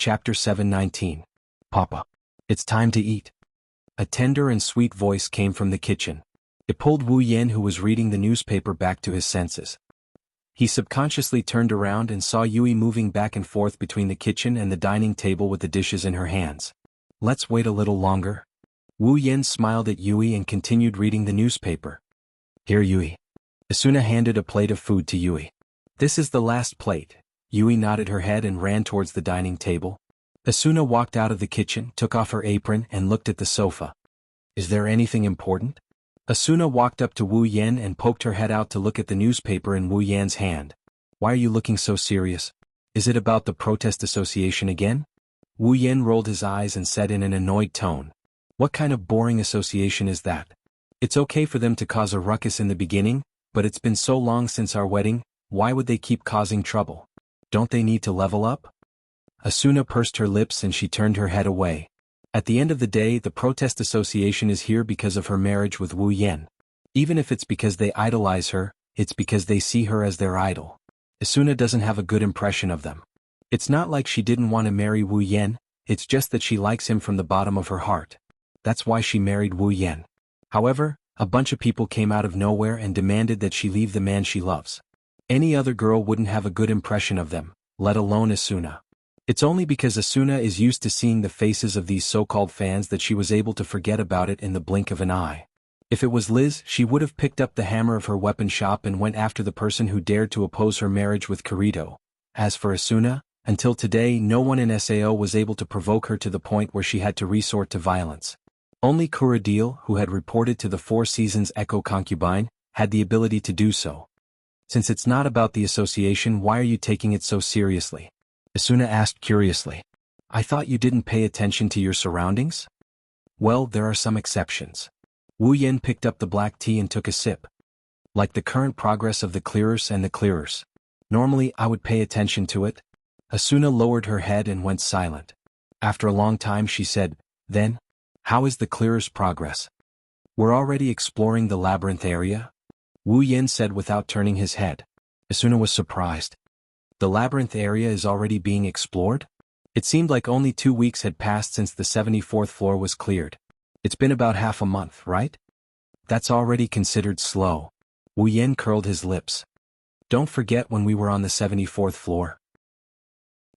Chapter 719. Papa. It's time to eat. A tender and sweet voice came from the kitchen. It pulled Wu Yan, who was reading the newspaper, back to his senses. He subconsciously turned around and saw Yui moving back and forth between the kitchen and the dining table with the dishes in her hands. Let's wait a little longer. Wu Yan smiled at Yui and continued reading the newspaper. Here, Yui. Asuna handed a plate of food to Yui. This is the last plate. Yui nodded her head and ran towards the dining table. Asuna walked out of the kitchen, took off her apron, and looked at the sofa. Is there anything important? Asuna walked up to Wu Yan and poked her head out to look at the newspaper in Wu Yan's hand. Why are you looking so serious? Is it about the protest association again? Wu Yan rolled his eyes and said in an annoyed tone. What kind of boring association is that? It's okay for them to cause a ruckus in the beginning, but it's been so long since our wedding, why would they keep causing trouble? Don't they need to level up? Asuna pursed her lips and she turned her head away. At the end of the day, the protest association is here because of her marriage with Wu Yan. Even if it's because they idolize her, it's because they see her as their idol. Asuna doesn't have a good impression of them. It's not like she didn't want to marry Wu Yan, it's just that she likes him from the bottom of her heart. That's why she married Wu Yan. However, a bunch of people came out of nowhere and demanded that she leave the man she loves. Any other girl wouldn't have a good impression of them, let alone Asuna. It's only because Asuna is used to seeing the faces of these so-called fans that she was able to forget about it in the blink of an eye. If it was Liz, she would have picked up the hammer of her weapon shop and went after the person who dared to oppose her marriage with Kirito. As for Asuna, until today no one in SAO was able to provoke her to the point where she had to resort to violence. Only Kuradil, who had reported to the Four Seasons Echo concubine, had the ability to do so. Since it's not about the association, why are you taking it so seriously? Asuna asked curiously. I thought you didn't pay attention to your surroundings? Well, there are some exceptions. Wu Yan picked up the black tea and took a sip. Like the current progress of the clearers and the clearers. Normally I would pay attention to it. Asuna lowered her head and went silent. After a long time she said, Then? How is the clearers' progress? We're already exploring the labyrinth area? Wu Yan said without turning his head. Asuna was surprised. The labyrinth area is already being explored? It seemed like only 2 weeks had passed since the 74th floor was cleared. It's been about half a month, right? That's already considered slow. Wu Yan curled his lips. Don't forget when we were on the 74th floor.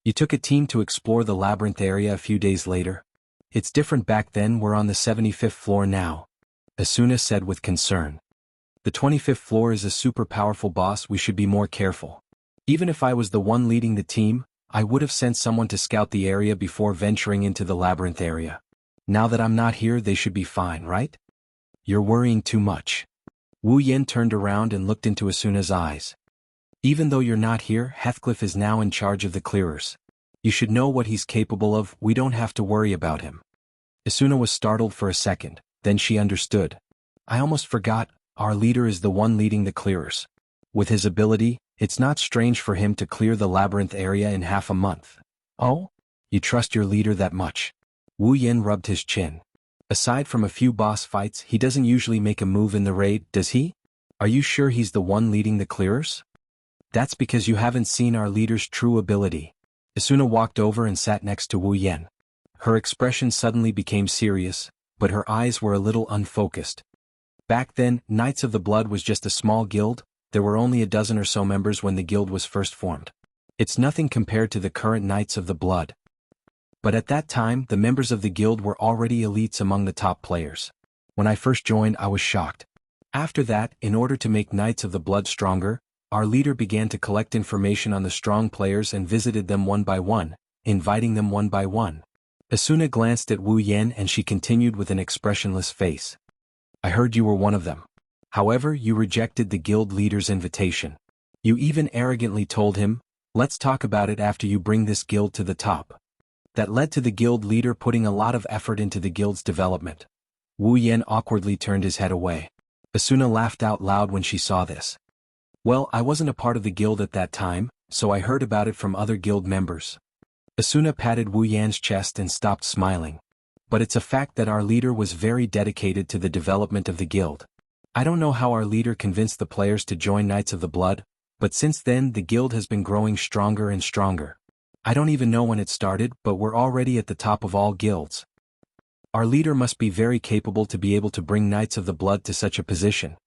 You took a team to explore the labyrinth area a few days later. It's different back then, we're on the 75th floor now. Asuna said with concern. The 25th floor is a super powerful boss, we should be more careful. Even if I was the one leading the team, I would have sent someone to scout the area before venturing into the labyrinth area. Now that I'm not here, they should be fine, right? You're worrying too much. Wu Yan turned around and looked into Asuna's eyes. Even though you're not here, Heathcliff is now in charge of the clearers. You should know what he's capable of, we don't have to worry about him. Asuna was startled for a second, then she understood. I almost forgot, our leader is the one leading the clearers. With his ability, it's not strange for him to clear the labyrinth area in half a month. Oh? You trust your leader that much? Wu Yan rubbed his chin. Aside from a few boss fights, he doesn't usually make a move in the raid, does he? Are you sure he's the one leading the clearers? That's because you haven't seen our leader's true ability. Asuna walked over and sat next to Wu Yan. Her expression suddenly became serious, but her eyes were a little unfocused. Back then, Knights of the Blood was just a small guild, there were only a dozen or so members when the guild was first formed. It's nothing compared to the current Knights of the Blood. But at that time, the members of the guild were already elites among the top players. When I first joined, I was shocked. After that, in order to make Knights of the Blood stronger, our leader began to collect information on the strong players and visited them one by one, inviting them one by one. Asuna glanced at Wu Yan and she continued with an expressionless face. I heard you were one of them. However, you rejected the guild leader's invitation. You even arrogantly told him, let's talk about it after you bring this guild to the top. That led to the guild leader putting a lot of effort into the guild's development. Wu Yan awkwardly turned his head away. Asuna laughed out loud when she saw this. Well, I wasn't a part of the guild at that time, so I heard about it from other guild members. Asuna patted Wu Yan's chest and stopped smiling. But it's a fact that our leader was very dedicated to the development of the guild. I don't know how our leader convinced the players to join Knights of the Blood, but since then the guild has been growing stronger and stronger. I don't even know when it started, but we're already at the top of all guilds. Our leader must be very capable to be able to bring Knights of the Blood to such a position.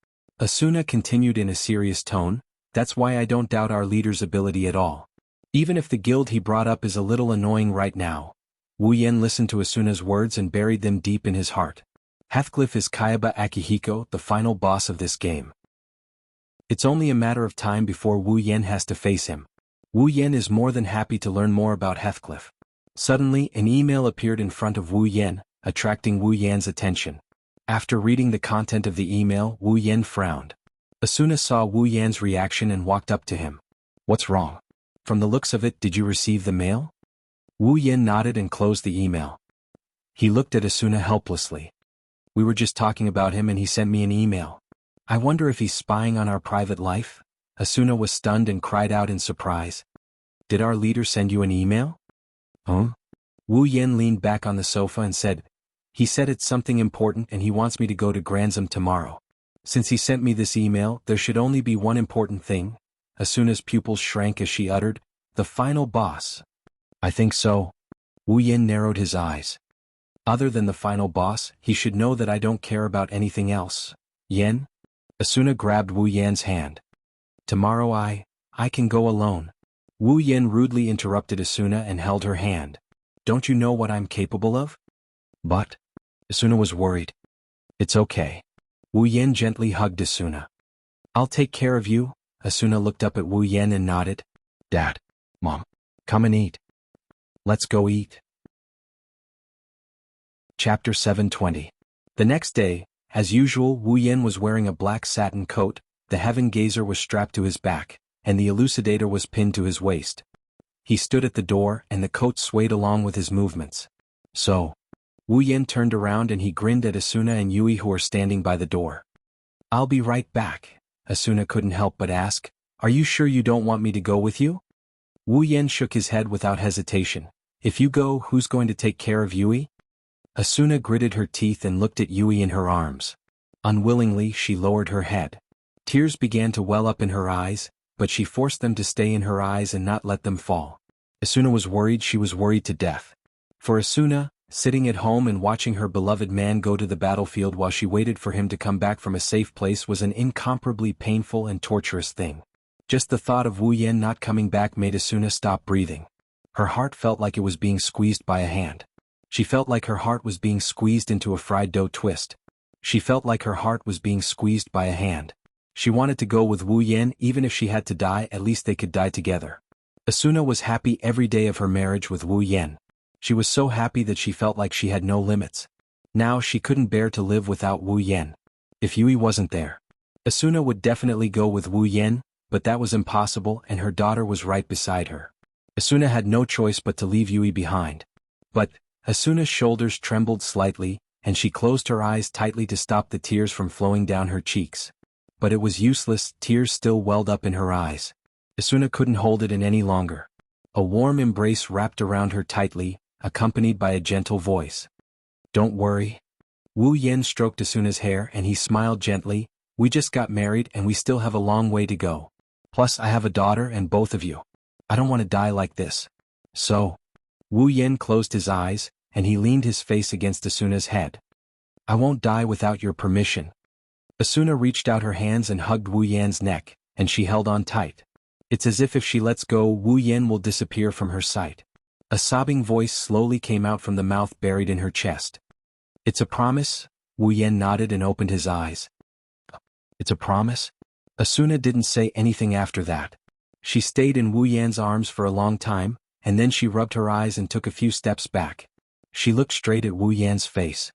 Asuna continued in a serious tone, that's why I don't doubt our leader's ability at all. Even if the guild he brought up is a little annoying right now. Wu Yen listened to Asuna's words and buried them deep in his heart. Heathcliff is Kayaba Akihiko, the final boss of this game. It's only a matter of time before Wu Yen has to face him. Wu Yen is more than happy to learn more about Heathcliff. Suddenly, an email appeared in front of Wu Yen, attracting Wu Yen's attention. After reading the content of the email, Wu Yen frowned. Asuna saw Wu Yen's reaction and walked up to him. What's wrong? From the looks of it, did you receive the mail? Wu Yen nodded and closed the email. He looked at Asuna helplessly. We were just talking about him and he sent me an email. I wonder if he's spying on our private life? Asuna was stunned and cried out in surprise. Did our leader send you an email? Huh? Wu Yen leaned back on the sofa and said, he said it's something important and he wants me to go to Granzam tomorrow. Since he sent me this email, there should only be one important thing. Asuna's pupils shrank as she uttered, the final boss. I think so. Wu Yen narrowed his eyes. Other than the final boss, he should know that I don't care about anything else. Yen? Asuna grabbed Wu Yen's hand. Tomorrow I can go alone. Wu Yen rudely interrupted Asuna and held her hand. Don't you know what I'm capable of? But? Asuna was worried. It's okay. Wu Yen gently hugged Asuna. I'll take care of you. Asuna looked up at Wu Yen and nodded. Dad. Mom. Come and eat. Let's go eat. Chapter 720. The next day, as usual, Wu Yen was wearing a black satin coat, the Heaven Gazer was strapped to his back, and the Elucidator was pinned to his waist. He stood at the door and the coat swayed along with his movements. So, Wu Yen turned around and he grinned at Asuna and Yui who were standing by the door. I'll be right back. Asuna couldn't help but ask, are you sure you don't want me to go with you? Wu Yen shook his head without hesitation. If you go, who's going to take care of Yui? Asuna gritted her teeth and looked at Yui in her arms. Unwillingly, she lowered her head. Tears began to well up in her eyes, but she forced them to stay in her eyes and not let them fall. Asuna was worried, she was worried to death. For Asuna, sitting at home and watching her beloved man go to the battlefield while she waited for him to come back from a safe place was an incomparably painful and torturous thing. Just the thought of Wu Yen not coming back made Asuna stop breathing. Her heart felt like it was being squeezed by a hand. She felt like her heart was being squeezed into a fried dough twist. She felt like her heart was being squeezed by a hand. She wanted to go with Wu Yen even if she had to die, at least they could die together. Asuna was happy every day of her marriage with Wu Yen. She was so happy that she felt like she had no limits. Now she couldn't bear to live without Wu Yen. If Yui wasn't there, Asuna would definitely go with Wu Yen, but that was impossible and her daughter was right beside her. Asuna had no choice but to leave Yui behind. But, Asuna's shoulders trembled slightly, and she closed her eyes tightly to stop the tears from flowing down her cheeks. But it was useless, tears still welled up in her eyes. Asuna couldn't hold it in any longer. A warm embrace wrapped around her tightly, accompanied by a gentle voice. Don't worry. Wu Yen stroked Asuna's hair and he smiled gently, we just got married and we still have a long way to go. Plus I have a daughter and both of you. I don't want to die like this. So. Wu Yen closed his eyes, and he leaned his face against Asuna's head. I won't die without your permission. Asuna reached out her hands and hugged Wu Yen's neck, and she held on tight. It's as if she lets go, Wu Yen will disappear from her sight. A sobbing voice slowly came out from the mouth buried in her chest. It's a promise? Wu Yen nodded and opened his eyes. It's a promise? Asuna didn't say anything after that. She stayed in Wu Yen's arms for a long time, and then she rubbed her eyes and took a few steps back. She looked straight at Wu Yen's face.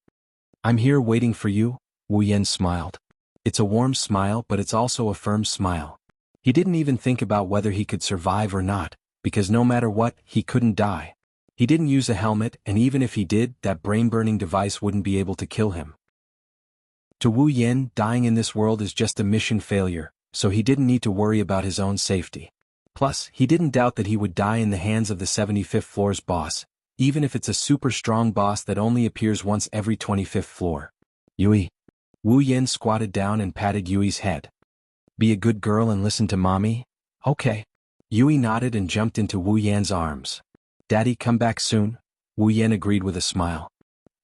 I'm here waiting for you, Wu Yen smiled. It's a warm smile, but it's also a firm smile. He didn't even think about whether he could survive or not, because no matter what, he couldn't die. He didn't use a helmet, and even if he did, that brain-burning device wouldn't be able to kill him. To Wu Yen, dying in this world is just a mission failure, so he didn't need to worry about his own safety. Plus, he didn't doubt that he would die in the hands of the 75th floor's boss, even if it's a super strong boss that only appears once every 25th floor. Yui. Wu Yen squatted down and patted Yui's head. Be a good girl and listen to mommy? Okay. Yui nodded and jumped into Wu Yen's arms. Daddy, come back soon, Wu Yan agreed with a smile.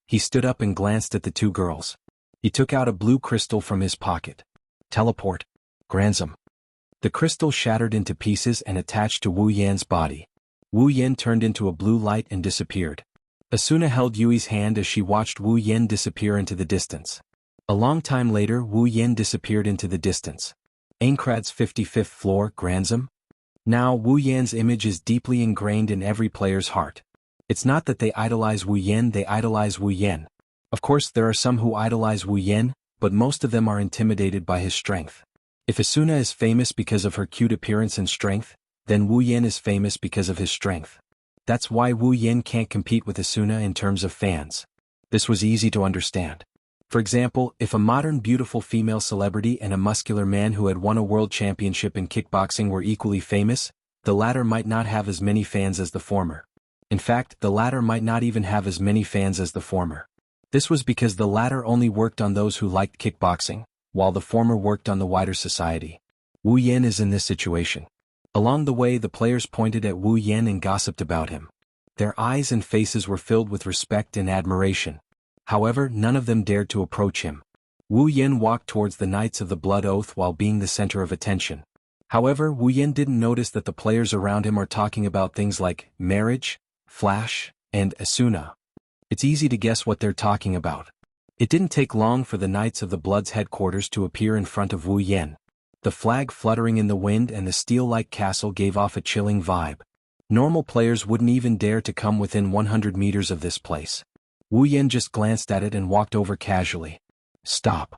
He stood up and glanced at the two girls. He took out a blue crystal from his pocket. Teleport. Granzum. The crystal shattered into pieces and attached to Wu Yan's body. Wu Yan turned into a blue light and disappeared. Asuna held Yui's hand as she watched Wu Yan disappear into the distance. A long time later, Wu Yan disappeared into the distance. Aincrad's 55th floor, Granzum. Now Wu Yan's image is deeply ingrained in every player's heart. It's not that they idolize Wu Yan, they idolize Wu Yan. Of course, there are some who idolize Wu Yan, but most of them are intimidated by his strength. If Asuna is famous because of her cute appearance and strength, then Wu Yan is famous because of his strength. That's why Wu Yan can't compete with Asuna in terms of fans. This was easy to understand. For example, if a modern beautiful female celebrity and a muscular man who had won a world championship in kickboxing were equally famous, the latter might not have as many fans as the former. In fact, the latter might not even have as many fans as the former. This was because the latter only worked on those who liked kickboxing, while the former worked on the wider society. Wu Yan is in this situation. Along the way, the players pointed at Wu Yan and gossiped about him. Their eyes and faces were filled with respect and admiration. However, none of them dared to approach him. Wu Yan walked towards the Knights of the Blood Oath while being the center of attention. However, Wu Yan didn't notice that the players around him are talking about things like marriage, Flash, and Asuna. It's easy to guess what they're talking about. It didn't take long for the Knights of the Blood's headquarters to appear in front of Wu Yan. The flag fluttering in the wind and the steel-like castle gave off a chilling vibe. Normal players wouldn't even dare to come within 100 meters of this place. Wu Yan just glanced at it and walked over casually. Stop.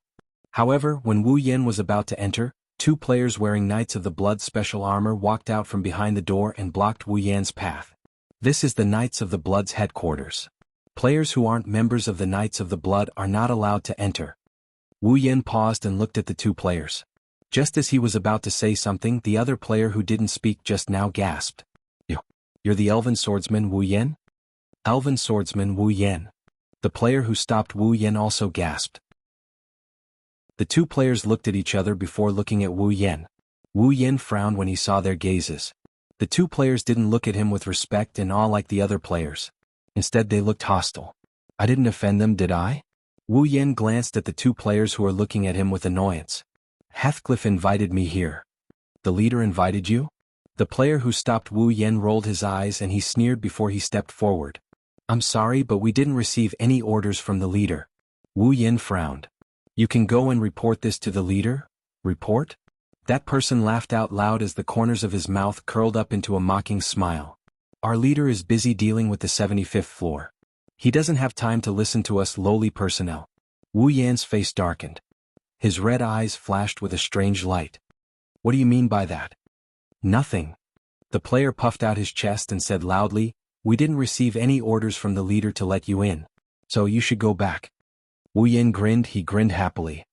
However, when Wu Yan was about to enter, two players wearing Knights of the Blood special armor walked out from behind the door and blocked Wu Yan's path. This is the Knights of the Blood's headquarters. Players who aren't members of the Knights of the Blood are not allowed to enter. Wu Yan paused and looked at the two players. Just as he was about to say something, the other player who didn't speak just now gasped. You're the elven swordsman Wu Yan? Elven swordsman Wu Yan. The player who stopped Wu Yan also gasped. The two players looked at each other before looking at Wu Yan. Wu Yan frowned when he saw their gazes. The two players didn't look at him with respect and awe like the other players. Instead, they looked hostile. I didn't offend them, did I? Wu Yan glanced at the two players who were looking at him with annoyance. Heathcliff invited me here. The leader invited you? The player who stopped Wu Yan rolled his eyes and he sneered before he stepped forward. I'm sorry, but we didn't receive any orders from the leader. Wu Yan frowned. You can go and report this to the leader? Report? That person laughed out loud as the corners of his mouth curled up into a mocking smile. Our leader is busy dealing with the 75th floor. He doesn't have time to listen to us lowly personnel. Wu Yan's face darkened. His red eyes flashed with a strange light. What do you mean by that? Nothing. The player puffed out his chest and said loudly, We didn't receive any orders from the leader to let you in. So you should go back. Wu Yan grinned, he grinned happily.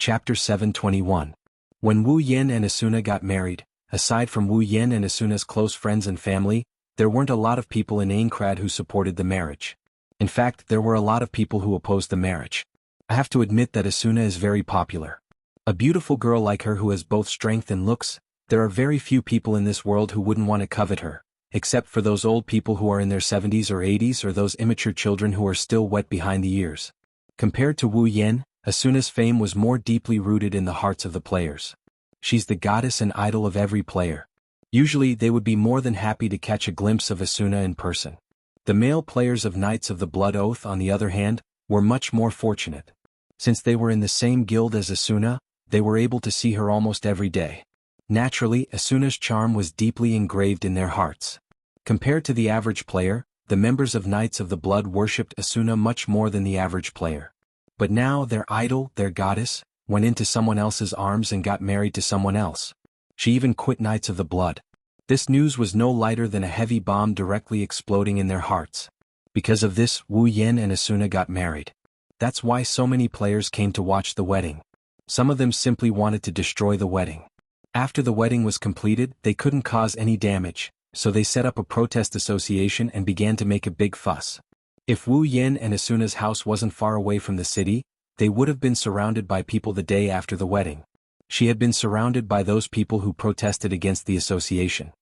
Chapter 721. When Wu Yan and Asuna got married, aside from Wu Yan and Asuna's close friends and family, there weren't a lot of people in Aincrad who supported the marriage. In fact, there were a lot of people who opposed the marriage. I have to admit that Asuna is very popular. A beautiful girl like her who has both strength and looks, there are very few people in this world who wouldn't want to covet her, except for those old people who are in their 70s or 80s or those immature children who are still wet behind the ears. Compared to Wu Yan, Asuna's fame was more deeply rooted in the hearts of the players. She's the goddess and idol of every player. Usually they would be more than happy to catch a glimpse of Asuna in person. The male players of Knights of the Blood Oath, on the other hand, were much more fortunate. Since they were in the same guild as Asuna, they were able to see her almost every day. Naturally, Asuna's charm was deeply engraved in their hearts. Compared to the average player, the members of Knights of the Blood worshipped Asuna much more than the average player. But now their idol, their goddess, went into someone else's arms and got married to someone else. She even quit Knights of the Blood. This news was no lighter than a heavy bomb directly exploding in their hearts. Because of this, Wu Yan and Asuna got married. That's why so many players came to watch the wedding. Some of them simply wanted to destroy the wedding. After the wedding was completed, they couldn't cause any damage, so they set up a protest association and began to make a big fuss. If Wu Yan and Asuna's house wasn't far away from the city, they would have been surrounded by people the day after the wedding. She had been surrounded by those people who protested against the association.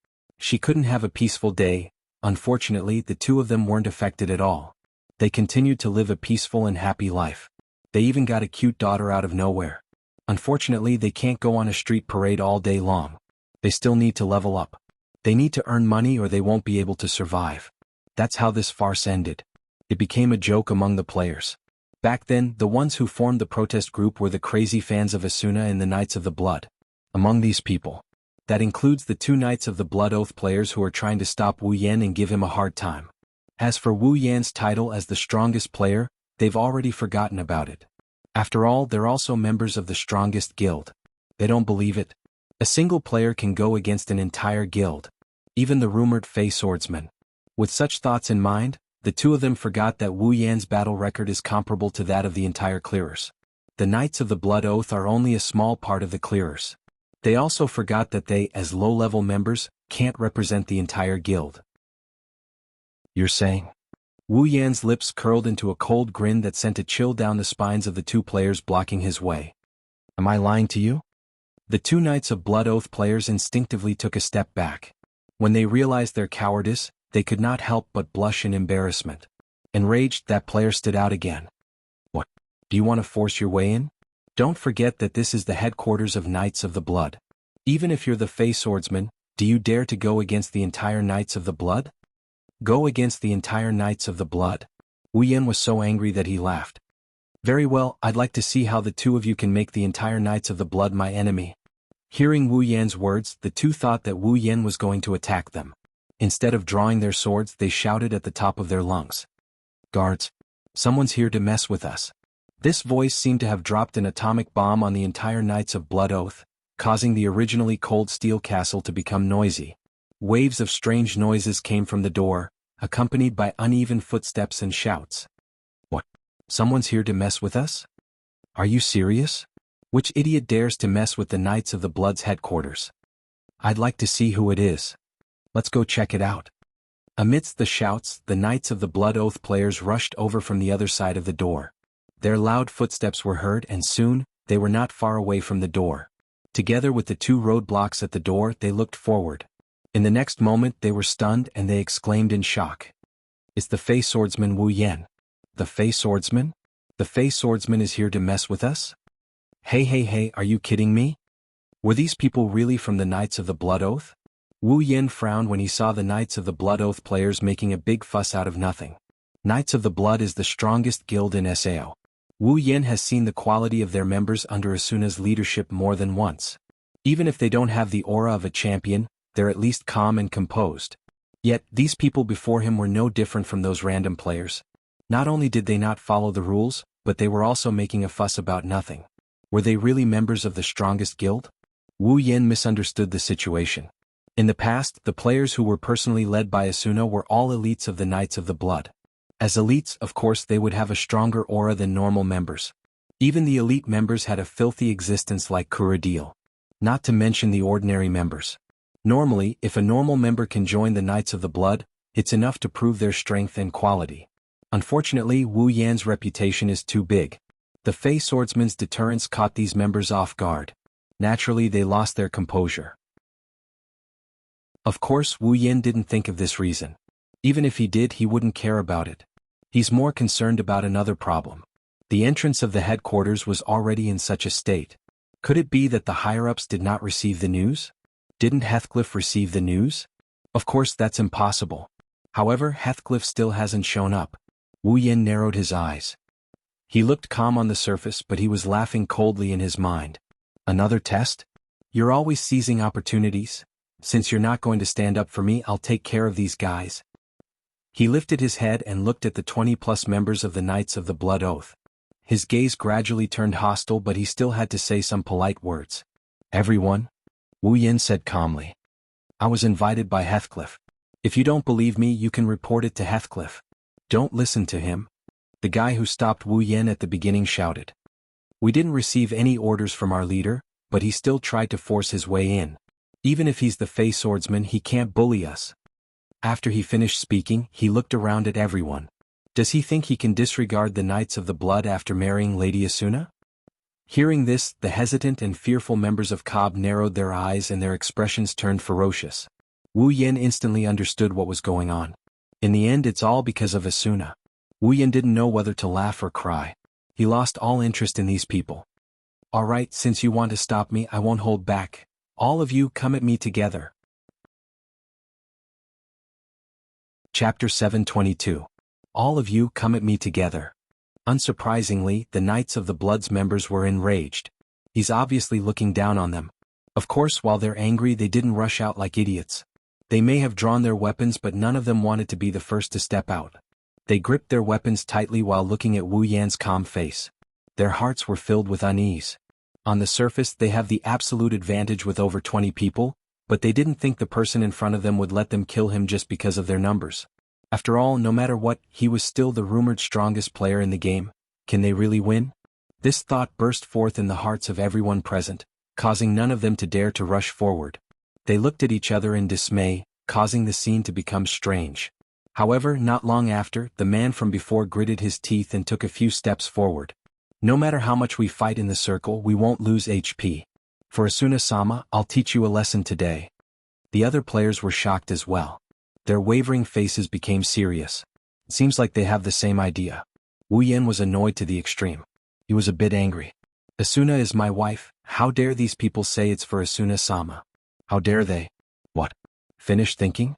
She couldn't have a peaceful day. Unfortunately, the two of them weren't affected at all. They continued to live a peaceful and happy life. They even got a cute daughter out of nowhere. Unfortunately, they can't go on a street parade all day long. They still need to level up. They need to earn money or they won't be able to survive. That's how this farce ended. It became a joke among the players. Back then, the ones who formed the protest group were the crazy fans of Asuna and the Knights of the Blood. Among these people, that includes the two Knights of the Blood Oath players who are trying to stop Wu Yan and give him a hard time. As for Wu Yan's title as the strongest player, they've already forgotten about it. After all, they're also members of the strongest guild. They don't believe it. A single player can go against an entire guild. Even the rumored Fey swordsman. With such thoughts in mind, the two of them forgot that Wu Yan's battle record is comparable to that of the entire clearers. The Knights of the Blood Oath are only a small part of the clearers. They also forgot that they, as low-level members, can't represent the entire guild. You're saying? Wu Yan's lips curled into a cold grin that sent a chill down the spines of the two players blocking his way. Am I lying to you? The two Knights of Blood Oath players instinctively took a step back. When they realized their cowardice, they could not help but blush in embarrassment. Enraged, that player stood out again. What? Do you want to force your way in? Don't forget that this is the headquarters of Knights of the Blood. Even if you're the Fey swordsman, do you dare to go against the entire Knights of the Blood? Go against the entire Knights of the Blood. Wu Yan was so angry that he laughed. Very well, I'd like to see how the two of you can make the entire Knights of the Blood my enemy. Hearing Wu Yan's words, the two thought that Wu Yan was going to attack them. Instead of drawing their swords, they shouted at the top of their lungs. Guards! Someone's here to mess with us. This voice seemed to have dropped an atomic bomb on the entire Knights of Blood Oath, causing the originally cold steel castle to become noisy. Waves of strange noises came from the door, accompanied by uneven footsteps and shouts. What? Someone's here to mess with us? Are you serious? Which idiot dares to mess with the Knights of the Blood's headquarters? I'd like to see who it is. Let's go check it out. Amidst the shouts, the Knights of the Blood Oath players rushed over from the other side of the door. Their loud footsteps were heard and soon, they were not far away from the door. Together with the two roadblocks at the door, they looked forward. In the next moment they were stunned and they exclaimed in shock. It's the Fey swordsman Wu Yan. The Fey swordsman? The Fey swordsman is here to mess with us? Hey, are you kidding me? Were these people really from the Knights of the Blood Oath? Wu Yan frowned when he saw the Knights of the Blood Oath players making a big fuss out of nothing. Knights of the Blood is the strongest guild in Sao. Wu Yan has seen the quality of their members under Asuna's leadership more than once. Even if they don't have the aura of a champion, they're at least calm and composed. Yet, these people before him were no different from those random players. Not only did they not follow the rules, but they were also making a fuss about nothing. Were they really members of the strongest guild? Wu Yan misunderstood the situation. In the past, the players who were personally led by Asuna were all elites of the Knights of the Blood. As elites, of course, they would have a stronger aura than normal members. Even the elite members had a filthy existence like Kuradil. Not to mention the ordinary members. Normally, if a normal member can join the Knights of the Blood, it's enough to prove their strength and quality. Unfortunately, Wu Yan's reputation is too big. The Fey swordsman's deterrence caught these members off guard. Naturally, they lost their composure. Of course, Wu Yan didn't think of this reason. Even if he did, he wouldn't care about it. He's more concerned about another problem. The entrance of the headquarters was already in such a state. Could it be that the higher-ups did not receive the news? Didn't Heathcliff receive the news? Of course that's impossible. However, Heathcliff still hasn't shown up. Wu Yan narrowed his eyes. He looked calm on the surface, but he was laughing coldly in his mind. Another test? You're always seizing opportunities. Since you're not going to stand up for me, I'll take care of these guys. He lifted his head and looked at the 20+ members of the Knights of the Blood Oath. His gaze gradually turned hostile, but he still had to say some polite words. Everyone? Wu Yan said calmly. I was invited by Heathcliff. If you don't believe me, you can report it to Heathcliff. Don't listen to him. The guy who stopped Wu Yan at the beginning shouted. We didn't receive any orders from our leader, but he still tried to force his way in. Even if he's the Fey swordsman, he can't bully us. After he finished speaking, he looked around at everyone. Does he think he can disregard the Knights of the Blood after marrying Lady Asuna? Hearing this, the hesitant and fearful members of Cobb narrowed their eyes and their expressions turned ferocious. Wu Yan instantly understood what was going on. In the end, it's all because of Asuna. Wu Yan didn't know whether to laugh or cry. He lost all interest in these people. Alright, since you want to stop me, I won't hold back. All of you come at me together. Chapter 722. All of you come at me together. Unsurprisingly, the Knights of the Blood's members were enraged. He's obviously looking down on them. Of course, while they're angry, they didn't rush out like idiots. They may have drawn their weapons, but none of them wanted to be the first to step out. They gripped their weapons tightly while looking at Wu Yan's calm face. Their hearts were filled with unease. On the surface, they have the absolute advantage with over 20 people, but they didn't think the person in front of them would let them kill him just because of their numbers. After all, no matter what, he was still the rumored strongest player in the game. Can they really win? This thought burst forth in the hearts of everyone present, causing none of them to dare to rush forward. They looked at each other in dismay, causing the scene to become strange. However, not long after, the man from before gritted his teeth and took a few steps forward. No matter how much we fight in the circle, we won't lose HP. For Asuna-sama, I'll teach you a lesson today. The other players were shocked as well. Their wavering faces became serious. It seems like they have the same idea. Wu Yan was annoyed to the extreme. He was a bit angry. Asuna is my wife. How dare these people say it's for Asuna-sama? How dare they? What? Finished thinking?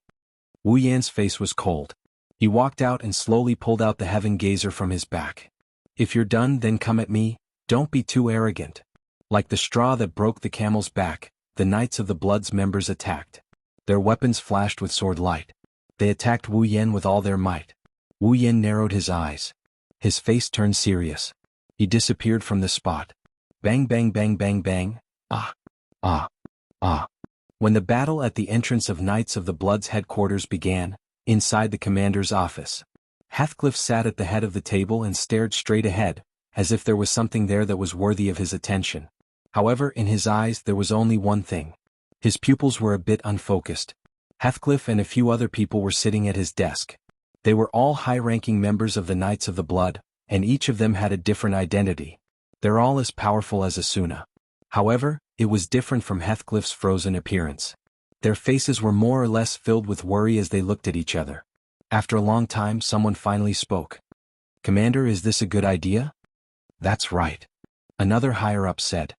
Wu Yan's face was cold. He walked out and slowly pulled out the heaven gazer from his back. If you're done, then come at me. Don't be too arrogant. Like the straw that broke the camel's back, the Knights of the Blood's members attacked. Their weapons flashed with sword light. They attacked Wu Yan with all their might. Wu Yan narrowed his eyes. His face turned serious. He disappeared from the spot. Bang bang bang bang bang. Ah. Ah. Ah. When the battle at the entrance of Knights of the Blood's headquarters began, inside the commander's office, Heathcliff sat at the head of the table and stared straight ahead, as if there was something there that was worthy of his attention. However, in his eyes there was only one thing. His pupils were a bit unfocused. Heathcliff and a few other people were sitting at his desk. They were all high-ranking members of the Knights of the Blood, and each of them had a different identity. They're all as powerful as Asuna. However, it was different from Heathcliff's frozen appearance. Their faces were more or less filled with worry as they looked at each other. After a long time, someone finally spoke. Commander, is this a good idea? That's right. Another higher-up said.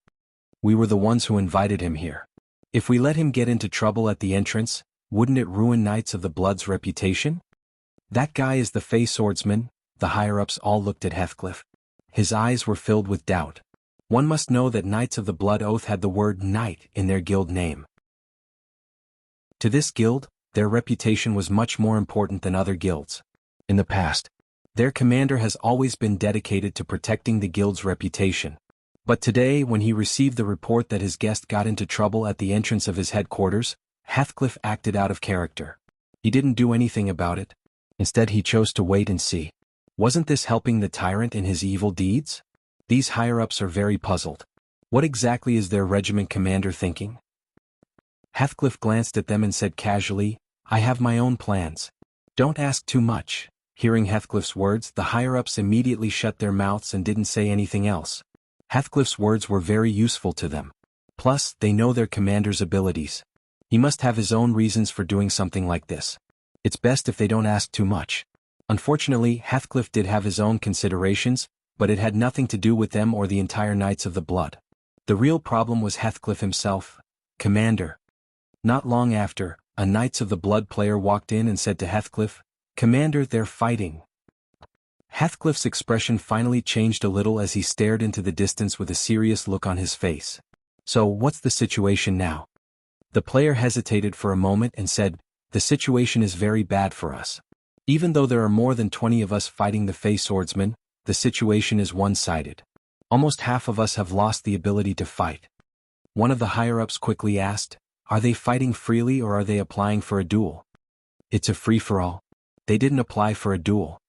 We were the ones who invited him here. If we let him get into trouble at the entrance, wouldn't it ruin Knights of the Blood's reputation? That guy is the Fey swordsman. The higher-ups all looked at Heathcliff. His eyes were filled with doubt. One must know that Knights of the Blood Oath had the word knight in their guild name. To this guild, their reputation was much more important than other guilds. In the past, their commander has always been dedicated to protecting the guild's reputation. But today, when he received the report that his guest got into trouble at the entrance of his headquarters, Heathcliff acted out of character. He didn't do anything about it. Instead, he chose to wait and see. Wasn't this helping the tyrant in his evil deeds? These higher-ups are very puzzled. What exactly is their regiment commander thinking? Heathcliff glanced at them and said casually, I have my own plans. Don't ask too much. Hearing Heathcliff's words, the higher-ups immediately shut their mouths and didn't say anything else. Heathcliff's words were very useful to them. Plus, they know their commander's abilities. He must have his own reasons for doing something like this. It's best if they don't ask too much. Unfortunately, Heathcliff did have his own considerations, but it had nothing to do with them or the entire Knights of the Blood. The real problem was Heathcliff himself. Commander. Not long after, a Knights of the Blood player walked in and said to Heathcliff, Commander, they're fighting. Heathcliff's expression finally changed a little as he stared into the distance with a serious look on his face. So, what's the situation now? The player hesitated for a moment and said, The situation is very bad for us. Even though there are more than 20 of us fighting the Fey swordsman, the situation is one-sided. Almost half of us have lost the ability to fight. One of the higher-ups quickly asked, Are they fighting freely or are they applying for a duel? It's a free-for-all. They didn't apply for a duel.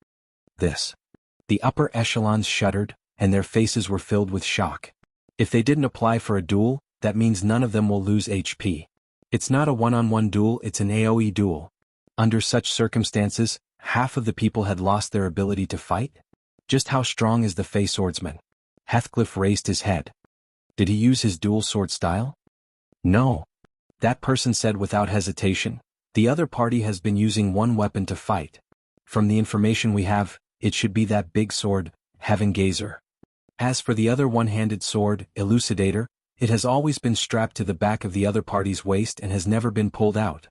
The upper echelons shuddered, and their faces were filled with shock. If they didn't apply for a duel, that means none of them will lose HP. It's not a one-on-one duel, it's an AoE duel. Under such circumstances, half of the people had lost their ability to fight? Just how strong is the Fey swordsman? Heathcliff raised his head. Did he use his dual sword style? No. That person said without hesitation, The other party has been using one weapon to fight. From the information we have, it should be that big sword, Heaven Gazer. As for the other one-handed sword, Elucidator, it has always been strapped to the back of the other party's waist and has never been pulled out.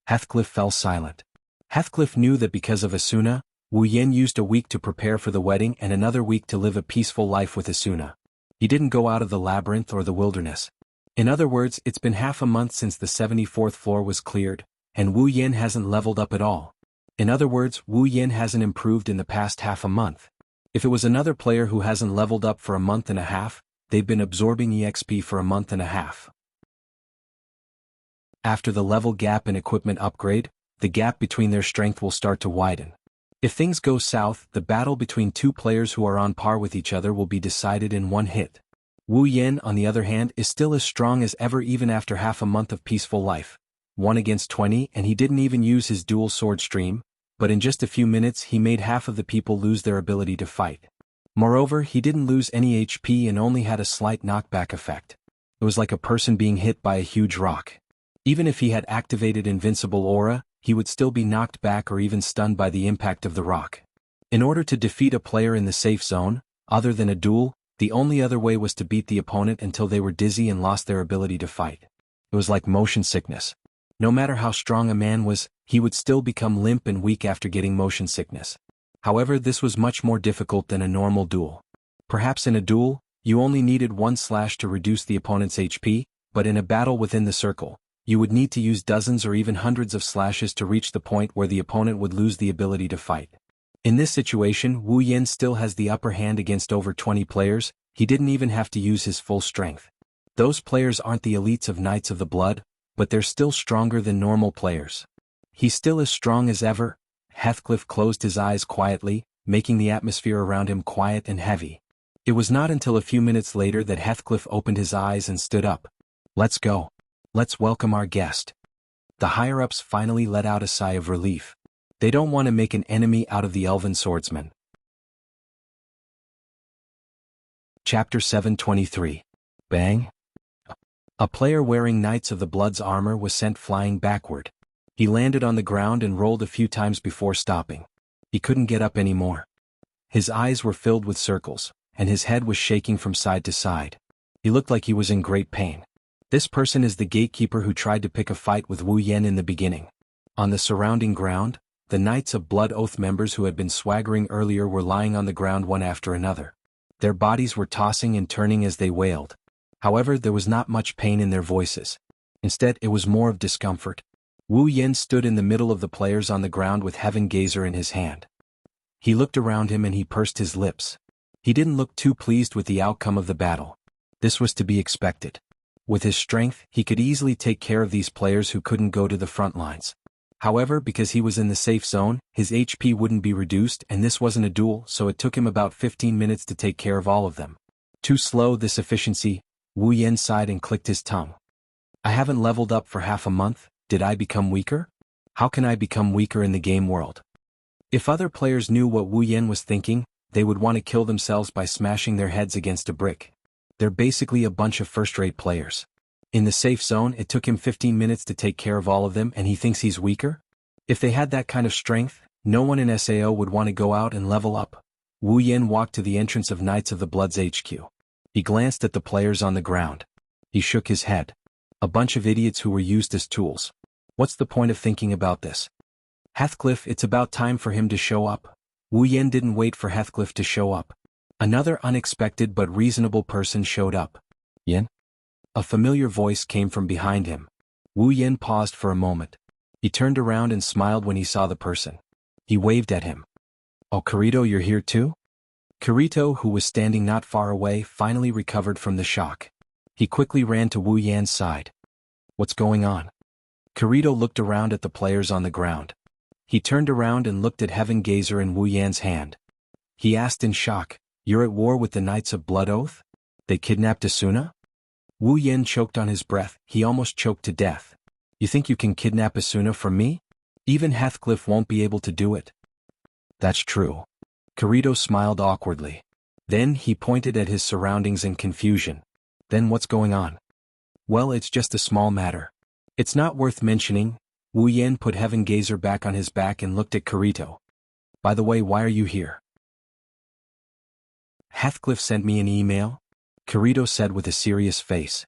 Heathcliff fell silent. Heathcliff knew that because of Asuna, Wu Yen used a week to prepare for the wedding and another week to live a peaceful life with Asuna. He didn't go out of the labyrinth or the wilderness. In other words, it's been half a month since the 74th floor was cleared, and Wu Yen hasn't leveled up at all. In other words, Wu Yen hasn't improved in the past half a month. If it was another player who hasn't leveled up for a month and a half, they've been absorbing EXP for a month and a half. After the level gap and equipment upgrade, the gap between their strength will start to widen. If things go south, the battle between two players who are on par with each other will be decided in one hit. Wu Yen, on the other hand, is still as strong as ever even after half a month of peaceful life. 1 against 20, and he didn't even use his dual sword stream, but in just a few minutes he made half of the people lose their ability to fight. Moreover, he didn't lose any HP and only had a slight knockback effect. It was like a person being hit by a huge rock. Even if he had activated Invincible Aura, he would still be knocked back or even stunned by the impact of the rock. In order to defeat a player in the safe zone, other than a duel, the only other way was to beat the opponent until they were dizzy and lost their ability to fight. It was like motion sickness. No matter how strong a man was, he would still become limp and weak after getting motion sickness. However, this was much more difficult than a normal duel. Perhaps in a duel, you only needed one slash to reduce the opponent's HP, but in a battle within the circle, you would need to use dozens or even hundreds of slashes to reach the point where the opponent would lose the ability to fight. In this situation, Wu Yen still has the upper hand against over 20 players. He didn't even have to use his full strength. Those players aren't the elites of Knights of the Blood, but they're still stronger than normal players. He's still as strong as ever. Heathcliff closed his eyes quietly, making the atmosphere around him quiet and heavy. It was not until a few minutes later that Heathcliff opened his eyes and stood up. "Let's go. Let's welcome our guest." The higher-ups finally let out a sigh of relief. They don't want to make an enemy out of the elven swordsman. Chapter 723. Bang! A player wearing Knights of the Blood's armor was sent flying backward. He landed on the ground and rolled a few times before stopping. He couldn't get up anymore. His eyes were filled with circles, and his head was shaking from side to side. He looked like he was in great pain. This person is the gatekeeper who tried to pick a fight with Wu Yen in the beginning. On the surrounding ground, the Knights of Blood Oath members who had been swaggering earlier were lying on the ground one after another. Their bodies were tossing and turning as they wailed. However, there was not much pain in their voices. Instead, it was more of discomfort. Wu Yen stood in the middle of the players on the ground with Heaven Gazer in his hand. He looked around him and he pursed his lips. He didn't look too pleased with the outcome of the battle. This was to be expected. With his strength, he could easily take care of these players who couldn't go to the front lines. However, because he was in the safe zone, his HP wouldn't be reduced and this wasn't a duel, so it took him about 15 minutes to take care of all of them. Too slow, this efficiency. Wu Yen sighed and clicked his tongue. I haven't leveled up for half a month. Did I become weaker? How can I become weaker in the game world? If other players knew what Wu Yen was thinking, they would want to kill themselves by smashing their heads against a brick. They're basically a bunch of first-rate players. In the safe zone, it took him 15 minutes to take care of all of them and he thinks he's weaker? If they had that kind of strength, no one in SAO would want to go out and level up. Wu Yen walked to the entrance of Knights of the Blood's HQ. He glanced at the players on the ground. He shook his head. A bunch of idiots who were used as tools. What's the point of thinking about this? Heathcliff, it's about time for him to show up. Wu Yen didn't wait for Heathcliff to show up. Another unexpected but reasonable person showed up. Yen? A familiar voice came from behind him. Wu Yen paused for a moment. He turned around and smiled when he saw the person. He waved at him. Oh, Kirito, you're here too? Kirito, who was standing not far away, finally recovered from the shock. He quickly ran to Wu Yan's side. What's going on? Kirito looked around at the players on the ground. He turned around and looked at Heaven Gazer in Wu Yan's hand. He asked in shock, You're at war with the Knights of Blood Oath? They kidnapped Asuna? Wu Yen choked on his breath. He almost choked to death. You think you can kidnap Asuna from me? Even Heathcliff won't be able to do it. That's true. Kirito smiled awkwardly. Then he pointed at his surroundings in confusion. Then what's going on? Well, it's just a small matter. It's not worth mentioning. Wu Yan put Heaven Gazer back on his back and looked at Kirito. By the way, why are you here? Heathcliff sent me an email, Kirito said with a serious face.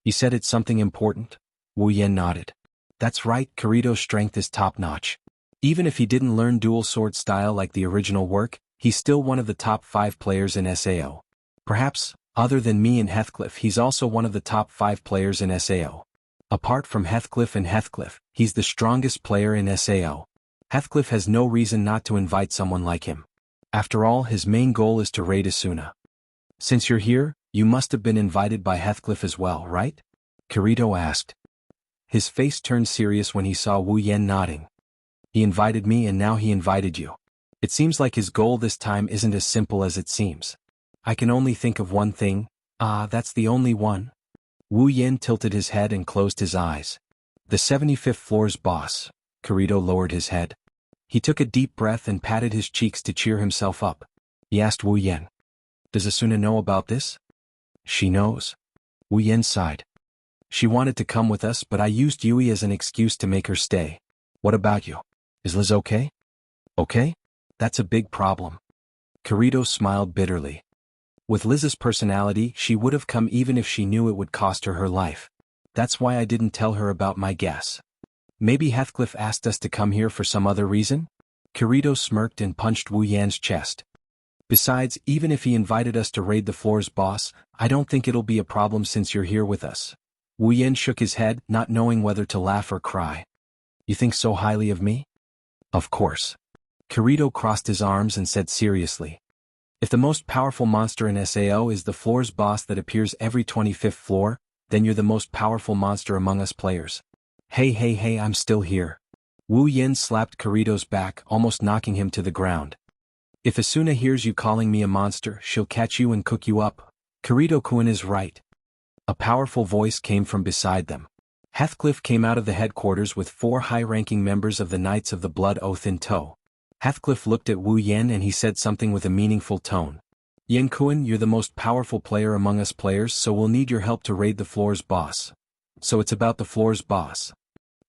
He said it's something important? Wu Yan nodded. That's right, Kirito's strength is top-notch. Even if he didn't learn dual sword style like the original work, he's still one of the top 5 players in SAO. Perhaps, other than me and Heathcliff, he's also one of the top 5 players in SAO. Apart from Heathcliff and Heathcliff, he's the strongest player in SAO. Heathcliff has no reason not to invite someone like him. After all, his main goal is to raid Asuna. Since you're here, you must have been invited by Heathcliff as well, right? Kirito asked. His face turned serious when he saw Wu Yan nodding. He invited me and now he invited you. It seems like his goal this time isn't as simple as it seems. I can only think of one thing. That's the only one. Wu Yan tilted his head and closed his eyes. The 75th floor's boss. Kirito lowered his head. He took a deep breath and patted his cheeks to cheer himself up. He asked Wu Yan. Does Asuna know about this? She knows. Wu Yan sighed. She wanted to come with us, but I used Yui as an excuse to make her stay. What about you? Is Liz okay? Okay? That's a big problem. Kirito smiled bitterly. With Liz's personality, she would have come even if she knew it would cost her her life. That's why I didn't tell her about my guess. Maybe Heathcliff asked us to come here for some other reason? Kirito smirked and punched Wu Yan's chest. Besides, even if he invited us to raid the floor's boss, I don't think it'll be a problem since you're here with us. Wu Yan shook his head, not knowing whether to laugh or cry. You think so highly of me? Of course. Kirito crossed his arms and said seriously. If the most powerful monster in SAO is the floor's boss that appears every 25th floor, then you're the most powerful monster among us players. Hey, I'm still here. Wu Yan slapped Kirito's back, almost knocking him to the ground. If Asuna hears you calling me a monster, she'll catch you and cook you up. Kirito-kun is right. A powerful voice came from beside them. Heathcliff came out of the headquarters with 4 high-ranking members of the Knights of the Blood Oath in tow. Heathcliff looked at Wu Yan and he said something with a meaningful tone. Yen-kun, you're the most powerful player among us players, so we'll need your help to raid the floor's boss. So it's about the floor's boss.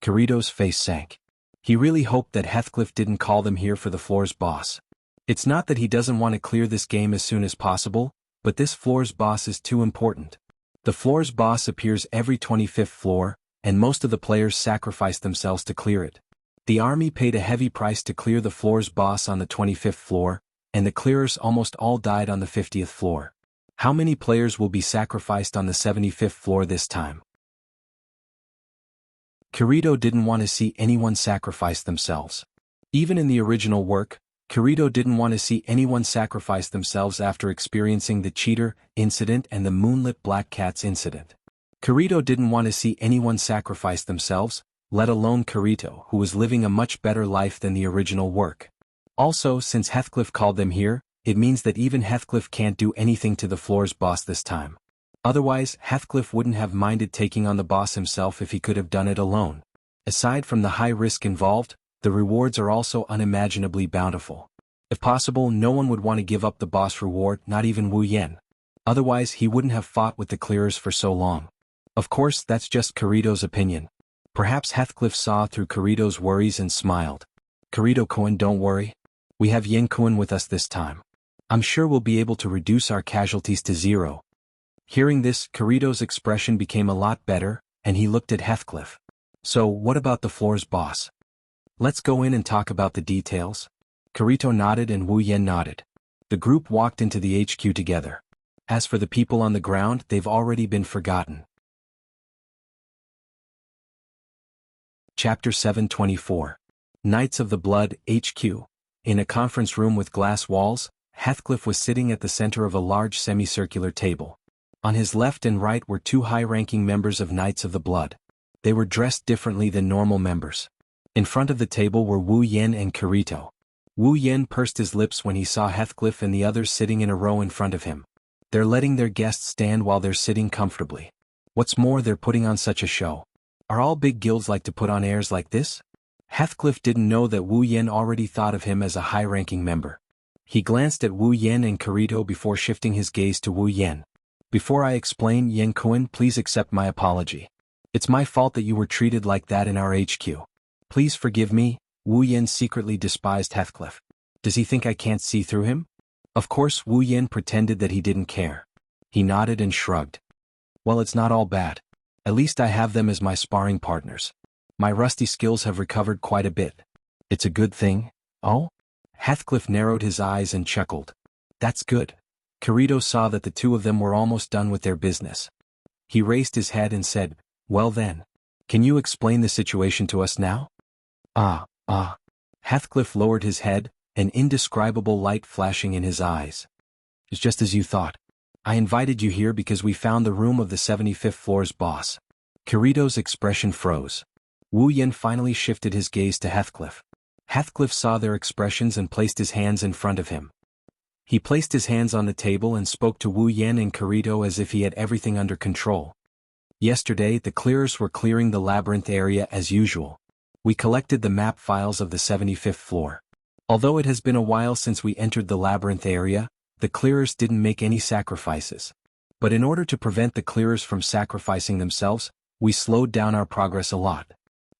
Kirito's face sank. He really hoped that Heathcliff didn't call them here for the floor's boss. It's not that he doesn't want to clear this game as soon as possible, but this floor's boss is too important. The floor's boss appears every 25th floor, and most of the players sacrifice themselves to clear it. The army paid a heavy price to clear the floor's boss on the 25th floor, and the clearers almost all died on the 50th floor. How many players will be sacrificed on the 75th floor this time? Kirito didn't want to see anyone sacrifice themselves. Even in the original work, Kirito didn't want to see anyone sacrifice themselves after experiencing the cheater incident and the moonlit black cats incident. Kirito didn't want to see anyone sacrifice themselves, let alone Kirito, who was living a much better life than the original work. Also, since Heathcliff called them here, it means that even Heathcliff can't do anything to the floor's boss this time. Otherwise, Heathcliff wouldn't have minded taking on the boss himself if he could have done it alone. Aside from the high risk involved, the rewards are also unimaginably bountiful. If possible, no one would want to give up the boss reward, not even Wu Yan. Otherwise, he wouldn't have fought with the clearers for so long. Of course, that's just Kirito's opinion. Perhaps Heathcliff saw through Kirito's worries and smiled. Kirito-kun, don't worry. We have Yen-kun with us this time. I'm sure we'll be able to reduce our casualties to 0. Hearing this, Kirito's expression became a lot better, and he looked at Heathcliff. So, what about the floor's boss? Let's go in and talk about the details. Kirito nodded and Wu Yan nodded. The group walked into the HQ together. As for the people on the ground, they've already been forgotten. Chapter 724. Knights of the Blood, HQ. In a conference room with glass walls, Heathcliff was sitting at the center of a large semicircular table. On his left and right were 2 high-ranking members of Knights of the Blood. They were dressed differently than normal members. In front of the table were Wu Yan and Kirito. Wu Yan pursed his lips when he saw Heathcliff and the others sitting in a row in front of him. They're letting their guests stand while they're sitting comfortably. What's more, they're putting on such a show. Are all big guilds like to put on airs like this? Heathcliff didn't know that Wu Yan already thought of him as a high-ranking member. He glanced at Wu Yan and Kirito before shifting his gaze to Wu Yan. Before I explain, Yen-kun, please accept my apology. It's my fault that you were treated like that in our HQ. Please forgive me, Wu Yen secretly despised Heathcliff. Does he think I can't see through him? Of course Wu Yen pretended that he didn't care. He nodded and shrugged. Well, it's not all bad. At least I have them as my sparring partners. My rusty skills have recovered quite a bit. It's a good thing. Oh? Heathcliff narrowed his eyes and chuckled. That's good. Kirito saw that the two of them were almost done with their business. He raised his head and said, well then, can you explain the situation to us now? Heathcliff lowered his head, an indescribable light flashing in his eyes. It's just as you thought. I invited you here because we found the room of the 75th floor's boss. Kirito's expression froze. Wu Yen finally shifted his gaze to Heathcliff. Heathcliff saw their expressions and placed his hands in front of him. He placed his hands on the table and spoke to Wu Yen and Kirito as if he had everything under control. Yesterday, the clearers were clearing the labyrinth area as usual. We collected the map files of the 75th floor. Although it has been a while since we entered the labyrinth area, the clearers didn't make any sacrifices. But in order to prevent the clearers from sacrificing themselves, we slowed down our progress a lot.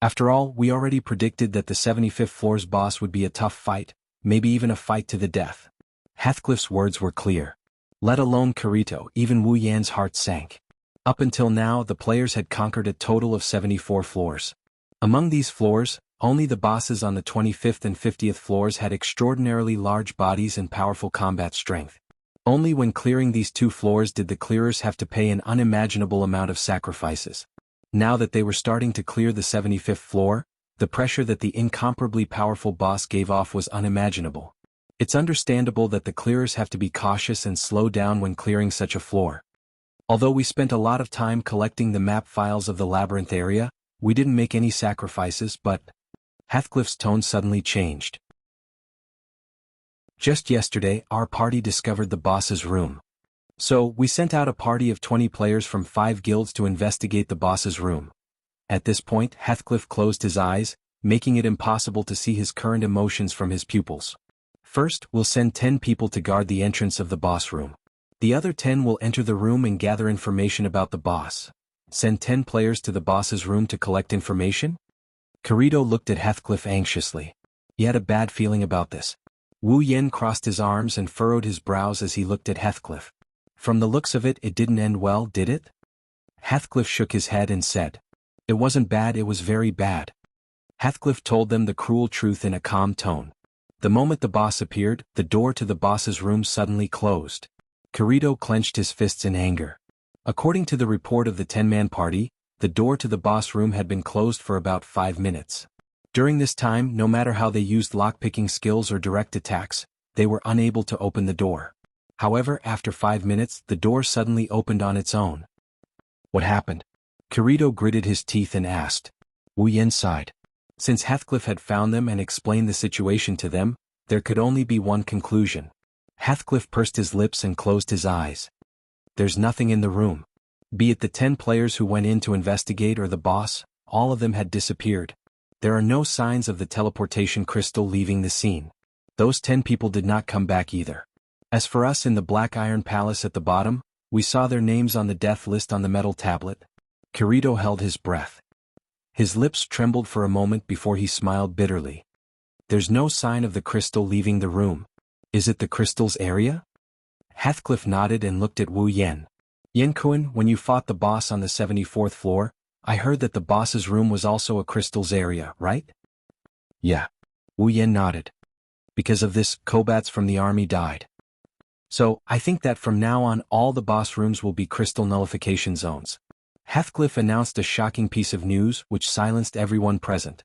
After all, we already predicted that the 75th floor's boss would be a tough fight, maybe even a fight to the death. Heathcliff's words were clear. Let alone Kirito, even Wu Yan's heart sank. Up until now, the players had conquered a total of 74 floors. Among these floors, only the bosses on the 25th and 50th floors had extraordinarily large bodies and powerful combat strength. Only when clearing these two floors did the clearers have to pay an unimaginable amount of sacrifices. Now that they were starting to clear the 75th floor, the pressure that the incomparably powerful boss gave off was unimaginable. It's understandable that the clearers have to be cautious and slow down when clearing such a floor. Although we spent a lot of time collecting the map files of the labyrinth area, we didn't make any sacrifices, but... Heathcliff's tone suddenly changed. Just yesterday, our party discovered the boss's room. So, we sent out a party of 20 players from 5 guilds to investigate the boss's room. At this point, Heathcliff closed his eyes, making it impossible to see his current emotions from his pupils. First, we'll send 10 people to guard the entrance of the boss room. The other 10 will enter the room and gather information about the boss. Send 10 players to the boss's room to collect information? Kirito looked at Heathcliff anxiously. He had a bad feeling about this. Wu Yen crossed his arms and furrowed his brows as he looked at Heathcliff. From the looks of it, it didn't end well, did it? Heathcliff shook his head and said, it wasn't bad, it was very bad. Heathcliff told them the cruel truth in a calm tone. The moment the boss appeared, the door to the boss's room suddenly closed. Kirito clenched his fists in anger. According to the report of the 10-man party, the door to the boss room had been closed for about 5 minutes. During this time, no matter how they used lockpicking skills or direct attacks, they were unable to open the door. However, after 5 minutes, the door suddenly opened on its own. What happened? Kirito gritted his teeth and asked. Wu Yen sighed. Since Heathcliff had found them and explained the situation to them, there could only be one conclusion. Heathcliff pursed his lips and closed his eyes. There's nothing in the room. Be it the 10 players who went in to investigate or the boss, all of them had disappeared. There are no signs of the teleportation crystal leaving the scene. Those 10 people did not come back either. As for us in the Black Iron Palace at the bottom, we saw their names on the death list on the metal tablet. Kirito held his breath. His lips trembled for a moment before he smiled bitterly. There's no sign of the crystal leaving the room. Is it the crystal's area? Heathcliff nodded and looked at Wu Yen. Yen-kun, when you fought the boss on the 74th floor, I heard that the boss's room was also a crystal's area, right? Yeah. Wu Yen nodded. Because of this, Kobats from the army died. So, I think that from now on all the boss rooms will be crystal nullification zones. Heathcliff announced a shocking piece of news which silenced everyone present.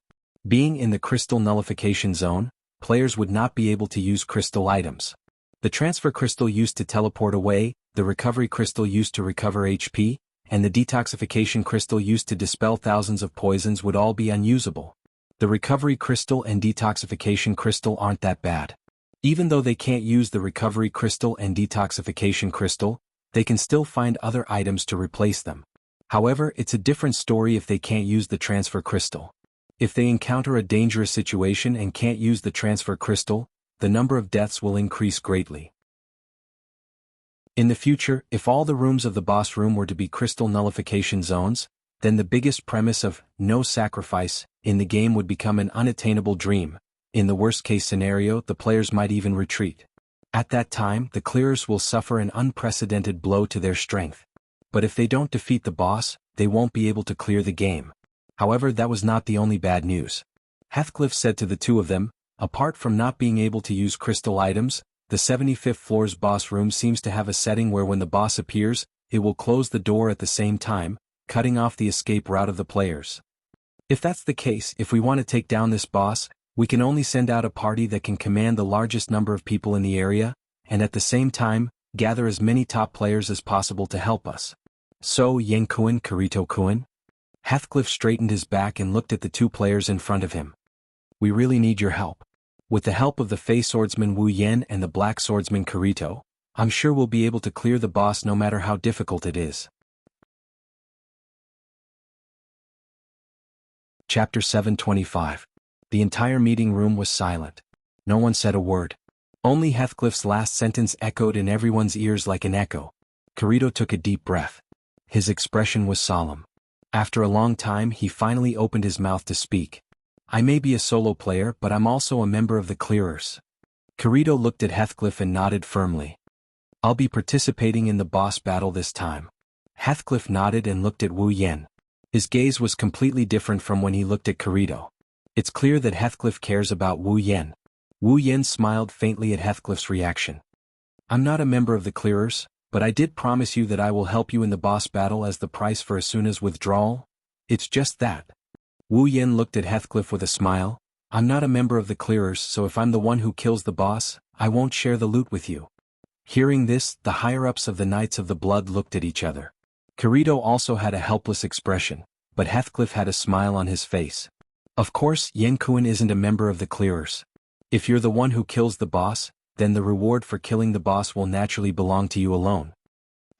Being in the crystal nullification zone, players would not be able to use crystal items. The transfer crystal used to teleport away, the recovery crystal used to recover HP, and the detoxification crystal used to dispel thousands of poisons would all be unusable. The recovery crystal and detoxification crystal aren't that bad. Even though they can't use the recovery crystal and detoxification crystal, they can still find other items to replace them. However, it's a different story if they can't use the transfer crystal. If they encounter a dangerous situation and can't use the transfer crystal, the number of deaths will increase greatly. In the future, if all the rooms of the boss room were to be crystal nullification zones, then the biggest premise of no sacrifice in the game would become an unattainable dream. In the worst-case scenario, the players might even retreat. At that time, the clearers will suffer an unprecedented blow to their strength. But if they don't defeat the boss, they won't be able to clear the game. However, that was not the only bad news. Heathcliff said to the two of them, apart from not being able to use crystal items, the 75th floor's boss room seems to have a setting where when the boss appears, it will close the door at the same time, cutting off the escape route of the players. If that's the case, if we want to take down this boss, we can only send out a party that can command the largest number of people in the area, and at the same time, gather as many top players as possible to help us. So, Yang-kun, Kirito-kun? Heathcliff straightened his back and looked at the two players in front of him. We really need your help. With the help of the Fey swordsman Wu Yan and the black swordsman Kirito, I'm sure we'll be able to clear the boss no matter how difficult it is. Chapter 725. The entire meeting room was silent. No one said a word. Only Heathcliff's last sentence echoed in everyone's ears like an echo. Kirito took a deep breath. His expression was solemn. After a long time, he finally opened his mouth to speak. I may be a solo player, but I'm also a member of the clearers. Kirito looked at Heathcliff and nodded firmly. I'll be participating in the boss battle this time. Heathcliff nodded and looked at Wu Yan. His gaze was completely different from when he looked at Kirito. It's clear that Heathcliff cares about Wu Yan. Wu Yan smiled faintly at Heathcliff's reaction. I'm not a member of the clearers, but I did promise you that I will help you in the boss battle as the price for Asuna's withdrawal. It's just that. Wu Yan looked at Heathcliff with a smile. I'm not a member of the clearers, so if I'm the one who kills the boss, I won't share the loot with you. Hearing this, the higher-ups of the Knights of the Blood looked at each other. Kirito also had a helpless expression, but Heathcliff had a smile on his face. Of course, Yang-kun isn't a member of the clearers. If you're the one who kills the boss, then the reward for killing the boss will naturally belong to you alone.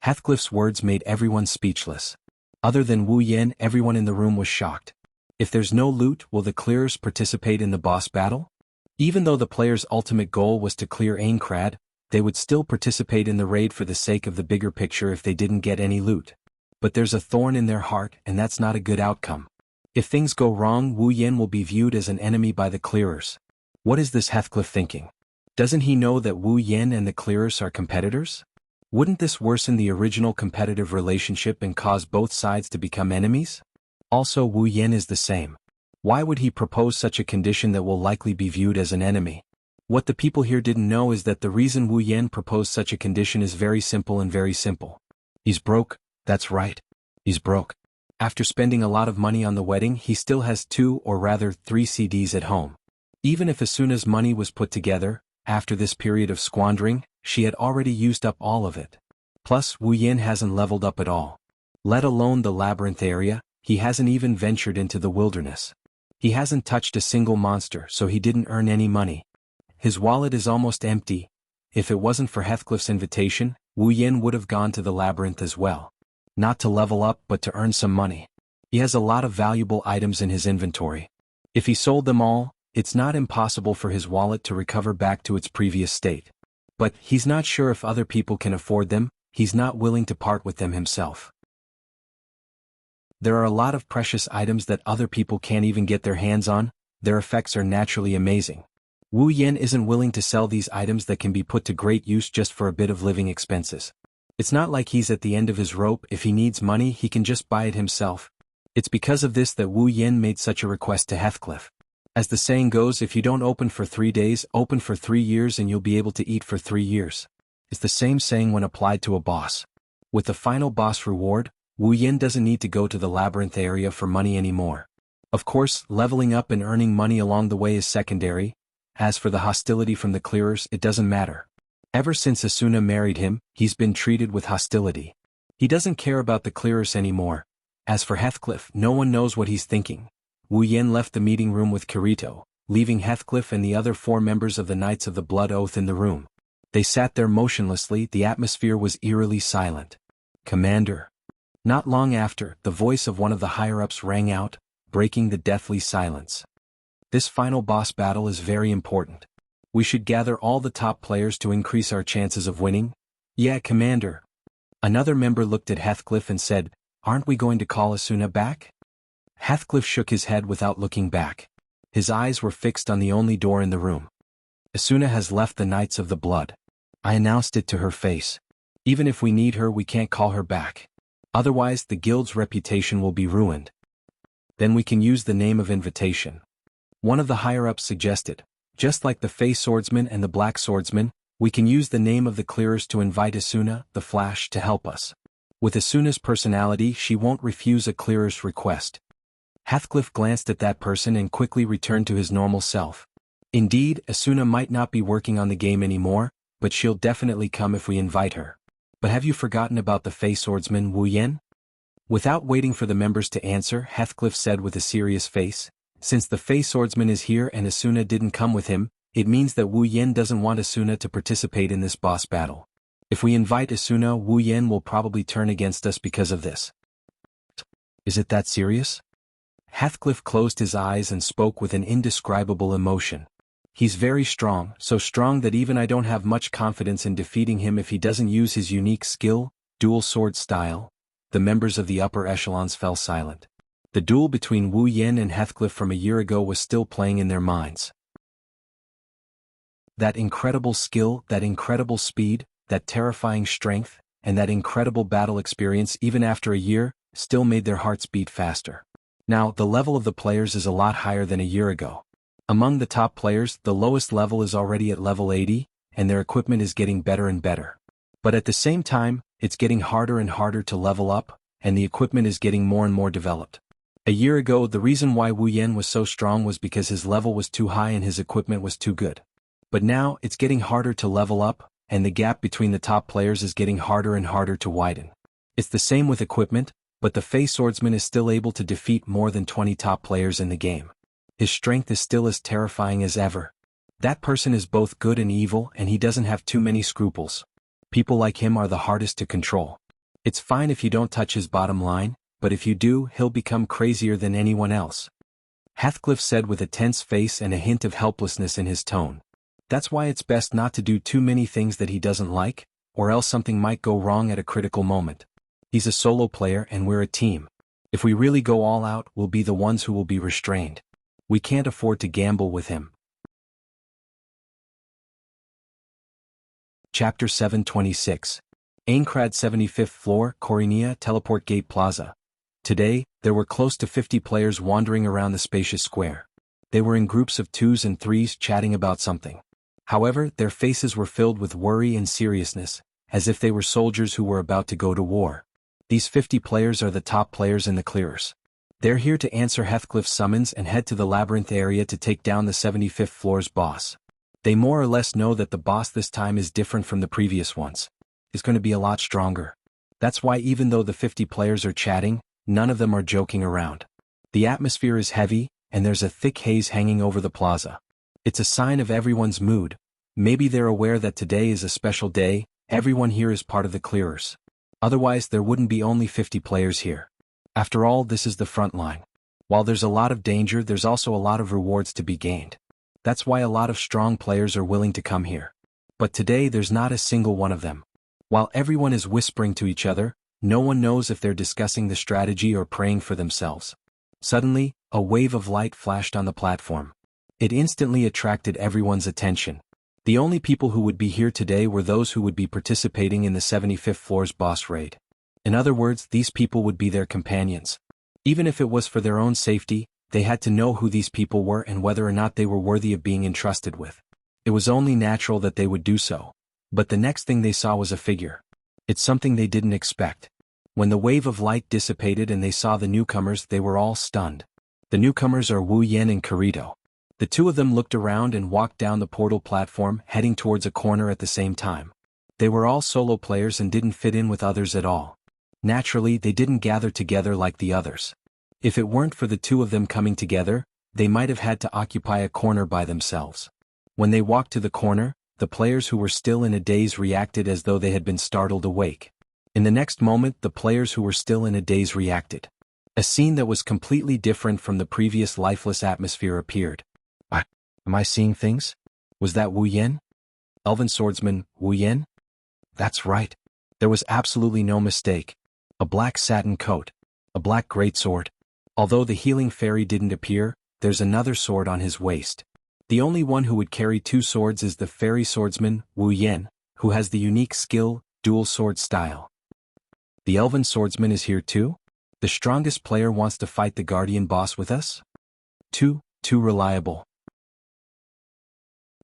Heathcliff's words made everyone speechless. Other than Wu Yan, everyone in the room was shocked. If there's no loot, will the clearers participate in the boss battle? Even though the players' ultimate goal was to clear Aincrad, they would still participate in the raid for the sake of the bigger picture if they didn't get any loot. But there's a thorn in their heart, and that's not a good outcome. If things go wrong, Wu Yan will be viewed as an enemy by the clearers. What is this Heathcliff thinking? Doesn't he know that Wu Yan and the clearers are competitors? Wouldn't this worsen the original competitive relationship and cause both sides to become enemies? Also, Wu Yan is the same. Why would he propose such a condition that will likely be viewed as an enemy? What the people here didn't know is that the reason Wu Yan proposed such a condition is very simple and very simple. He's broke, that's right. He's broke. After spending a lot of money on the wedding, he still has 2 or rather 3 CDs at home. Even if Asuna's money was put together, after this period of squandering, she had already used up all of it. Plus, Wu Yan hasn't leveled up at all. Let alone the labyrinth area, he hasn't even ventured into the wilderness. He hasn't touched a single monster, so he didn't earn any money. His wallet is almost empty. If it wasn't for Heathcliff's invitation, Wu Yan would have gone to the labyrinth as well. Not to level up but to earn some money. He has a lot of valuable items in his inventory. If he sold them all, it's not impossible for his wallet to recover back to its previous state. But he's not sure if other people can afford them, he's not willing to part with them himself. There are a lot of precious items that other people can't even get their hands on, their effects are naturally amazing. Wu Yan isn't willing to sell these items that can be put to great use just for a bit of living expenses. It's not like he's at the end of his rope. If he needs money, he can just buy it himself. It's because of this that Wu Yan made such a request to Heathcliff. As the saying goes, if you don't open for 3 days, open for 3 years and you'll be able to eat for 3 years. It's the same saying when applied to a boss. With the final boss reward, Wu Yan doesn't need to go to the labyrinth area for money anymore. Of course, leveling up and earning money along the way is secondary. As for the hostility from the clearers, it doesn't matter. Ever since Asuna married him, he's been treated with hostility. He doesn't care about the clearers anymore. As for Heathcliff, no one knows what he's thinking. Wu Yan left the meeting room with Kirito, leaving Heathcliff and the other 4 members of the Knights of the Blood Oath in the room. They sat there motionlessly. The atmosphere was eerily silent. Commander. Not long after, the voice of one of the higher-ups rang out, breaking the deathly silence. This final boss battle is very important. We should gather all the top players to increase our chances of winning. Yeah, Commander. Another member looked at Heathcliff and said, Aren't we going to call Asuna back? Heathcliff shook his head without looking back. His eyes were fixed on the only door in the room. Asuna has left the Knights of the Blood. I announced it to her face. Even if we need her, we can't call her back. Otherwise, the guild's reputation will be ruined. Then we can use the name of invitation. One of the higher-ups suggested. Just like the Fey Swordsman and the Black Swordsman, we can use the name of the clearers to invite Asuna, the Flash, to help us. With Asuna's personality, she won't refuse a clearer's request. Heathcliff glanced at that person and quickly returned to his normal self. Indeed, Asuna might not be working on the game anymore, but she'll definitely come if we invite her. But have you forgotten about the Fey Swordsman Wu Yan? Without waiting for the members to answer, Heathcliff said with a serious face, since the Fey Swordsman is here and Asuna didn't come with him, it means that Wu Yan doesn't want Asuna to participate in this boss battle. If we invite Asuna, Wu Yan will probably turn against us because of this. Is it that serious? Heathcliff closed his eyes and spoke with an indescribable emotion. He's very strong, so strong that even I don't have much confidence in defeating him if he doesn't use his unique skill, dual sword style. The members of the upper echelons fell silent. The duel between Wu Yan and Heathcliff from a year ago was still playing in their minds. That incredible skill, that incredible speed, that terrifying strength, and that incredible battle experience even after a year, still made their hearts beat faster. Now, the level of the players is a lot higher than a year ago. Among the top players, the lowest level is already at level 80, and their equipment is getting better and better. But at the same time, it's getting harder and harder to level up, and the equipment is getting more and more developed. A year ago, the reason why Wu Yan was so strong was because his level was too high and his equipment was too good. But now, it's getting harder to level up, and the gap between the top players is getting harder and harder to widen. It's the same with equipment, but the Fey Swordsman is still able to defeat more than 20 top players in the game. His strength is still as terrifying as ever. That person is both good and evil, and he doesn't have too many scruples. People like him are the hardest to control. It's fine if you don't touch his bottom line, but if you do, he'll become crazier than anyone else. Heathcliff said with a tense face and a hint of helplessness in his tone. That's why it's best not to do too many things that he doesn't like, or else something might go wrong at a critical moment. He's a solo player and we're a team. If we really go all out, we'll be the ones who will be restrained. We can't afford to gamble with him. Chapter 726. Aincrad 75th floor, Corinia Teleport Gate Plaza. Today, there were close to 50 players wandering around the spacious square. They were in groups of 2s and 3s chatting about something. However, their faces were filled with worry and seriousness, as if they were soldiers who were about to go to war. These 50 players are the top players in the clearers. They're here to answer Heathcliff's summons and head to the labyrinth area to take down the 75th floor's boss. They more or less know that the boss this time is different from the previous ones. It's going to be a lot stronger. That's why even though the 50 players are chatting, none of them are joking around. The atmosphere is heavy, and there's a thick haze hanging over the plaza. It's a sign of everyone's mood. Maybe they're aware that today is a special day, everyone here is part of the clearers. Otherwise there wouldn't be only 50 players here. After all, this is the front line. While there's a lot of danger, there's also a lot of rewards to be gained. That's why a lot of strong players are willing to come here. But today there's not a single one of them. While everyone is whispering to each other, no one knows if they're discussing the strategy or praying for themselves. Suddenly, a wave of light flashed on the platform. It instantly attracted everyone's attention. The only people who would be here today were those who would be participating in the 75th floor's boss raid. In other words, these people would be their companions. Even if it was for their own safety, they had to know who these people were and whether or not they were worthy of being entrusted with. It was only natural that they would do so. But the next thing they saw was a figure. It's something they didn't expect. When the wave of light dissipated and they saw the newcomers, they were all stunned. The newcomers are Wu Yan and Kirito. The two of them looked around and walked down the portal platform, heading towards a corner at the same time. They were all solo players and didn't fit in with others at all. Naturally, they didn't gather together like the others. If it weren't for the two of them coming together, they might have had to occupy a corner by themselves. When they walked to the corner, the players who were still in a daze reacted as though they had been startled awake. In the next moment, the players who were still in a daze reacted. A scene that was completely different from the previous lifeless atmosphere appeared. Am I seeing things? Was that Wu Yan? Elven swordsman, Wu Yan? That's right. There was absolutely no mistake. A black satin coat, A black greatsword. Although the healing fairy didn't appear, there's another sword on his waist. The only one who would carry two swords is the fairy swordsman, Wuyan, who has the unique skill, dual sword style. The elven swordsman is here too? The strongest player wants to fight the guardian boss with us? Too reliable.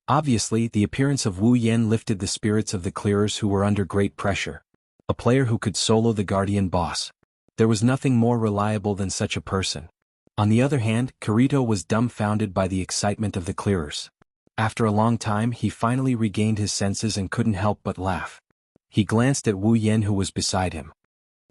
Obviously, the appearance of Wu Yan lifted the spirits of the clearers who were under great pressure. A player who could solo the guardian boss. There was nothing more reliable than such a person. On the other hand, Kirito was dumbfounded by the excitement of the clearers. After a long time, he finally regained his senses and couldn't help but laugh. He glanced at Wu Yan who was beside him.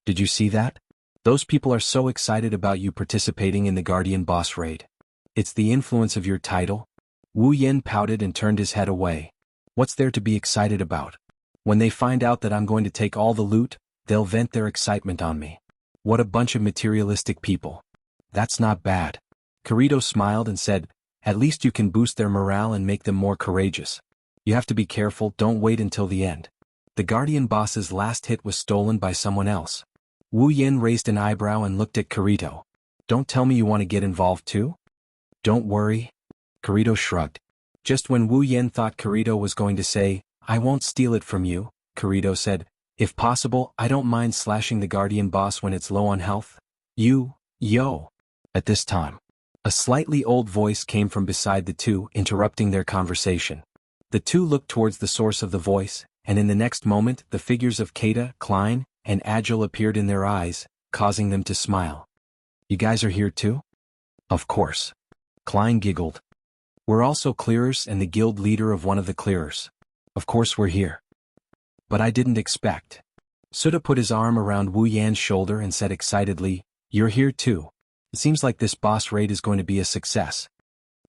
Did you see that? Those people are so excited about you participating in the guardian boss raid. It's the influence of your title? Wu Yan pouted and turned his head away. What's there to be excited about? When they find out that I'm going to take all the loot, they'll vent their excitement on me. What a bunch of materialistic people. That's not bad. Kirito smiled and said, at least you can boost their morale and make them more courageous. You have to be careful, don't wait until the end. The guardian boss's last hit was stolen by someone else. Wu Yan raised an eyebrow and looked at Kirito. Don't tell me you want to get involved too? Don't worry. Kirito shrugged. Just when Wu Yan thought Kirito was going to say, I won't steal it from you, Kirito said, if possible, I don't mind slashing the guardian boss when it's low on health. Yo. At this time, a slightly old voice came from beside the two, interrupting their conversation. The two looked towards the source of the voice, and in the next moment, the figures of Keita, Klein, and Agile appeared in their eyes, causing them to smile. You guys are here too? Of course. Klein giggled. We're also clearers and the guild leader of one of the clearers. Of course we're here. But I didn't expect. Suda put his arm around Wu Yan's shoulder and said excitedly, you're here too. It seems like this boss raid is going to be a success.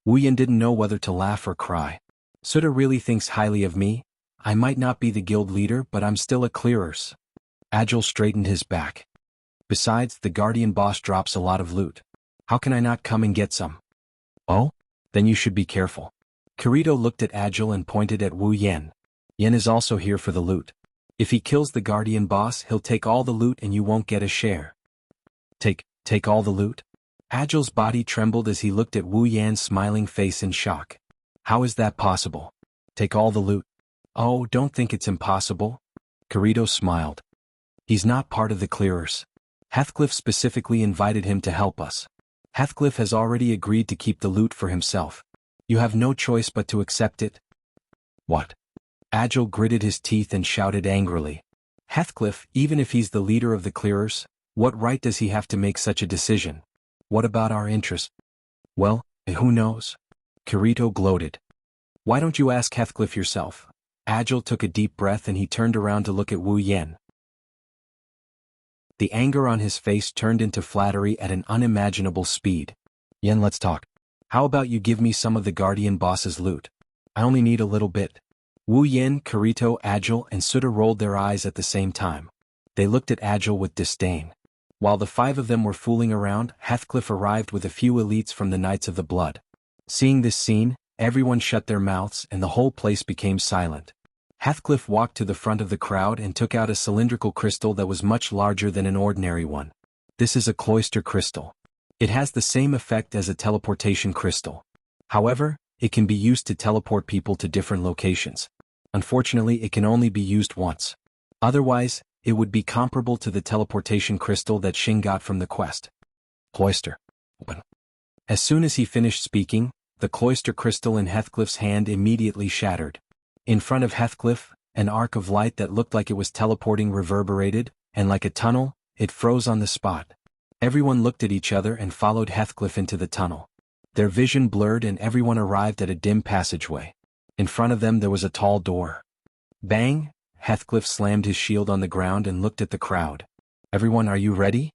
Wu Yan didn't know whether to laugh or cry. Suda really thinks highly of me. I might not be the guild leader, but I'm still a clearers. Agile straightened his back. Besides, the guardian boss drops a lot of loot. How can I not come and get some? Oh? Then you should be careful. Kirito looked at Agile and pointed at Wu Yan. Yan is also here for the loot. If he kills the guardian boss, he'll take all the loot and you won't get a share. Take all the loot? Agile's body trembled as he looked at Wu Yan's smiling face in shock. How is that possible? Take all the loot? Oh, don't think it's impossible. Kirito smiled. He's not part of the clearers. Heathcliff specifically invited him to help us. Heathcliff has already agreed to keep the loot for himself. You have no choice but to accept it. What? Agile gritted his teeth and shouted angrily. Heathcliff, even if he's the leader of the clearers, what right does he have to make such a decision? What about our interests? Well, who knows? Kirito gloated. Why don't you ask Heathcliff yourself? Agile took a deep breath and he turned around to look at Wu Yan. The anger on his face turned into flattery at an unimaginable speed. Yan, let's talk. How about you give me some of the guardian boss's loot? I only need a little bit. Wu Yan, Kirito, Agile, and Suda rolled their eyes at the same time. They looked at Agile with disdain. While the five of them were fooling around, Heathcliff arrived with a few elites from the Knights of the Blood. Seeing this scene, everyone shut their mouths and the whole place became silent. Heathcliff walked to the front of the crowd and took out a cylindrical crystal that was much larger than an ordinary one. This is a cloister crystal. It has the same effect as a teleportation crystal. However, it can be used to teleport people to different locations. Unfortunately, it can only be used once. Otherwise, it would be comparable to the teleportation crystal that Xing got from the quest. Cloister. Open. As soon as he finished speaking, the cloister crystal in Heathcliff's hand immediately shattered. In front of Heathcliff, an arc of light that looked like it was teleporting reverberated, and like a tunnel, it froze on the spot. Everyone looked at each other and followed Heathcliff into the tunnel. Their vision blurred and everyone arrived at a dim passageway. In front of them there was a tall door. Bang! Heathcliff slammed his shield on the ground and looked at the crowd. Everyone, are you ready?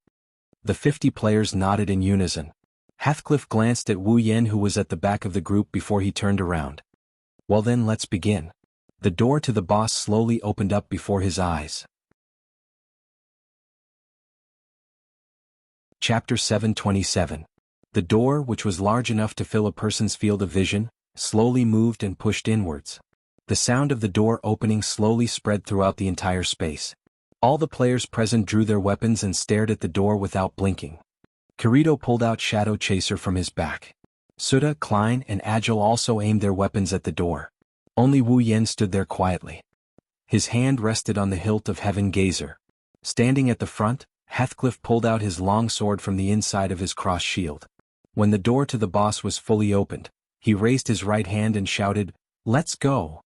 The 50 players nodded in unison. Heathcliff glanced at Wu Yan who was at the back of the group before he turned around. Well then, let's begin. The door to the boss slowly opened up before his eyes. Chapter 727. The door, which was large enough to fill a person's field of vision, slowly moved and pushed inwards. The sound of the door opening slowly spread throughout the entire space. All the players present drew their weapons and stared at the door without blinking. Kirito pulled out Shadow Chaser from his back. Suda, Klein, and Agile also aimed their weapons at the door. Only Wu Yen stood there quietly. His hand rested on the hilt of Heaven Gazer. Standing at the front, Heathcliff pulled out his long sword from the inside of his cross shield. When the door to the boss was fully opened, he raised his right hand and shouted, "Let's go!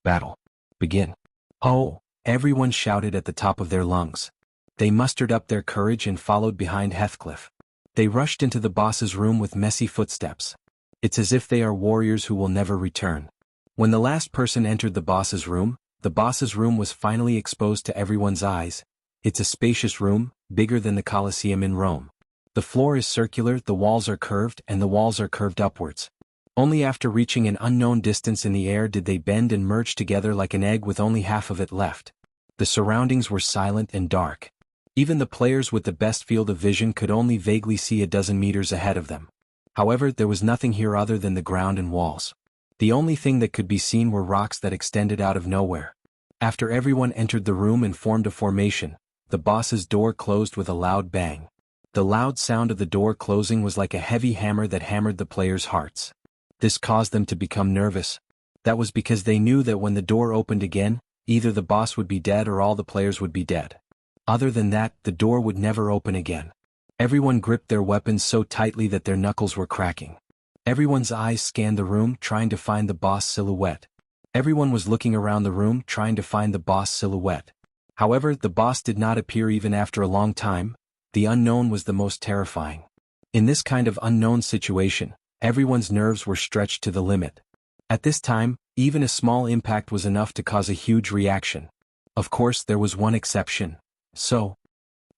Battle! Begin!" "Oh!" everyone shouted at the top of their lungs. They mustered up their courage and followed behind Heathcliff. They rushed into the boss's room with messy footsteps. It's as if they are warriors who will never return. When the last person entered the boss's room was finally exposed to everyone's eyes. It's a spacious room, bigger than the Colosseum in Rome. The floor is circular, the walls are curved, and the walls are curved upwards. Only after reaching an unknown distance in the air did they bend and merge together like an egg with only half of it left. The surroundings were silent and dark. Even the players with the best field of vision could only vaguely see a dozen meters ahead of them. However, there was nothing here other than the ground and walls. The only thing that could be seen were rocks that extended out of nowhere. After everyone entered the room and formed a formation, the boss's door closed with a loud bang. The loud sound of the door closing was like a heavy hammer that hammered the players' hearts. This caused them to become nervous. That was because they knew that when the door opened again, either the boss would be dead or all the players would be dead. Other than that, the door would never open again. Everyone gripped their weapons so tightly that their knuckles were cracking. Everyone's eyes scanned the room trying to find the boss silhouette. Everyone was looking around the room trying to find the boss silhouette. However, the boss did not appear even after a long time. The unknown was the most terrifying. In this kind of unknown situation, everyone's nerves were stretched to the limit. At this time, even a small impact was enough to cause a huge reaction. Of course, there was one exception. So,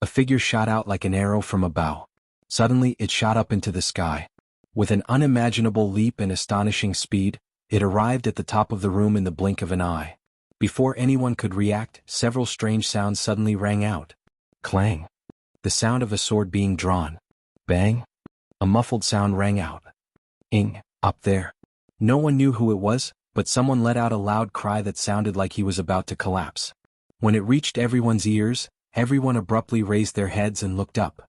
a figure shot out like an arrow from a bow. Suddenly, it shot up into the sky. With an unimaginable leap and astonishing speed, it arrived at the top of the room in the blink of an eye. Before anyone could react, several strange sounds suddenly rang out. Clang. The sound of a sword being drawn. Bang. A muffled sound rang out. Ing. Up there. No one knew who it was, but someone let out a loud cry that sounded like he was about to collapse. When it reached everyone's ears, everyone abruptly raised their heads and looked up.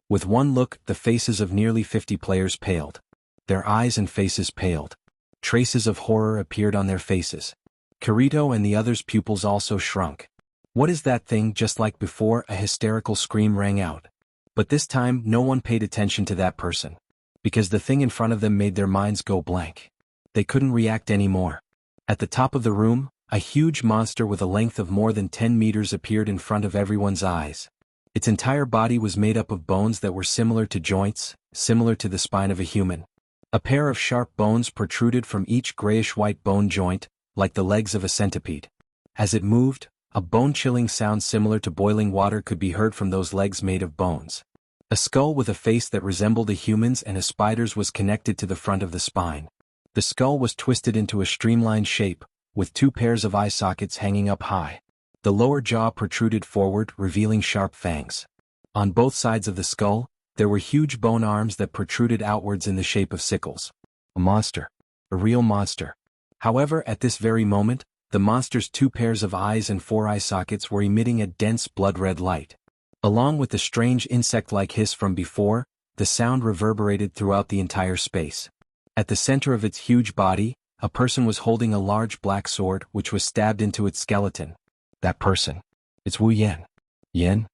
With one look, the faces of nearly 50 players paled. Their eyes and faces paled. Traces of horror appeared on their faces. Kirito and the others' pupils also shrunk. What is that thing? Just like before, a hysterical scream rang out. But this time, no one paid attention to that person. Because the thing in front of them made their minds go blank. They couldn't react anymore. At the top of the room, a huge monster with a length of more than 10 meters appeared in front of everyone's eyes. Its entire body was made up of bones that were similar to joints, similar to the spine of a human. A pair of sharp bones protruded from each grayish-white bone joint, like the legs of a centipede. As it moved, a bone-chilling sound similar to boiling water could be heard from those legs made of bones. A skull with a face that resembled a human's and a spider's was connected to the front of the spine. The skull was twisted into a streamlined shape, with two pairs of eye sockets hanging up high. The lower jaw protruded forward, revealing sharp fangs. On both sides of the skull, there were huge bone arms that protruded outwards in the shape of sickles. A monster. A real monster. However, at this very moment, the monster's two pairs of eyes and four eye sockets were emitting a dense blood-red light. Along with the strange insect-like hiss from before, the sound reverberated throughout the entire space. At the center of its huge body, a person was holding a large black sword which was stabbed into its skeleton. That person. It's Wu Yen. Yen?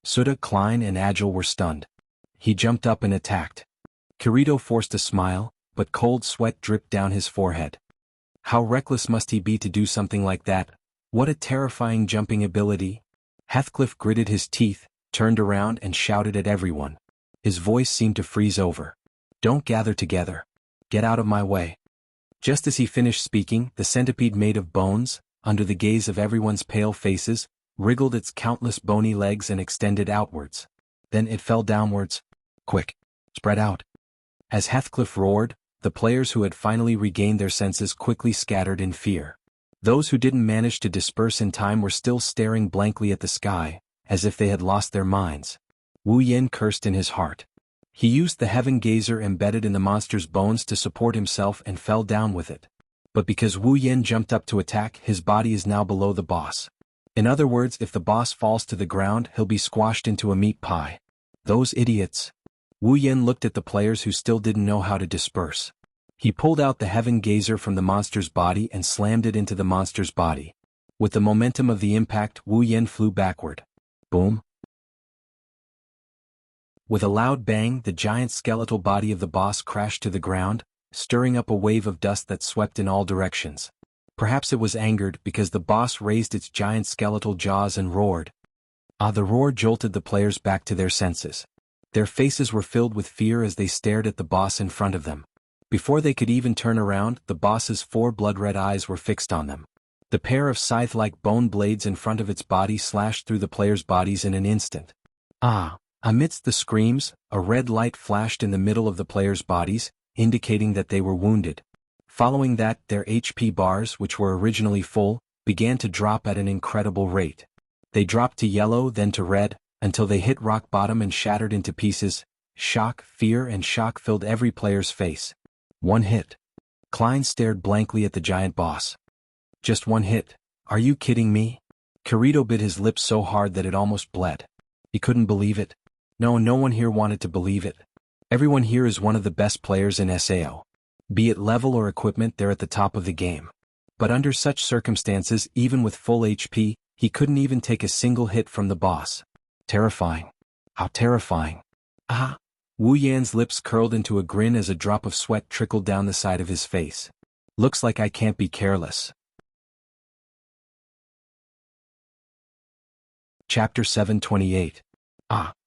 Suda, Klein, and Agile were stunned. He jumped up and attacked. Kirito forced a smile, but cold sweat dripped down his forehead. How reckless must he be to do something like that? What a terrifying jumping ability. Heathcliff gritted his teeth, turned around and shouted at everyone. His voice seemed to freeze over. Don't gather together. Get out of my way. Just as he finished speaking, the centipede made of bones, under the gaze of everyone's pale faces, wriggled its countless bony legs and extended outwards. Then it fell downwards. Quick. Spread out. As Heathcliff roared, the players who had finally regained their senses quickly scattered in fear. Those who didn't manage to disperse in time were still staring blankly at the sky, as if they had lost their minds. Wu Yen cursed in his heart. He used the heaven gazer embedded in the monster's bones to support himself and fell down with it. But because Wu Yen jumped up to attack, his body is now below the boss. In other words, if the boss falls to the ground, he'll be squashed into a meat pie. Those idiots. Wu Yan looked at the players who still didn't know how to disperse. He pulled out the Heaven Gazer from the monster's body and slammed it into the monster's body. With the momentum of the impact, Wu Yan flew backward. Boom. With a loud bang, the giant skeletal body of the boss crashed to the ground, stirring up a wave of dust that swept in all directions. Perhaps it was angered because the boss raised its giant skeletal jaws and roared. The roar jolted the players back to their senses. Their faces were filled with fear as they stared at the boss in front of them. Before they could even turn around, the boss's 4 blood-red eyes were fixed on them. The pair of scythe-like bone blades in front of its body slashed through the players' bodies in an instant. Amidst the screams, a red light flashed in the middle of the players' bodies, indicating that they were wounded. Following that, their HP bars, which were originally full, began to drop at an incredible rate. They dropped to yellow, then to red, until they hit rock bottom and shattered into pieces. Shock, fear, and shock filled every player's face. One hit. Klein stared blankly at the giant boss. Just one hit? Are you kidding me? Kirito bit his lips so hard that it almost bled. He couldn't believe it. No one here wanted to believe it. Everyone here is one of the best players in SAO. Be it level or equipment, they're at the top of the game. But under such circumstances, even with full HP, he couldn't even take a single hit from the boss. Terrifying. How terrifying. Wu Yan's lips curled into a grin as a drop of sweat trickled down the side of his face. Looks like I can't be careless. Chapter 728.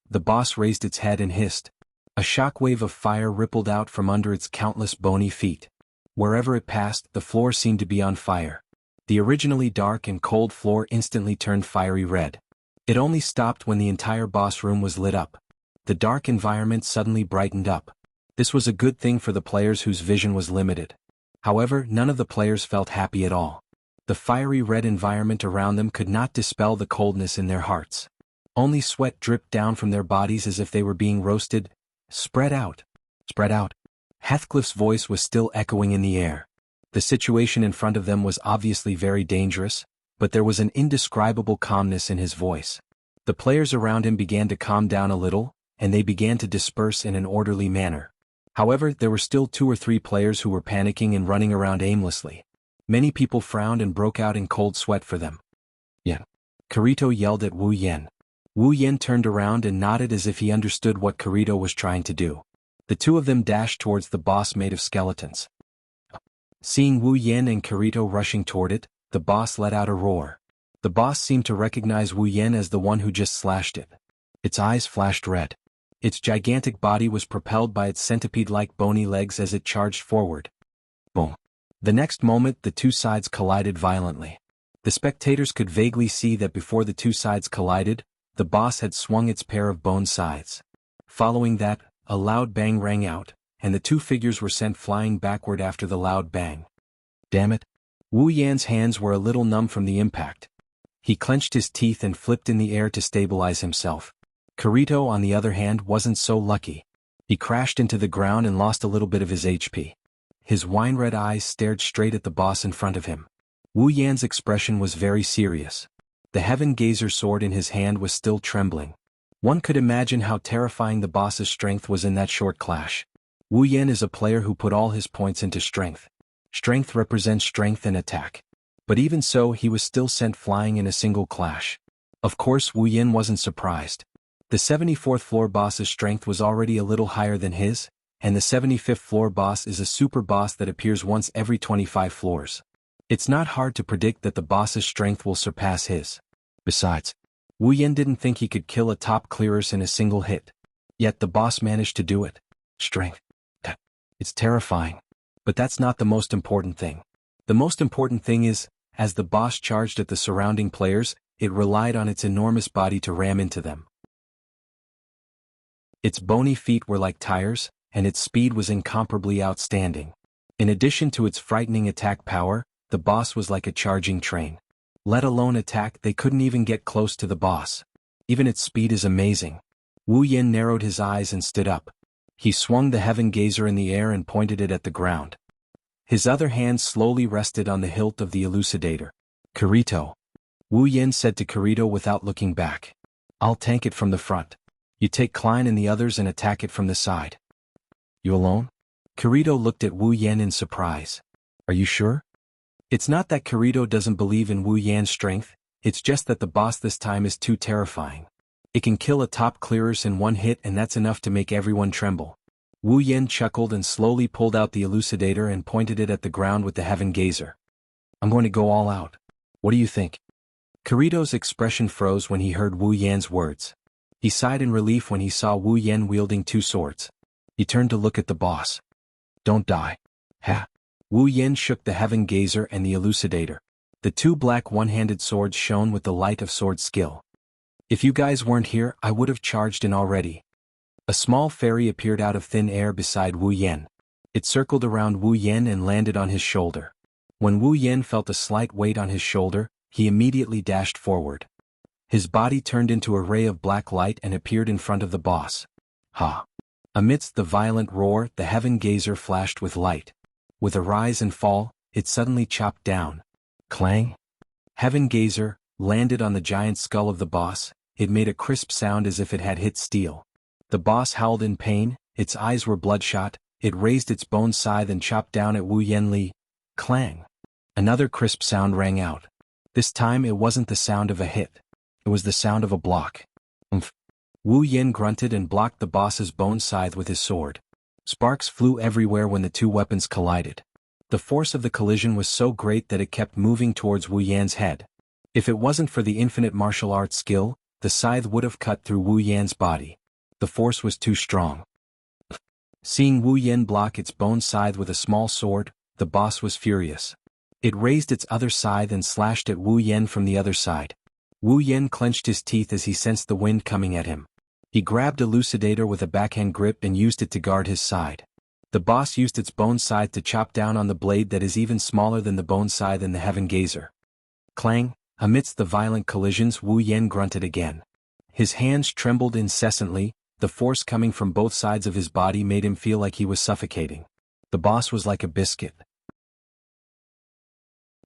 The boss raised its head and hissed. A shockwave of fire rippled out from under its countless bony feet. Wherever it passed, the floor seemed to be on fire. The originally dark and cold floor instantly turned fiery red. It only stopped when the entire boss room was lit up. The dark environment suddenly brightened up. This was a good thing for the players whose vision was limited. However, none of the players felt happy at all. The fiery red environment around them could not dispel the coldness in their hearts. Only sweat dripped down from their bodies as if they were being roasted. Spread out. Spread out. Heathcliff's voice was still echoing in the air. The situation in front of them was obviously very dangerous, but there was an indescribable calmness in his voice. The players around him began to calm down a little, and they began to disperse in an orderly manner. However, there were still 2 or 3 players who were panicking and running around aimlessly. Many people frowned and broke out in cold sweat for them. Yan. Kirito yelled at Wu Yan. Wu Yan turned around and nodded as if he understood what Kirito was trying to do. The 2 of them dashed towards the boss made of skeletons. Seeing Wu Yan and Kirito rushing toward it, the boss let out a roar. The boss seemed to recognize Wu Yan as the one who just slashed it. Its eyes flashed red. Its gigantic body was propelled by its centipede-like bony legs as it charged forward. Boom. The next moment, the 2 sides collided violently. The spectators could vaguely see that before the 2 sides collided, the boss had swung its pair of bone scythes. Following that, a loud bang rang out, and the 2 figures were sent flying backward after the loud bang. Damn it. Wu Yan's hands were a little numb from the impact. He clenched his teeth and flipped in the air to stabilize himself. Kirito, on the other hand, wasn't so lucky. He crashed into the ground and lost a little bit of his HP. His wine-red eyes stared straight at the boss in front of him. Wu Yan's expression was very serious. The Heaven Gazer sword in his hand was still trembling. One could imagine how terrifying the boss's strength was in that short clash. Wu Yan is a player who put all his points into strength. Strength represents strength and attack. But even so, he was still sent flying in a single clash. Of course, Wu Yan wasn't surprised. The 74th floor boss's strength was already a little higher than his, and the 75th floor boss is a super boss that appears once every 25 floors. It's not hard to predict that the boss's strength will surpass his. Besides, Wu Yan didn't think he could kill a top clearers in a single hit. Yet the boss managed to do it. Strength. It's terrifying. But that's not the most important thing. The most important thing is, as the boss charged at the surrounding players, it relied on its enormous body to ram into them. Its bony feet were like tires, and its speed was incomparably outstanding. In addition to its frightening attack power, the boss was like a charging train. Let alone attack, they couldn't even get close to the boss. Even its speed is amazing. Wu Yan narrowed his eyes and stood up. He swung the Heaven Gazer in the air and pointed it at the ground. His other hand slowly rested on the hilt of the elucidator. Kirito. Wu Yan said to Kirito without looking back. I'll tank it from the front. You take Klein and the others and attack it from the side. You alone? Kirito looked at Wu Yan in surprise. Are you sure? It's not that Kirito doesn't believe in Wu Yan's strength, it's just that the boss this time is too terrifying. It can kill a top clearers in one hit and that's enough to make everyone tremble. Wu Yan chuckled and slowly pulled out the elucidator and pointed it at the ground with the Heaven Gazer. I'm going to go all out. What do you think? Kirito's expression froze when he heard Wu Yan's words. He sighed in relief when he saw Wu Yan wielding two swords. He turned to look at the boss. Don't die. Ha! Wu Yan shook the Heaven Gazer and the elucidator. The two black one-handed swords shone with the light of sword skill. If you guys weren't here, I would have charged in already. A small fairy appeared out of thin air beside Wu Yan. It circled around Wu Yan and landed on his shoulder. When Wu Yan felt a slight weight on his shoulder, he immediately dashed forward. His body turned into a ray of black light and appeared in front of the boss. Ha! Amidst the violent roar, the Heaven Gazer flashed with light. With a rise and fall, it suddenly chopped down. Clang! Heaven Gazer landed on the giant skull of the boss. It made a crisp sound as if it had hit steel. The boss howled in pain, its eyes were bloodshot, it raised its bone scythe and chopped down at Wu Yan. Clang! Another crisp sound rang out. This time it wasn't the sound of a hit. It was the sound of a block. Umph! Wu Yan grunted and blocked the boss's bone scythe with his sword. Sparks flew everywhere when the two weapons collided. The force of the collision was so great that it kept moving towards Wu Yan's head. If it wasn't for the infinite martial arts skill, the scythe would have cut through Wu Yan's body. The force was too strong. Seeing Wu Yan block its bone scythe with a small sword, the boss was furious. It raised its other scythe and slashed at Wu Yan from the other side. Wu Yan clenched his teeth as he sensed the wind coming at him. He grabbed Elucidator with a backhand grip and used it to guard his side. The boss used its bone scythe to chop down on the blade that is even smaller than the bone scythe in the Heaven Gazer. Clang! Amidst the violent collisions, Wu Yan grunted again. His hands trembled incessantly, the force coming from both sides of his body made him feel like he was suffocating. The boss was like a biscuit.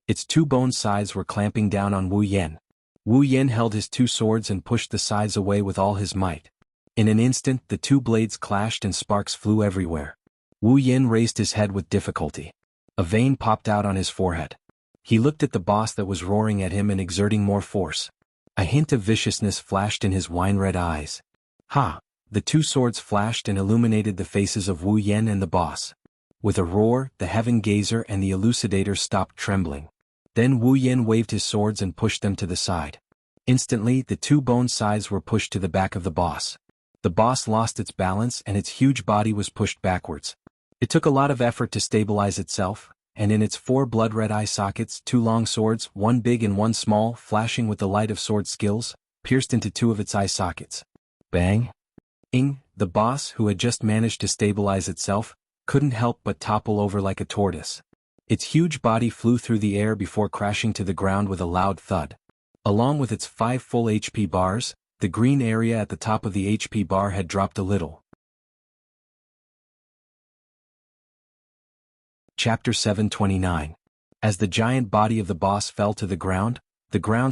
Its two bone scythes were clamping down on Wu Yan. Wu Yan held his two swords and pushed the scythes away with all his might. In an instant, the two blades clashed and sparks flew everywhere. Wu Yan raised his head with difficulty. A vein popped out on his forehead. He looked at the boss that was roaring at him and exerting more force. A hint of viciousness flashed in his wine-red eyes. Ha! The two swords flashed and illuminated the faces of Wu Yan and the boss. With a roar, the Heaven Gazer and the Elucidator stopped trembling. Then Wu Yan waved his swords and pushed them to the side. Instantly, the two bone scythes were pushed to the back of the boss. The boss lost its balance and its huge body was pushed backwards. It took a lot of effort to stabilize itself, and in its four blood-red eye sockets, two long swords, one big and one small, flashing with the light of sword skills, pierced into two of its eye sockets. Bang! Ing! The boss, who had just managed to stabilize itself, couldn't help but topple over like a tortoise. Its huge body flew through the air before crashing to the ground with a loud thud. Along with its 5 full HP bars, the green area at the top of the HP bar had dropped a little. Chapter 729. As the giant body of the boss fell to the ground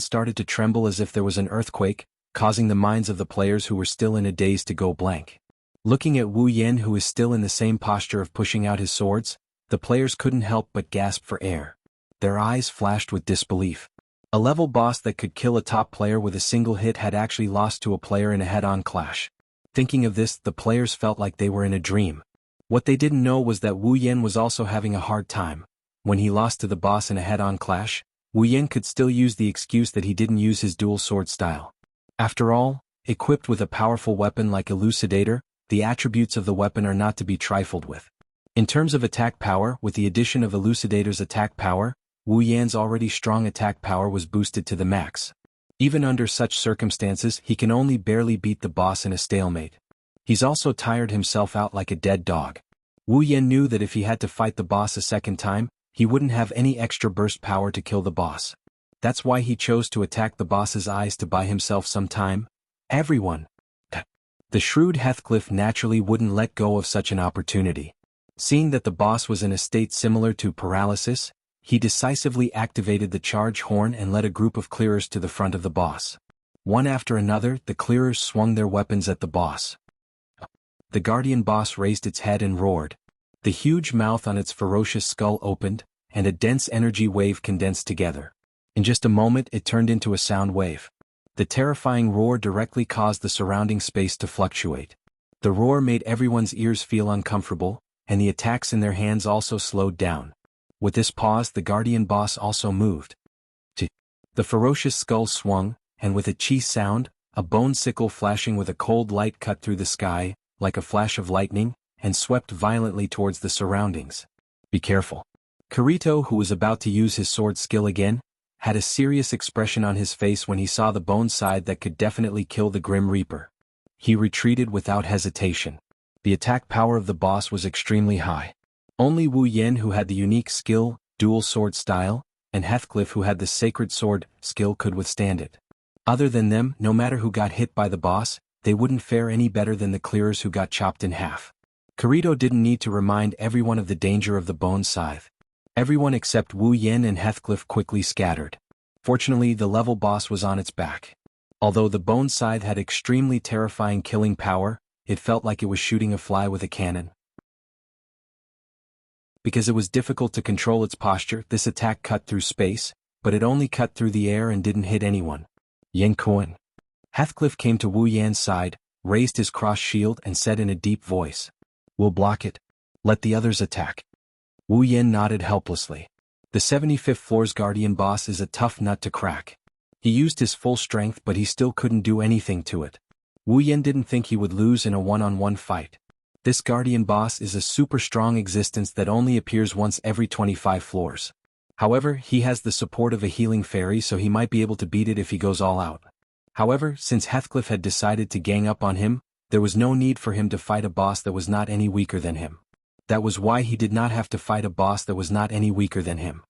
started to tremble as if there was an earthquake, causing the minds of the players who were still in a daze to go blank. Looking at Wu Yan, who is still in the same posture of pushing out his swords, the players couldn't help but gasp for air. Their eyes flashed with disbelief. A level boss that could kill a top player with a single hit had actually lost to a player in a head-on clash. Thinking of this, the players felt like they were in a dream. What they didn't know was that Wu Yan was also having a hard time. When he lost to the boss in a head-on clash, Wu Yan could still use the excuse that he didn't use his dual sword style. After all, equipped with a powerful weapon like Elucidator, the attributes of the weapon are not to be trifled with. In terms of attack power, with the addition of Elucidator's attack power, Wu Yan's already strong attack power was boosted to the max. Even under such circumstances, he can only barely beat the boss in a stalemate. He's also tired himself out like a dead dog. Wu Yan knew that if he had to fight the boss a second time, he wouldn't have any extra burst power to kill the boss. That's why he chose to attack the boss's eyes to buy himself some time. Everyone. The shrewd Heathcliff naturally wouldn't let go of such an opportunity. Seeing that the boss was in a state similar to paralysis, He decisively activated the charge horn and led a group of clearers to the front of the boss. One after another, the clearers swung their weapons at the boss. The guardian boss raised its head and roared. The huge mouth on its ferocious skull opened, and a dense energy wave condensed together. In just a moment it turned into a sound wave. The terrifying roar directly caused the surrounding space to fluctuate. The roar made everyone's ears feel uncomfortable, and the attacks in their hands also slowed down. With this pause, the guardian boss also moved. The ferocious skull swung, and with a chi sound, a bone sickle flashing with a cold light cut through the sky, like a flash of lightning, and swept violently towards the surroundings. Be careful. Kirito, who was about to use his sword skill again, had a serious expression on his face when he saw the bone scythe that could definitely kill the Grim Reaper. He retreated without hesitation. The attack power of the boss was extremely high. Only Wu Yen, who had the unique skill, dual sword style, and Heathcliff, who had the sacred sword skill, could withstand it. Other than them, no matter who got hit by the boss, they wouldn't fare any better than the clearers who got chopped in half. Kirito didn't need to remind everyone of the danger of the bone scythe. Everyone except Wu Yen and Heathcliff quickly scattered. Fortunately, the level boss was on its back. Although the bone scythe had extremely terrifying killing power, it felt like it was shooting a fly with a cannon. Because it was difficult to control its posture, this attack cut through space, but it only cut through the air and didn't hit anyone. Yen Kuan. Heathcliff came to Wu Yan's side, raised his cross shield and said in a deep voice, "We'll block it. Let the others attack." Wu Yan nodded helplessly. The 75th floor's guardian boss is a tough nut to crack. He used his full strength, but he still couldn't do anything to it. Wu Yan didn't think he would lose in a one-on-one fight. This guardian boss is a super strong existence that only appears once every 25 floors. However, he has the support of a healing fairy, so he might be able to beat it if he goes all out. However, since Heathcliff had decided to gang up on him, there was no need for him to fight a boss that was not any weaker than him. That was why he did not have to fight a boss that was not any weaker than him.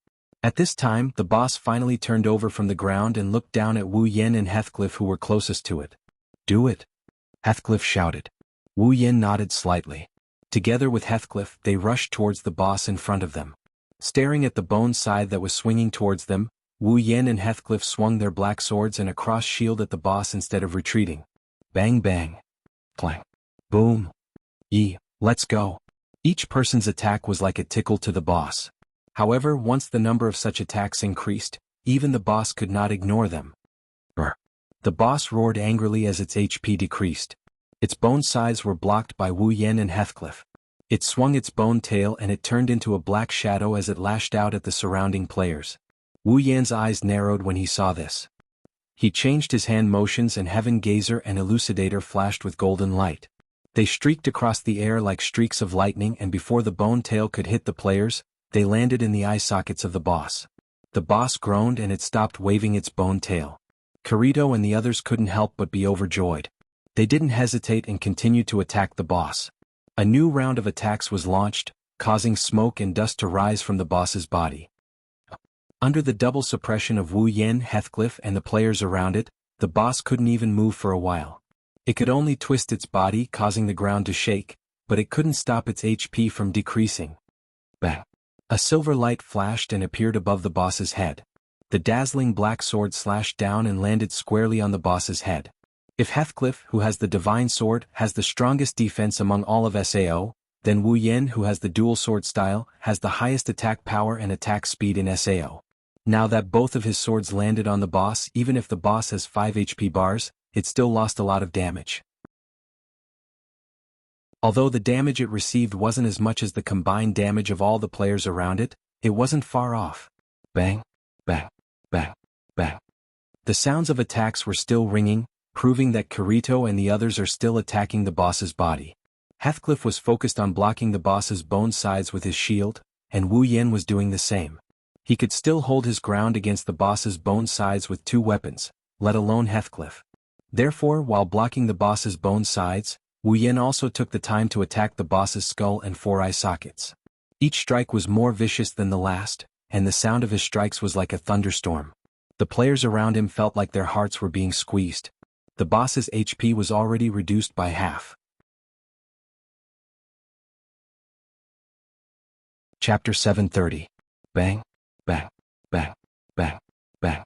At this time, the boss finally turned over from the ground and looked down at Wu Yen and Heathcliff, who were closest to it. "Do it," Heathcliff shouted. Wu Yen nodded slightly. Together with Heathcliff, they rushed towards the boss in front of them. Staring at the bone scythe that was swinging towards them, Wu Yen and Heathcliff swung their black swords and a cross shield at the boss instead of retreating. Bang bang. Clang. Boom. Yee, let's go. Each person's attack was like a tickle to the boss. However, once the number of such attacks increased, even the boss could not ignore them. Brr. The boss roared angrily as its HP decreased. Its bone scythes were blocked by Wu Yen and Heathcliff. It swung its bone tail and it turned into a black shadow as it lashed out at the surrounding players. Wu Yan's eyes narrowed when he saw this. He changed his hand motions and Heaven Gazer and Elucidator flashed with golden light. They streaked across the air like streaks of lightning, and before the bone tail could hit the players, they landed in the eye sockets of the boss. The boss groaned and it stopped waving its bone tail. Kirito and the others couldn't help but be overjoyed. They didn't hesitate and continued to attack the boss. A new round of attacks was launched, causing smoke and dust to rise from the boss's body. Under the double suppression of Wu Yen, Heathcliff, and the players around it, the boss couldn't even move for a while. It could only twist its body, causing the ground to shake, but it couldn't stop its HP from decreasing. Bang! A silver light flashed and appeared above the boss's head. The dazzling black sword slashed down and landed squarely on the boss's head. If Heathcliff, who has the divine sword, has the strongest defense among all of SAO, then Wu Yen, who has the dual sword style, has the highest attack power and attack speed in SAO. Now that both of his swords landed on the boss, even if the boss has 5 HP bars, it still lost a lot of damage. Although the damage it received wasn't as much as the combined damage of all the players around it, it wasn't far off. Bang, bang, bang, bang. The sounds of attacks were still ringing, proving that Kirito and the others are still attacking the boss's body. Heathcliff was focused on blocking the boss's bone sides with his shield, and Wu Yen was doing the same. He could still hold his ground against the boss's bone sides with 2 weapons, let alone Heathcliff. Therefore, while blocking the boss's bone sides, Wu Yen also took the time to attack the boss's skull and 4 eye sockets. Each strike was more vicious than the last, and the sound of his strikes was like a thunderstorm. The players around him felt like their hearts were being squeezed. The boss's HP was already reduced by half. Chapter 730. Bang, bang, bang, bang, bang.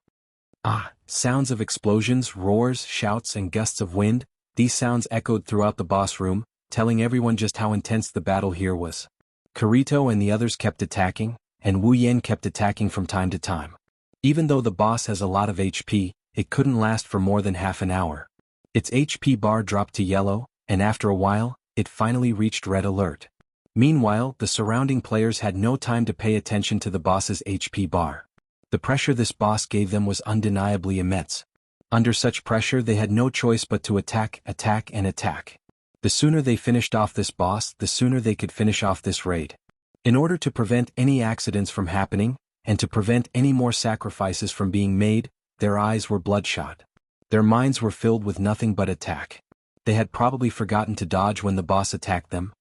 Ah, sounds of explosions, roars, shouts, and gusts of wind. These sounds echoed throughout the boss room, telling everyone just how intense the battle here was. Kirito and the others kept attacking, and Wu Yan kept attacking from time to time. Even though the boss has a lot of HP, it couldn't last for more than half an hour. Its HP bar dropped to yellow, and after a while, it finally reached red alert. Meanwhile, the surrounding players had no time to pay attention to the boss's HP bar. The pressure this boss gave them was undeniably immense. Under such pressure they had no choice but to attack, attack, and attack. The sooner they finished off this boss, the sooner they could finish off this raid. In order to prevent any accidents from happening, and to prevent any more sacrifices from being made, their eyes were bloodshot. Their minds were filled with nothing but attack. They had probably forgotten to dodge when the boss attacked them.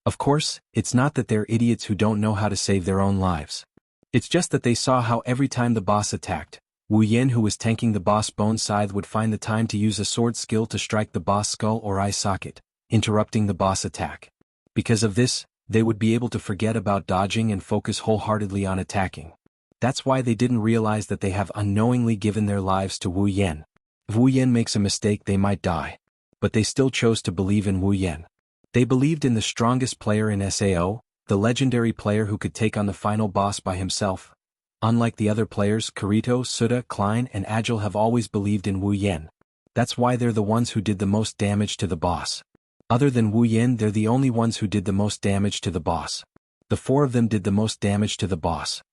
Of course, it's not that they're idiots who don't know how to save their own lives. It's just that they saw how every time the boss attacked, Wu Yan, who was tanking the boss bone scythe, would find the time to use a sword skill to strike the boss skull or eye socket, interrupting the boss attack. Because of this, they would be able to forget about dodging and focus wholeheartedly on attacking. That's why they didn't realize that they have unknowingly given their lives to Wu Yan. If Wu Yan makes a mistake, they might die. But they still chose to believe in Wu Yan. They believed in the strongest player in SAO, the legendary player who could take on the final boss by himself. Unlike the other players, Kirito, Suda, Klein, and Agile have always believed in Wu Yan. That's why they're the ones who did the most damage to the boss. Other than Wu Yan, they're the only ones who did the most damage to the boss. The four of them did the most damage to the boss.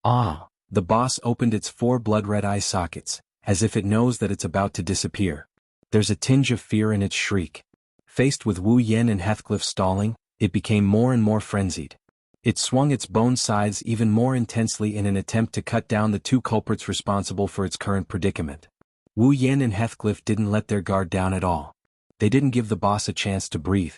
Ah! The boss opened its 4 blood-red eye sockets, as if it knows that it's about to disappear. There's a tinge of fear in its shriek. Faced with Wu Yan and Heathcliff stalling, it became more and more frenzied. It swung its bone scythes even more intensely in an attempt to cut down the 2 culprits responsible for its current predicament. Wu Yan and Heathcliff didn't let their guard down at all. They didn't give the boss a chance to breathe.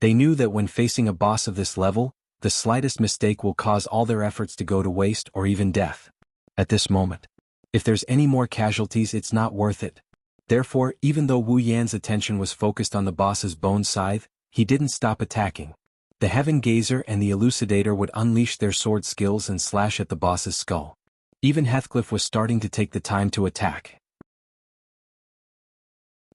They knew that when facing a boss of this level, the slightest mistake will cause all their efforts to go to waste or even death. At this moment, if there's any more casualties, it's not worth it. Therefore, even though Wu Yan's attention was focused on the boss's bone scythe, he didn't stop attacking. The Heaven Gazer and the Elucidator would unleash their sword skills and slash at the boss's skull. Even Heathcliff was starting to take the time to attack.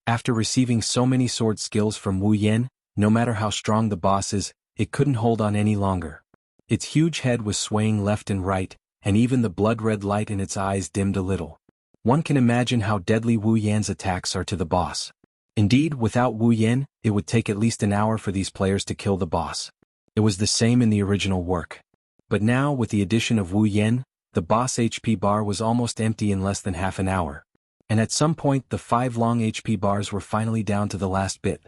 After receiving so many sword skills from Wu Yan, no matter how strong the boss is, it couldn't hold on any longer. Its huge head was swaying left and right, and even the blood-red light in its eyes dimmed a little. One can imagine how deadly Wu Yan's attacks are to the boss. Indeed, without Wu Yan, it would take at least an hour for these players to kill the boss. It was the same in the original work. But now, with the addition of Wu Yan, the boss HP bar was almost empty in less than half an hour. And at some point, the 5 long HP bars were finally down to the last bit.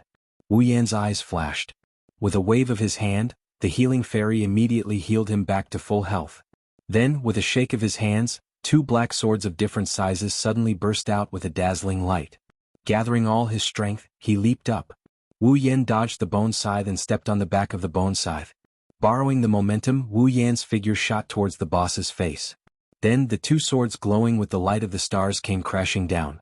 Wu Yan's eyes flashed. With a wave of his hand, the healing fairy immediately healed him back to full health. Then, with a shake of his hands, 2 black swords of different sizes suddenly burst out with a dazzling light. Gathering all his strength, he leaped up. Wu Yan dodged the bone scythe and stepped on the back of the bone scythe. Borrowing the momentum, Wu Yan's figure shot towards the boss's face. Then the 2 swords glowing with the light of the stars came crashing down.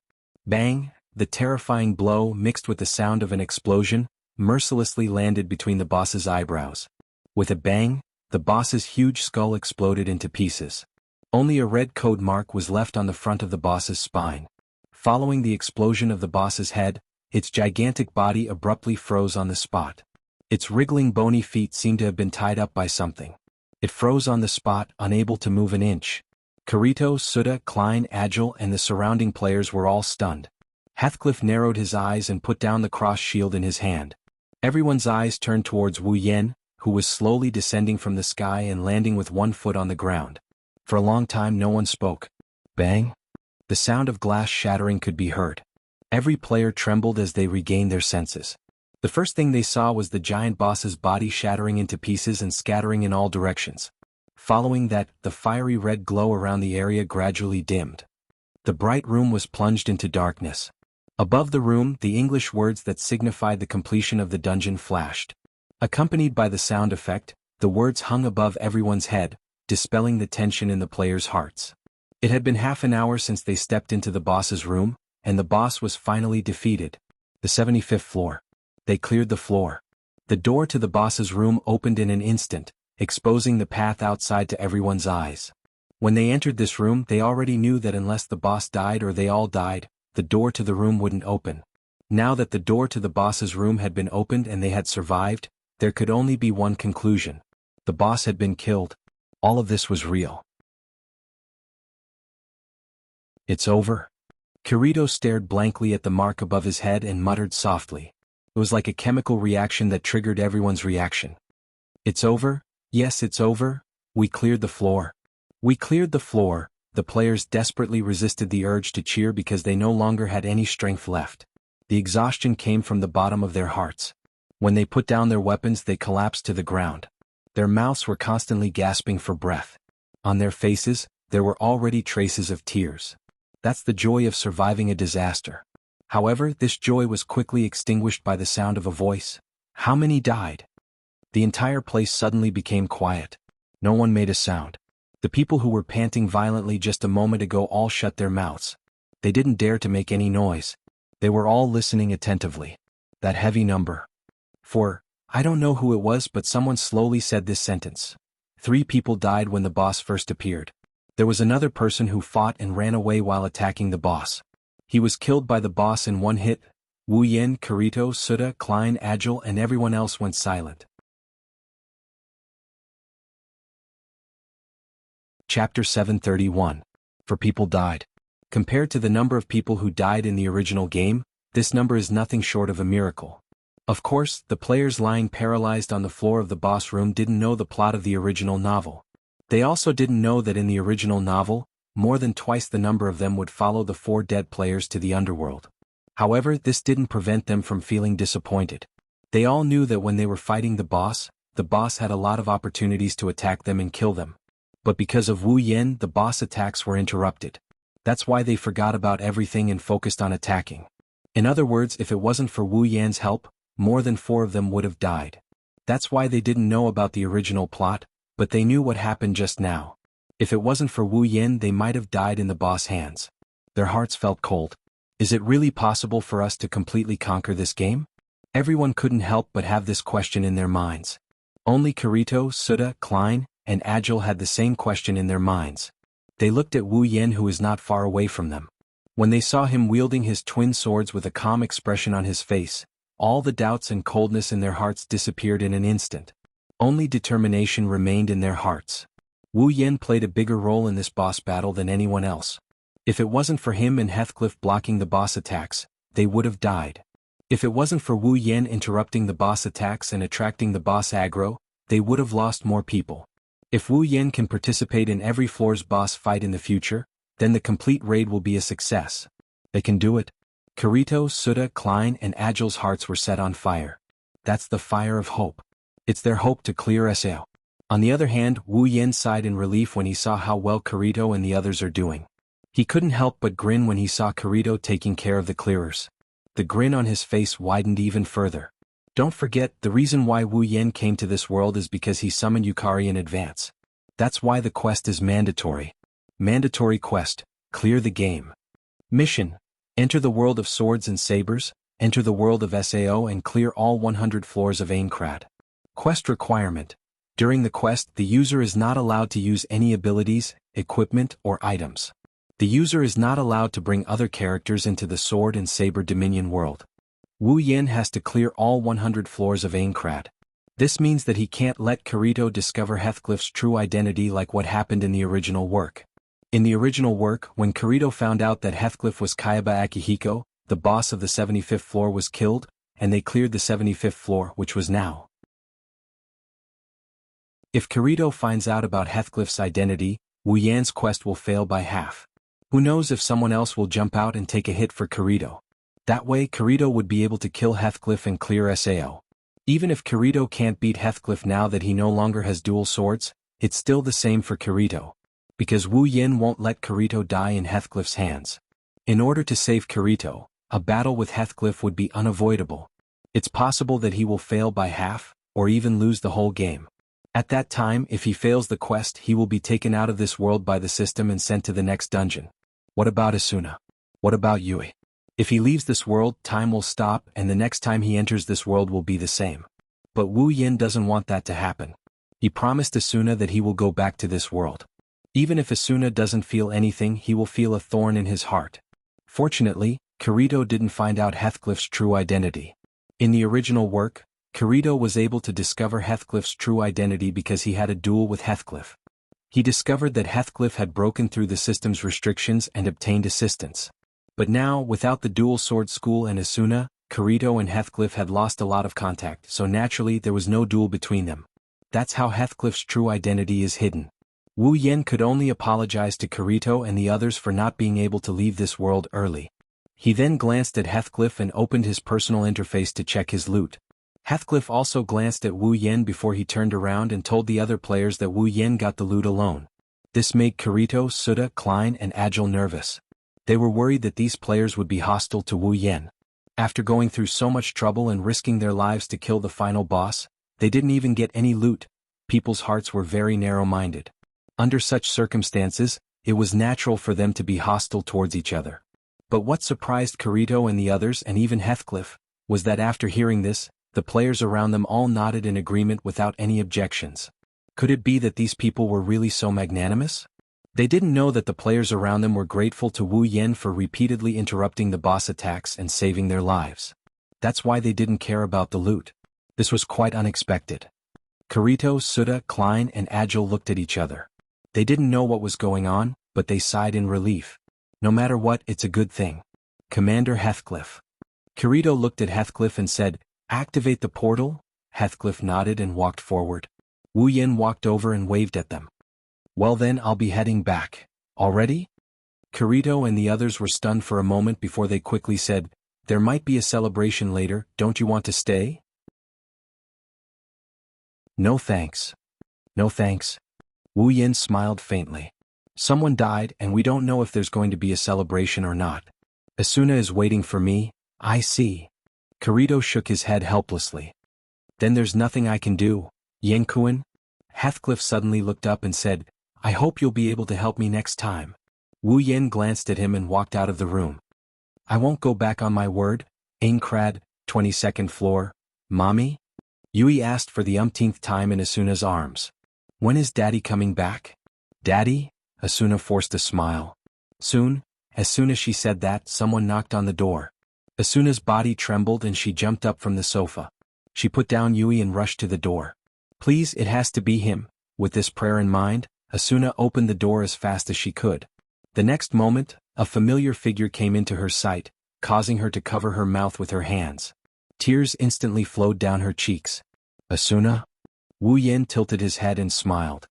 Bang! The terrifying blow, mixed with the sound of an explosion, mercilessly landed between the boss's eyebrows. With a bang, the boss's huge skull exploded into pieces. Only a red code mark was left on the front of the boss's spine. Following the explosion of the boss's head, its gigantic body abruptly froze on the spot. Its wriggling bony feet seemed to have been tied up by something. It froze on the spot, unable to move an inch. Kirito, Suda, Klein, Agile, and the surrounding players were all stunned. Heathcliff narrowed his eyes and put down the cross shield in his hand. Everyone's eyes turned towards Wu Yan, who was slowly descending from the sky and landing with 1 foot on the ground. For a long time no one spoke. Bang! The sound of glass shattering could be heard. Every player trembled as they regained their senses. The first thing they saw was the giant boss's body shattering into pieces and scattering in all directions. Following that, the fiery red glow around the area gradually dimmed. The bright room was plunged into darkness. Above the room, the English words that signified the completion of the dungeon flashed. Accompanied by the sound effect, the words hung above everyone's head, dispelling the tension in the players' hearts. It had been half an hour since they stepped into the boss's room, and the boss was finally defeated. The 75th floor. They cleared the floor. The door to the boss's room opened in an instant, exposing the path outside to everyone's eyes. When they entered this room, they already knew that unless the boss died or they all died, the door to the room wouldn't open. Now that the door to the boss's room had been opened and they had survived, there could only be one conclusion. The boss had been killed. All of this was real. It's over. Kirito stared blankly at the mark above his head and muttered softly. It was like a chemical reaction that triggered everyone's reaction. It's over? Yes, it's over. We cleared the floor. We cleared the floor. The players desperately resisted the urge to cheer because they no longer had any strength left. The exhaustion came from the bottom of their hearts. When they put down their weapons, they collapsed to the ground. Their mouths were constantly gasping for breath. On their faces, there were already traces of tears. That's the joy of surviving a disaster. However, this joy was quickly extinguished by the sound of a voice. How many died? The entire place suddenly became quiet. No one made a sound. The people who were panting violently just a moment ago all shut their mouths. They didn't dare to make any noise. They were all listening attentively. That heavy number. I don't know who it was, but someone slowly said this sentence. 3 people died when the boss first appeared. There was another person who fought and ran away while attacking the boss. He was killed by the boss in one hit. Wu Yan, Kirito, Suda, Klein, Agile, and everyone else went silent. Chapter 731. 4 people died. Compared to the number of people who died in the original game, this number is nothing short of a miracle. Of course, the players lying paralyzed on the floor of the boss room didn't know the plot of the original novel. They also didn't know that in the original novel, more than twice the number of them would follow the 4 dead players to the underworld. However, this didn't prevent them from feeling disappointed. They all knew that when they were fighting the boss had a lot of opportunities to attack them and kill them. But because of Wu Yan, the boss attacks were interrupted. That's why they forgot about everything and focused on attacking. In other words, if it wasn't for Wu Yan's help, more than 4 of them would have died. That's why they didn't know about the original plot, but they knew what happened just now. If it wasn't for Wu Yan, they might have died in the boss' hands. Their hearts felt cold. Is it really possible for us to completely conquer this game? Everyone couldn't help but have this question in their minds. Only Kirito, Suda, Klein, and Agile had the same question in their minds. They looked at Wu Yan, who was not far away from them. When they saw him wielding his twin swords with a calm expression on his face, all the doubts and coldness in their hearts disappeared in an instant. Only determination remained in their hearts. Wu Yan played a bigger role in this boss battle than anyone else. If it wasn't for him and Heathcliff blocking the boss attacks, they would have died. If it wasn't for Wu Yan interrupting the boss attacks and attracting the boss aggro, they would have lost more people. If Wu Yan can participate in every floor's boss fight in the future, then the complete raid will be a success. They can do it. Kirito, Suda, Klein, and Agile's hearts were set on fire. That's the fire of hope. It's their hope to clear SAO. On the other hand, Wu Yan sighed in relief when he saw how well Kirito and the others are doing. He couldn't help but grin when he saw Kirito taking care of the clearers. The grin on his face widened even further. Don't forget, the reason why Wu Yan came to this world is because he summoned Yukari in advance. That's why the quest is mandatory. Mandatory quest: clear the game. Mission: enter the world of swords and sabers, enter the world of SAO and clear all 100 floors of Aincrad. Quest requirement: during the quest, the user is not allowed to use any abilities, equipment, or items. The user is not allowed to bring other characters into the sword and saber dominion world. Wu Yan has to clear all 100 floors of Aincrad. This means that he can't let Kirito discover Heathcliff's true identity like what happened in the original work. In the original work, when Kirito found out that Heathcliff was Kayaba Akihiko, the boss of the 75th floor, was killed, and they cleared the 75th floor, which was now. If Kirito finds out about Heathcliff's identity, Wu Yan's quest will fail by half. Who knows if someone else will jump out and take a hit for Kirito. That way, Kirito would be able to kill Heathcliff and clear SAO. Even if Kirito can't beat Heathcliff now that he no longer has dual swords, it's still the same for Kirito. Because Wu Yan won't let Kirito die in Heathcliff's hands. In order to save Kirito, a battle with Heathcliff would be unavoidable. It's possible that he will fail by half, or even lose the whole game. At that time, if he fails the quest, he will be taken out of this world by the system and sent to the next dungeon. What about Asuna? What about Yui? If he leaves this world, time will stop and the next time he enters this world will be the same. But Wu Yan doesn't want that to happen. He promised Asuna that he will go back to this world. Even if Asuna doesn't feel anything, he will feel a thorn in his heart. Fortunately, Kirito didn't find out Heathcliff's true identity. In the original work, Kirito was able to discover Heathcliff's true identity because he had a duel with Heathcliff. He discovered that Heathcliff had broken through the system's restrictions and obtained assistance. But now, without the dual sword school and Asuna, Kirito and Heathcliff had lost a lot of contact, so naturally there was no duel between them. That's how Heathcliff's true identity is hidden. Wu Yen could only apologize to Kirito and the others for not being able to leave this world early. He then glanced at Heathcliff and opened his personal interface to check his loot. Heathcliff also glanced at Wu Yen before he turned around and told the other players that Wu Yen got the loot alone. This made Kirito, Suda, Klein, and Agile nervous. They were worried that these players would be hostile to Wu Yen. After going through so much trouble and risking their lives to kill the final boss, they didn't even get any loot. People's hearts were very narrow-minded. Under such circumstances, it was natural for them to be hostile towards each other. But what surprised Kirito and the others, and even Heathcliff, was that after hearing this, the players around them all nodded in agreement without any objections. Could it be that these people were really so magnanimous? They didn't know that the players around them were grateful to Wu Yen for repeatedly interrupting the boss attacks and saving their lives. That's why they didn't care about the loot. This was quite unexpected. Kirito, Suda, Klein, and Agile looked at each other. They didn't know what was going on, but they sighed in relief. No matter what, it's a good thing. Commander Heathcliff. Kirito looked at Heathcliff and said, "Activate the portal?" Heathcliff nodded and walked forward. Wu Yen walked over and waved at them. "Well then, I'll be heading back. Already?" Kirito and the others were stunned for a moment before they quickly said, "There might be a celebration later, don't you want to stay?" "No thanks. No thanks." Wu Yen smiled faintly. "Someone died and we don't know if there's going to be a celebration or not. Asuna is waiting for me, I see." Kirito shook his head helplessly. "Then there's nothing I can do, Yenkuin?" Heathcliff suddenly looked up and said, "I hope you'll be able to help me next time." Wu Yen glanced at him and walked out of the room. "I won't go back on my word, Aincrad, 22nd floor, Mommy?" Yui asked for the umpteenth time in Asuna's arms. "When is Daddy coming back?" "Daddy?" Asuna forced a smile. Soon, as soon as she said that, someone knocked on the door. Asuna's body trembled and she jumped up from the sofa. She put down Yui and rushed to the door. "Please, it has to be him." With this prayer in mind, Asuna opened the door as fast as she could. The next moment, a familiar figure came into her sight, causing her to cover her mouth with her hands. Tears instantly flowed down her cheeks. "Asuna?" Wu Yen tilted his head and smiled.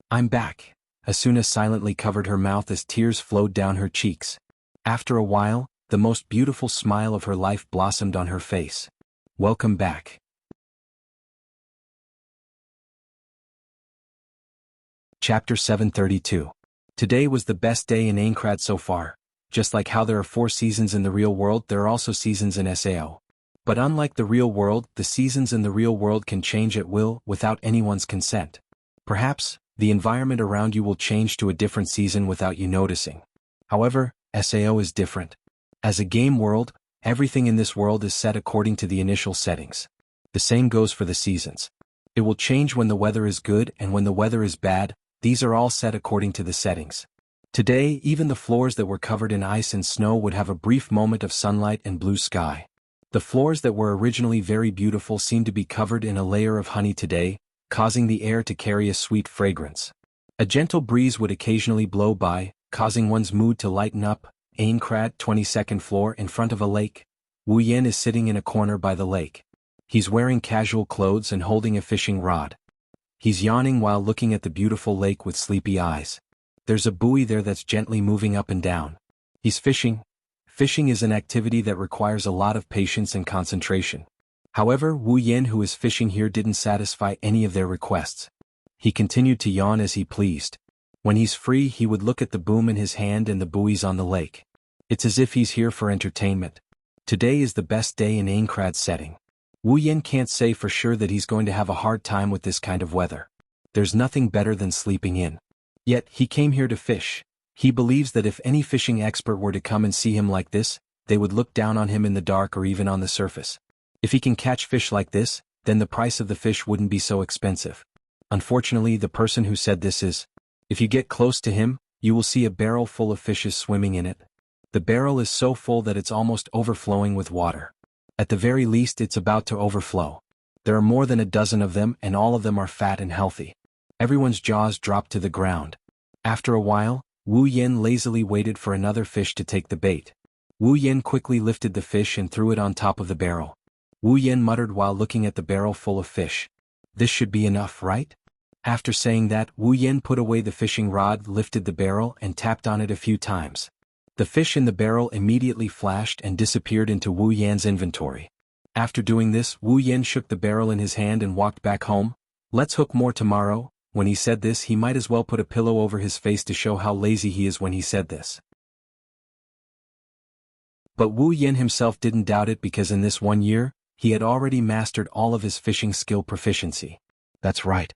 "I'm back." Asuna silently covered her mouth as tears flowed down her cheeks. After a while, the most beautiful smile of her life blossomed on her face. "Welcome back." Chapter 732. Today was the best day in Aincrad so far. Just like how there are 4 seasons in the real world, there are also seasons in SAO. But unlike the real world, the seasons in the real world can change at will, without anyone's consent. Perhaps, the environment around you will change to a different season without you noticing. However, SAO is different. As a game world, everything in this world is set according to the initial settings. The same goes for the seasons. It will change when the weather is good and when the weather is bad. These are all set according to the settings. Today, even the floors that were covered in ice and snow would have a brief moment of sunlight and blue sky. The floors that were originally very beautiful seemed to be covered in a layer of honey today, causing the air to carry a sweet fragrance. A gentle breeze would occasionally blow by, causing one's mood to lighten up. Aincrad, 22nd floor, in front of a lake. Wu Yen is sitting in a corner by the lake. He's wearing casual clothes and holding a fishing rod. He's yawning while looking at the beautiful lake with sleepy eyes. There's a buoy there that's gently moving up and down. He's fishing. Fishing is an activity that requires a lot of patience and concentration. However, Wu Yen, who is fishing here, didn't satisfy any of their requests. He continued to yawn as he pleased. When he's free, he would look at the boom in his hand and the buoys on the lake. It's as if he's here for entertainment. Today is the best day in Aincrad's setting. Wu Yen can't say for sure that he's going to have a hard time with this kind of weather. There's nothing better than sleeping in. Yet, he came here to fish. He believes that if any fishing expert were to come and see him like this, they would look down on him in the dark or even on the surface. If he can catch fish like this, then the price of the fish wouldn't be so expensive. Unfortunately, the person who said this is If you get close to him, you will see a barrel full of fishes swimming in it. The barrel is so full that it's almost overflowing with water. At the very least, it's about to overflow. There are more than a dozen of them, and all of them are fat and healthy. Everyone's jaws dropped to the ground. After a while, Wu Yan lazily waited for another fish to take the bait. Wu Yan quickly lifted the fish and threw it on top of the barrel. Wu Yan muttered while looking at the barrel full of fish. This should be enough, right? After saying that, Wu Yan put away the fishing rod, lifted the barrel, and tapped on it a few times. The fish in the barrel immediately flashed and disappeared into Wu Yan's inventory. After doing this, Wu Yan shook the barrel in his hand and walked back home. Let's hook more tomorrow. When he said this, he might as well put a pillow over his face to show how lazy he is when he said this. But Wu Yan himself didn't doubt it, because in this 1 year, he had already mastered all of his fishing skill proficiency. That's right.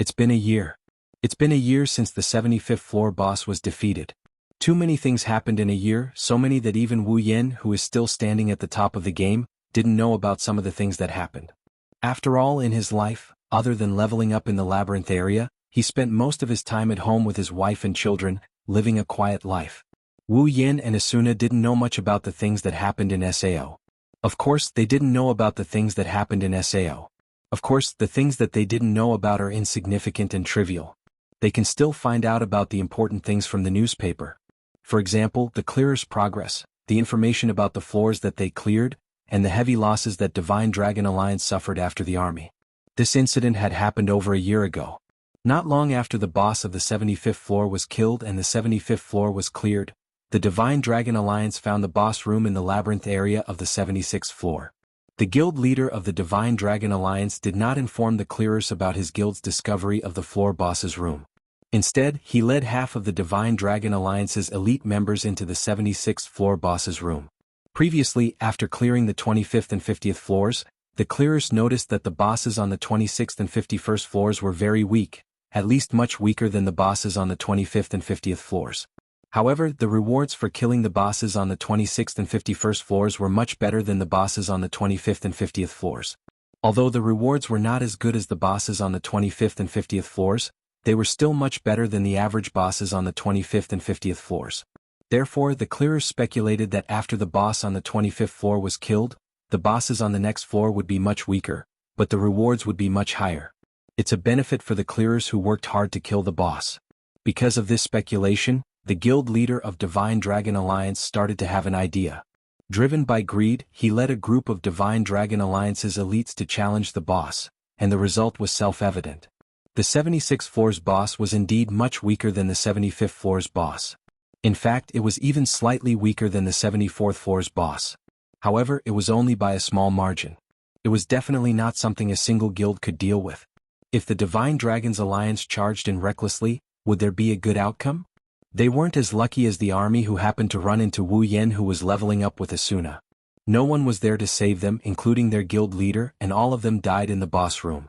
It's been a year. It's been a year since the 75th floor boss was defeated. Too many things happened in a year, so many that even Wu Yan, who is still standing at the top of the game, didn't know about some of the things that happened. After all, in his life, other than leveling up in the labyrinth area, he spent most of his time at home with his wife and children, living a quiet life. Wu Yan and Asuna didn't know much about the things that happened in Sao. Of course, they didn't know about the things that happened in Sao. Of course, the things that they didn't know about are insignificant and trivial. They can still find out about the important things from the newspaper. For example, the clearer's progress, the information about the floors that they cleared, and the heavy losses that Divine Dragon Alliance suffered after the army. This incident had happened over a year ago. Not long after the boss of the 75th floor was killed and the 75th floor was cleared, the Divine Dragon Alliance found the boss room in the labyrinth area of the 76th floor. The guild leader of the Divine Dragon Alliance did not inform the clearers about his guild's discovery of the floor boss's room. Instead, he led half of the Divine Dragon Alliance's elite members into the 76th floor boss's room. Previously, after clearing the 25th and 50th floors, the clearers noticed that the bosses on the 26th and 51st floors were very weak, at least much weaker than the bosses on the 25th and 50th floors. However, the rewards for killing the bosses on the 26th and 51st floors were much better than the bosses on the 25th and 50th floors. Although the rewards were not as good as the bosses on the 25th and 50th floors, they were still much better than the average bosses on the 25th and 50th floors. Therefore, the clearers speculated that after the boss on the 25th floor was killed, the bosses on the next floor would be much weaker, but the rewards would be much higher. It's a benefit for the clearers who worked hard to kill the boss. Because of this speculation, the guild leader of Divine Dragon Alliance started to have an idea. Driven by greed, he led a group of Divine Dragon Alliance's elites to challenge the boss, and the result was self-evident. The 76th floor's boss was indeed much weaker than the 75th floor's boss. In fact, it was even slightly weaker than the 74th floor's boss. However, it was only by a small margin. It was definitely not something a single guild could deal with. If the Divine Dragons Alliance charged in recklessly, would there be a good outcome? They weren't as lucky as the army, who happened to run into Wu Yan, who was leveling up with Asuna. No one was there to save them, including their guild leader, and all of them died in the boss room.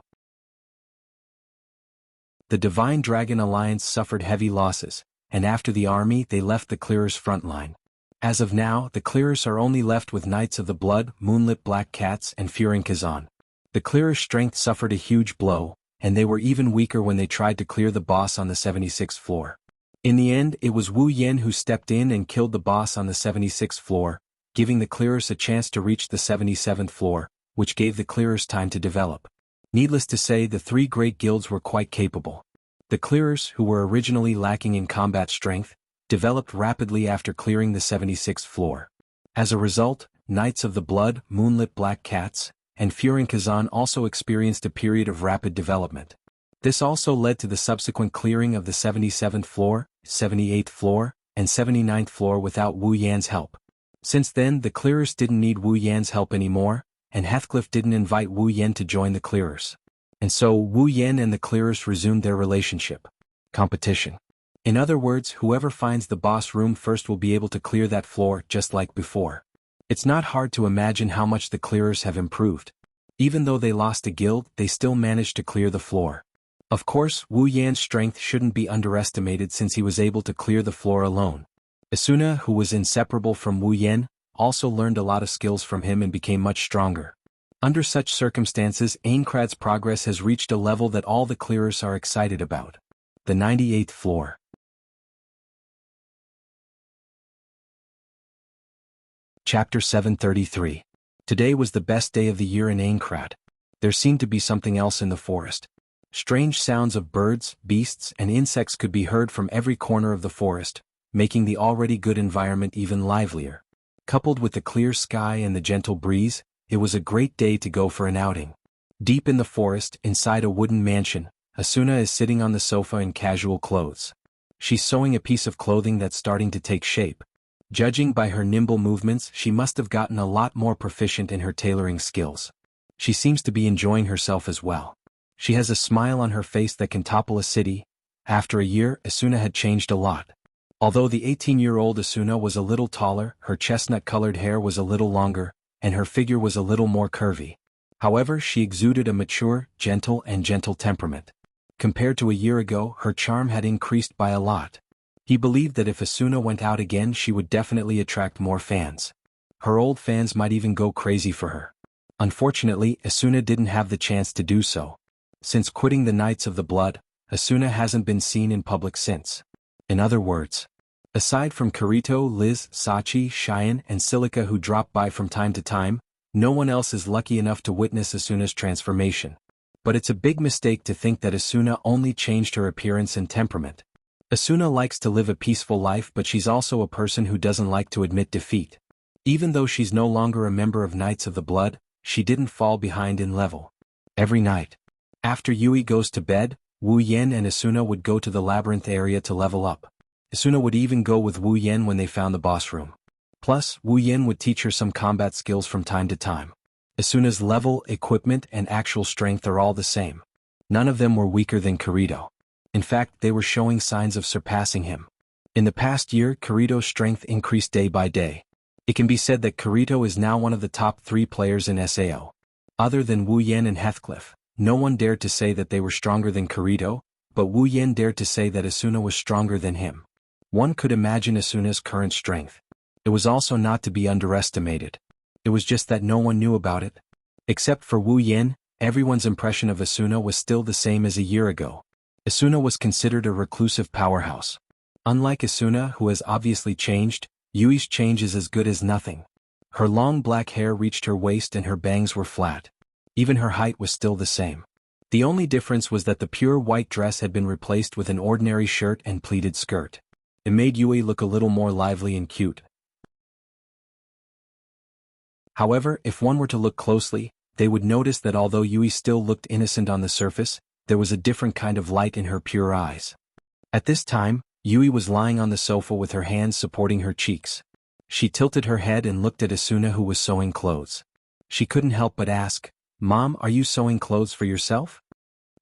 The Divine Dragon Alliance suffered heavy losses, and after the army they left the clearers' front line. As of now, the clearers are only left with Knights of the Blood, Moonlit Black Cats, and Fearing Kazan. The clearers' strength suffered a huge blow, and they were even weaker when they tried to clear the boss on the 76th floor. In the end, it was Wu Yan who stepped in and killed the boss on the 76th floor, giving the clearers a chance to reach the 77th floor, which gave the clearers time to develop. Needless to say, the three great guilds were quite capable. The clearers, who were originally lacking in combat strength, developed rapidly after clearing the 76th floor. As a result, Knights of the Blood, Moonlit Black Cats, and Fearing Kazan also experienced a period of rapid development. This also led to the subsequent clearing of the 77th floor, 78th floor, and 79th floor without Wu Yan's help. Since then, the clearers didn't need Wu Yan's help anymore, and Heathcliff didn't invite Wu Yan to join the clearers. And so, Wu Yan and the clearers resumed their relationship. Competition. In other words, whoever finds the boss room first will be able to clear that floor, just like before. It's not hard to imagine how much the clearers have improved. Even though they lost a guild, they still managed to clear the floor. Of course, Wu Yan's strength shouldn't be underestimated, since he was able to clear the floor alone. Asuna, who was inseparable from Wu Yan, also learned a lot of skills from him and became much stronger. Under such circumstances, Aincrad's progress has reached a level that all the clearers are excited about. The 98th floor. Chapter 733. Today was the best day of the year in Aincrad. There seemed to be something else in the forest. Strange sounds of birds, beasts, and insects could be heard from every corner of the forest, making the already good environment even livelier. Coupled with the clear sky and the gentle breeze, it was a great day to go for an outing. Deep in the forest, inside a wooden mansion, Asuna is sitting on the sofa in casual clothes. She's sewing a piece of clothing that's starting to take shape. Judging by her nimble movements, she must have gotten a lot more proficient in her tailoring skills. She seems to be enjoying herself as well. She has a smile on her face that can topple a city. After a year, Asuna had changed a lot. Although the 18-year-old Asuna was a little taller, her chestnut-colored hair was a little longer, and her figure was a little more curvy. However, she exuded a mature, gentle temperament. Compared to a year ago, her charm had increased by a lot. He believed that if Asuna went out again, she would definitely attract more fans. Her old fans might even go crazy for her. Unfortunately, Asuna didn't have the chance to do so. Since quitting the Knights of the Blood, Asuna hasn't been seen in public since. In other words, aside from Kirito, Liz, Sachi, Cheyenne, and Silica who drop by from time to time, no one else is lucky enough to witness Asuna's transformation. But it's a big mistake to think that Asuna only changed her appearance and temperament. Asuna likes to live a peaceful life, but she's also a person who doesn't like to admit defeat. Even though she's no longer a member of Knights of the Blood, she didn't fall behind in level. Every night, after Yui goes to bed, Wu Yan and Asuna would go to the labyrinth area to level up. Asuna would even go with Wu Yan when they found the boss room. Plus, Wu Yan would teach her some combat skills from time to time. Asuna's level, equipment, and actual strength are all the same. None of them were weaker than Kirito. In fact, they were showing signs of surpassing him. In the past year, Kirito's strength increased day by day. It can be said that Kirito is now one of the top 3 players in SAO. Other than Wu Yan and Heathcliff, no one dared to say that they were stronger than Kirito, but Wu Yan dared to say that Asuna was stronger than him. One could imagine Asuna's current strength. It was also not to be underestimated. It was just that no one knew about it. Except for Wu Yan, everyone's impression of Asuna was still the same as a year ago. Asuna was considered a reclusive powerhouse. Unlike Asuna, who has obviously changed, Yui's change is as good as nothing. Her long black hair reached her waist and her bangs were flat. Even her height was still the same. The only difference was that the pure white dress had been replaced with an ordinary shirt and pleated skirt. It made Yui look a little more lively and cute. However, if one were to look closely, they would notice that although Yui still looked innocent on the surface, there was a different kind of light in her pure eyes. At this time, Yui was lying on the sofa with her hands supporting her cheeks. She tilted her head and looked at Asuna, who was sewing clothes. She couldn't help but ask, "Mom, are you sewing clothes for yourself?"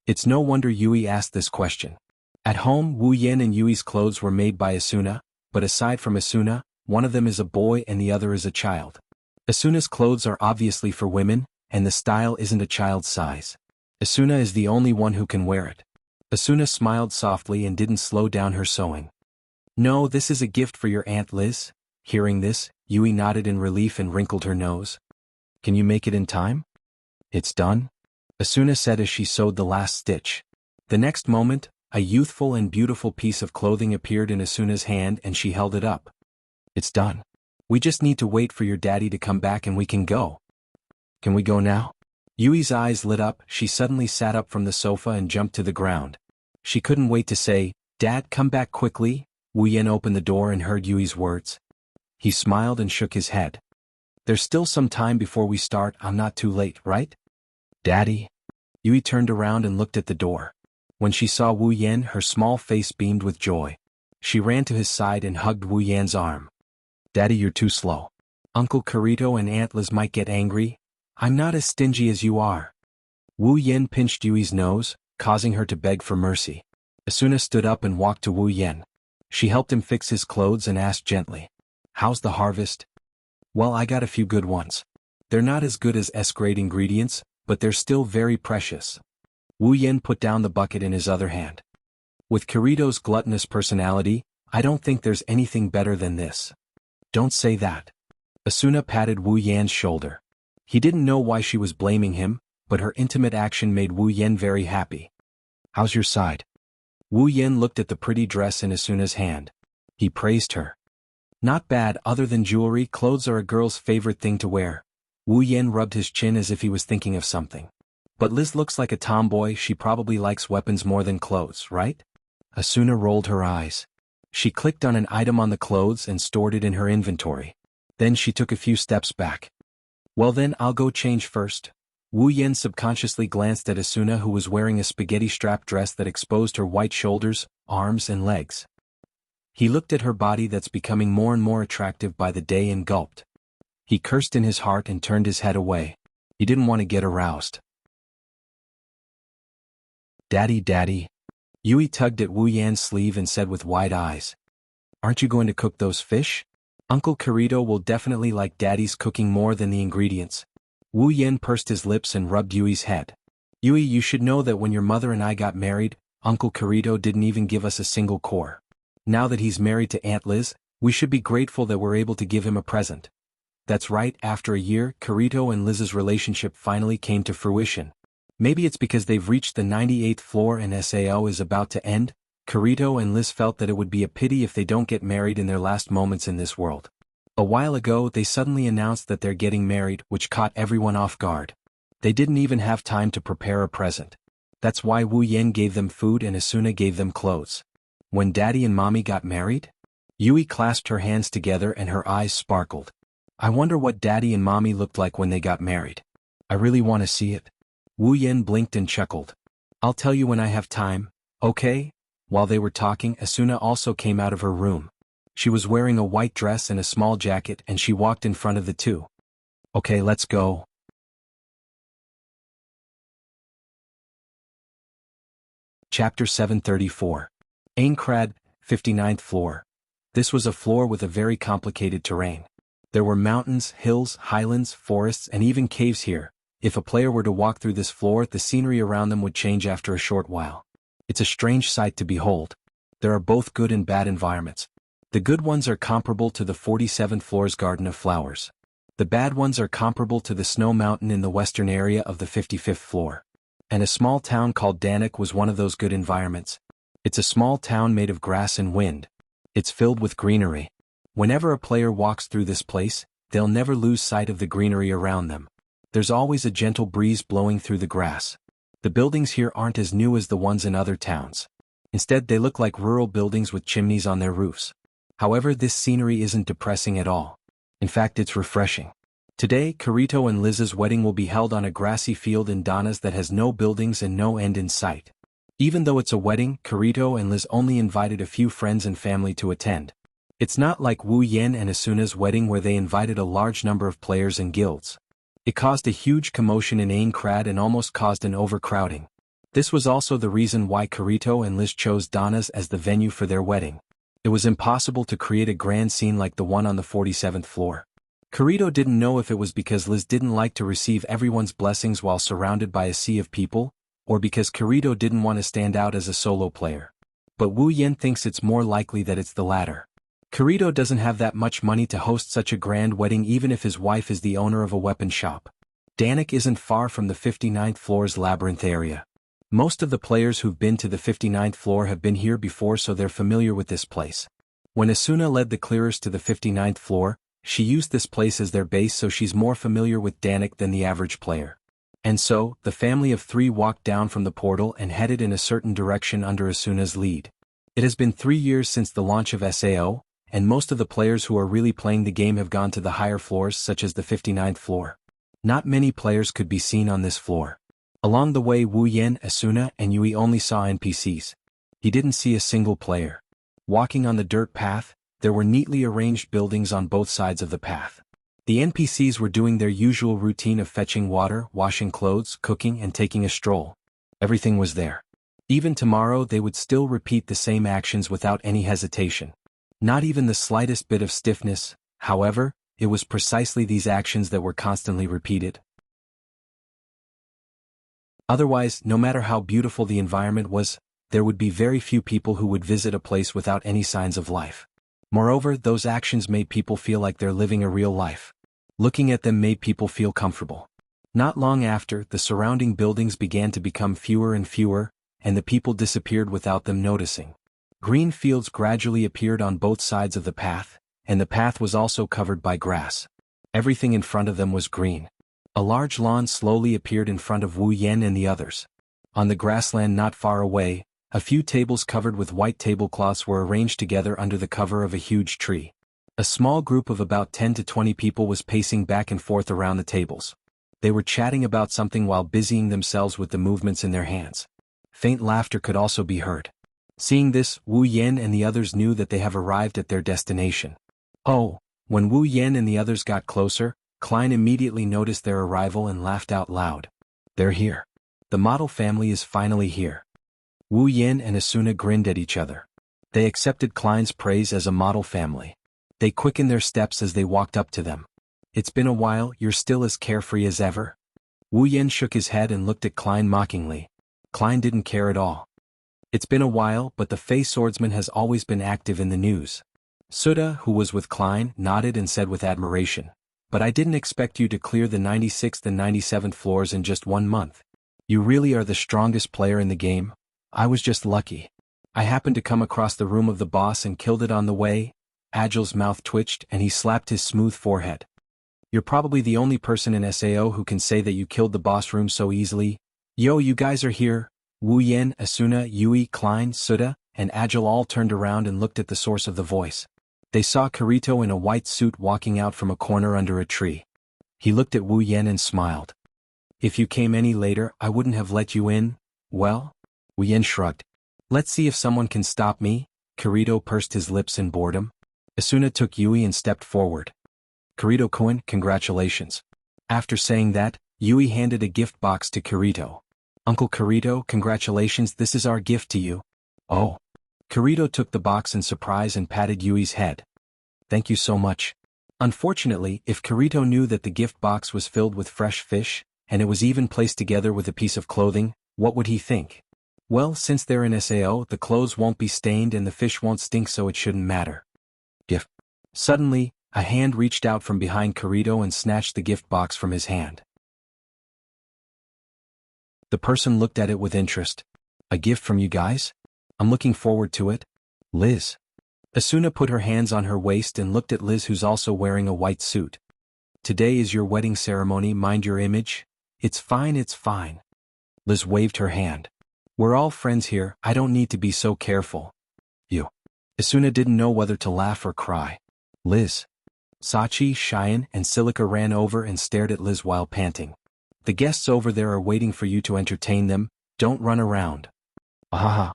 It's no wonder Yui asked this question. At home, Wu Yan and Yui's clothes were made by Asuna, but aside from Asuna, one of them is a boy and the other is a child. Asuna's clothes are obviously for women, and the style isn't a child's size. Asuna is the only one who can wear it. Asuna smiled softly and didn't slow down her sewing. "No, this is a gift for your Aunt Liz." Hearing this, Yui nodded in relief and wrinkled her nose. "Can you make it in time?" "It's done," Asuna said as she sewed the last stitch. The next moment, a youthful and beautiful piece of clothing appeared in Asuna's hand and she held it up. "It's done. We just need to wait for your daddy to come back and we can go." "Can we go now?" Yui's eyes lit up. She suddenly sat up from the sofa and jumped to the ground. She couldn't wait to say, "Dad, come back quickly." Wu Yan opened the door and heard Yui's words. He smiled and shook his head. "There's still some time before we start. I'm not too late, right?" "Daddy?" Yui turned around and looked at the door. When she saw Wu Yan, her small face beamed with joy. She ran to his side and hugged Wu Yan's arm. "Daddy, you're too slow. Uncle Kirito and Aunt Liz might get angry. I'm not as stingy as you are." Wu Yan pinched Yui's nose, causing her to beg for mercy. Asuna stood up and walked to Wu Yan. She helped him fix his clothes and asked gently, "How's the harvest?" "Well, I got a few good ones. They're not as good as S-grade ingredients, but they're still very precious." Wu Yan put down the bucket in his other hand. "With Kirito's gluttonous personality, I don't think there's anything better than this." "Don't say that." Asuna patted Wu Yan's shoulder. He didn't know why she was blaming him, but her intimate action made Wu Yan very happy. "How's your side?" Wu Yan looked at the pretty dress in Asuna's hand. He praised her. Not bad. Other than jewelry, clothes are a girl's favorite thing to wear. Wu Yan rubbed his chin as if he was thinking of something. But Liz looks like a tomboy. She probably likes weapons more than clothes, right? Asuna rolled her eyes. She clicked on an item on the clothes and stored it in her inventory. Then she took a few steps back. Well then, I'll go change first. Wu Yan subconsciously glanced at Asuna, who was wearing a spaghetti strap dress that exposed her white shoulders, arms and legs. He looked at her body that's becoming more and more attractive by the day and gulped. He cursed in his heart and turned his head away. He didn't want to get aroused. Daddy, Daddy. Yui tugged at Wu Yan's sleeve and said with wide eyes. Aren't you going to cook those fish? Uncle Kirito will definitely like Daddy's cooking more than the ingredients. Wu Yan pursed his lips and rubbed Yui's head. Yui, you should know that when your mother and I got married, Uncle Kirito didn't even give us a single core. Now that he's married to Aunt Liz, we should be grateful that we're able to give him a present. That's right, after a year, Kirito and Liz's relationship finally came to fruition. Maybe it's because they've reached the 98th floor and SAO is about to end. Kirito and Liz felt that it would be a pity if they don't get married in their last moments in this world. A while ago, they suddenly announced that they're getting married, which caught everyone off guard. They didn't even have time to prepare a present. That's why Wu Yan gave them food and Asuna gave them clothes. When Daddy and Mommy got married? Yui clasped her hands together and her eyes sparkled. I wonder what Daddy and Mommy looked like when they got married. I really want to see it. Wu Yan blinked and chuckled. I'll tell you when I have time, okay? While they were talking, Asuna also came out of her room. She was wearing a white dress and a small jacket and she walked in front of the two. Okay, let's go. Chapter 734. Aincrad, 59th floor. This was a floor with a very complicated terrain. There were mountains, hills, highlands, forests, and even caves here. If a player were to walk through this floor, the scenery around them would change after a short while. It's a strange sight to behold. There are both good and bad environments. The good ones are comparable to the 47th floor's Garden of Flowers. The bad ones are comparable to the Snow Mountain in the western area of the 55th floor. And a small town called Danik was one of those good environments. It's a small town made of grass and wind. It's filled with greenery. Whenever a player walks through this place, they'll never lose sight of the greenery around them. There's always a gentle breeze blowing through the grass. The buildings here aren't as new as the ones in other towns. Instead, they look like rural buildings with chimneys on their roofs. However, this scenery isn't depressing at all. In fact, it's refreshing. Today, Kirito and Liz's wedding will be held on a grassy field in Danas that has no buildings and no end in sight. Even though it's a wedding, Kirito and Liz only invited a few friends and family to attend. It's not like Wu Yan and Asuna's wedding where they invited a large number of players and guilds. It caused a huge commotion in Aincrad and almost caused an overcrowding. This was also the reason why Kirito and Liz chose Danas as the venue for their wedding. It was impossible to create a grand scene like the one on the 47th floor. Kirito didn't know if it was because Liz didn't like to receive everyone's blessings while surrounded by a sea of people, or because Kirito didn't want to stand out as a solo player. But Wu Yan thinks it's more likely that it's the latter. Kirito doesn't have that much money to host such a grand wedding even if his wife is the owner of a weapon shop. Danik isn't far from the 59th floor's labyrinth area. Most of the players who've been to the 59th floor have been here before, so they're familiar with this place. When Asuna led the clearers to the 59th floor, she used this place as their base, so she's more familiar with Danik than the average player. And so, the family of three walked down from the portal and headed in a certain direction under Asuna's lead. It has been 3 years since the launch of SAO, and most of the players who are really playing the game have gone to the higher floors such as the 59th floor. Not many players could be seen on this floor. Along the way, Wu Yan, Asuna, and Yui only saw NPCs. He didn't see a single player. Walking on the dirt path, there were neatly arranged buildings on both sides of the path. The NPCs were doing their usual routine of fetching water, washing clothes, cooking, and taking a stroll. Everything was there. Even tomorrow they would still repeat the same actions without any hesitation. Not even the slightest bit of stiffness. However, it was precisely these actions that were constantly repeated. Otherwise, no matter how beautiful the environment was, there would be very few people who would visit a place without any signs of life. Moreover, those actions made people feel like they're living a real life. Looking at them made people feel comfortable. Not long after, the surrounding buildings began to become fewer and fewer, and the people disappeared without them noticing. Green fields gradually appeared on both sides of the path, and the path was also covered by grass. Everything in front of them was green. A large lawn slowly appeared in front of Wu Yan and the others. On the grassland not far away, a few tables covered with white tablecloths were arranged together under the cover of a huge tree. A small group of about 10 to 20 people was pacing back and forth around the tables. They were chatting about something while busying themselves with the movements in their hands. Faint laughter could also be heard. Seeing this, Wu Yan and the others knew that they have arrived at their destination. Oh, when Wu Yan and the others got closer, Klein immediately noticed their arrival and laughed out loud. They're here. The model family is finally here. Wu Yan and Asuna grinned at each other. They accepted Klein's praise as a model family. They quickened their steps as they walked up to them. It's been a while, you're still as carefree as ever? Wu Yan shook his head and looked at Klein mockingly. Klein didn't care at all. It's been a while, but the Fey swordsman has always been active in the news. Suda, who was with Klein, nodded and said with admiration, "But I didn't expect you to clear the 96th and 97th floors in just 1 month. You really are the strongest player in the game. I was just lucky. I happened to come across the room of the boss and killed it on the way." Agile's mouth twitched and he slapped his smooth forehead. "You're probably the only person in SAO who can say that you killed the boss room so easily. Yo, you guys are here." Wu Yan, Asuna, Yui, Klein, Suda, and Agile all turned around and looked at the source of the voice. They saw Kirito in a white suit walking out from a corner under a tree. He looked at Wu Yan and smiled. "If you came any later, I wouldn't have let you in." "Well?" Wu Yan shrugged. "Let's see if someone can stop me." Kirito pursed his lips in boredom. Asuna took Yui and stepped forward. "Kirito-kun, congratulations." After saying that, Yui handed a gift box to Kirito. "Uncle Kirito, congratulations, this is our gift to you." "Oh." Kirito took the box in surprise and patted Yui's head. "Thank you so much." Unfortunately, if Kirito knew that the gift box was filled with fresh fish, and it was even placed together with a piece of clothing, what would he think? Well, since they're in SAO, the clothes won't be stained and the fish won't stink, so it shouldn't matter. Gift. Suddenly, a hand reached out from behind Kirito and snatched the gift box from his hand. The person looked at it with interest. "A gift from you guys? I'm looking forward to it." "Liz." Asuna put her hands on her waist and looked at Liz, who's also wearing a white suit. "Today is your wedding ceremony, mind your image." It's fine, it's fine." Liz waved her hand. "We're all friends here, I don't need to be so careful." "You." Asuna didn't know whether to laugh or cry. "Liz." Sachi, Cheyenne, and Silica ran over and stared at Liz while panting. "The guests over there are waiting for you to entertain them, don't run around." "Ahaha."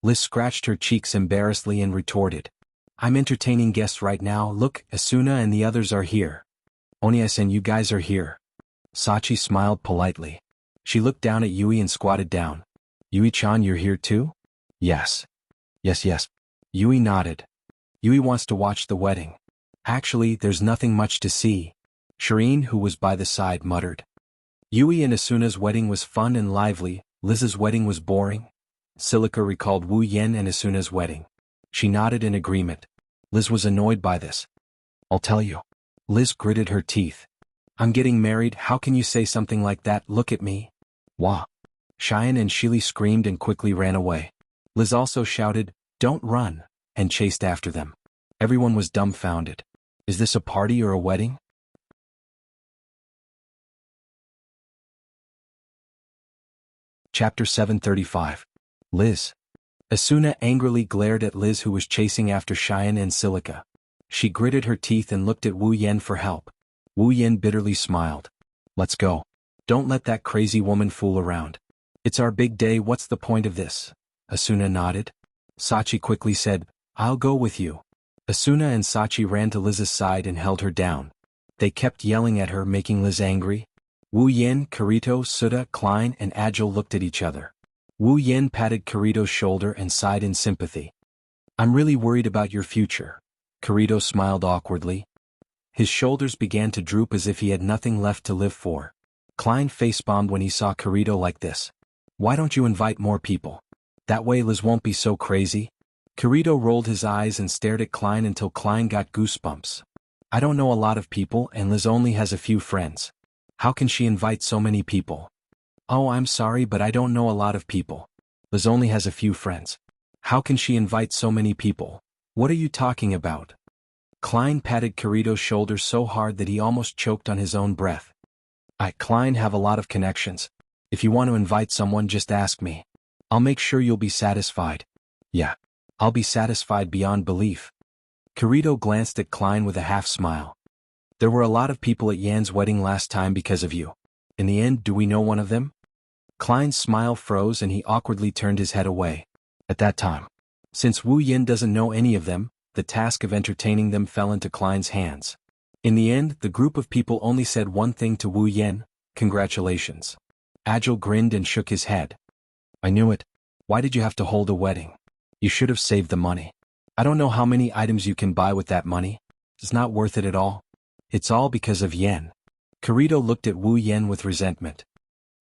Liz scratched her cheeks embarrassedly and retorted. "I'm entertaining guests right now, look, Asuna and the others are here." "Onias and you guys are here." Sachi smiled politely. She looked down at Yui and squatted down. "Yui-chan, you're here too?" "Yes." Yes. Yui nodded. Yui wants to watch the wedding. "Actually, there's nothing much to see." Shireen, who was by the side, muttered. Yui and Asuna's wedding was fun and lively, Liz's wedding was boring. Silica recalled Wu Yan and Asuna's wedding. She nodded in agreement. Liz was annoyed by this. "I'll tell you." Liz gritted her teeth. "I'm getting married, how can you say something like that, look at me." "Wah." Cheyenne and Shili screamed and quickly ran away. Liz also shouted, "Don't run," and chased after them. Everyone was dumbfounded. Is this a party or a wedding? Chapter 735. Liz. Asuna angrily glared at Liz, who was chasing after Cheyenne and Silica. She gritted her teeth and looked at Wu Yan for help. Wu Yan bitterly smiled. "Let's go. Don't let that crazy woman fool around. It's our big day, what's the point of this?" Asuna nodded. Sachi quickly said, "I'll go with you." Asuna and Sachi ran to Liz's side and held her down. They kept yelling at her, making Liz angry. Wu Yan, Kirito, Suda, Klein, and Agile looked at each other. Wu Yan patted Kirito's shoulder and sighed in sympathy. "I'm really worried about your future." Kirito smiled awkwardly. His shoulders began to droop as if he had nothing left to live for. Klein facepalmed when he saw Kirito like this. "Why don't you invite more people? That way Liz won't be so crazy." Kirito rolled his eyes and stared at Klein until Klein got goosebumps. "I don't know a lot of people and Liz only has a few friends. How can she invite so many people?" "Oh, I'm sorry, but I don't know a lot of people." Liz only has a few friends. How can she invite so many people? What are you talking about? Klein patted Kirito's shoulder so hard that he almost choked on his own breath. Klein have a lot of connections. If you want to invite someone, just ask me. I'll make sure you'll be satisfied. Yeah. I'll be satisfied beyond belief. Kirito glanced at Klein with a half-smile. There were a lot of people at Yan's wedding last time because of you. In the end, do we know one of them? Klein's smile froze and he awkwardly turned his head away. At that time. Since Wu Yin doesn't know any of them, the task of entertaining them fell into Klein's hands. In the end, the group of people only said one thing to Wu Yin: congratulations. Agile grinned and shook his head. I knew it. Why did you have to hold a wedding? You should have saved the money. I don't know how many items you can buy with that money. It's not worth it at all. It's all because of Yen. Kirito looked at Wu Yen with resentment.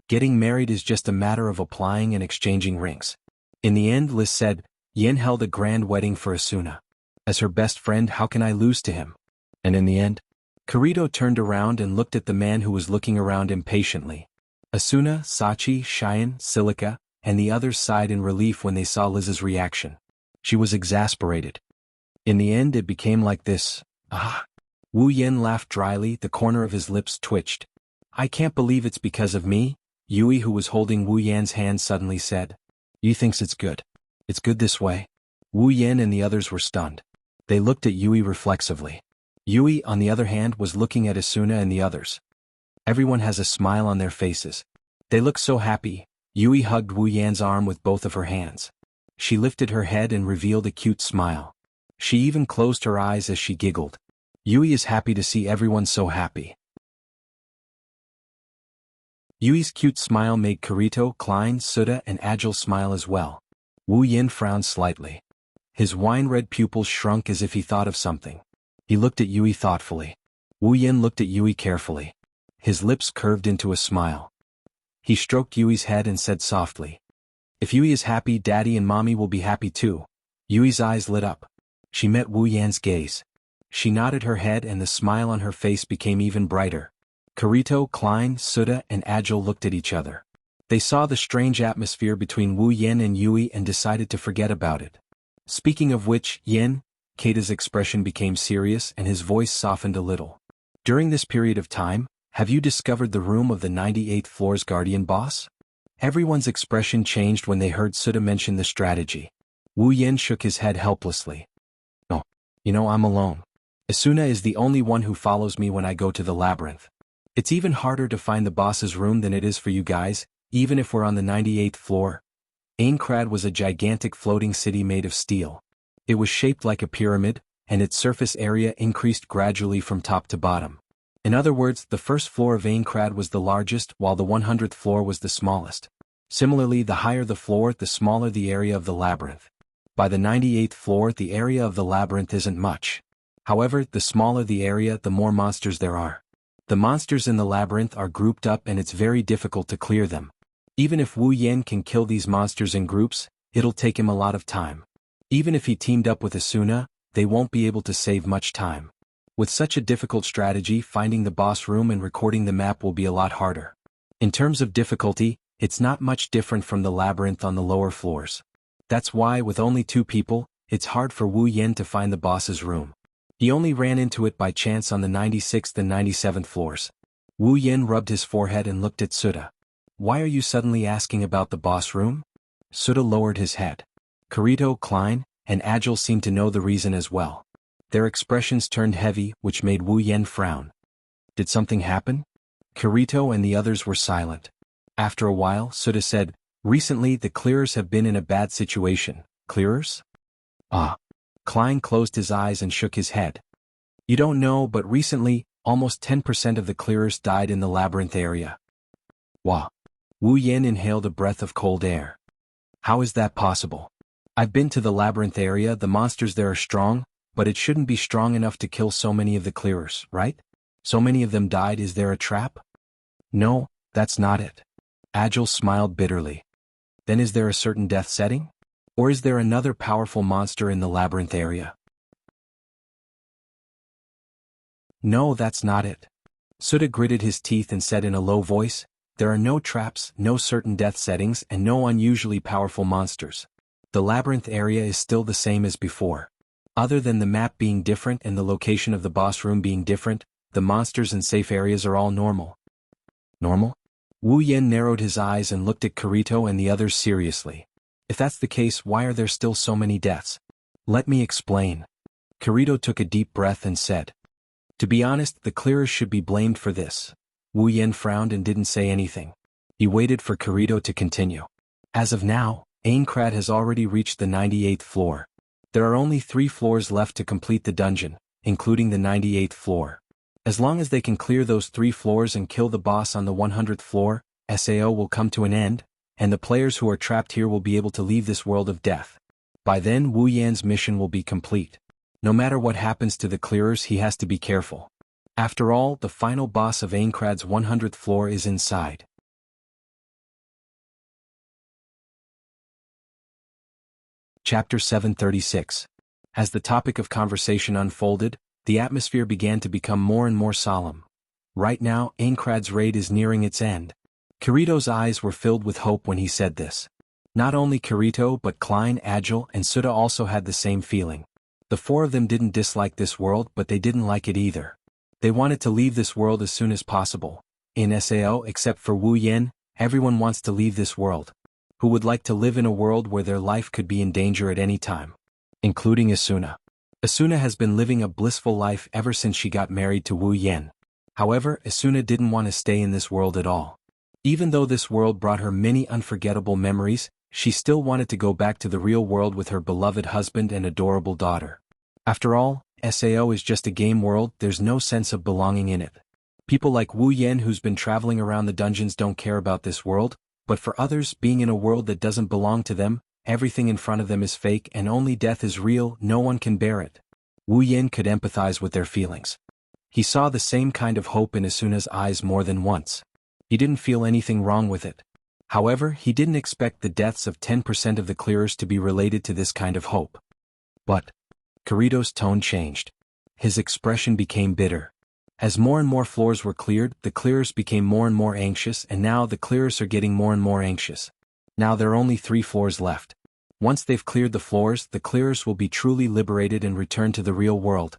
Getting married is just a matter of applying and exchanging rings. In the end, Liz said, Yen held a grand wedding for Asuna. As her best friend, how can I lose to him? And in the end? Kirito turned around and looked at the man who was looking around impatiently. Asuna, Sachi, Cheyenne, Silica, and the others sighed in relief when they saw Liz's reaction. She was exasperated. In the end, it became like this. Wu Yen laughed dryly, the corner of his lips twitched. I can't believe it's because of me, Yui, who was holding Wu Yan's hand, suddenly said. You thinks it's good. It's good this way. Wu Yen and the others were stunned. They looked at Yui reflexively. Yui, on the other hand, was looking at Asuna and the others. Everyone has a smile on their faces. They look so happy. Yui hugged Wu Yan's arm with both of her hands. She lifted her head and revealed a cute smile. She even closed her eyes as she giggled. Yui is happy to see everyone so happy. Yui's cute smile made Kirito, Klein, Suda, and Agile smile as well. Wu Yin frowned slightly. His wine-red pupils shrunk as if he thought of something. He looked at Yui thoughtfully. Wu Yin looked at Yui carefully. His lips curved into a smile. He stroked Yui's head and said softly, If Yui is happy, Daddy and Mommy will be happy too. Yui's eyes lit up. She met Wu Yan's gaze. She nodded her head and the smile on her face became even brighter. Kirito, Klein, Suda, and Agile looked at each other. They saw the strange atmosphere between Wu Yen and Yui and decided to forget about it. Speaking of which, Yen, Keita's expression became serious and his voice softened a little. During this period of time, have you discovered the room of the 98th floor's guardian boss? Everyone's expression changed when they heard Suda mention the strategy. Wu Yen shook his head helplessly. No. I'm alone. Asuna is the only one who follows me when I go to the labyrinth. It's even harder to find the boss's room than it is for you guys, even if we're on the 98th floor. Aincrad was a gigantic floating city made of steel. It was shaped like a pyramid, and its surface area increased gradually from top to bottom. In other words, the first floor of Aincrad was the largest, while the 100th floor was the smallest. Similarly, the higher the floor, the smaller the area of the labyrinth. By the 98th floor, the area of the labyrinth isn't much. However, the smaller the area, the more monsters there are. The monsters in the labyrinth are grouped up and it's very difficult to clear them. Even if Wu Yen can kill these monsters in groups, it'll take him a lot of time. Even if he teamed up with Asuna, they won't be able to save much time. With such a difficult strategy, finding the boss room and recording the map will be a lot harder. In terms of difficulty, it's not much different from the labyrinth on the lower floors. That's why, with only 2 people, it's hard for Wu Yen to find the boss's room. He only ran into it by chance on the 96th and 97th floors. Wu Yen rubbed his forehead and looked at Suda. Why are you suddenly asking about the boss room? Suda lowered his head. Kirito, Klein, and Agile seemed to know the reason as well. Their expressions turned heavy, which made Wu Yen frown. Did something happen? Kirito and the others were silent. After a while, Suda said, Recently the clearers have been in a bad situation. Clearers? Klein closed his eyes and shook his head. You don't know, but recently, almost 10% of the clearers died in the labyrinth area. Wah. Wu Yen inhaled a breath of cold air. How is that possible? I've been to the labyrinth area, the monsters there are strong, but it shouldn't be strong enough to kill so many of the clearers, right? So many of them died, is there a trap? No, that's not it. Agile smiled bitterly. Then is there a certain death setting? Or is there another powerful monster in the labyrinth area? No, that's not it. Suda gritted his teeth and said in a low voice, There are no traps, no certain death settings, and no unusually powerful monsters. The labyrinth area is still the same as before. Other than the map being different and the location of the boss room being different, the monsters and safe areas are all normal. Normal? Wu Yan narrowed his eyes and looked at Kirito and the others seriously. If that's the case, why are there still so many deaths? Let me explain. Kirito took a deep breath and said. To be honest, the clearers should be blamed for this. Wu Yan frowned and didn't say anything. He waited for Kirito to continue. As of now, Aincrad has already reached the 98th floor. There are only 3 floors left to complete the dungeon, including the 98th floor. As long as they can clear those 3 floors and kill the boss on the 100th floor, SAO will come to an end, and the players who are trapped here will be able to leave this world of death. By then Wu Yan's mission will be complete. No matter what happens to the clearers, he has to be careful. After all, the final boss of Aincrad's 100th floor is inside. Chapter 736. As the topic of conversation unfolded, the atmosphere began to become more and more solemn. Right now, Aincrad's raid is nearing its end. Kirito's eyes were filled with hope when he said this. Not only Kirito but Klein, Agile, and Suda also had the same feeling. The 4 of them didn't dislike this world, but they didn't like it either. They wanted to leave this world as soon as possible. In SAO, except for Wu Yan, everyone wants to leave this world. Who would like to live in a world where their life could be in danger at any time? Including Asuna. Asuna has been living a blissful life ever since she got married to Wu Yan. However, Asuna didn't want to stay in this world at all. Even though this world brought her many unforgettable memories, she still wanted to go back to the real world with her beloved husband and adorable daughter. After all, SAO is just a game world, there's no sense of belonging in it. People like Wu Yan who's been traveling around the dungeons don't care about this world, but for others, being in a world that doesn't belong to them, everything in front of them is fake and only death is real, no one can bear it. Wu Yan could empathize with their feelings. He saw the same kind of hope in Asuna's eyes more than once. He didn't feel anything wrong with it. However, he didn't expect the deaths of 10% of the clearers to be related to this kind of hope. But Kirito's tone changed. His expression became bitter. As more and more floors were cleared, the clearers became more and more anxious, and now the clearers are getting more and more anxious. Now there are only 3 floors left. Once they've cleared the floors, the clearers will be truly liberated and return to the real world.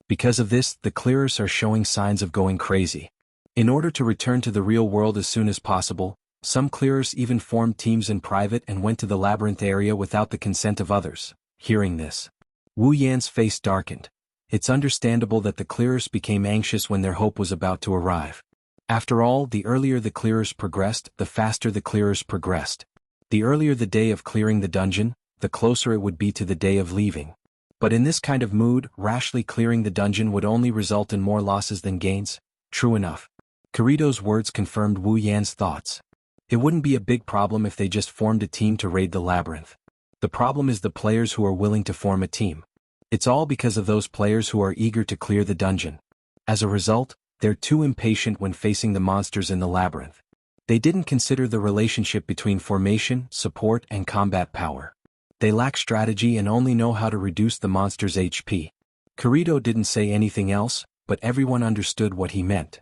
Because of this, the clearers are showing signs of going crazy. In order to return to the real world as soon as possible, some clearers even formed teams in private and went to the labyrinth area without the consent of others. Hearing this, Wu Yan's face darkened. It's understandable that the clearers became anxious when their hope was about to arrive. After all, the earlier the clearers progressed, the faster the clearers progressed. The earlier the day of clearing the dungeon, the closer it would be to the day of leaving. But in this kind of mood, rashly clearing the dungeon would only result in more losses than gains. True enough. Kirito's words confirmed Wu Yan's thoughts. It wouldn't be a big problem if they just formed a team to raid the labyrinth. The problem is the players who are willing to form a team. It's all because of those players who are eager to clear the dungeon. As a result, they're too impatient when facing the monsters in the labyrinth. They didn't consider the relationship between formation, support, and combat power. They lack strategy and only know how to reduce the monster's HP. Kirito didn't say anything else, but everyone understood what he meant.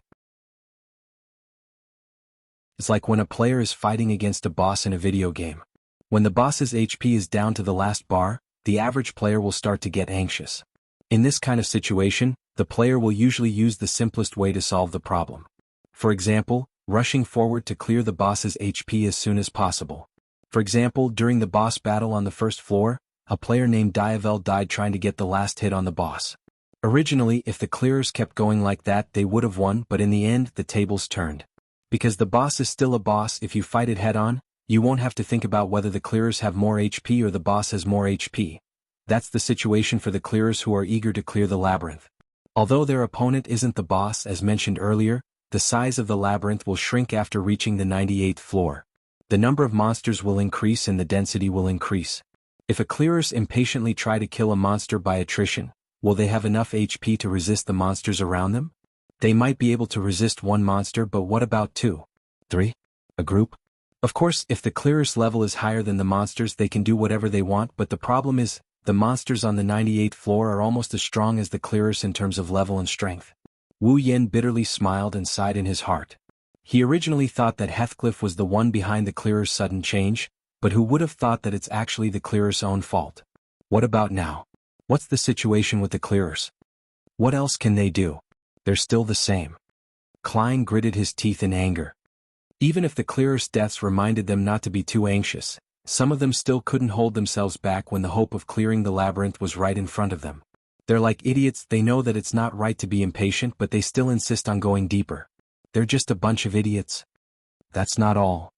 It's like when a player is fighting against a boss in a video game. When the boss's HP is down to the last bar, the average player will start to get anxious. In this kind of situation, the player will usually use the simplest way to solve the problem. For example, rushing forward to clear the boss's HP as soon as possible. For example, during the boss battle on the first floor, a player named Diavel died trying to get the last hit on the boss. Originally, if the clearers kept going like that, they would have won, but in the end, the tables turned. Because the boss is still a boss, if you fight it head-on, you won't have to think about whether the clearers have more HP or the boss has more HP. That's the situation for the clearers who are eager to clear the labyrinth. Although their opponent isn't the boss as mentioned earlier, the size of the labyrinth will shrink after reaching the 98th floor. The number of monsters will increase and the density will increase. If a clearers impatiently try to kill a monster by attrition, will they have enough HP to resist the monsters around them? They might be able to resist 1 monster, but what about 2? 3? A group? Of course, if the clearers level is higher than the monsters, they can do whatever they want, but the problem is, the monsters on the 98th floor are almost as strong as the clearers in terms of level and strength. Wu Yan bitterly smiled and sighed in his heart. He originally thought that Heathcliff was the one behind the clearer's sudden change, but who would have thought that it's actually the clearer's own fault? What about now? What's the situation with the clearers? What else can they do? They're still the same. Klein gritted his teeth in anger. Even if the clearers' deaths reminded them not to be too anxious, some of them still couldn't hold themselves back when the hope of clearing the labyrinth was right in front of them. They're like idiots. They know that it's not right to be impatient, but they still insist on going deeper. They're just a bunch of idiots. That's not all.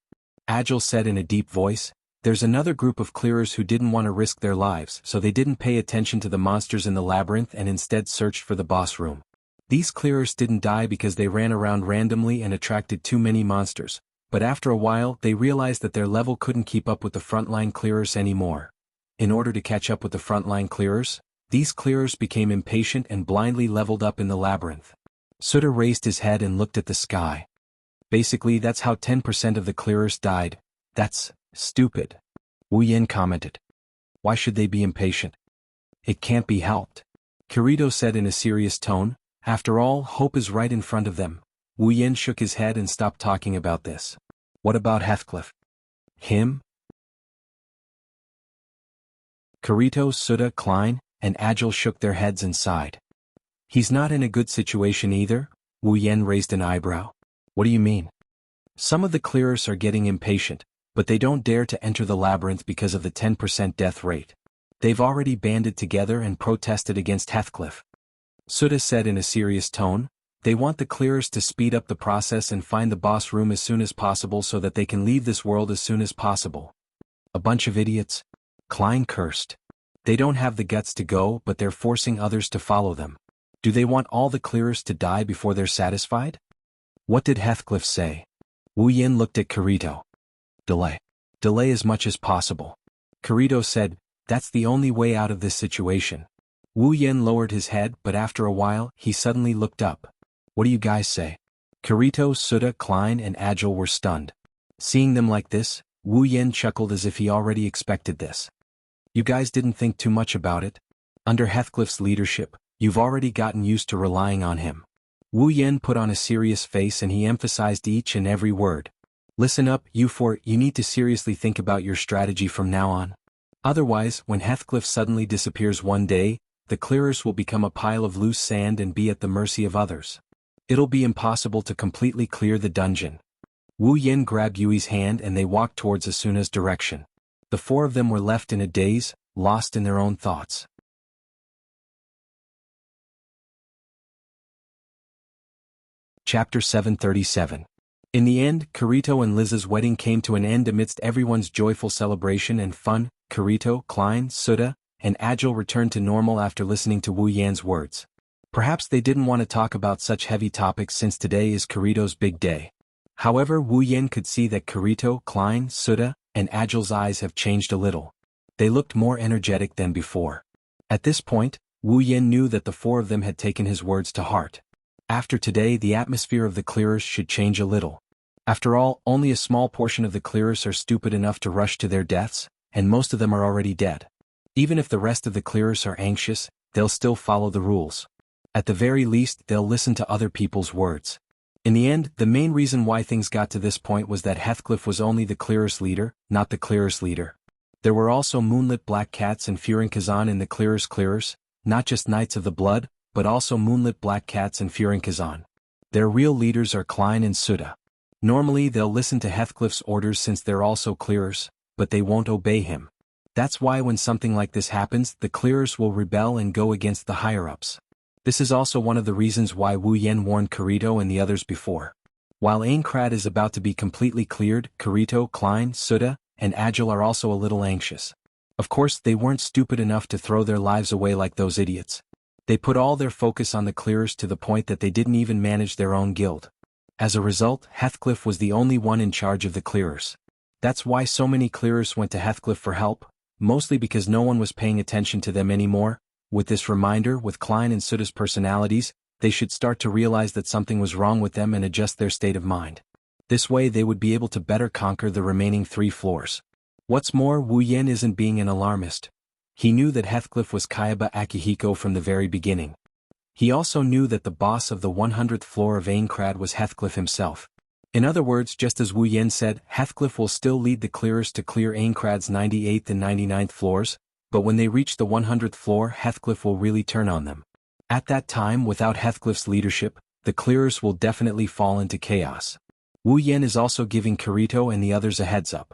Agile said in a deep voice. There's another group of clearers who didn't want to risk their lives, so they didn't pay attention to the monsters in the labyrinth and instead searched for the boss room. These clearers didn't die because they ran around randomly and attracted too many monsters, but after a while they realized that their level couldn't keep up with the frontline clearers anymore. In order to catch up with the frontline clearers, these clearers became impatient and blindly leveled up in the labyrinth. Suda raised his head and looked at the sky. Basically, that's how 10% of the clearers died. That's stupid. Wu Yen commented. Why should they be impatient? It can't be helped. Kirito said in a serious tone. After all, hope is right in front of them. Wu Yen shook his head and stopped talking about this. What about Heathcliff? Him? Kirito, Suda, Klein, and Agile shook their heads and sighed. He's not in a good situation either. Wu Yen raised an eyebrow. What do you mean? Some of the clearers are getting impatient, but they don't dare to enter the labyrinth because of the 10% death rate. They've already banded together and protested against Heathcliff. Suda said in a serious tone. They want the clearers to speed up the process and find the boss room as soon as possible so that they can leave this world as soon as possible. A bunch of idiots. Klein cursed. They don't have the guts to go, but they're forcing others to follow them. Do they want all the clearers to die before they're satisfied? What did Heathcliff say? Wu Yen looked at Kirito. Delay. Delay as much as possible. Kirito said, that's the only way out of this situation. Wu Yen lowered his head, but after a while, he suddenly looked up. What do you guys say? Kirito, Suda, Klein, and Agile were stunned. Seeing them like this, Wu Yen chuckled as if he already expected this. You guys didn't think too much about it? Under Heathcliff's leadership, you've already gotten used to relying on him. Wu Yen put on a serious face and he emphasized each and every word. Listen up, you four, you need to seriously think about your strategy from now on. Otherwise, when Heathcliff suddenly disappears one day, the clearers will become a pile of loose sand and be at the mercy of others. It'll be impossible to completely clear the dungeon. Wu Yen grabbed Yui's hand and they walked towards Asuna's direction. The four of them were left in a daze, lost in their own thoughts. Chapter 737. In the end, Kirito and Liz's wedding came to an end amidst everyone's joyful celebration and fun. Kirito, Klein, Suda, and Agile returned to normal after listening to Wu Yan's words. Perhaps they didn't want to talk about such heavy topics since today is Kirito's big day. However, Wu Yan could see that Kirito, Klein, Suda, and Agile's eyes have changed a little. They looked more energetic than before. At this point, Wu Yan knew that the four of them had taken his words to heart. After today, the atmosphere of the clearers should change a little. After all, only a small portion of the clearers are stupid enough to rush to their deaths, and most of them are already dead. Even if the rest of the clearers are anxious, they'll still follow the rules. At the very least, they'll listen to other people's words. In the end, the main reason why things got to this point was that Heathcliff was only the clearers' leader, not the clearers' leader. There were also moonlit black cats and Furin-Kazan in the clearers, not just Knights of the Blood, but also moonlit black cats and Furin-Kazan. Their real leaders are Klein and Suda. Normally they'll listen to Heathcliff's orders since they're also clearers, but they won't obey him. That's why when something like this happens, the clearers will rebel and go against the higher-ups. This is also one of the reasons why Wu Yan warned Kirito and the others before. While Aincrad is about to be completely cleared, Kirito, Klein, Suda, and Agile are also a little anxious. Of course, they weren't stupid enough to throw their lives away like those idiots. They put all their focus on the clearers to the point that they didn't even manage their own guild. As a result, Heathcliff was the only one in charge of the clearers. That's why so many clearers went to Heathcliff for help, mostly because no one was paying attention to them anymore. With this reminder, with Klein and Suda's personalities, they should start to realize that something was wrong with them and adjust their state of mind. This way they would be able to better conquer the remaining 3 floors. What's more, Wu Yan isn't being an alarmist. He knew that Heathcliff was Kayaba Akihiko from the very beginning. He also knew that the boss of the 100th floor of Aincrad was Heathcliff himself. In other words, just as Wu Yan said, Heathcliff will still lead the clearers to clear Aincrad's 98th and 99th floors, but when they reach the 100th floor, Heathcliff will really turn on them. At that time, without Heathcliff's leadership, the clearers will definitely fall into chaos. Wu Yan is also giving Kirito and the others a heads up.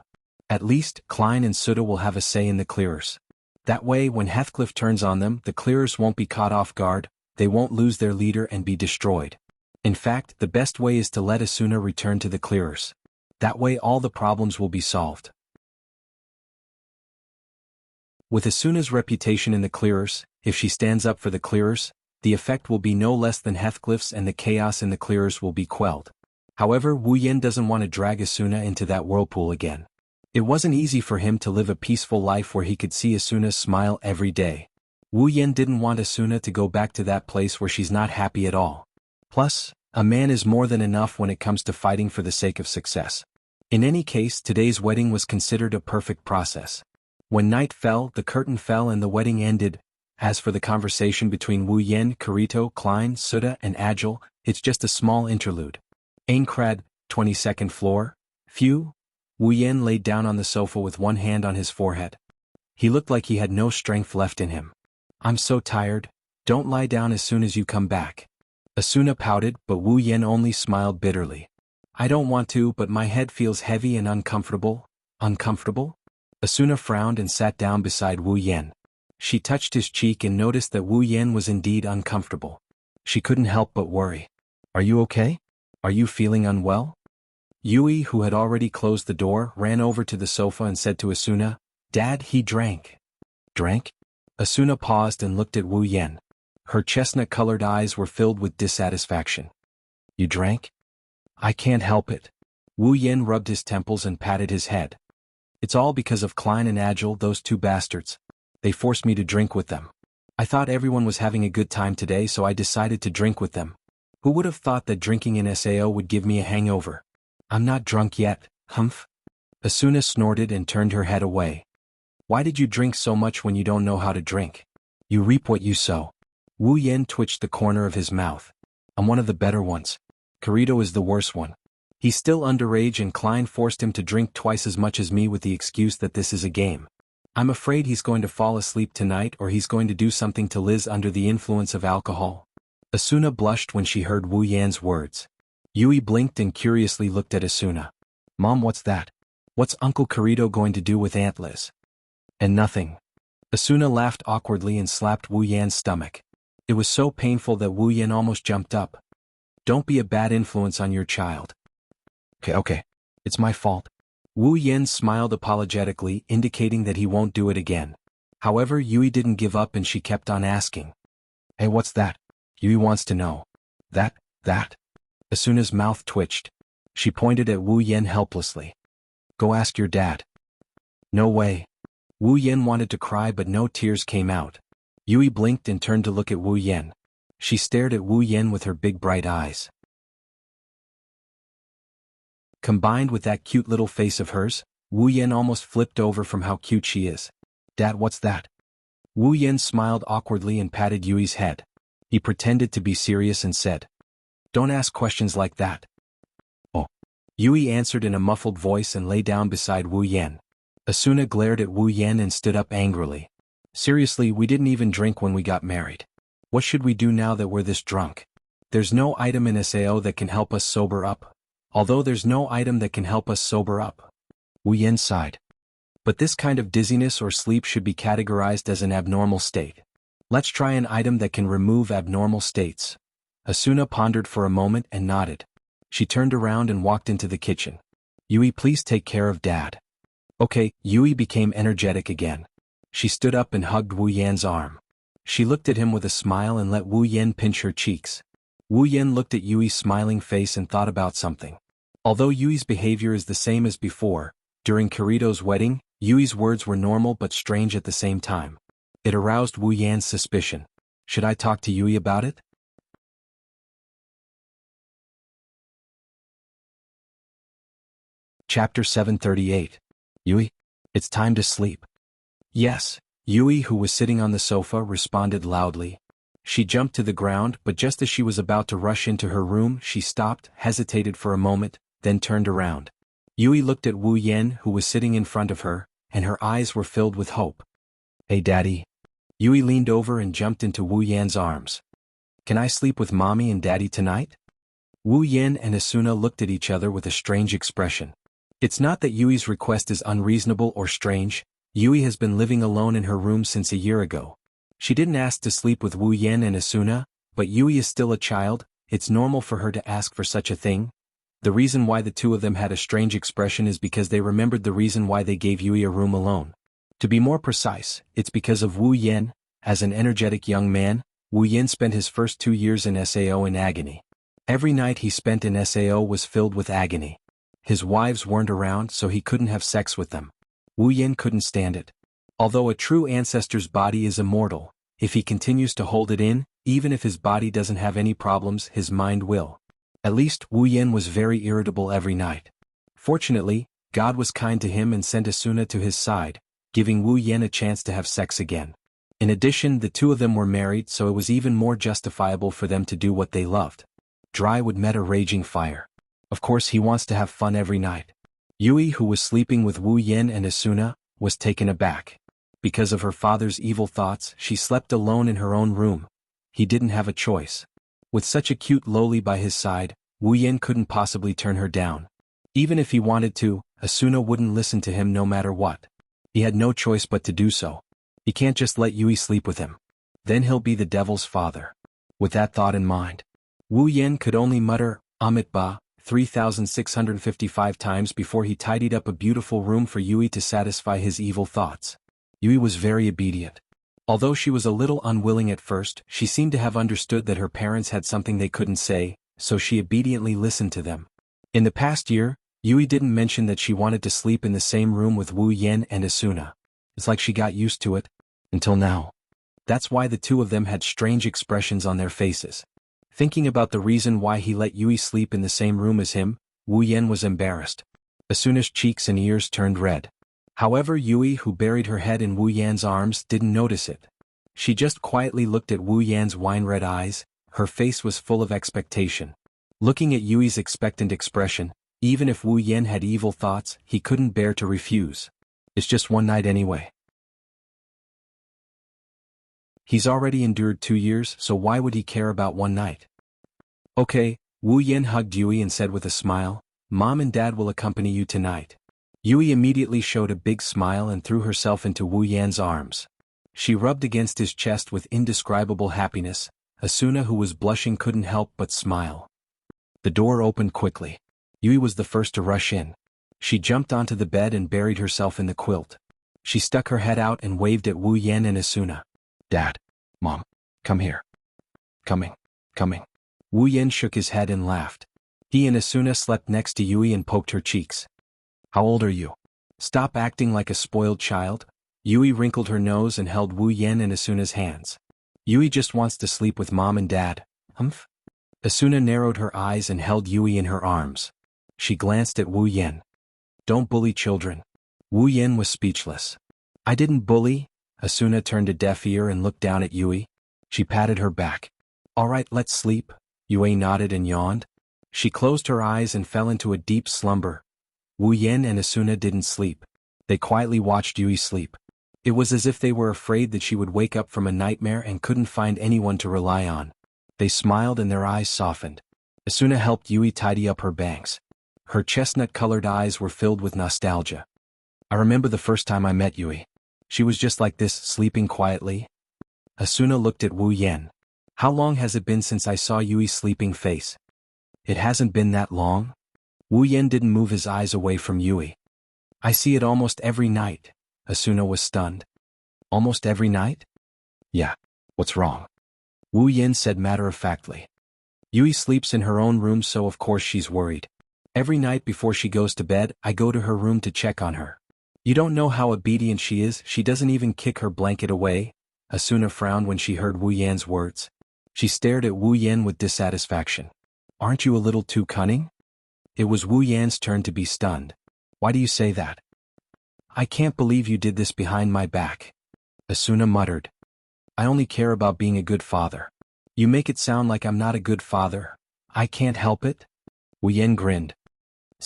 At least, Klein and Suda will have a say in the clearers. That way, when Heathcliff turns on them, the clearers won't be caught off guard, they won't lose their leader and be destroyed. In fact, the best way is to let Asuna return to the clearers. That way all the problems will be solved. With Asuna's reputation in the clearers, if she stands up for the clearers, the effect will be no less than Heathcliff's and the chaos in the clearers will be quelled. However, Wu Yan doesn't want to drag Asuna into that whirlpool again. It wasn't easy for him to live a peaceful life where he could see Asuna smile every day. Wu Yan didn't want Asuna to go back to that place where she's not happy at all. Plus, a man is more than enough when it comes to fighting for the sake of success. In any case, today's wedding was considered a perfect process. When night fell, the curtain fell and the wedding ended. As for the conversation between Wu Yan, Kirito, Klein, Suda, and Agile, it's just a small interlude. Aincrad, 22nd floor. Phew. Wu Yan laid down on the sofa with one hand on his forehead. He looked like he had no strength left in him. I'm so tired. Don't lie down as soon as you come back. Asuna pouted, but Wu Yan only smiled bitterly. I don't want to, but my head feels heavy and uncomfortable. Uncomfortable? Asuna frowned and sat down beside Wu Yan. She touched his cheek and noticed that Wu Yan was indeed uncomfortable. She couldn't help but worry. Are you okay? Are you feeling unwell? Yui, who had already closed the door, ran over to the sofa and said to Asuna, Dad, he drank. Drank? Asuna paused and looked at Wu Yan. Her chestnut-colored eyes were filled with dissatisfaction. You drank? I can't help it. Wu Yan rubbed his temples and patted his head. It's all because of Klein and Agile, those two bastards. They forced me to drink with them. I thought everyone was having a good time today, so I decided to drink with them. Who would have thought that drinking in SAO would give me a hangover? I'm not drunk yet, humph. Asuna snorted and turned her head away. Why did you drink so much when you don't know how to drink? You reap what you sow. Wu Yan twitched the corner of his mouth. I'm one of the better ones. Kirito is the worst one. He's still underage and Klein forced him to drink twice as much as me with the excuse that this is a game. I'm afraid he's going to fall asleep tonight or he's going to do something to Liz under the influence of alcohol. Asuna blushed when she heard Wu Yan's words. Yui blinked and curiously looked at Asuna. Mom, what's that? What's Uncle Kirito going to do with Aunt Liz? And nothing. Asuna laughed awkwardly and slapped Wu Yan's stomach. It was so painful that Wu Yan almost jumped up. Don't be a bad influence on your child. Okay. It's my fault. Wu Yan smiled apologetically, indicating that he won't do it again. However, Yui didn't give up and she kept on asking. Hey, what's that? Yui wants to know. That? Asuna's mouth twitched. She pointed at Wu Yan helplessly. Go ask your dad. No way. Wu Yan wanted to cry but no tears came out. Yui blinked and turned to look at Wu Yan. She stared at Wu Yan with her big bright eyes. Combined with that cute little face of hers, Wu Yan almost flipped over from how cute she is. Dad, what's that? Wu Yan smiled awkwardly and patted Yui's head. He pretended to be serious and said, Don't ask questions like that. Oh. Yui answered in a muffled voice and lay down beside Wu Yan. Asuna glared at Wu Yan and stood up angrily. Seriously, we didn't even drink when we got married. What should we do now that we're this drunk? There's no item in SAO that can help us sober up. Although there's no item that can help us sober up. Wu Yan sighed. But this kind of dizziness or sleep should be categorized as an abnormal state. Let's try an item that can remove abnormal states. Asuna pondered for a moment and nodded. She turned around and walked into the kitchen. Yui, please take care of Dad. Okay, Yui became energetic again. She stood up and hugged Wu Yan's arm. She looked at him with a smile and let Wu Yan pinch her cheeks. Wu Yan looked at Yui's smiling face and thought about something. Although Yui's behavior is the same as before, during Kirito's wedding, Yui's words were normal but strange at the same time. It aroused Wu Yan's suspicion. Should I talk to Yui about it? Chapter 738. Yui, it's time to sleep. Yes, Yui, who was sitting on the sofa, responded loudly. She jumped to the ground, but just as she was about to rush into her room, she stopped, hesitated for a moment, then turned around. Yui looked at Wu Yan, who was sitting in front of her, and her eyes were filled with hope. "Hey Daddy." Yui leaned over and jumped into Wu Yan's arms. "Can I sleep with Mommy and Daddy tonight?" Wu Yan and Asuna looked at each other with a strange expression. It's not that Yui's request is unreasonable or strange. Yui has been living alone in her room since a year ago. She didn't ask to sleep with Wu Yan and Asuna, but Yui is still a child. It's normal for her to ask for such a thing. The reason why the two of them had a strange expression is because they remembered the reason why they gave Yui a room alone. To be more precise, it's because of Wu Yan. As an energetic young man, Wu Yan spent his first 2 years in SAO in agony. Every night he spent in SAO was filled with agony. His wives weren't around, so he couldn't have sex with them. Wu Yan couldn't stand it. Although a true ancestor's body is immortal, if he continues to hold it in, even if his body doesn't have any problems, his mind will. At least Wu Yan was very irritable every night. Fortunately, God was kind to him and sent Asuna to his side, giving Wu Yan a chance to have sex again. In addition, the two of them were married, so it was even more justifiable for them to do what they loved. Dry wood met a raging fire. Of course he wants to have fun every night. Yui, who was sleeping with Wu Yan and Asuna, was taken aback. Because of her father's evil thoughts, she slept alone in her own room. He didn't have a choice. With such a cute loli by his side, Wu Yan couldn't possibly turn her down. Even if he wanted to, Asuna wouldn't listen to him no matter what. He had no choice but to do so. He can't just let Yui sleep with him. Then he'll be the devil's father. With that thought in mind, Wu Yan could only mutter, Amit 3,655 times before he tidied up a beautiful room for Yui to satisfy his evil thoughts. Yui was very obedient. Although she was a little unwilling at first, she seemed to have understood that her parents had something they couldn't say, so she obediently listened to them. In the past year, Yui didn't mention that she wanted to sleep in the same room with Wu Yan and Asuna. It's like she got used to it, until now. That's why the two of them had strange expressions on their faces. Thinking about the reason why he let Yui sleep in the same room as him, Wu Yan was embarrassed. Asuna's cheeks and ears turned red. However, Yui, who buried her head in Wu Yan's arms, didn't notice it. She just quietly looked at Wu Yan's wine-red eyes. Her face was full of expectation. Looking at Yui's expectant expression, even if Wu Yan had evil thoughts, he couldn't bear to refuse. It's just one night anyway. He's already endured 2 years, so why would he care about one night? Okay, Wu Yan hugged Yui and said with a smile, Mom and Dad will accompany you tonight. Yui immediately showed a big smile and threw herself into Wu Yan's arms. She rubbed against his chest with indescribable happiness. Asuna, who was blushing, couldn't help but smile. The door opened quickly. Yui was the first to rush in. She jumped onto the bed and buried herself in the quilt. She stuck her head out and waved at Wu Yan and Asuna. Dad, Mom, come here. Coming. Wu Yan shook his head and laughed. He and Asuna slept next to Yui and poked her cheeks. How old are you? Stop acting like a spoiled child. Yui wrinkled her nose and held Wu Yan and Asuna's hands. Yui just wants to sleep with Mom and Dad. Humph? Asuna narrowed her eyes and held Yui in her arms. She glanced at Wu Yan. Don't bully children. Wu Yan was speechless. I didn't bully. Asuna turned a deaf ear and looked down at Yui. She patted her back. All right, let's sleep. Yui nodded and yawned. She closed her eyes and fell into a deep slumber. Wu Yan and Asuna didn't sleep. They quietly watched Yui sleep. It was as if they were afraid that she would wake up from a nightmare and couldn't find anyone to rely on. They smiled and their eyes softened. Asuna helped Yui tidy up her bangs. Her chestnut-colored eyes were filled with nostalgia. I remember the first time I met Yui. She was just like this, sleeping quietly. Asuna looked at Wu Yan. How long has it been since I saw Yui's sleeping face? It hasn't been that long. Wu Yan didn't move his eyes away from Yui. I see it almost every night. Asuna was stunned. Almost every night? Yeah. What's wrong? Wu Yan said matter-of-factly. Yui sleeps in her own room, so of course she's worried. Every night before she goes to bed, I go to her room to check on her. You don't know how obedient she is. She doesn't even kick her blanket away. Asuna frowned when she heard Wu Yan's words. She stared at Wu Yan with dissatisfaction. Aren't you a little too cunning? It was Wu Yan's turn to be stunned. Why do you say that? I can't believe you did this behind my back. Asuna muttered. I only care about being a good father. You make it sound like I'm not a good father. I can't help it. Wu Yan grinned.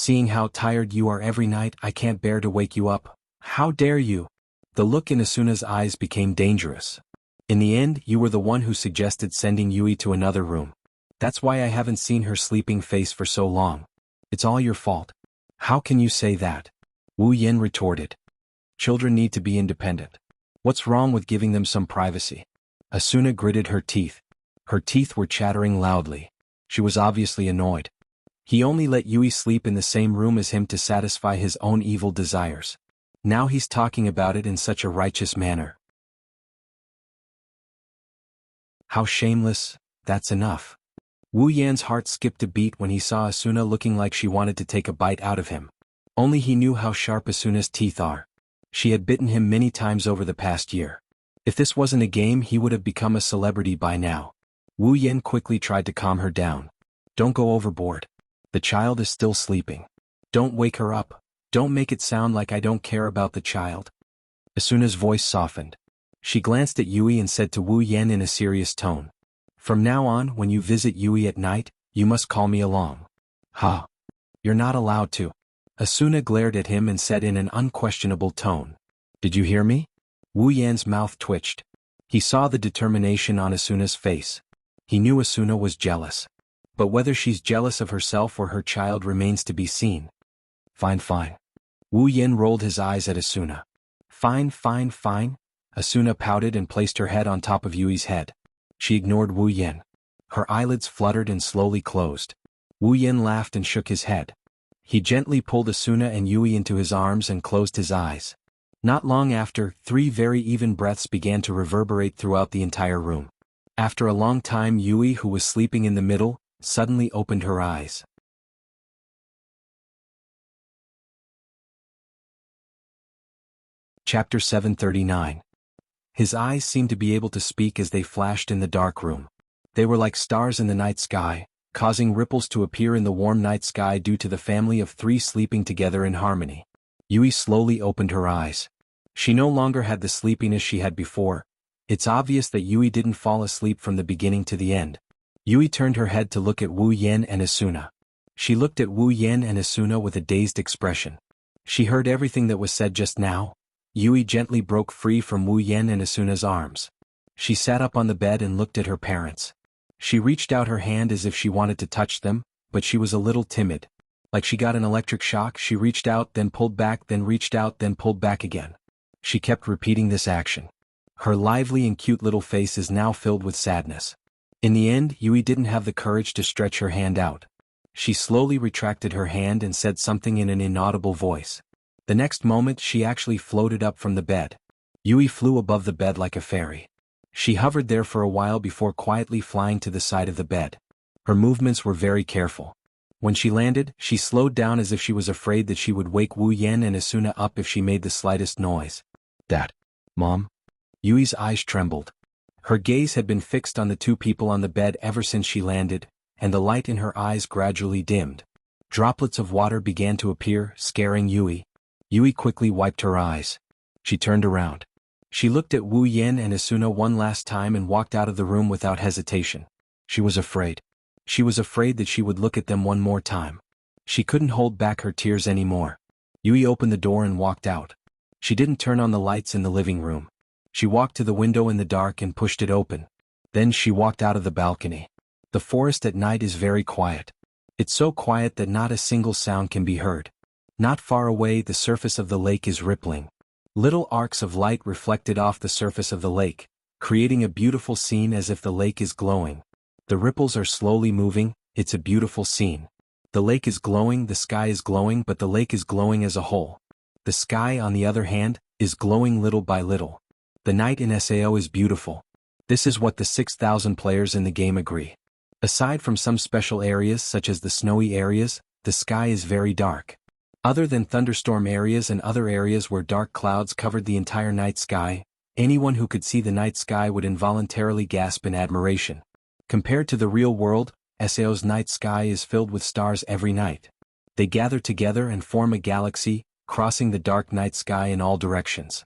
Seeing how tired you are every night, I can't bear to wake you up. How dare you? The look in Asuna's eyes became dangerous. In the end, you were the one who suggested sending Yui to another room. That's why I haven't seen her sleeping face for so long. It's all your fault. How can you say that? Wu Yen retorted. Children need to be independent. What's wrong with giving them some privacy? Asuna gritted her teeth. Her teeth were chattering loudly. She was obviously annoyed. He only let Yui sleep in the same room as him to satisfy his own evil desires. Now he's talking about it in such a righteous manner. How shameless, that's enough. Wu Yan's heart skipped a beat when he saw Asuna looking like she wanted to take a bite out of him. Only he knew how sharp Asuna's teeth are. She had bitten him many times over the past year. If this wasn't a game, he would have become a celebrity by now. Wu Yan quickly tried to calm her down. Don't go overboard. The child is still sleeping. Don't wake her up. Don't make it sound like I don't care about the child. Asuna's voice softened. She glanced at Yui and said to Wu Yan in a serious tone. From now on, when you visit Yui at night, you must call me along. Ha! You're not allowed to. Asuna glared at him and said in an unquestionable tone. Did you hear me? Wu Yan's mouth twitched. He saw the determination on Asuna's face. He knew Asuna was jealous. But whether she's jealous of herself or her child remains to be seen. Fine, fine. Wu Yan rolled his eyes at Asuna. Fine, fine, fine. Asuna pouted and placed her head on top of Yui's head. She ignored Wu Yan. Her eyelids fluttered and slowly closed. Wu Yan laughed and shook his head. He gently pulled Asuna and Yui into his arms and closed his eyes. Not long after, 3 very even breaths began to reverberate throughout the entire room. After a long time, Yui, who was sleeping in the middle, suddenly opened her eyes. Chapter 739. His eyes seemed to be able to speak as they flashed in the dark room. They were like stars in the night sky, causing ripples to appear in the warm night sky due to the family of 3 sleeping together in harmony. Yui slowly opened her eyes. She no longer had the sleepiness she had before. It's obvious that Yui didn't fall asleep from the beginning to the end. Yui turned her head to look at Wu Yan and Asuna. She looked at Wu Yan and Asuna with a dazed expression. She heard everything that was said just now. Yui gently broke free from Wu Yan and Asuna's arms. She sat up on the bed and looked at her parents. She reached out her hand as if she wanted to touch them, but she was a little timid. Like she got an electric shock, she reached out, then pulled back, then reached out, then pulled back again. She kept repeating this action. Her lively and cute little face is now filled with sadness. In the end, Yui didn't have the courage to stretch her hand out. She slowly retracted her hand and said something in an inaudible voice. The next moment, she actually floated up from the bed. Yui flew above the bed like a fairy. She hovered there for a while before quietly flying to the side of the bed. Her movements were very careful. When she landed, she slowed down as if she was afraid that she would wake Wu Yan and Asuna up if she made the slightest noise. Dad. Mom? Yui's eyes trembled. Her gaze had been fixed on the 2 people on the bed ever since she landed, and the light in her eyes gradually dimmed. Droplets of water began to appear, scaring Yui. Yui quickly wiped her eyes. She turned around. She looked at Wu Yan and Asuna one last time and walked out of the room without hesitation. She was afraid. She was afraid that she would look at them one more time. She couldn't hold back her tears anymore. Yui opened the door and walked out. She didn't turn on the lights in the living room. She walked to the window in the dark and pushed it open. Then she walked out of the balcony. The forest at night is very quiet. It's so quiet that not a single sound can be heard. Not far away, the surface of the lake is rippling. Little arcs of light reflected off the surface of the lake, creating a beautiful scene as if the lake is glowing. The ripples are slowly moving. It's a beautiful scene. The lake is glowing, the sky is glowing, but the lake is glowing as a whole. The sky, on the other hand, is glowing little by little. The night in SAO is beautiful. This is what the 6,000 players in the game agree. Aside from some special areas such as the snowy areas, the sky is very dark. Other than thunderstorm areas and other areas where dark clouds covered the entire night sky, anyone who could see the night sky would involuntarily gasp in admiration. Compared to the real world, SAO's night sky is filled with stars every night. They gather together and form a galaxy, crossing the dark night sky in all directions.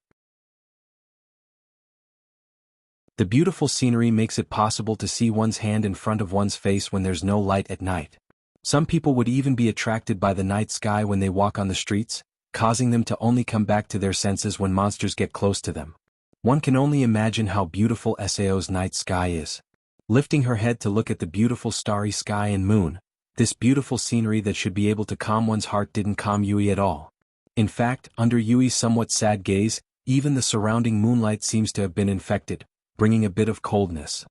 The beautiful scenery makes it possible to see one's hand in front of one's face when there's no light at night. Some people would even be attracted by the night sky when they walk on the streets, causing them to only come back to their senses when monsters get close to them. One can only imagine how beautiful Sao's night sky is. Lifting her head to look at the beautiful starry sky and moon, this beautiful scenery that should be able to calm one's heart didn't calm Yui at all. In fact, under Yui's somewhat sad gaze, even the surrounding moonlight seems to have been infected, bringing a bit of coldness.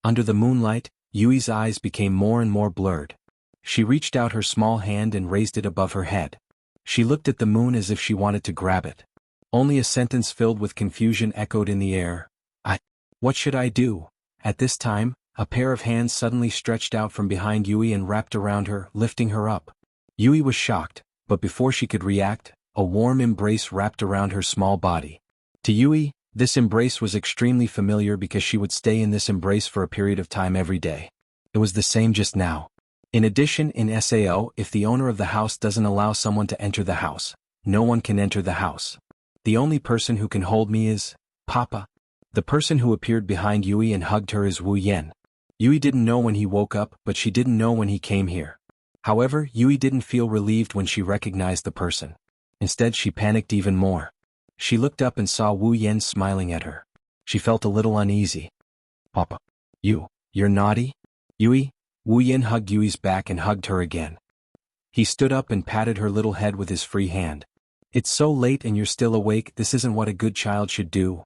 Under the moonlight, Yui's eyes became more and more blurred. She reached out her small hand and raised it above her head. She looked at the moon as if she wanted to grab it. Only a sentence filled with confusion echoed in the air. What should I do? At this time, a pair of hands suddenly stretched out from behind Yui and wrapped around her, lifting her up. Yui was shocked, but before she could react, a warm embrace wrapped around her small body. To Yui, this embrace was extremely familiar because she would stay in this embrace for a period of time every day. It was the same just now. In addition, in Sao, if the owner of the house doesn't allow someone to enter the house, no one can enter the house. The only person who can hold me is Papa. The person who appeared behind Yui and hugged her is Wu Yan. Yui didn't know when he woke up, but she didn't know when he came here. However, Yui didn't feel relieved when she recognized the person. Instead, she panicked even more. She looked up and saw Wu Yan smiling at her. She felt a little uneasy. Papa. You're naughty? Yui? Wu Yan hugged Yui's back and hugged her again. He stood up and patted her little head with his free hand. It's so late and you're still awake, this isn't what a good child should do.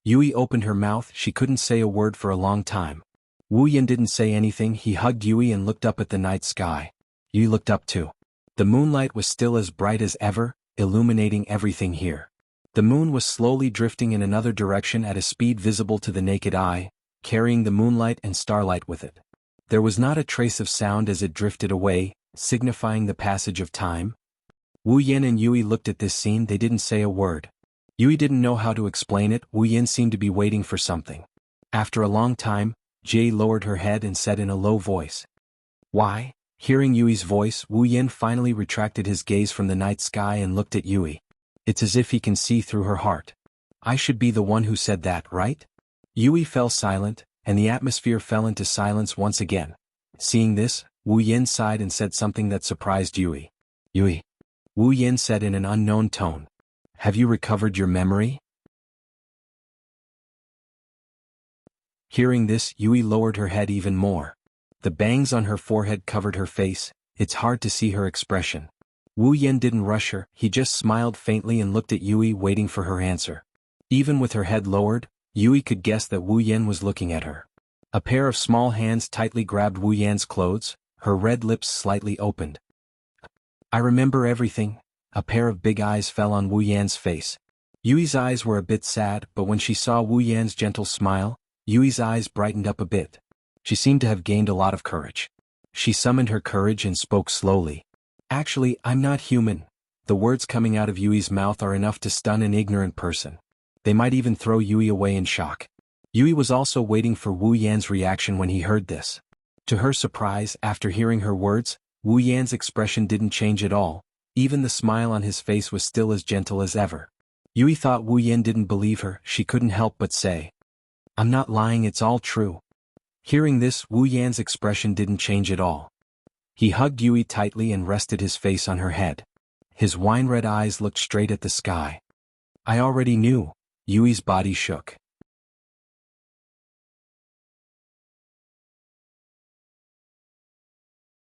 Yui opened her mouth, she couldn't say a word for a long time. Wu Yan didn't say anything, he hugged Yui and looked up at the night sky. Yui looked up too. The moonlight was still as bright as ever, illuminating everything here. The moon was slowly drifting in another direction at a speed visible to the naked eye, carrying the moonlight and starlight with it. There was not a trace of sound as it drifted away, signifying the passage of time. Wu Yan and Yui looked at this scene, they didn't say a word. Yui didn't know how to explain it, Wu Yan seemed to be waiting for something. After a long time, Jie lowered her head and said in a low voice. Why? Hearing Yui's voice, Wu Yan finally retracted his gaze from the night sky and looked at Yui. It's as if he can see through her heart. I should be the one who said that, right? Yui fell silent, and the atmosphere fell into silence once again. Seeing this, Wu Yan sighed and said something that surprised Yui. Yui. Wu Yan said in an unknown tone. Have you recovered your memory? Hearing this, Yui lowered her head even more. The bangs on her forehead covered her face, it's hard to see her expression. Wu Yan didn't rush her, he just smiled faintly and looked at Yui waiting for her answer. Even with her head lowered, Yui could guess that Wu Yan was looking at her. A pair of small hands tightly grabbed Wu Yan's clothes, her red lips slightly opened. I remember everything. A pair of big eyes fell on Wu Yan's face. Yui's eyes were a bit sad, but when she saw Wu Yan's gentle smile, Yui's eyes brightened up a bit. She seemed to have gained a lot of courage. She summoned her courage and spoke slowly. Actually, I'm not human. The words coming out of Yui's mouth are enough to stun an ignorant person. They might even throw Yui away in shock. Yui was also waiting for Wu Yan's reaction when he heard this. To her surprise, after hearing her words, Wu Yan's expression didn't change at all. Even the smile on his face was still as gentle as ever. Yui thought Wu Yan didn't believe her, she couldn't help but say. I'm not lying, it's all true. Hearing this, Wu Yan's expression didn't change at all. He hugged Yui tightly and rested his face on her head. His wine-red eyes looked straight at the sky. I already knew. Yui's body shook.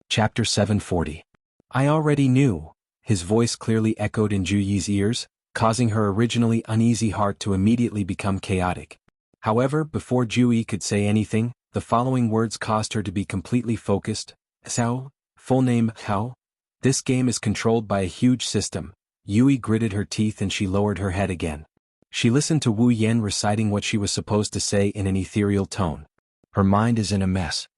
Chapter 740. I already knew. His voice clearly echoed in Juyi's ears, causing her originally uneasy heart to immediately become chaotic. However, before Juyi could say anything, the following words caused her to be completely focused. Sao? Full name, How? This game is controlled by a huge system. Yui gritted her teeth and she lowered her head again. She listened to Wu Yan reciting what she was supposed to say in an ethereal tone. Her mind is in a mess.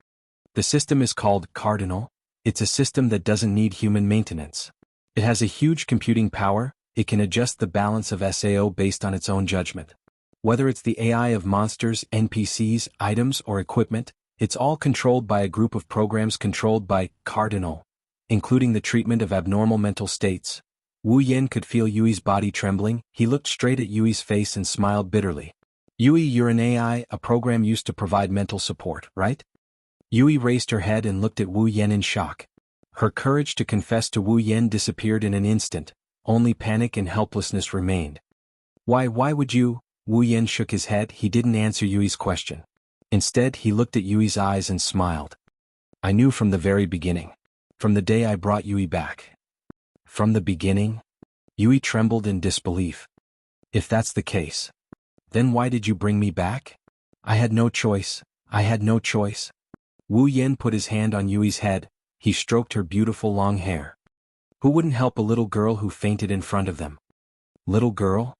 The system is called Cardinal. It's a system that doesn't need human maintenance. It has a huge computing power, it can adjust the balance of Sao based on its own judgment. Whether it's the AI of monsters, NPCs, items, or equipment, it's all controlled by a group of programs controlled by Cardinal, including the treatment of abnormal mental states. Wu Yan could feel Yui's body trembling, he looked straight at Yui's face and smiled bitterly. Yui, you're an AI, a program used to provide mental support, right? Yui raised her head and looked at Wu Yan in shock. Her courage to confess to Wu Yan disappeared in an instant, only panic and helplessness remained. Why would you? Wu Yan shook his head. He didn't answer Yui's question. Instead, he looked at Yui's eyes and smiled. I knew from the very beginning. From the day I brought Yui back. From the beginning? Yui trembled in disbelief. If that's the case, then why did you bring me back? I had no choice. I had no choice. Wu Yan put his hand on Yui's head. He stroked her beautiful long hair. Who wouldn't help a little girl who fainted in front of them? Little girl?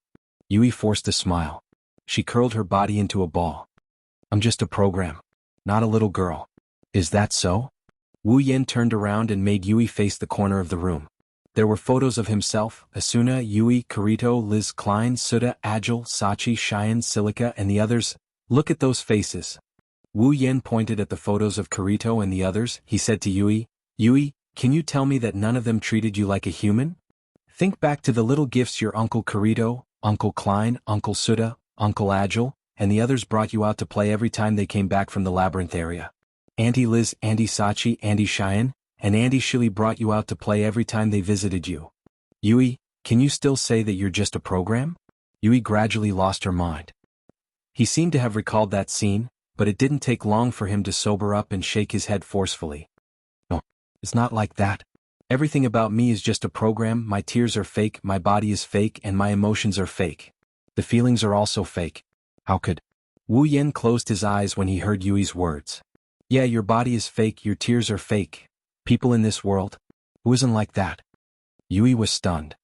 Yui forced a smile. She curled her body into a ball. I'm just a program, not a little girl. Is that so? Wu Yan turned around and made Yui face the corner of the room. There were photos of himself, Asuna, Yui, Kirito, Liz Klein, Suda, Agile, Sachi, Cheyenne, Silica, and the others. Look at those faces. Wu Yan pointed at the photos of Kirito and the others. He said to Yui, Yui, can you tell me that none of them treated you like a human? Think back to the little gifts your Uncle Kirito, Uncle Klein, Uncle Suda, Uncle Agile, and the others brought you out to play every time they came back from the labyrinth area. Auntie Liz, Auntie Sachi, Auntie Cheyenne, and Auntie Shili brought you out to play every time they visited you. Yui, can you still say that you're just a program? Yui gradually lost her mind. He seemed to have recalled that scene, but it didn't take long for him to sober up and shake his head forcefully. No, it's not like that. Everything about me is just a program. My tears are fake, my body is fake, and my emotions are fake. The feelings are also fake. How could? Wu Yan closed his eyes when he heard Yui's words. Yeah, your body is fake, your tears are fake. People in this world? Who isn't like that? Yui was stunned.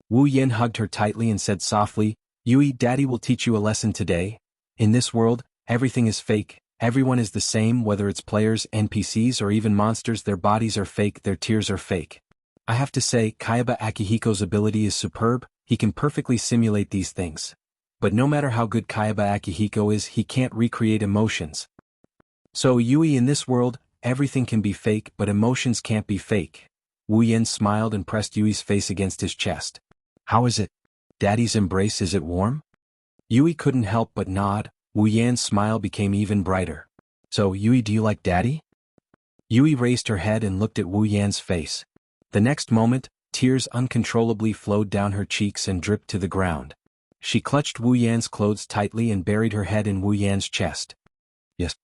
Wu Yan hugged her tightly and said softly, Yui, Daddy will teach you a lesson today. In this world, everything is fake. Everyone is the same, whether it's players, NPCs, or even monsters. Their bodies are fake, their tears are fake. I have to say, Kayaba Akihiko's ability is superb. He can perfectly simulate these things. But no matter how good Kayaba Akihiko is, he can't recreate emotions. So Yui, in this world, everything can be fake, but emotions can't be fake. Wu Yan smiled and pressed Yui's face against his chest. How is it? Daddy's embrace, is it warm? Yui couldn't help but nod. Wu Yan's smile became even brighter. So, Yui, do you like Daddy? Yui raised her head and looked at Wu Yan's face. The next moment, tears uncontrollably flowed down her cheeks and dripped to the ground. She clutched Wu Yan's clothes tightly and buried her head in Wu Yan's chest. Yes,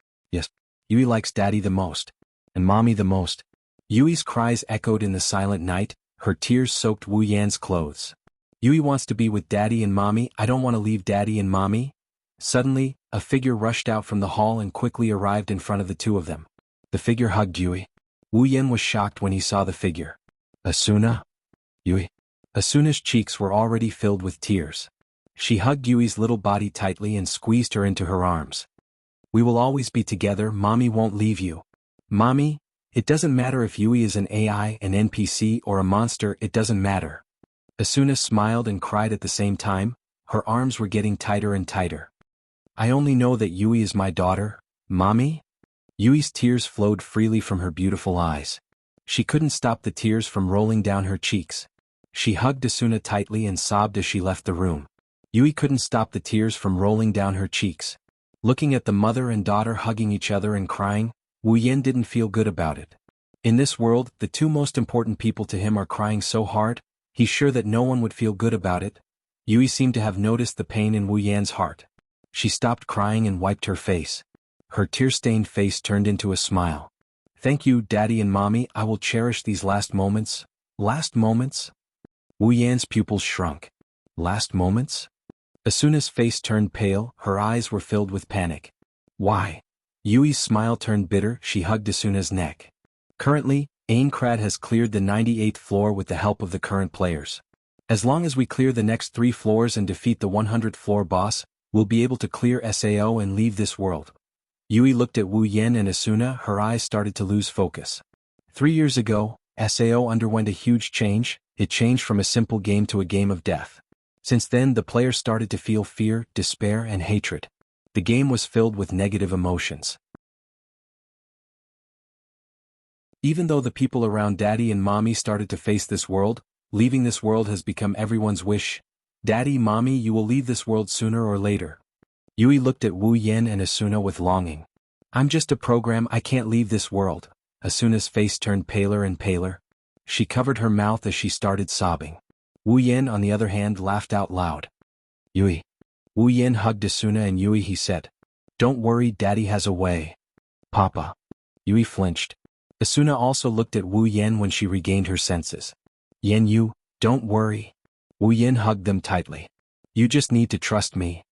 Yui likes Daddy the most. And Mommy the most. Yui's cries echoed in the silent night, her tears soaked Wu Yan's clothes. Yui wants to be with Daddy and Mommy. I don't want to leave Daddy and Mommy. Suddenly, a figure rushed out from the hall and quickly arrived in front of the two of them. The figure hugged Yui. Wu Yan was shocked when he saw the figure. Asuna? Yui. Asuna's cheeks were already filled with tears. She hugged Yui's little body tightly and squeezed her into her arms. We will always be together, Mommy won't leave you. Mommy, it doesn't matter if Yui is an AI, an NPC, or a monster, it doesn't matter. Asuna smiled and cried at the same time. Her arms were getting tighter and tighter. I only know that Yui is my daughter, Mommy? Yui's tears flowed freely from her beautiful eyes. She couldn't stop the tears from rolling down her cheeks. She hugged Asuna tightly and sobbed as she left the room. Yui couldn't stop the tears from rolling down her cheeks. Looking at the mother and daughter hugging each other and crying, Wu Yan didn't feel good about it. In this world, the two most important people to him are crying so hard, he's sure that no one would feel good about it. Yui seemed to have noticed the pain in Wu Yan's heart. She stopped crying and wiped her face. Her tear-stained face turned into a smile. Thank you, Daddy and Mommy, I will cherish these last moments. Last moments? Wu Yan's pupils shrunk. Last moments? Asuna's face turned pale, her eyes were filled with panic. Why? Yui's smile turned bitter, she hugged Asuna's neck. Currently, Aincrad has cleared the 98th floor with the help of the current players. As long as we clear the next 3 floors and defeat the 100th floor boss, we'll be able to clear SAO and leave this world. Yui looked at Wu Yan and Asuna, her eyes started to lose focus. 3 years ago, SAO underwent a huge change, it changed from a simple game to a game of death. Since then, the players started to feel fear, despair, and hatred. The game was filled with negative emotions. Even though the people around Daddy and Mommy started to face this world, leaving this world has become everyone's wish. Daddy, Mommy, you will leave this world sooner or later. Yui looked at Wu Yan and Asuna with longing. I'm just a program, I can't leave this world. Asuna's face turned paler and paler. She covered her mouth as she started sobbing. Wu Yan, on the other hand, laughed out loud. Yui. Wu Yan hugged Asuna and Yui. He said, "Don't worry, Daddy has a way." Papa. Yui flinched. Asuna also looked at Wu Yan when she regained her senses. Yan Yu, don't worry. Wu Yan hugged them tightly. You just need to trust me.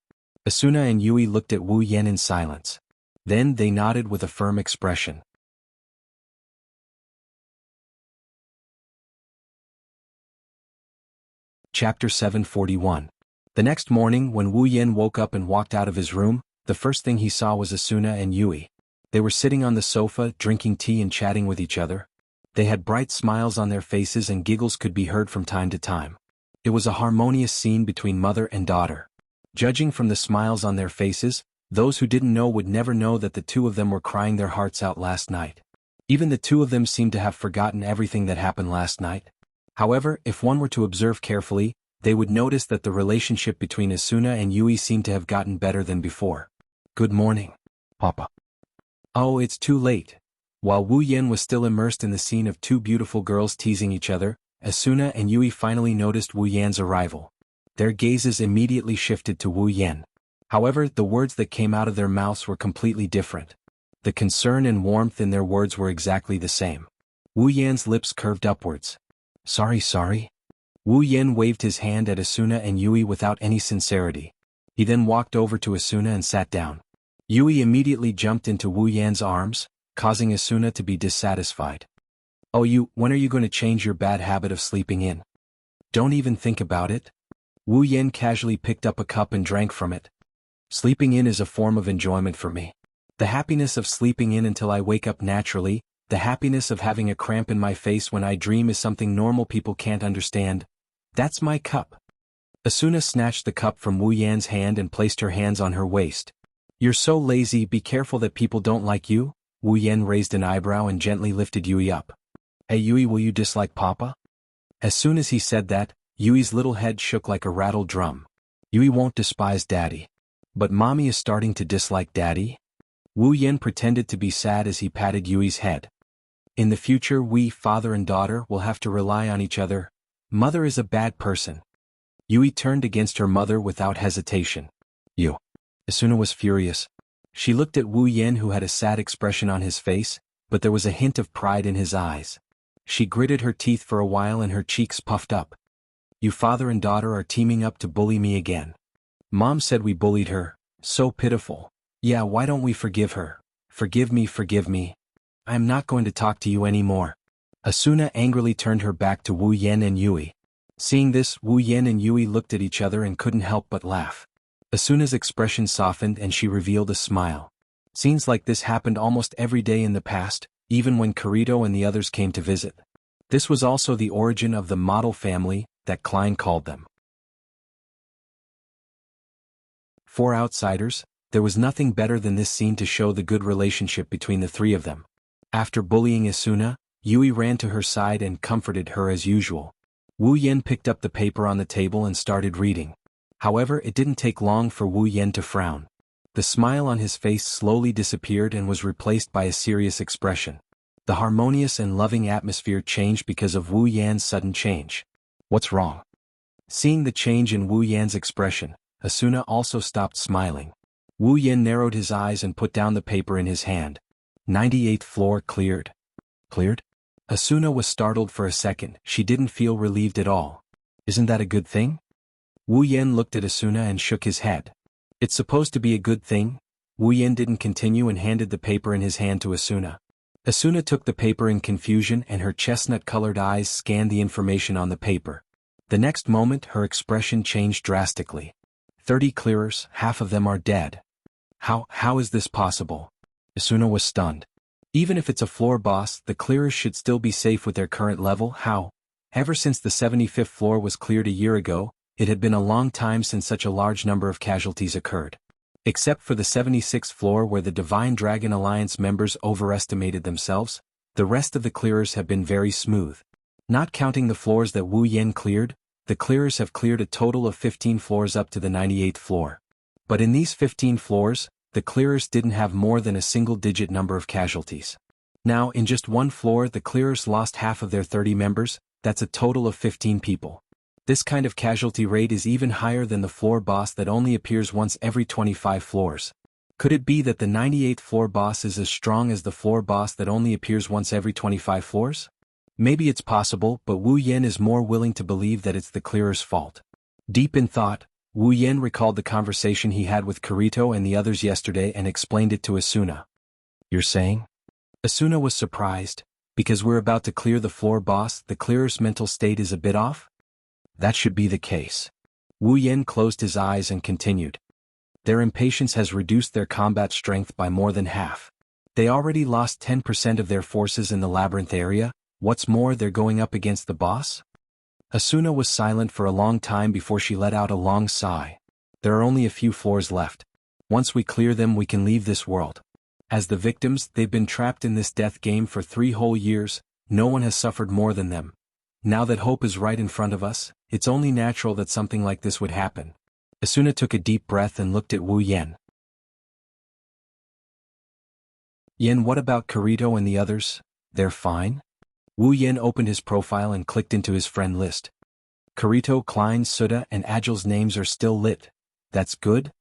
Asuna and Yui looked at Wu Yan in silence. Then they nodded with a firm expression. Chapter 741. The next morning, when Wu Yan woke up and walked out of his room, the first thing he saw was Asuna and Yui. They were sitting on the sofa, drinking tea and chatting with each other. They had bright smiles on their faces and giggles could be heard from time to time. It was a harmonious scene between mother and daughter. Judging from the smiles on their faces, those who didn't know would never know that the two of them were crying their hearts out last night. Even the two of them seemed to have forgotten everything that happened last night. However, if one were to observe carefully, they would notice that the relationship between Asuna and Yui seemed to have gotten better than before. Good morning, Papa. Oh, it's too late. While Wu Yan was still immersed in the scene of two beautiful girls teasing each other, Asuna and Yui finally noticed Wu Yan's arrival. Their gazes immediately shifted to Wu Yan. However, the words that came out of their mouths were completely different. The concern and warmth in their words were exactly the same. Wu Yan's lips curved upwards. Sorry. Wu Yan waved his hand at Asuna and Yui without any sincerity. He then walked over to Asuna and sat down. Yui immediately jumped into Wu Yan's arms, causing Asuna to be dissatisfied. Oh, when are you going to change your bad habit of sleeping in? Don't even think about it. Wu Yan casually picked up a cup and drank from it. Sleeping in is a form of enjoyment for me. The happiness of sleeping in until I wake up naturally, the happiness of having a cramp in my face when I dream is something normal people can't understand. That's my cup. Asuna snatched the cup from Wu Yan's hand and placed her hands on her waist. You're so lazy, be careful that people don't like you. Wu Yan raised an eyebrow and gently lifted Yui up. Hey Yui, will you dislike Papa? As soon as he said that, Yui's little head shook like a rattled drum. Yui won't despise Daddy. But Mommy is starting to dislike Daddy? Wu Yan pretended to be sad as he patted Yui's head. In the future we, father and daughter, will have to rely on each other. Mother is a bad person. Yui turned against her mother without hesitation. You. Asuna was furious. She looked at Wu Yan, who had a sad expression on his face, but there was a hint of pride in his eyes. She gritted her teeth for a while and her cheeks puffed up. You father and daughter are teaming up to bully me again. Mom said we bullied her. So pitiful. Yeah, why don't we forgive her? Forgive me. I am not going to talk to you anymore. Asuna angrily turned her back to Wu Yan and Yui. Seeing this, Wu Yan and Yui looked at each other and couldn't help but laugh. Asuna's expression softened and she revealed a smile. Scenes like this happened almost every day in the past, even when Kirito and the others came to visit. This was also the origin of the model family that Klein called them. For outsiders, there was nothing better than this scene to show the good relationship between the three of them. After bullying Asuna, Yui ran to her side and comforted her as usual. Wu Yan picked up the paper on the table and started reading. However, it didn't take long for Wu Yan to frown. The smile on his face slowly disappeared and was replaced by a serious expression. The harmonious and loving atmosphere changed because of Wu Yan's sudden change. What's wrong? Seeing the change in Wu Yan's expression, Asuna also stopped smiling. Wu Yan narrowed his eyes and put down the paper in his hand. 98th floor cleared. Cleared? Asuna was startled for a second. She didn't feel relieved at all. Isn't that a good thing? Wu Yan looked at Asuna and shook his head. It's supposed to be a good thing? Wu Yan didn't continue and handed the paper in his hand to Asuna. Asuna took the paper in confusion and her chestnut-colored eyes scanned the information on the paper. The next moment her expression changed drastically. 30 clearers, half of them are dead. How is this possible? Asuna was stunned. Even if it's a floor boss, the clearers should still be safe with their current level. How? Ever since the 75th floor was cleared a year ago, it had been a long time since such a large number of casualties occurred. Except for the 76th floor where the Divine Dragon Alliance members overestimated themselves, the rest of the clearers have been very smooth. Not counting the floors that Wu Yan cleared, the clearers have cleared a total of 15 floors up to the 98th floor. But in these 15 floors, the clearers didn't have more than a single-digit number of casualties. Now, in just one floor, the clearers lost half of their 30 members. That's a total of 15 people. This kind of casualty rate is even higher than the floor boss that only appears once every 25 floors. Could it be that the 98th floor boss is as strong as the floor boss that only appears once every 25 floors? Maybe it's possible, but Wu Yan is more willing to believe that it's the clearer's fault. Deep in thought, Wu Yan recalled the conversation he had with Kirito and the others yesterday and explained it to Asuna. You're saying? Asuna was surprised. Because we're about to clear the floor boss, the clearer's mental state is a bit off? That should be the case. Wu Yan closed his eyes and continued. Their impatience has reduced their combat strength by more than half. They already lost 10% of their forces in the labyrinth area. What's more, they're going up against the boss? Asuna was silent for a long time before she let out a long sigh. There are only a few floors left. Once we clear them, we can leave this world. As the victims, they've been trapped in this death game for 3 whole years. No one has suffered more than them. Now that hope is right in front of us, it's only natural that something like this would happen. Asuna took a deep breath and looked at Wu Yan. Yan, what about Kirito and the others? They're fine? Wu Yan opened his profile and clicked into his friend list. Kirito, Klein, Suda, and Agile's names are still lit. That's good?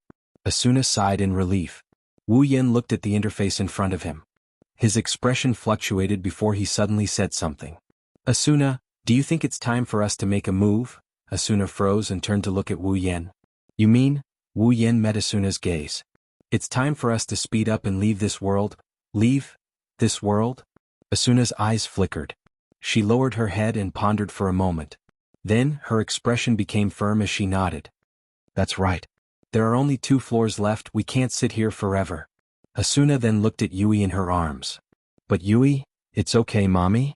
Asuna sighed in relief. Wu Yan looked at the interface in front of him. His expression fluctuated before he suddenly said something. Asuna, do you think it's time for us to make a move? Asuna froze and turned to look at Wu Yan. You mean? Wu Yan met Asuna's gaze. It's time for us to speed up and leave this world. Leave? This world? Asuna's eyes flickered. She lowered her head and pondered for a moment. Then, her expression became firm as she nodded. That's right. There are only 2 floors left, we can't sit here forever. Asuna then looked at Yui in her arms. But Yui, it's okay, mommy?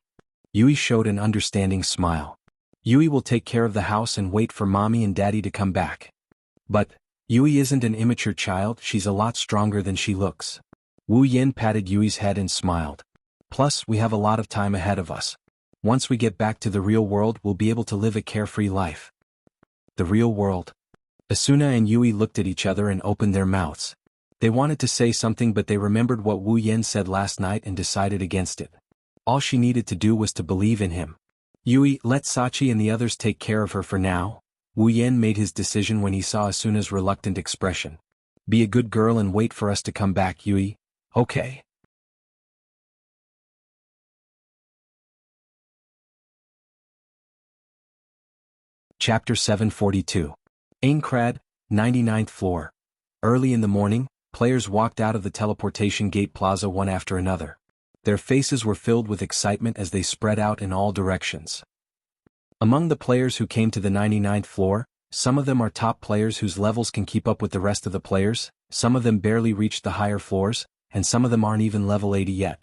Yui showed an understanding smile. Yui will take care of the house and wait for mommy and daddy to come back. But, Yui isn't an immature child, she's a lot stronger than she looks. Wu Yan patted Yui's head and smiled. Plus, we have a lot of time ahead of us. Once we get back to the real world, we'll be able to live a carefree life. The real world. Asuna and Yui looked at each other and opened their mouths. They wanted to say something, but they remembered what Wu Yan said last night and decided against it. All she needed to do was to believe in him. Yui, let Sachi and the others take care of her for now. Wu Yan made his decision when he saw Asuna's reluctant expression. Be a good girl and wait for us to come back, Yui. Okay. Chapter 742. Aincrad, 99th floor. Early in the morning, players walked out of the teleportation gate plaza one after another. Their faces were filled with excitement as they spread out in all directions. Among the players who came to the 99th floor, some of them are top players whose levels can keep up with the rest of the players, some of them barely reached the higher floors, and some of them aren't even level 80 yet.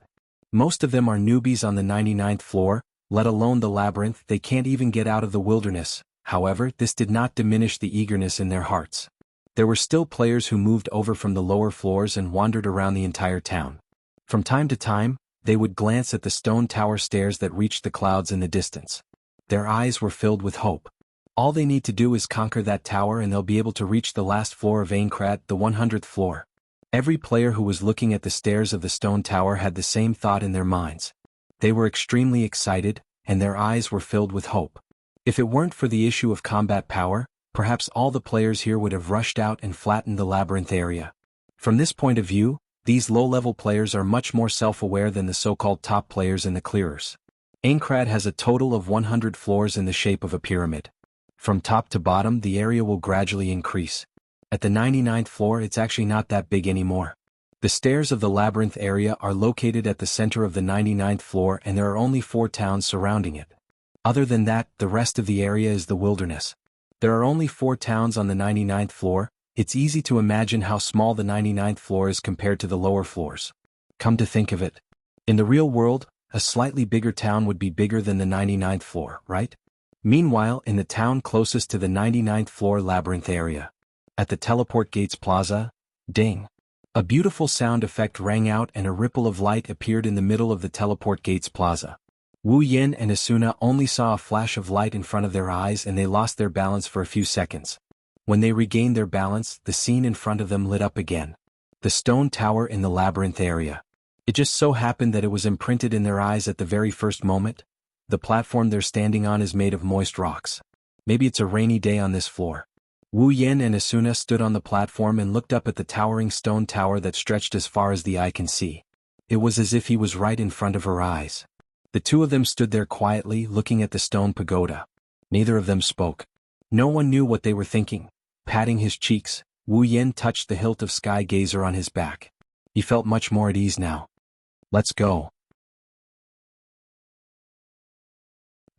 Most of them are newbies on the 99th floor, let alone the labyrinth. They can't even get out of the wilderness. However, this did not diminish the eagerness in their hearts. There were still players who moved over from the lower floors and wandered around the entire town. From time to time, they would glance at the stone tower stairs that reached the clouds in the distance. Their eyes were filled with hope. All they need to do is conquer that tower and they'll be able to reach the last floor of Aincrad, the 100th floor. Every player who was looking at the stairs of the stone tower had the same thought in their minds. They were extremely excited, and their eyes were filled with hope. If it weren't for the issue of combat power, perhaps all the players here would have rushed out and flattened the labyrinth area. From this point of view, these low-level players are much more self-aware than the so-called top players and the clearers. Aincrad has a total of 100 floors in the shape of a pyramid. From top to bottom, the area will gradually increase. At the 99th floor, it's actually not that big anymore. The stairs of the labyrinth area are located at the center of the 99th floor and there are only 4 towns surrounding it. Other than that, the rest of the area is the wilderness. There are only 4 towns on the 99th floor. It's easy to imagine how small the 99th floor is compared to the lower floors. Come to think of it, in the real world, a slightly bigger town would be bigger than the 99th floor, right? Meanwhile, in the town closest to the 99th floor labyrinth area, at the teleport gates plaza, ding! A beautiful sound effect rang out and a ripple of light appeared in the middle of the teleport gates plaza. Wu Yan and Asuna only saw a flash of light in front of their eyes and they lost their balance for a few seconds. When they regained their balance, the scene in front of them lit up again. The stone tower in the labyrinth area. It just so happened that it was imprinted in their eyes at the very first moment. The platform they're standing on is made of moist rocks. Maybe it's a rainy day on this floor. Wu Yan and Asuna stood on the platform and looked up at the towering stone tower that stretched as far as the eye can see. It was as if he was right in front of her eyes. The two of them stood there quietly, looking at the stone pagoda. Neither of them spoke. No one knew what they were thinking. Patting his cheeks, Wu Yan touched the hilt of Sky Gazer on his back. He felt much more at ease now. Let's go.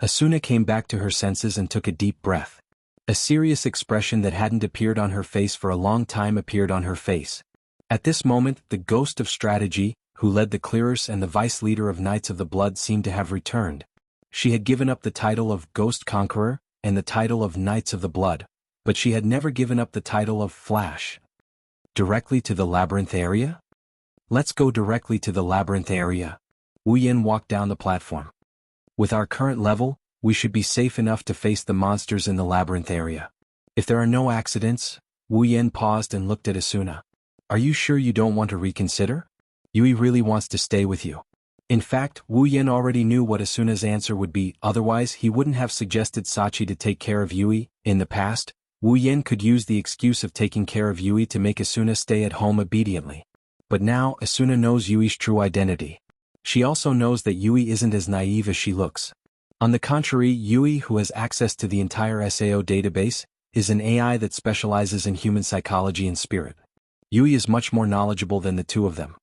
Asuna came back to her senses and took a deep breath. A serious expression that hadn't appeared on her face for a long time appeared on her face. At this moment, the ghost of strategy, who led the clearers and the vice leader of Knights of the Blood, seemed to have returned. She had given up the title of Ghost Conqueror and the title of Knights of the Blood, but she had never given up the title of Flash. Directly to the labyrinth area? Let's go directly to the labyrinth area. Wu Yan walked down the platform. With our current level, we should be safe enough to face the monsters in the labyrinth area. If there are no accidents, Wu Yan paused and looked at Asuna. Are you sure you don't want to reconsider? Yui really wants to stay with you. In fact, Wu Yan already knew what Asuna's answer would be, otherwise he wouldn't have suggested Sachi to take care of Yui. In the past, Wu Yan could use the excuse of taking care of Yui to make Asuna stay at home obediently. But now Asuna knows Yui's true identity. She also knows that Yui isn't as naive as she looks. On the contrary, Yui, who has access to the entire SAO database, is an AI that specializes in human psychology and spirit. Yui is much more knowledgeable than the two of them.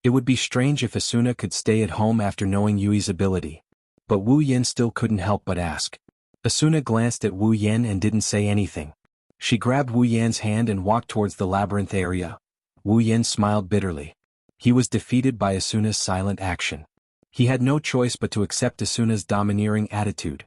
It would be strange if Asuna could stay at home after knowing Yui's ability. But Wu Yan still couldn't help but ask. Asuna glanced at Wu Yan and didn't say anything. She grabbed Wu Yan's hand and walked towards the labyrinth area. Wu Yan smiled bitterly. He was defeated by Asuna's silent action. He had no choice but to accept Asuna's domineering attitude.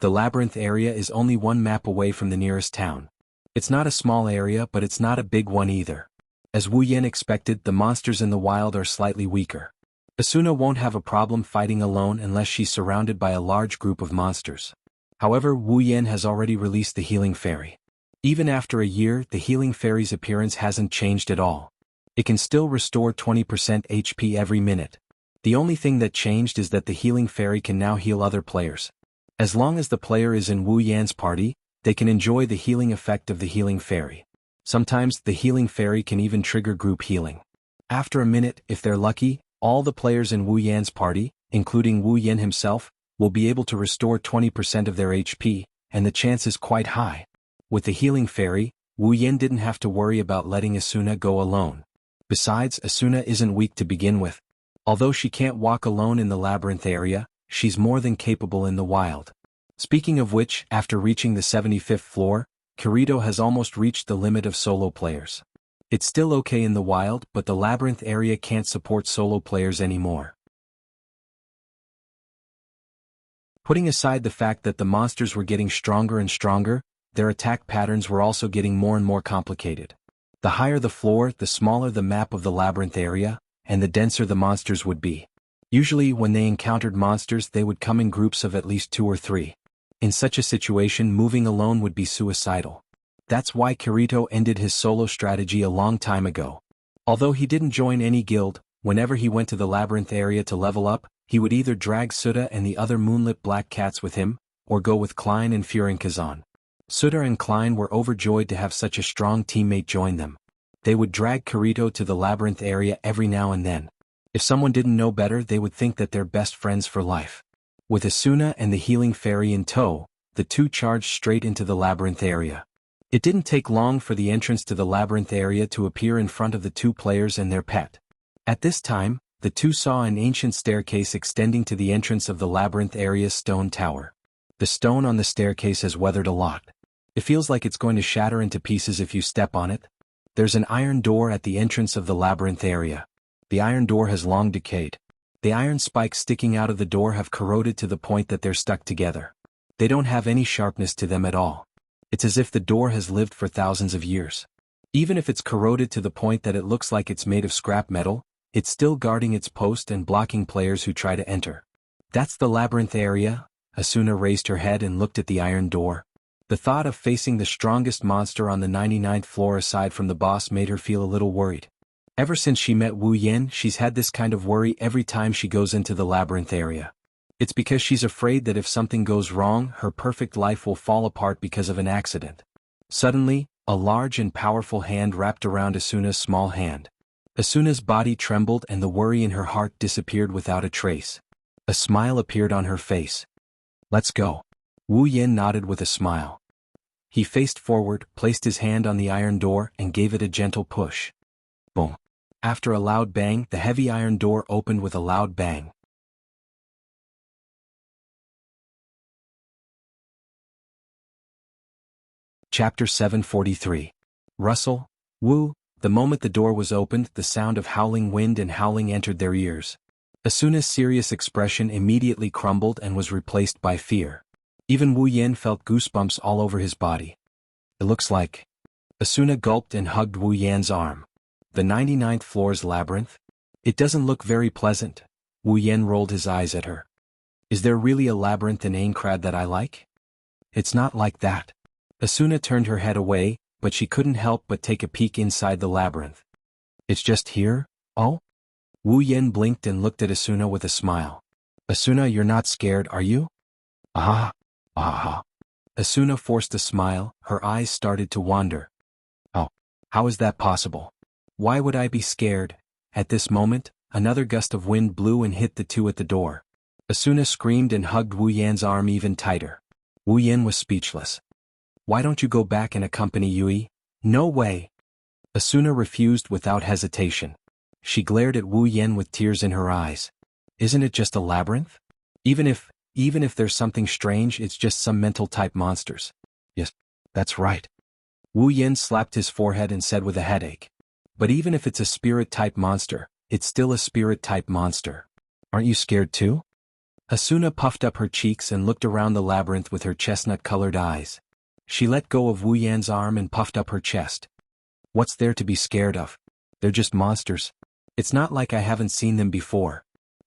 The labyrinth area is only one map away from the nearest town. It's not a small area, but it's not a big one either. As Wu Yan expected, the monsters in the wild are slightly weaker. Asuna won't have a problem fighting alone unless she's surrounded by a large group of monsters. However, Wu Yan has already released the Healing Fairy. Even after a year, the Healing Fairy's appearance hasn't changed at all. It can still restore 20% HP every minute. The only thing that changed is that the Healing Fairy can now heal other players. As long as the player is in Wu Yan's party, they can enjoy the healing effect of the Healing Fairy. Sometimes, the Healing Fairy can even trigger group healing. After a minute, if they're lucky, all the players in Wu Yan's party, including Wu Yan himself, will be able to restore 20% of their HP, and the chance is quite high. With the Healing Fairy, Wu Yan didn't have to worry about letting Asuna go alone. Besides, Asuna isn't weak to begin with. Although she can't walk alone in the labyrinth area, she's more than capable in the wild. Speaking of which, after reaching the 75th floor, Kirito has almost reached the limit of solo players. It's still okay in the wild, but the labyrinth area can't support solo players anymore. Putting aside the fact that the monsters were getting stronger and stronger, their attack patterns were also getting more and more complicated. The higher the floor, the smaller the map of the labyrinth area, and the denser the monsters would be. Usually, when they encountered monsters, they would come in groups of at least 2 or 3. In such a situation, moving alone would be suicidal. That's why Kirito ended his solo strategy a long time ago. Although he didn't join any guild, whenever he went to the labyrinth area to level up, he would either drag Suda and the other moonlit black cats with him, or go with Klein and Furinkazan. Suda and Klein were overjoyed to have such a strong teammate join them. They would drag Kirito to the labyrinth area every now and then. If someone didn't know better, they would think that they're best friends for life. With Asuna and the Healing Fairy in tow, the two charged straight into the labyrinth area. It didn't take long for the entrance to the labyrinth area to appear in front of the two players and their pet. At this time, the two saw an ancient staircase extending to the entrance of the labyrinth area's stone tower. The stone on the staircase has weathered a lot. It feels like it's going to shatter into pieces if you step on it. There's an iron door at the entrance of the labyrinth area. The iron door has long decayed. The iron spikes sticking out of the door have corroded to the point that they're stuck together. They don't have any sharpness to them at all. It's as if the door has lived for thousands of years. Even if it's corroded to the point that it looks like it's made of scrap metal, it's still guarding its post and blocking players who try to enter. That's the labyrinth area. Asuna raised her head and looked at the iron door. The thought of facing the strongest monster on the 99th floor aside from the boss made her feel a little worried. Ever since she met Wu Yan, she's had this kind of worry every time she goes into the labyrinth area. It's because she's afraid that if something goes wrong, her perfect life will fall apart because of an accident. Suddenly, a large and powerful hand wrapped around Asuna's small hand. Asuna's body trembled and the worry in her heart disappeared without a trace. A smile appeared on her face. "Let's go." Wu Yan nodded with a smile. He faced forward, placed his hand on the iron door, and gave it a gentle push. Boom. After a loud bang, the heavy iron door opened with a loud bang. Chapter 743. Russell, Wu. The moment the door was opened, the sound of howling wind and howling entered their ears. Asuna's serious expression immediately crumbled and was replaced by fear. Even Wu Yan felt goosebumps all over his body. "It looks like..." Asuna gulped and hugged Wu Yan's arm. "The 99th floor's labyrinth? It doesn't look very pleasant." Wu Yan rolled his eyes at her. "Is there really a labyrinth in Aincrad that I like?" "It's not like that." Asuna turned her head away, but she couldn't help but take a peek inside the labyrinth. "It's just here? Oh?" Wu Yan blinked and looked at Asuna with a smile. "Asuna, you're not scared, are you?" "Ah, ah." Asuna forced a smile, her eyes started to wander. "Oh, how is that possible? Why would I be scared?" At this moment, another gust of wind blew and hit the two at the door. Asuna screamed and hugged Wu Yan's arm even tighter. Wu Yan was speechless. "Why don't you go back and accompany Yui?" "No way." Asuna refused without hesitation. She glared at Wu Yan with tears in her eyes. "Isn't it just a labyrinth? Even if there's something strange, it's just some mental-type monsters." "Yes, that's right." Wu Yan slapped his forehead and said with a headache. "But even if it's a spirit-type monster, it's still a spirit-type monster. Aren't you scared too?" Asuna puffed up her cheeks and looked around the labyrinth with her chestnut-colored eyes. She let go of Wu Yan's arm and puffed up her chest. "What's there to be scared of? They're just monsters. It's not like I haven't seen them before."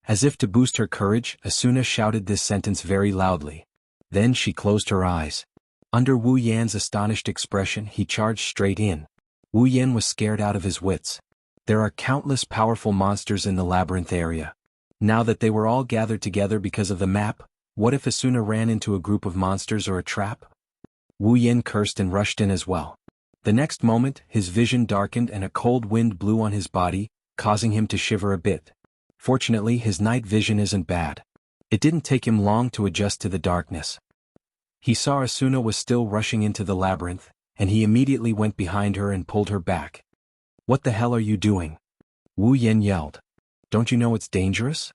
As if to boost her courage, Asuna shouted this sentence very loudly. Then she closed her eyes. Under Wu Yan's astonished expression, he charged straight in. Wu Yan was scared out of his wits. There are countless powerful monsters in the labyrinth area. Now that they were all gathered together because of the map, what if Asuna ran into a group of monsters or a trap? Wu Yan cursed and rushed in as well. The next moment, his vision darkened and a cold wind blew on his body, causing him to shiver a bit. Fortunately, his night vision isn't bad. It didn't take him long to adjust to the darkness. He saw Asuna was still rushing into the labyrinth, and he immediately went behind her and pulled her back. "What the hell are you doing?" Wu Yan yelled. "Don't you know it's dangerous?"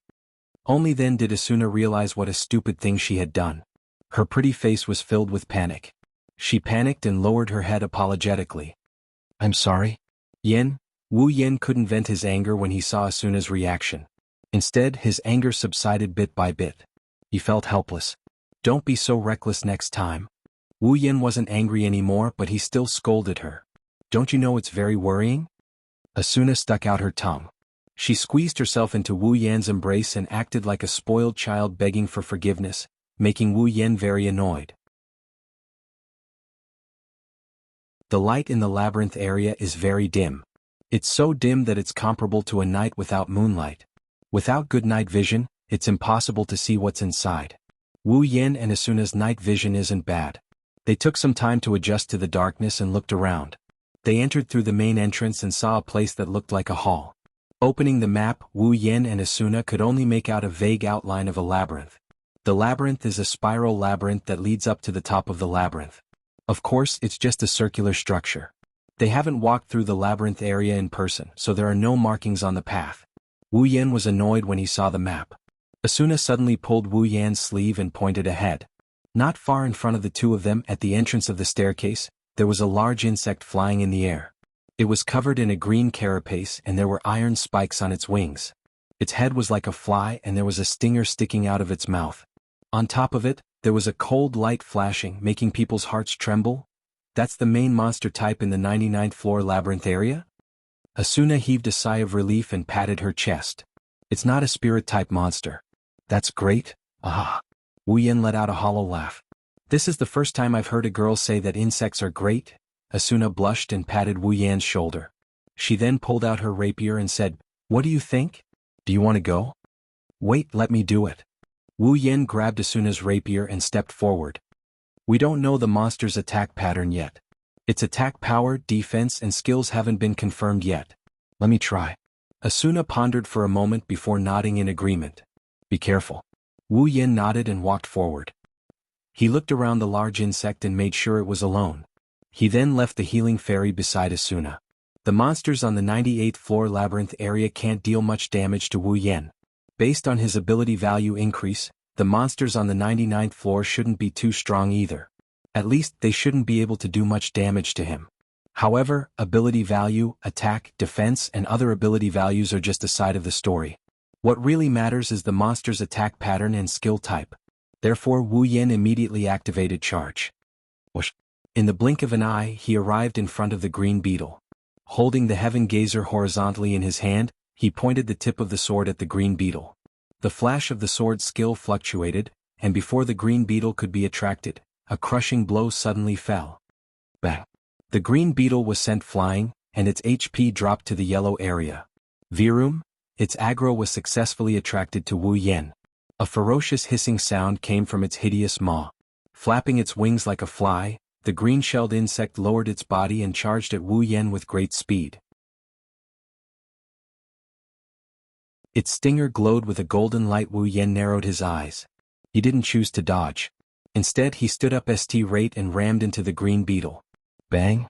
Only then did Asuna realize what a stupid thing she had done. Her pretty face was filled with panic. She panicked and lowered her head apologetically. "I'm sorry." Wu Yan couldn't vent his anger when he saw Asuna's reaction. Instead, his anger subsided bit by bit. He felt helpless. "Don't be so reckless next time." Wu Yan wasn't angry anymore, but he still scolded her. "Don't you know it's very worrying?" Asuna stuck out her tongue. She squeezed herself into Wu Yan's embrace and acted like a spoiled child begging for forgiveness, making Wu Yan very annoyed. The light in the labyrinth area is very dim. It's so dim that it's comparable to a night without moonlight. Without good night vision, it's impossible to see what's inside. Wu Yan and Asuna's night vision isn't bad. They took some time to adjust to the darkness and looked around. They entered through the main entrance and saw a place that looked like a hall. Opening the map, Wu Yan and Asuna could only make out a vague outline of a labyrinth. The labyrinth is a spiral labyrinth that leads up to the top of the labyrinth. Of course, it's just a circular structure. They haven't walked through the labyrinth area in person, so there are no markings on the path. Wu Yan was annoyed when he saw the map. Asuna suddenly pulled Wu Yan's sleeve and pointed ahead. Not far in front of the two of them, at the entrance of the staircase, there was a large insect flying in the air. It was covered in a green carapace and there were iron spikes on its wings. Its head was like a fly and there was a stinger sticking out of its mouth. On top of it, there was a cold light flashing, making people's hearts tremble. That's the main monster type in the 99th floor labyrinth area? Asuna heaved a sigh of relief and patted her chest. It's not a spirit-type monster. That's great. Ah. Wu Yan let out a hollow laugh. This is the first time I've heard a girl say that insects are great. Asuna blushed and patted Wu Yan's shoulder. She then pulled out her rapier and said, "What do you think? Do you want to go?" "Wait, let me do it." Wu Yan grabbed Asuna's rapier and stepped forward. "We don't know the monster's attack pattern yet. Its attack power, defense, and skills haven't been confirmed yet. Let me try." Asuna pondered for a moment before nodding in agreement. "Be careful." Wu Yan nodded and walked forward. He looked around the large insect and made sure it was alone. He then left the healing fairy beside Asuna. The monsters on the 98th floor labyrinth area can't deal much damage to Wu Yan. Based on his ability value increase, the monsters on the 99th floor shouldn't be too strong either. At least they shouldn't be able to do much damage to him. However, ability value, attack, defense, and other ability values are just a side of the story. What really matters is the monster's attack pattern and skill type. Therefore Wu Yan immediately activated charge. Whoosh. In the blink of an eye he arrived in front of the green beetle. Holding the heaven gazer horizontally in his hand, he pointed the tip of the sword at the green beetle. The flash of the sword's skill fluctuated, and before the green beetle could be attracted, a crushing blow suddenly fell. Bang! The green beetle was sent flying, and its HP dropped to the yellow area. Virum, its aggro was successfully attracted to Wu Yan. A ferocious hissing sound came from its hideous maw. Flapping its wings like a fly, the green-shelled insect lowered its body and charged at Wu Yan with great speed. Its stinger glowed with a golden light. Wu Yan narrowed his eyes. He didn't choose to dodge. Instead he stood up straight and rammed into the green beetle. Bang!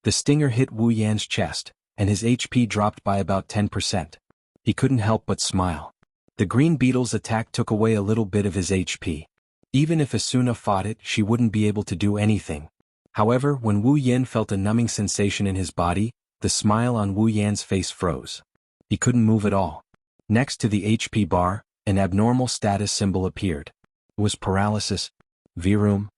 The stinger hit Wu Yan's chest, and his HP dropped by about 10%. He couldn't help but smile. The green beetle's attack took away a little bit of his HP. Even if Asuna fought it, she wouldn't be able to do anything. However, when Wu Yan felt a numbing sensation in his body, the smile on Wu Yan's face froze. He couldn't move at all. Next to the HP bar, an abnormal status symbol appeared. It was paralysis. Virum.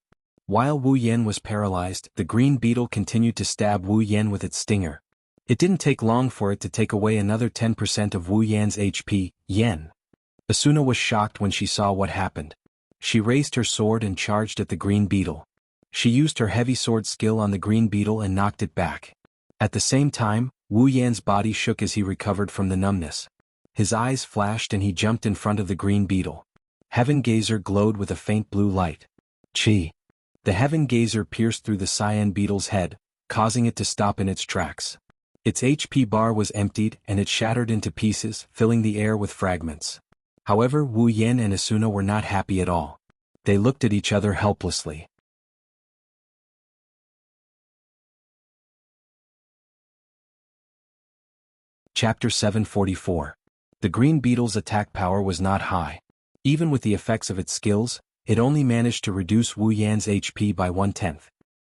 While Wu Yan was paralyzed, the green beetle continued to stab Wu Yan with its stinger. It didn't take long for it to take away another 10% of Wu Yan's HP. Yen. Asuna was shocked when she saw what happened. She raised her sword and charged at the green beetle. She used her heavy sword skill on the green beetle and knocked it back. At the same time, Wu Yan's body shook as he recovered from the numbness. His eyes flashed and he jumped in front of the green beetle. Heaven Gazer glowed with a faint blue light. Chi. The Heaven Gazer pierced through the cyan beetle's head, causing it to stop in its tracks. Its HP bar was emptied and it shattered into pieces, filling the air with fragments. However, Wu Yan and Asuna were not happy at all. They looked at each other helplessly. Chapter 744. The green beetle's attack power was not high. Even with the effects of its skills, it only managed to reduce Wu Yan's HP by 1/10.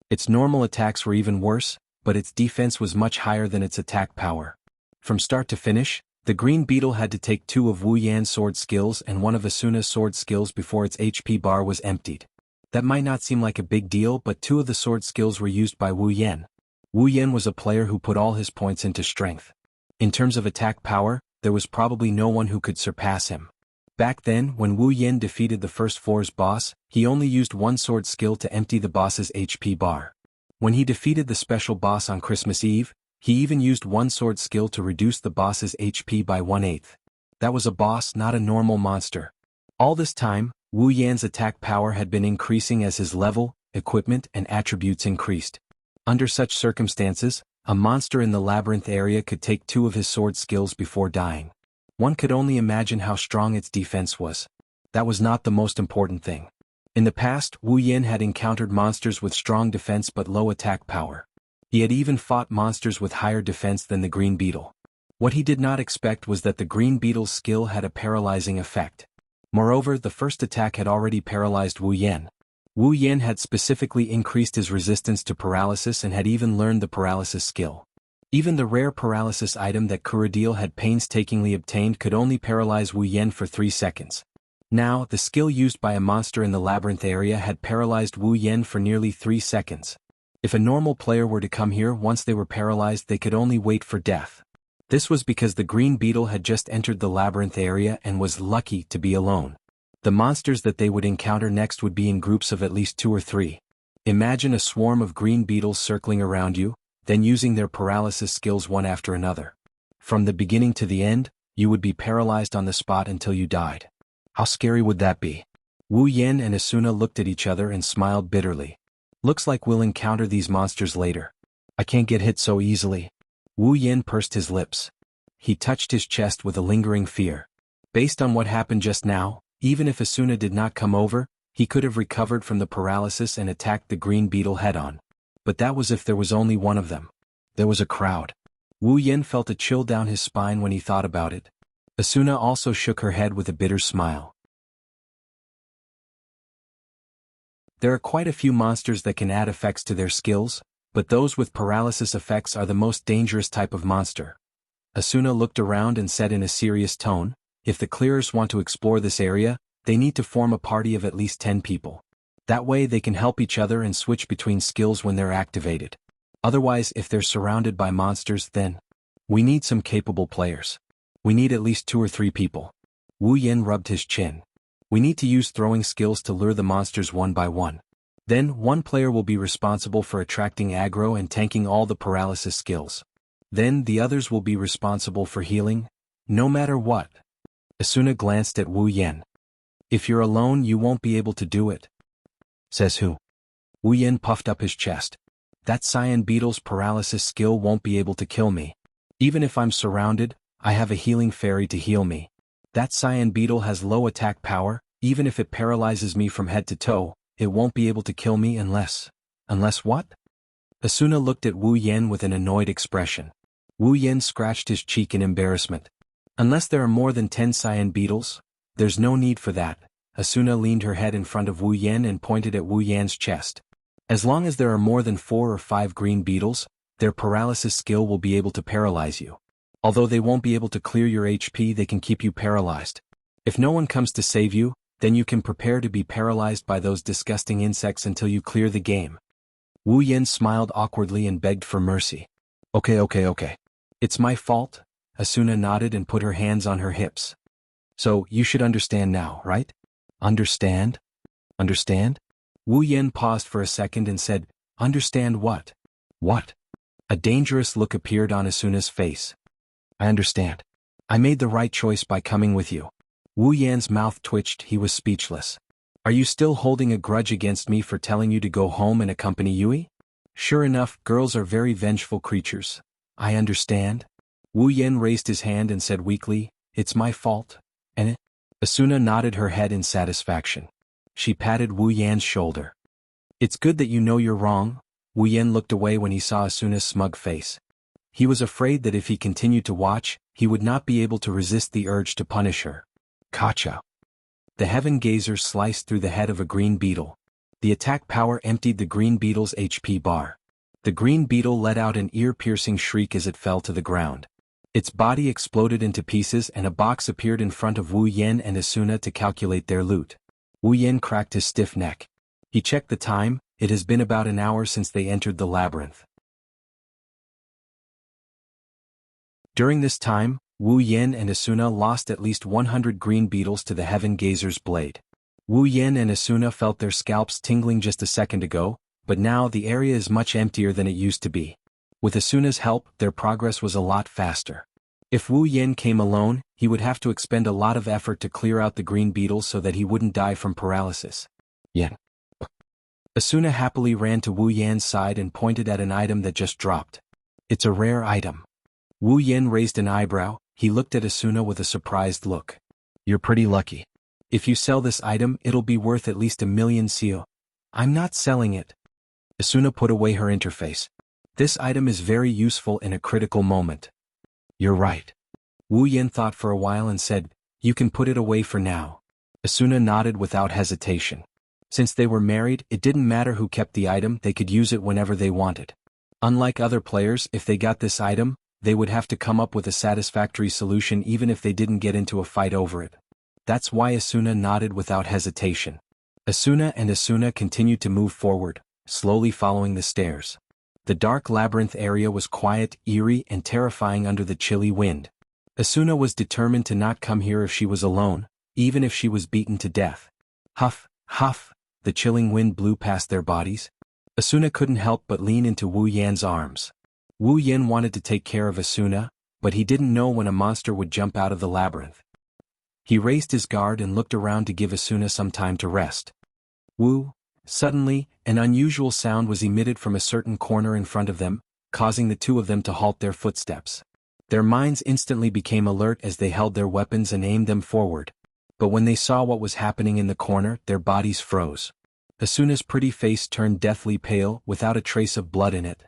Its normal attacks were even worse, but its defense was much higher than its attack power. From start to finish, the green beetle had to take 2 of Wu Yan's sword skills and 1 of Asuna's sword skills before its HP bar was emptied. That might not seem like a big deal, but 2 of the sword skills were used by Wu Yan. Wu Yan was a player who put all his points into strength. In terms of attack power, there was probably no one who could surpass him. Back then, when Wu Yan defeated the first floor's boss, he only used 1 sword skill to empty the boss's HP bar. When he defeated the special boss on Christmas Eve, he even used 1 sword skill to reduce the boss's HP by 1/8. That was a boss, not a normal monster. All this time, Wu Yan's attack power had been increasing as his level, equipment, and attributes increased. Under such circumstances, a monster in the labyrinth area could take 2 of his sword skills before dying. One could only imagine how strong its defense was. That was not the most important thing. In the past, Wu Yan had encountered monsters with strong defense but low attack power. He had even fought monsters with higher defense than the green beetle. What he did not expect was that the green beetle's skill had a paralyzing effect. Moreover, the first attack had already paralyzed Wu Yan. Wu Yan had specifically increased his resistance to paralysis and had even learned the paralysis skill. Even the rare paralysis item that Kuradil had painstakingly obtained could only paralyze Wu Yan for 3 seconds. Now, the skill used by a monster in the labyrinth area had paralyzed Wu Yan for nearly 3 seconds. If a normal player were to come here once they were paralyzed, they could only wait for death. This was because the green beetle had just entered the labyrinth area and was lucky to be alone. The monsters that they would encounter next would be in groups of at least 2 or 3. Imagine a swarm of green beetles circling around you, then using their paralysis skills one after another. From the beginning to the end, you would be paralyzed on the spot until you died. How scary would that be? Wu Yan and Asuna looked at each other and smiled bitterly. Looks like we'll encounter these monsters later. I can't get hit so easily. Wu Yan pursed his lips. He touched his chest with a lingering fear. Based on what happened just now, even if Asuna did not come over, he could have recovered from the paralysis and attacked the green beetle head-on. But that was if there was only one of them. There was a crowd. Wu Yan felt a chill down his spine when he thought about it. Asuna also shook her head with a bitter smile. There are quite a few monsters that can add effects to their skills, but those with paralysis effects are the most dangerous type of monster. Asuna looked around and said in a serious tone, if the clearers want to explore this area, they need to form a party of at least 10 people. That way they can help each other and switch between skills when they're activated. Otherwise, if they're surrounded by monsters, then we need some capable players. We need at least 2 or 3 people. Wu Yan rubbed his chin. We need to use throwing skills to lure the monsters one by one. Then, one player will be responsible for attracting aggro and tanking all the paralysis skills. Then, the others will be responsible for healing, no matter what. Asuna glanced at Wu Yan. If you're alone, you won't be able to do it. Says who? Wu Yan puffed up his chest. That cyan beetle's paralysis skill won't be able to kill me. Even if I'm surrounded, I have a healing fairy to heal me. That cyan beetle has low attack power, even if it paralyzes me from head to toe, it won't be able to kill me unless what? Asuna looked at Wu Yan with an annoyed expression. Wu Yan scratched his cheek in embarrassment. Unless there are more than 10 cyan beetles, there's no need for that. Asuna leaned her head in front of Wu Yan and pointed at Wu Yan's chest. As long as there are more than 4 or 5 green beetles, their paralysis skill will be able to paralyze you. Although they won't be able to clear your HP, they can keep you paralyzed. If no one comes to save you, then you can prepare to be paralyzed by those disgusting insects until you clear the game. Wu Yan smiled awkwardly and begged for mercy. Okay. It's my fault. Asuna nodded and put her hands on her hips. So, you should understand now, right? Understand? Understand? Wu Yan paused for a second and said, understand what? What? A dangerous look appeared on Asuna's face. I understand. I made the right choice by coming with you. Wu Yan's mouth twitched, he was speechless. Are you still holding a grudge against me for telling you to go home and accompany Yui? Sure enough, girls are very vengeful creatures. I understand. Wu Yan raised his hand and said weakly, it's my fault. And it? Asuna nodded her head in satisfaction. She patted Wu Yan's shoulder. It's good that you know you're wrong. Wu Yan looked away when he saw Asuna's smug face. He was afraid that if he continued to watch, he would not be able to resist the urge to punish her. Kacha. The heaven gazer sliced through the head of a green beetle. The attack power emptied the green beetle's HP bar. The green beetle let out an ear-piercing shriek as it fell to the ground. Its body exploded into pieces and a box appeared in front of Wu Yan and Asuna to calculate their loot. Wu Yan cracked his stiff neck. He checked the time, it has been about an hour since they entered the labyrinth. During this time, Wu Yan and Asuna lost at least 100 green beetles to the Heaven Gazer's blade. Wu Yan and Asuna felt their scalps tingling just a second ago, but now the area is much emptier than it used to be. With Asuna's help, their progress was a lot faster. If Wu Yan came alone, he would have to expend a lot of effort to clear out the green beetles so that he wouldn't die from paralysis. Yan. Asuna happily ran to Wu Yan's side and pointed at an item that just dropped. It's a rare item. Wu Yan raised an eyebrow, he looked at Asuna with a surprised look. You're pretty lucky. If you sell this item, it'll be worth at least 1,000,000 sio. I'm not selling it. Asuna put away her interface. This item is very useful in a critical moment. You're right. Wu Yan thought for a while and said, you can put it away for now. Asuna nodded without hesitation. Since they were married, it didn't matter who kept the item, they could use it whenever they wanted. Unlike other players, if they got this item, they would have to come up with a satisfactory solution even if they didn't get into a fight over it. That's why Asuna nodded without hesitation. Asuna continued to move forward, slowly following the stairs. The dark labyrinth area was quiet, eerie, and terrifying under the chilly wind. Asuna was determined to not come here if she was alone, even if she was beaten to death. Huff, huff, the chilling wind blew past their bodies. Asuna couldn't help but lean into Wu Yan's arms. Wu Yan wanted to take care of Asuna, but he didn't know when a monster would jump out of the labyrinth. He raised his guard and looked around to give Asuna some time to rest. Wu! Suddenly, an unusual sound was emitted from a certain corner in front of them, causing the two of them to halt their footsteps. Their minds instantly became alert as they held their weapons and aimed them forward. But when they saw what was happening in the corner, their bodies froze. Asuna's pretty face turned deathly pale, without a trace of blood in it.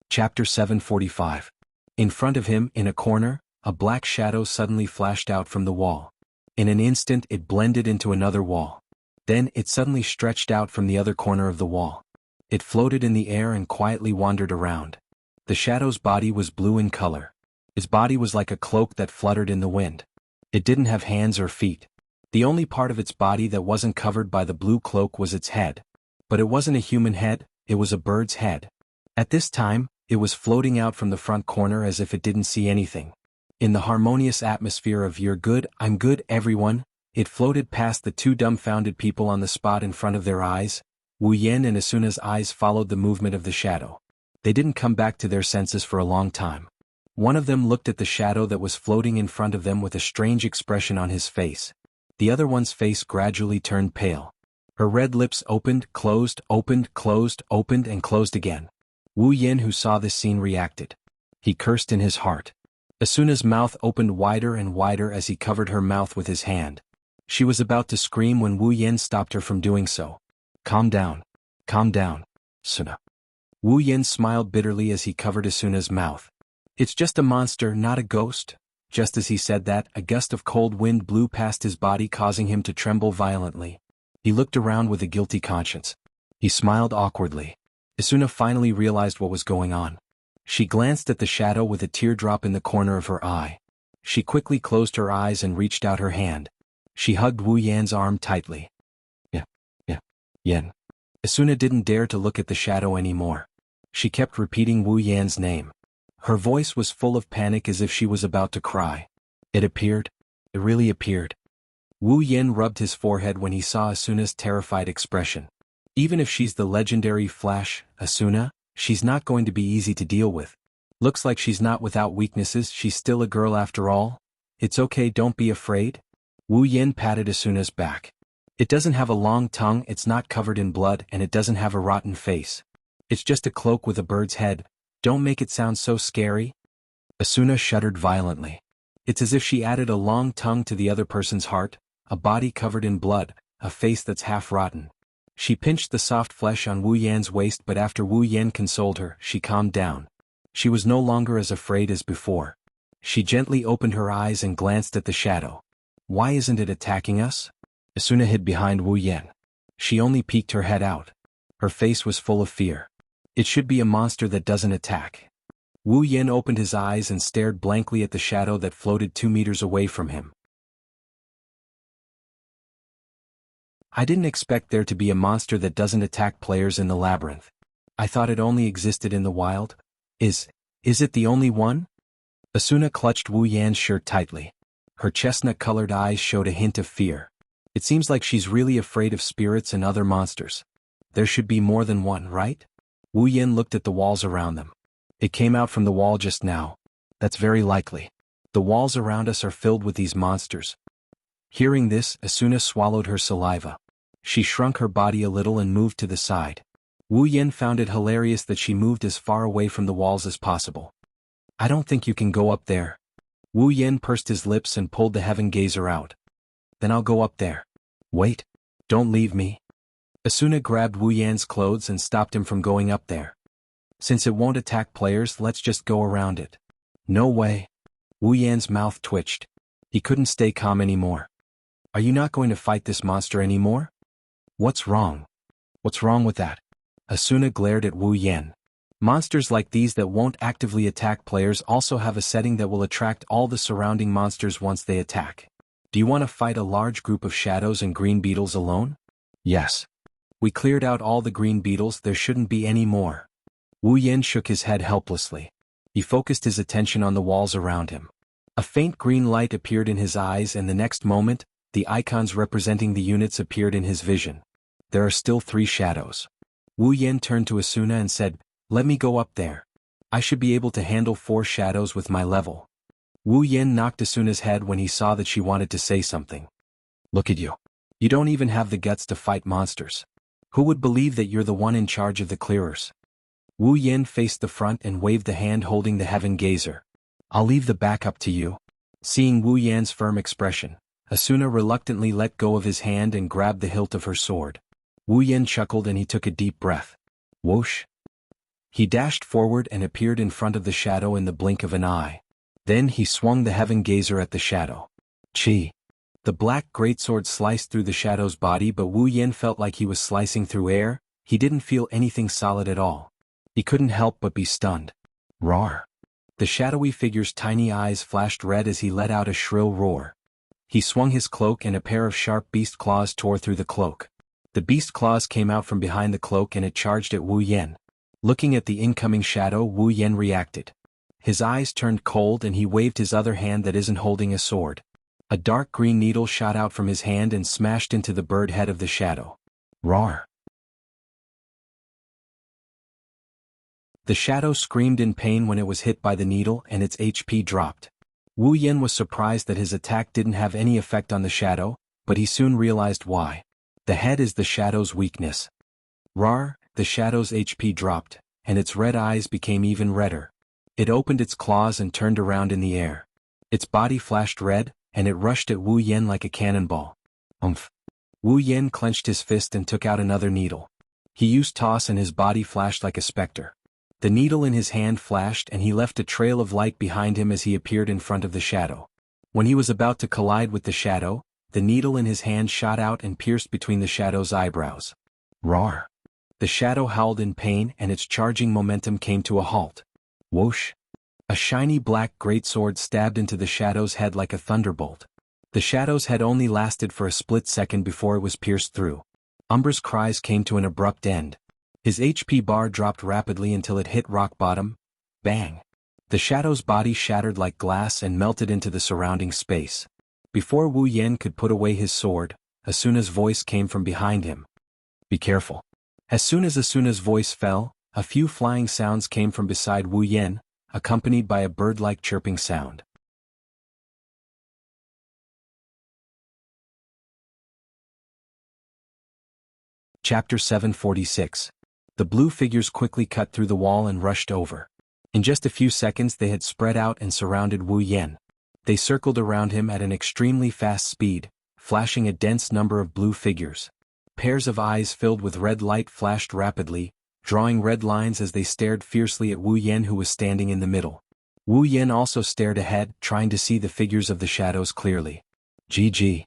Chapter 745. In front of him, in a corner, a black shadow suddenly flashed out from the wall. In an instant it blended into another wall. Then it suddenly stretched out from the other corner of the wall. It floated in the air and quietly wandered around. The shadow's body was blue in color. Its body was like a cloak that fluttered in the wind. It didn't have hands or feet. The only part of its body that wasn't covered by the blue cloak was its head. But it wasn't a human head, it was a bird's head. At this time, it was floating out from the front corner as if it didn't see anything. In the harmonious atmosphere of "You're good, I'm good, everyone," it floated past the two dumbfounded people on the spot in front of their eyes. Wu Yan and Asuna's eyes followed the movement of the shadow. They didn't come back to their senses for a long time. One of them looked at the shadow that was floating in front of them with a strange expression on his face. The other one's face gradually turned pale. Her red lips opened, closed, opened, and closed again. Wu Yan, who saw this scene, reacted. He cursed in his heart. Asuna's mouth opened wider and wider as he covered her mouth with his hand. She was about to scream when Wu Yan stopped her from doing so. Calm down, Asuna. Wu Yan smiled bitterly as he covered Asuna's mouth. It's just a monster, not a ghost. Just as he said that, a gust of cold wind blew past his body, causing him to tremble violently. He looked around with a guilty conscience. He smiled awkwardly. Asuna finally realized what was going on. She glanced at the shadow with a teardrop in the corner of her eye. She quickly closed her eyes and reached out her hand. She hugged Wu Yan's arm tightly. Yan. Asuna didn't dare to look at the shadow anymore. She kept repeating Wu Yan's name. Her voice was full of panic, as if she was about to cry. It appeared. It really appeared. Wu Yan rubbed his forehead when he saw Asuna's terrified expression. Even if she's the legendary Flash, Asuna, she's not going to be easy to deal with. Looks like she's not without weaknesses, she's still a girl after all. It's okay, don't be afraid. Wu Yan patted Asuna's back. It doesn't have a long tongue, it's not covered in blood, and it doesn't have a rotten face. It's just a cloak with a bird's head. Don't make it sound so scary. Asuna shuddered violently. It's as if she added a long tongue to the other person's heart, a body covered in blood, a face that's half rotten. She pinched the soft flesh on Wu Yan's waist, but after Wu Yan consoled her, she calmed down. She was no longer as afraid as before. She gently opened her eyes and glanced at the shadow. Why isn't it attacking us? Asuna hid behind Wu Yan. She only peeked her head out. Her face was full of fear. It should be a monster that doesn't attack. Wu Yan opened his eyes and stared blankly at the shadow that floated 2 meters away from him. I didn't expect there to be a monster that doesn't attack players in the labyrinth. I thought it only existed in the wild. Is it the only one? Asuna clutched Wu Yan's shirt tightly. Her chestnut-colored eyes showed a hint of fear. It seems like she's really afraid of spirits and other monsters. There should be more than one, right? Wu Yan looked at the walls around them. It came out from the wall just now. That's very likely. The walls around us are filled with these monsters. Hearing this, Asuna swallowed her saliva. She shrunk her body a little and moved to the side. Wu Yan found it hilarious that she moved as far away from the walls as possible. I don't think you can go up there. Wu Yan pursed his lips and pulled the heaven gazer out. Then I'll go up there. Wait. Don't leave me. Asuna grabbed Wu Yan's clothes and stopped him from going up there. Since it won't attack players, let's just go around it. No way. Wu Yan's mouth twitched. He couldn't stay calm anymore. Are you not going to fight this monster anymore? What's wrong? What's wrong with that? Asuna glared at Wu Yan. Monsters like these that won't actively attack players also have a setting that will attract all the surrounding monsters once they attack. Do you want to fight a large group of shadows and green beetles alone? Yes. We cleared out all the green beetles, there shouldn't be any more. Wu Yan shook his head helplessly. He focused his attention on the walls around him. A faint green light appeared in his eyes, and the next moment, the icons representing the units appeared in his vision. There are still 3 shadows. Wu Yan turned to Asuna and said, "Let me go up there. I should be able to handle 4 shadows with my level." Wu Yan knocked Asuna's head when he saw that she wanted to say something. "Look at you. You don't even have the guts to fight monsters. Who would believe that you're the one in charge of the clearers?" Wu Yan faced the front and waved the hand holding the heaven gazer. "I'll leave the back up to you." Seeing Wu Yan's firm expression, Asuna reluctantly let go of his hand and grabbed the hilt of her sword. Wu Yan chuckled and he took a deep breath. Whoosh! He dashed forward and appeared in front of the shadow in the blink of an eye. Then he swung the heaven gazer at the shadow. Chi! The black greatsword sliced through the shadow's body, but Wu Yan felt like he was slicing through air. He didn't feel anything solid at all. He couldn't help but be stunned. Roar! The shadowy figure's tiny eyes flashed red as he let out a shrill roar. He swung his cloak and a pair of sharp beast claws tore through the cloak. The beast claws came out from behind the cloak and it charged at Wu Yan. Looking at the incoming shadow, Wu Yan reacted. His eyes turned cold and he waved his other hand that isn't holding a sword. A dark green needle shot out from his hand and smashed into the bird head of the shadow. Roar! The shadow screamed in pain when it was hit by the needle and its HP dropped. Wu Yan was surprised that his attack didn't have any effect on the shadow, but he soon realized why. The head is the shadow's weakness. Roar! The shadow's HP dropped, and its red eyes became even redder. It opened its claws and turned around in the air. Its body flashed red, and it rushed at Wu Yan like a cannonball. Umph! Wu Yan clenched his fist and took out another needle. He used toss and his body flashed like a specter. The needle in his hand flashed and he left a trail of light behind him as he appeared in front of the shadow. When he was about to collide with the shadow, the needle in his hand shot out and pierced between the shadow's eyebrows. Roar! The shadow howled in pain and its charging momentum came to a halt. Whoosh! A shiny black greatsword stabbed into the shadow's head like a thunderbolt. The shadow's head only lasted for a split second before it was pierced through. Umbra's cries came to an abrupt end. His HP bar dropped rapidly until it hit rock bottom. Bang! The shadow's body shattered like glass and melted into the surrounding space. Before Wu Yan could put away his sword, Asuna's voice came from behind him. Be careful. As soon as Asuna's voice fell, a few flying sounds came from beside Wu Yan, accompanied by a bird-like chirping sound. Chapter 746. The blue figures quickly cut through the wall and rushed over. In just a few seconds they had spread out and surrounded Wu Yan. They circled around him at an extremely fast speed, flashing a dense number of blue figures. Pairs of eyes filled with red light flashed rapidly, drawing red lines as they stared fiercely at Wu Yan, who was standing in the middle. Wu Yan also stared ahead, trying to see the figures of the shadows clearly. GG.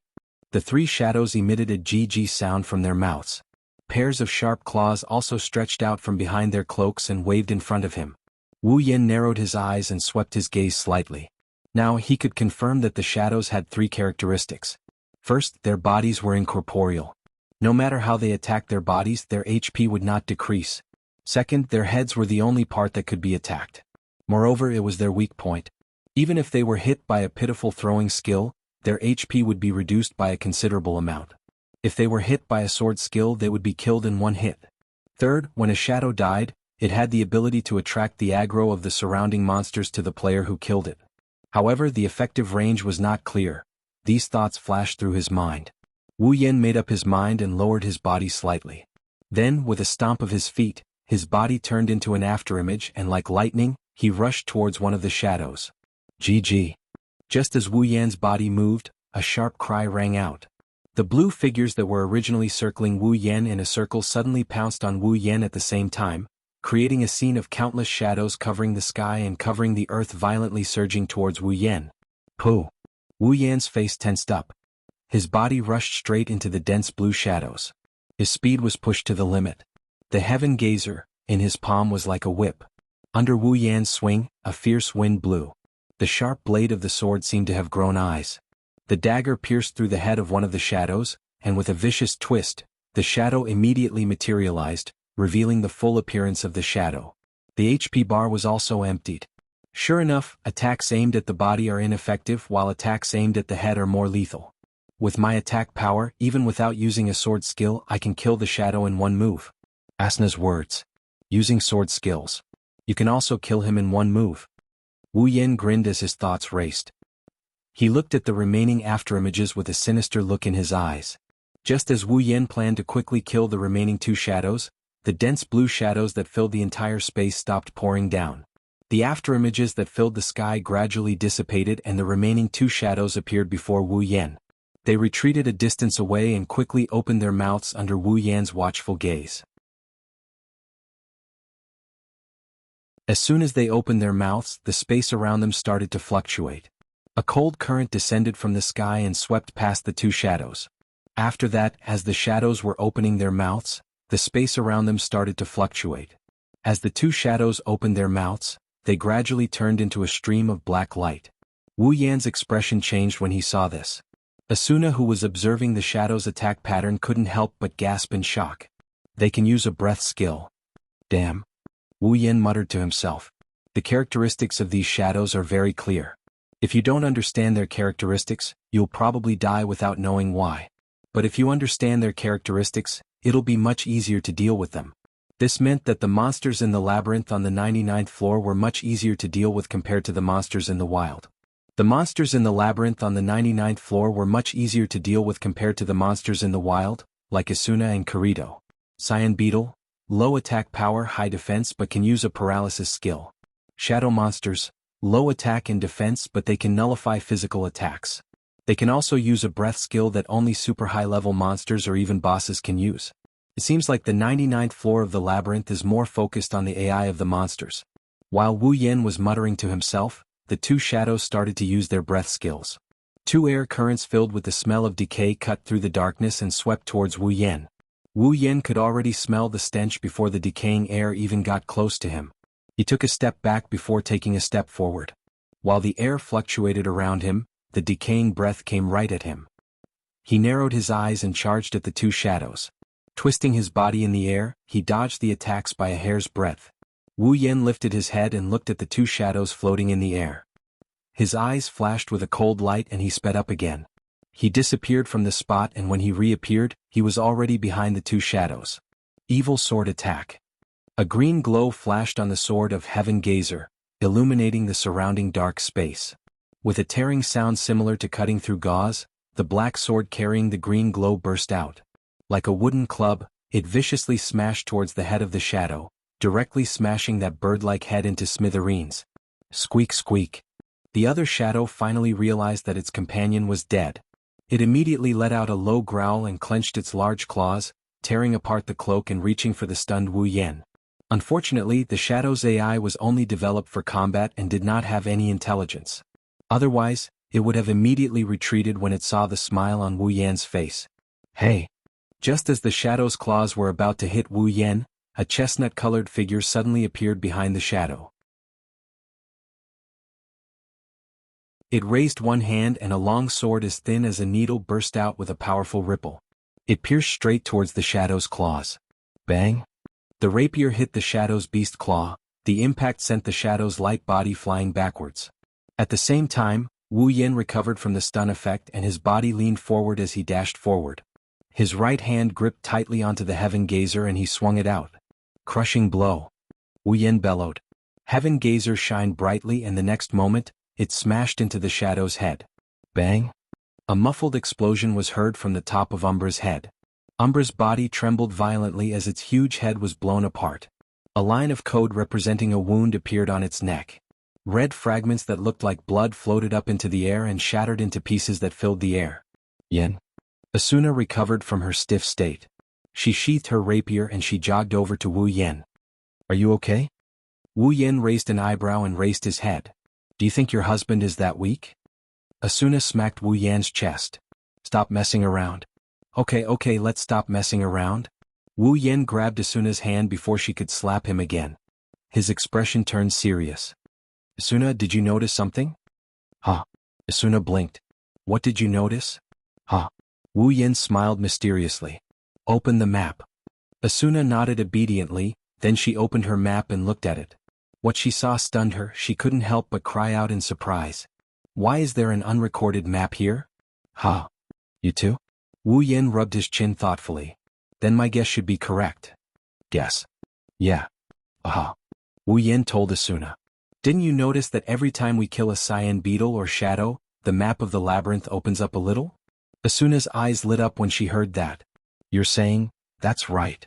The 3 shadows emitted a GG sound from their mouths. Pairs of sharp claws also stretched out from behind their cloaks and waved in front of him. Wu Yan narrowed his eyes and swept his gaze slightly. Now he could confirm that the shadows had 3 characteristics. First, their bodies were incorporeal. No matter how they attacked their bodies, their HP would not decrease. Second, their heads were the only part that could be attacked. Moreover, it was their weak point. Even if they were hit by a pitiful throwing skill, their HP would be reduced by a considerable amount. If they were hit by a sword skill, they would be killed in one hit. Third, when a shadow died, it had the ability to attract the aggro of the surrounding monsters to the player who killed it. However, the effective range was not clear. These thoughts flashed through his mind. Wu Yan made up his mind and lowered his body slightly. Then, with a stomp of his feet, his body turned into an afterimage and like lightning, he rushed towards one of the shadows. GG. Just as Wu Yan's body moved, a sharp cry rang out. The blue figures that were originally circling Wu Yan in a circle suddenly pounced on Wu Yan at the same time, creating a scene of countless shadows covering the sky and covering the earth, violently surging towards Wu Yan. Pooh! Wu Yan's face tensed up. His body rushed straight into the dense blue shadows. His speed was pushed to the limit. The heaven gazer, in his palm, was like a whip. Under Wu Yan's swing, a fierce wind blew. The sharp blade of the sword seemed to have grown eyes. The dagger pierced through the head of one of the shadows, and with a vicious twist, the shadow immediately materialized, revealing the full appearance of the shadow. The HP bar was also emptied. Sure enough, attacks aimed at the body are ineffective while attacks aimed at the head are more lethal. With my attack power, even without using a sword skill, I can kill the shadow in one move. Asuna's words. Using sword skills. You can also kill him in one move. Wu Yan grinned as his thoughts raced. He looked at the remaining afterimages with a sinister look in his eyes. Just as Wu Yan planned to quickly kill the remaining two shadows, the dense blue shadows that filled the entire space stopped pouring down. The afterimages that filled the sky gradually dissipated and the remaining two shadows appeared before Wu Yan. They retreated a distance away and quickly opened their mouths under Wu Yan's watchful gaze. As soon as they opened their mouths, the space around them started to fluctuate. A cold current descended from the sky and swept past the two shadows. After that, as the shadows were opening their mouths, the space around them started to fluctuate. As the two shadows opened their mouths, they gradually turned into a stream of black light. Wu Yan's expression changed when he saw this. Asuna, who was observing the shadow's attack pattern, couldn't help but gasp in shock. They can use a breath skill. Damn. Wu Yan muttered to himself. The characteristics of these shadows are very clear. If you don't understand their characteristics, you'll probably die without knowing why. But if you understand their characteristics, it'll be much easier to deal with them. This meant that the monsters in the labyrinth on the 99th floor were much easier to deal with compared to the monsters in the wild. The monsters in the labyrinth on the 99th floor were much easier to deal with compared to the monsters in the wild, like Asuna and Kirito. Cyan Beetle, low attack power, high defense but can use a paralysis skill. Shadow monsters, low attack and defense but they can nullify physical attacks. They can also use a breath skill that only super high-level monsters or even bosses can use. It seems like the 99th floor of the labyrinth is more focused on the AI of the monsters. While Wu Yan was muttering to himself, the two shadows started to use their breath skills. Two air currents filled with the smell of decay cut through the darkness and swept towards Wu Yan. Wu Yan could already smell the stench before the decaying air even got close to him. He took a step back before taking a step forward. While the air fluctuated around him, the decaying breath came right at him. He narrowed his eyes and charged at the two shadows. Twisting his body in the air, he dodged the attacks by a hair's breadth. Wu Yan lifted his head and looked at the two shadows floating in the air. His eyes flashed with a cold light and he sped up again. He disappeared from the spot and when he reappeared, he was already behind the two shadows. Evil sword attack. A green glow flashed on the sword of Heaven Gazer, illuminating the surrounding dark space. With a tearing sound similar to cutting through gauze, the black sword carrying the green glow burst out. Like a wooden club, it viciously smashed towards the head of the shadow, directly smashing that bird-like head into smithereens. Squeak squeak. The other shadow finally realized that its companion was dead. It immediately let out a low growl and clenched its large claws, tearing apart the cloak and reaching for the stunned Wu Yan. Unfortunately, the shadow's AI was only developed for combat and did not have any intelligence. Otherwise, it would have immediately retreated when it saw the smile on Wu Yan's face. Hey! Just as the shadow's claws were about to hit Wu Yan, a chestnut-colored figure suddenly appeared behind the shadow. It raised one hand and a long sword as thin as a needle burst out with a powerful ripple. It pierced straight towards the shadow's claws. Bang! The rapier hit the shadow's beast claw. The impact sent the shadow's light body flying backwards. At the same time, Wu Yan recovered from the stun effect and his body leaned forward as he dashed forward. His right hand gripped tightly onto the Heaven Gazer and he swung it out. Crushing blow. Wu Yan bellowed. Heaven Gazer shined brightly and the next moment, it smashed into the shadow's head. Bang! A muffled explosion was heard from the top of Umbra's head. Umbra's body trembled violently as its huge head was blown apart. A line of code representing a wound appeared on its neck. Red fragments that looked like blood floated up into the air and shattered into pieces that filled the air. Yen. Asuna recovered from her stiff state. She sheathed her rapier and she jogged over to Wu Yan. Are you okay? Wu Yan raised an eyebrow and raised his head. Do you think your husband is that weak? Asuna smacked Wu Yan's chest. Stop messing around. Okay, let's stop messing around. Wu Yan grabbed Asuna's hand before she could slap him again. His expression turned serious. Asuna, did you notice something? Huh. Asuna blinked. What did you notice? Huh. Wu Yan smiled mysteriously. Open the map. Asuna nodded obediently, then she opened her map and looked at it. What she saw stunned her. She couldn't help but cry out in surprise. Why is there an unrecorded map here? Huh. You too? Wu Yin rubbed his chin thoughtfully. Then my guess should be correct. Guess. Yeah. Aha. Wu Yin told Asuna. Didn't you notice that every time we kill a cyan beetle or shadow, the map of the labyrinth opens up a little? Asuna's eyes lit up when she heard that. You're saying, that's right.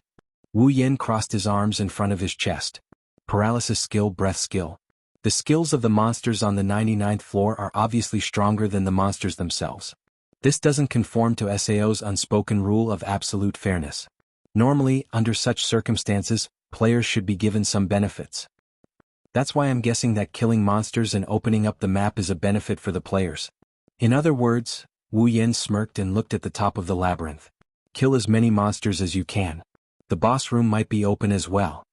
Wu Yin crossed his arms in front of his chest. Paralysis skill, breath skill. The skills of the monsters on the 99th floor are obviously stronger than the monsters themselves. This doesn't conform to SAO's unspoken rule of absolute fairness. Normally, under such circumstances, players should be given some benefits. That's why I'm guessing that killing monsters and opening up the map is a benefit for the players. In other words, Wu Yin smirked and looked at the top of the labyrinth. Kill as many monsters as you can. The boss room might be open as well.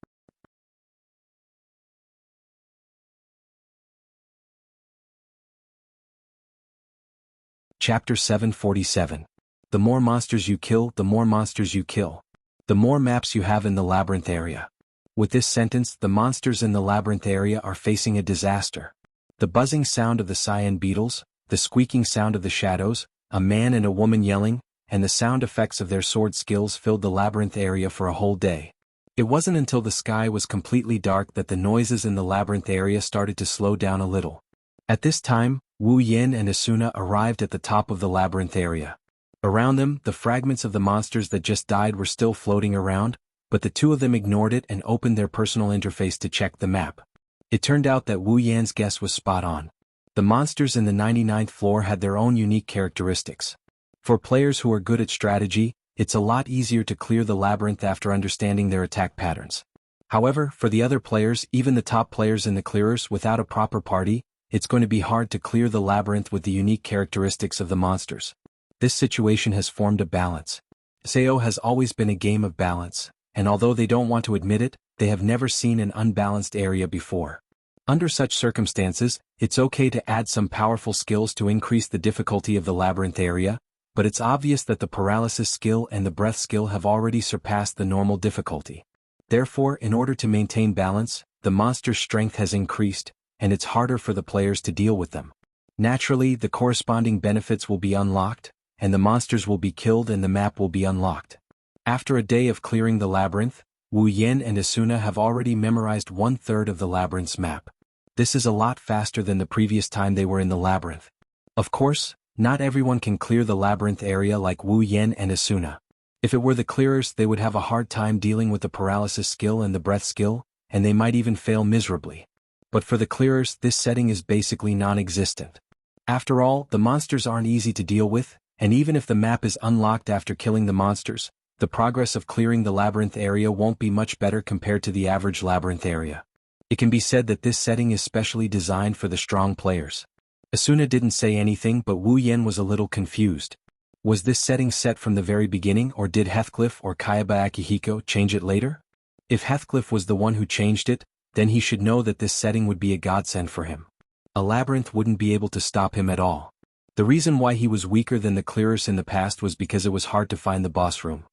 Chapter 747. The more monsters you kill, the more monsters you kill. The more maps you have in the labyrinth area. With this sentence, the monsters in the labyrinth area are facing a disaster. The buzzing sound of the cyan beetles, the squeaking sound of the shadows, a man and a woman yelling, and the sound effects of their sword skills filled the labyrinth area for a whole day. It wasn't until the sky was completely dark that the noises in the labyrinth area started to slow down a little. At this time, Wu Yin and Asuna arrived at the top of the labyrinth area. Around them, the fragments of the monsters that just died were still floating around, but the two of them ignored it and opened their personal interface to check the map. It turned out that Wu Yan's guess was spot on. The monsters in the 99th floor had their own unique characteristics. For players who are good at strategy, it's a lot easier to clear the labyrinth after understanding their attack patterns. However, for the other players, even the top players in the clearers, without a proper party, it's going to be hard to clear the labyrinth with the unique characteristics of the monsters. This situation has formed a balance. SAO has always been a game of balance, and although they don't want to admit it, they have never seen an unbalanced area before. Under such circumstances, it's okay to add some powerful skills to increase the difficulty of the labyrinth area, but it's obvious that the paralysis skill and the breath skill have already surpassed the normal difficulty. Therefore, in order to maintain balance, the monster's strength has increased, and it's harder for the players to deal with them. Naturally, the corresponding benefits will be unlocked, and the monsters will be killed and the map will be unlocked. After a day of clearing the labyrinth, Wu Yin and Asuna have already memorized 1/3 of the labyrinth's map. This is a lot faster than the previous time they were in the labyrinth. Of course, not everyone can clear the labyrinth area like Wu Yin and Asuna. If it were the clearers, they would have a hard time dealing with the paralysis skill and the breath skill, and they might even fail miserably. But for the clearers, this setting is basically non-existent. After all, the monsters aren't easy to deal with, and even if the map is unlocked after killing the monsters, the progress of clearing the labyrinth area won't be much better compared to the average labyrinth area. It can be said that this setting is specially designed for the strong players. Asuna didn't say anything, but Wu Yin was a little confused. Was this setting set from the very beginning, or did Heathcliff or Kayaba Akihiko change it later? If Heathcliff was the one who changed it, then he should know that this setting would be a godsend for him. A labyrinth wouldn't be able to stop him at all. The reason why he was weaker than the clearers in the past was because it was hard to find the boss room.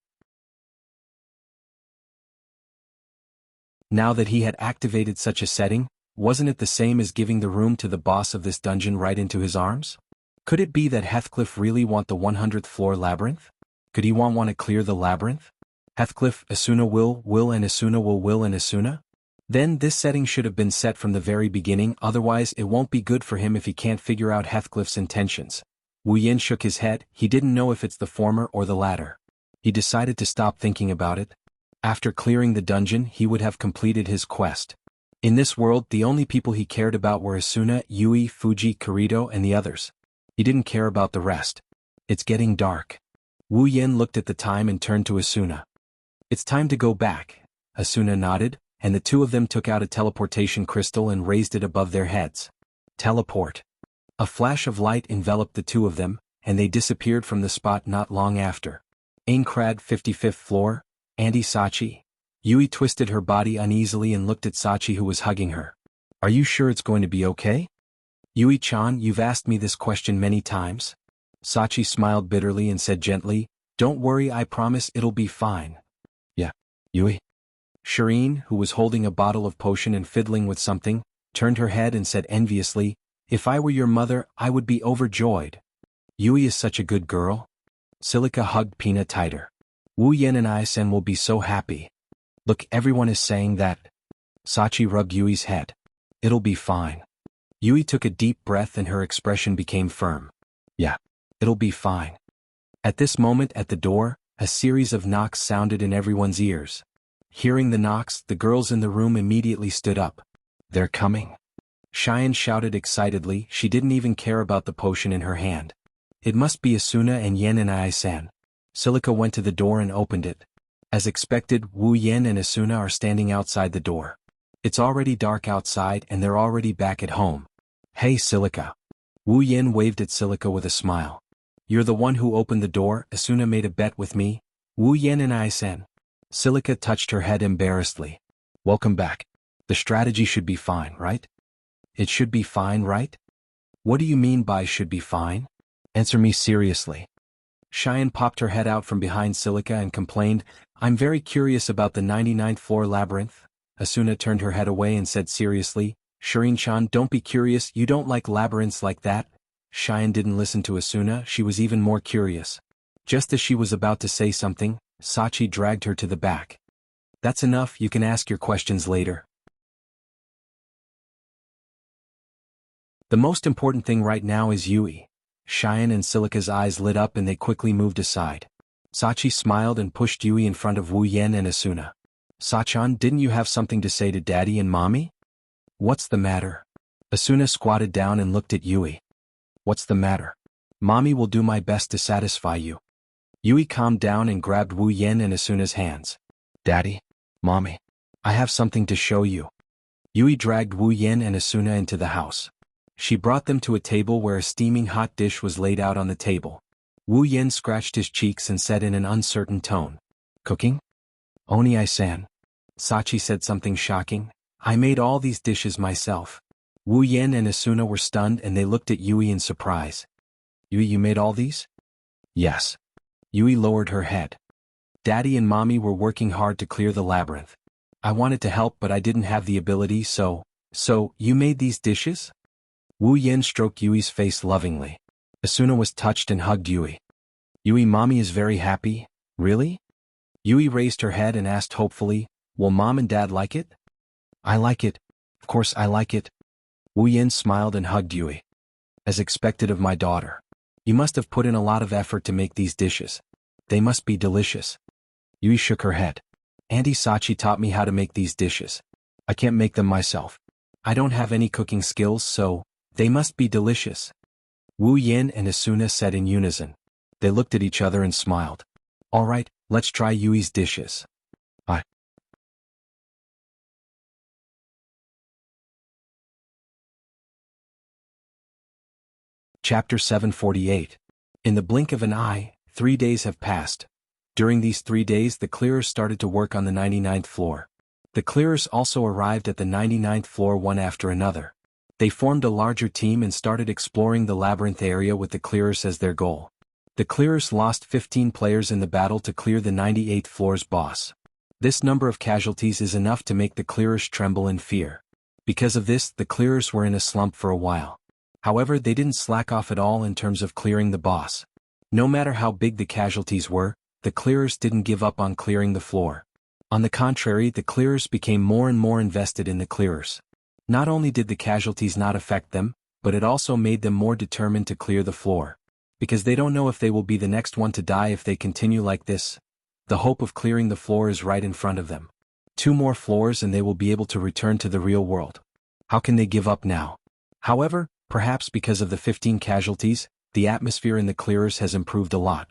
Now that he had activated such a setting, wasn't it the same as giving the room to the boss of this dungeon right into his arms? Could it be that Heathcliff really want the 100th floor labyrinth? Could he want to clear the labyrinth? Heathcliff, Asuna will and Asuna will and Asuna? Then this setting should have been set from the very beginning, otherwise it won't be good for him if he can't figure out Heathcliff's intentions. Wu Yin shook his head. He didn't know if it's the former or the latter. He decided to stop thinking about it. After clearing the dungeon, he would have completed his quest. In this world, the only people he cared about were Asuna, Yui, Fuji, Kirito, and the others. He didn't care about the rest. It's getting dark. Wu Yin looked at the time and turned to Asuna. It's time to go back. Asuna nodded, and the two of them took out a teleportation crystal and raised it above their heads. Teleport. A flash of light enveloped the two of them, and they disappeared from the spot not long after. Aincrad, 55th floor. Auntie Sachi. Yui twisted her body uneasily and looked at Sachi, who was hugging her. Are you sure it's going to be okay? Yui-chan, you've asked me this question many times. Sachi smiled bitterly and said gently, don't worry, I promise it'll be fine. Yeah. Yui. Shireen, who was holding a bottle of potion and fiddling with something, turned her head and said enviously, "If I were your mother, I would be overjoyed. Yui is such a good girl." Silica hugged Pina tighter. "Wu Yan and Isen will be so happy. Look, everyone is saying that." Sachi rubbed Yui's head. "It'll be fine." Yui took a deep breath and her expression became firm. "Yeah, it'll be fine." At this moment at the door, a series of knocks sounded in everyone's ears. Hearing the knocks, the girls in the room immediately stood up. "They're coming." Cheyenne shouted excitedly. She didn't even care about the potion in her hand. "It must be Asuna and Yen and Ai-san." Silica went to the door and opened it. As expected, Wu Yen and Asuna are standing outside the door. It's already dark outside and they're already back at home. "Hey Silica." Wu Yen waved at Silica with a smile. "You're the one who opened the door. Asuna made a bet with me." "Wu Yen and Ai-san." Silica touched her head embarrassedly. "Welcome back. The strategy should be fine, right?" "It should be fine, right? What do you mean by should be fine? Answer me seriously." Cheyenne popped her head out from behind Silica and complained, "I'm very curious about the 99th floor labyrinth." Asuna turned her head away and said seriously, "Shireen-chan, don't be curious, you don't like labyrinths like that." Cheyenne didn't listen to Asuna, she was even more curious. Just as she was about to say something, Sachi dragged her to the back. "That's enough, you can ask your questions later. The most important thing right now is Yui." Cheyenne and Silica's eyes lit up and they quickly moved aside. Sachi smiled and pushed Yui in front of Wu Yen and Asuna. "Sachan, didn't you have something to say to Daddy and Mommy?" "What's the matter?" Asuna squatted down and looked at Yui. "What's the matter?" "Mommy will do my best to satisfy you." Yui calmed down and grabbed Wu Yen and Asuna's hands. "Daddy, Mommy, I have something to show you." Yui dragged Wu Yen and Asuna into the house. She brought them to a table where a steaming hot dish was laid out on the table. Wu Yen scratched his cheeks and said in an uncertain tone, "Cooking?" "Oni-I-san." Sachi said something shocking, "I made all these dishes myself." Wu Yen and Asuna were stunned and they looked at Yui in surprise. "Yui, you made all these?" "Yes." Yui lowered her head. "Daddy and Mommy were working hard to clear the labyrinth. I wanted to help but I didn't have the ability so you made these dishes?" Wu Yen stroked Yui's face lovingly. Asuna was touched and hugged Yui. "Yui, Mommy is very happy, really?" Yui raised her head and asked hopefully, "Will Mom and Dad like it?" "I like it. Of course I like it." Wu Yen smiled and hugged Yui. "As expected of my daughter. You must have put in a lot of effort to make these dishes. They must be delicious." Yui shook her head. "Auntie Sachi taught me how to make these dishes. I can't make them myself. I don't have any cooking skills so, they must be delicious." Wu Yen and Asuna said in unison. They looked at each other and smiled. "All right, let's try Yui's dishes." Chapter 748. In the blink of an eye, 3 days have passed. During these 3 days the clearers started to work on the 99th floor. The clearers also arrived at the 99th floor one after another. They formed a larger team and started exploring the labyrinth area with the clearers as their goal. The clearers lost 15 players in the battle to clear the 98th floor's boss. This number of casualties is enough to make the clearers tremble in fear. Because of this, the clearers were in a slump for a while. However, they didn't slack off at all in terms of clearing the boss. No matter how big the casualties were, the clearers didn't give up on clearing the floor. On the contrary, the clearers became more and more invested in the clearers. Not only did the casualties not affect them, but it also made them more determined to clear the floor. Because they don't know if they will be the next one to die if they continue like this. The hope of clearing the floor is right in front of them. 2 more floors and they will be able to return to the real world. How can they give up now? However, perhaps because of the 15 casualties, the atmosphere in the clearers has improved a lot.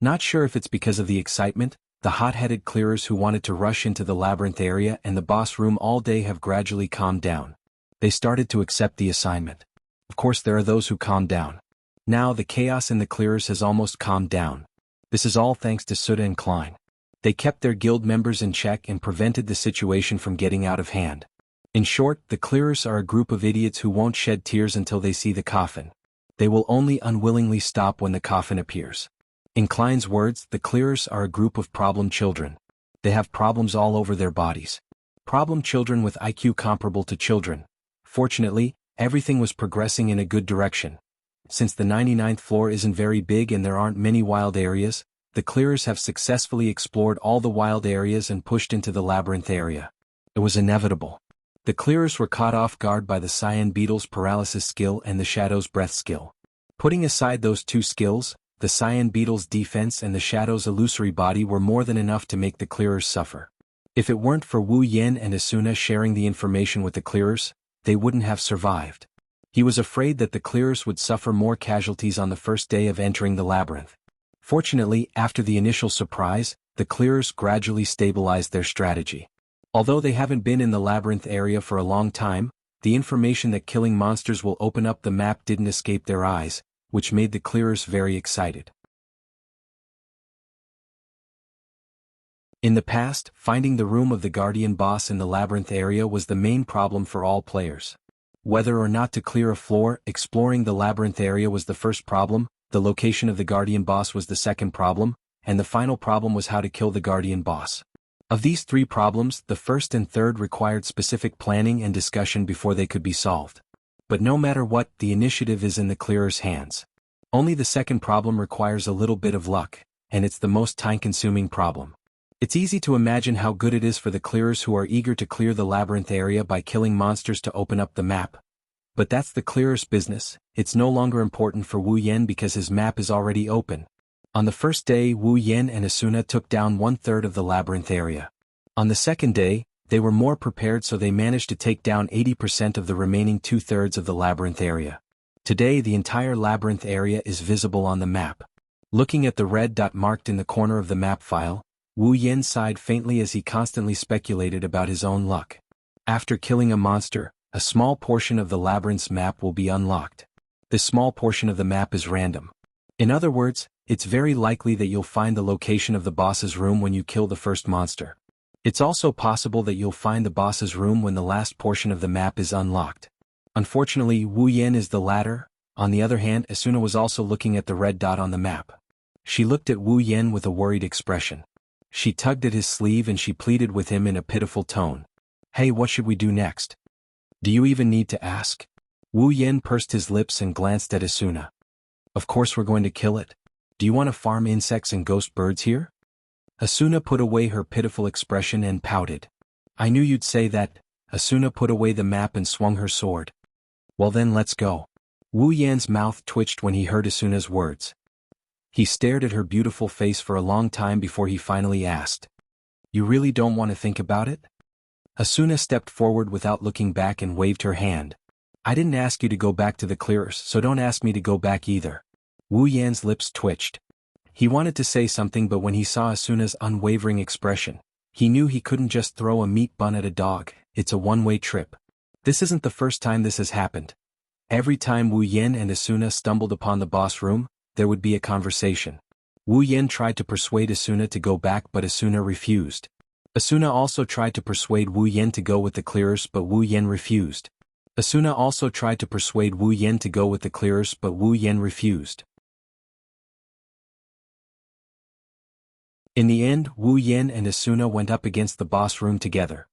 Not sure if it's because of the excitement, the hot-headed clearers who wanted to rush into the labyrinth area and the boss room all day have gradually calmed down. They started to accept the assignment. Of course there are those who calmed down. Now the chaos in the clearers has almost calmed down. This is all thanks to Suda and Klein. They kept their guild members in check and prevented the situation from getting out of hand. In short, the clearers are a group of idiots who won't shed tears until they see the coffin. They will only unwillingly stop when the coffin appears. In Klein's words, the clearers are a group of problem children. They have problems all over their bodies. Problem children with IQ comparable to children. Fortunately, everything was progressing in a good direction. Since the 99th floor isn't very big and there aren't many wild areas, the clearers have successfully explored all the wild areas and pushed into the labyrinth area. It was inevitable. The clearers were caught off guard by the cyan beetle's paralysis skill and the shadow's breath skill. Putting aside those two skills, the cyan beetle's defense and the shadow's illusory body were more than enough to make the clearers suffer. If it weren't for Wu Yan and Asuna sharing the information with the clearers, they wouldn't have survived. He was afraid that the clearers would suffer more casualties on the first day of entering the labyrinth. Fortunately, after the initial surprise, the clearers gradually stabilized their strategy. Although they haven't been in the labyrinth area for a long time, the information that killing monsters will open up the map didn't escape their eyes, which made the clearers very excited. In the past, finding the room of the guardian boss in the labyrinth area was the main problem for all players. Whether or not to clear a floor, exploring the labyrinth area was the first problem, the location of the guardian boss was the second problem, and the final problem was how to kill the guardian boss. Of these three problems, the first and third required specific planning and discussion before they could be solved. But no matter what, the initiative is in the clearer's hands. Only the second problem requires a little bit of luck, and it's the most time-consuming problem. It's easy to imagine how good it is for the clearers who are eager to clear the labyrinth area by killing monsters to open up the map. But that's the clearer's business. It's no longer important for Wu Yan because his map is already open. On the first day, Wu Yan and Asuna took down 1/3 of the labyrinth area. On the second day, they were more prepared, so they managed to take down 80% of the remaining 2/3 of the labyrinth area. Today the entire labyrinth area is visible on the map. Looking at the red dot marked in the corner of the map file, Wu Yan sighed faintly as he constantly speculated about his own luck. After killing a monster, a small portion of the labyrinth's map will be unlocked. This small portion of the map is random. In other words, it's very likely that you'll find the location of the boss's room when you kill the first monster. It's also possible that you'll find the boss's room when the last portion of the map is unlocked. Unfortunately, Wu Yan is the latter. On the other hand, Asuna was also looking at the red dot on the map. She looked at Wu Yan with a worried expression. She tugged at his sleeve and she pleaded with him in a pitiful tone. "Hey, what should we do next? Do you even need to ask?" Wu Yan pursed his lips and glanced at Asuna. "Of course we're going to kill it. Do you want to farm insects and ghost birds here?" Asuna put away her pitiful expression and pouted. "I knew you'd say that." Asuna put away the map and swung her sword. "Well then, let's go." Wu Yan's mouth twitched when he heard Asuna's words. He stared at her beautiful face for a long time before he finally asked, "You really don't want to think about it?" Asuna stepped forward without looking back and waved her hand. "I didn't ask you to go back to the clearers, so don't ask me to go back either." Wu Yan's lips twitched. He wanted to say something, but when he saw Asuna's unwavering expression, he knew he couldn't just throw a meat bun at a dog. It's a one-way trip. This isn't the first time this has happened. Every time Wu Yan and Asuna stumbled upon the boss room, there would be a conversation. Wu Yan tried to persuade Asuna to go back, but Asuna refused. Asuna also tried to persuade Wu Yan to go with the clearers, but Wu Yan refused. Asuna also tried to persuade Wu Yan to go with the clearers, but Wu Yan refused. In the end, Wu Yan and Asuna went up against the boss room together.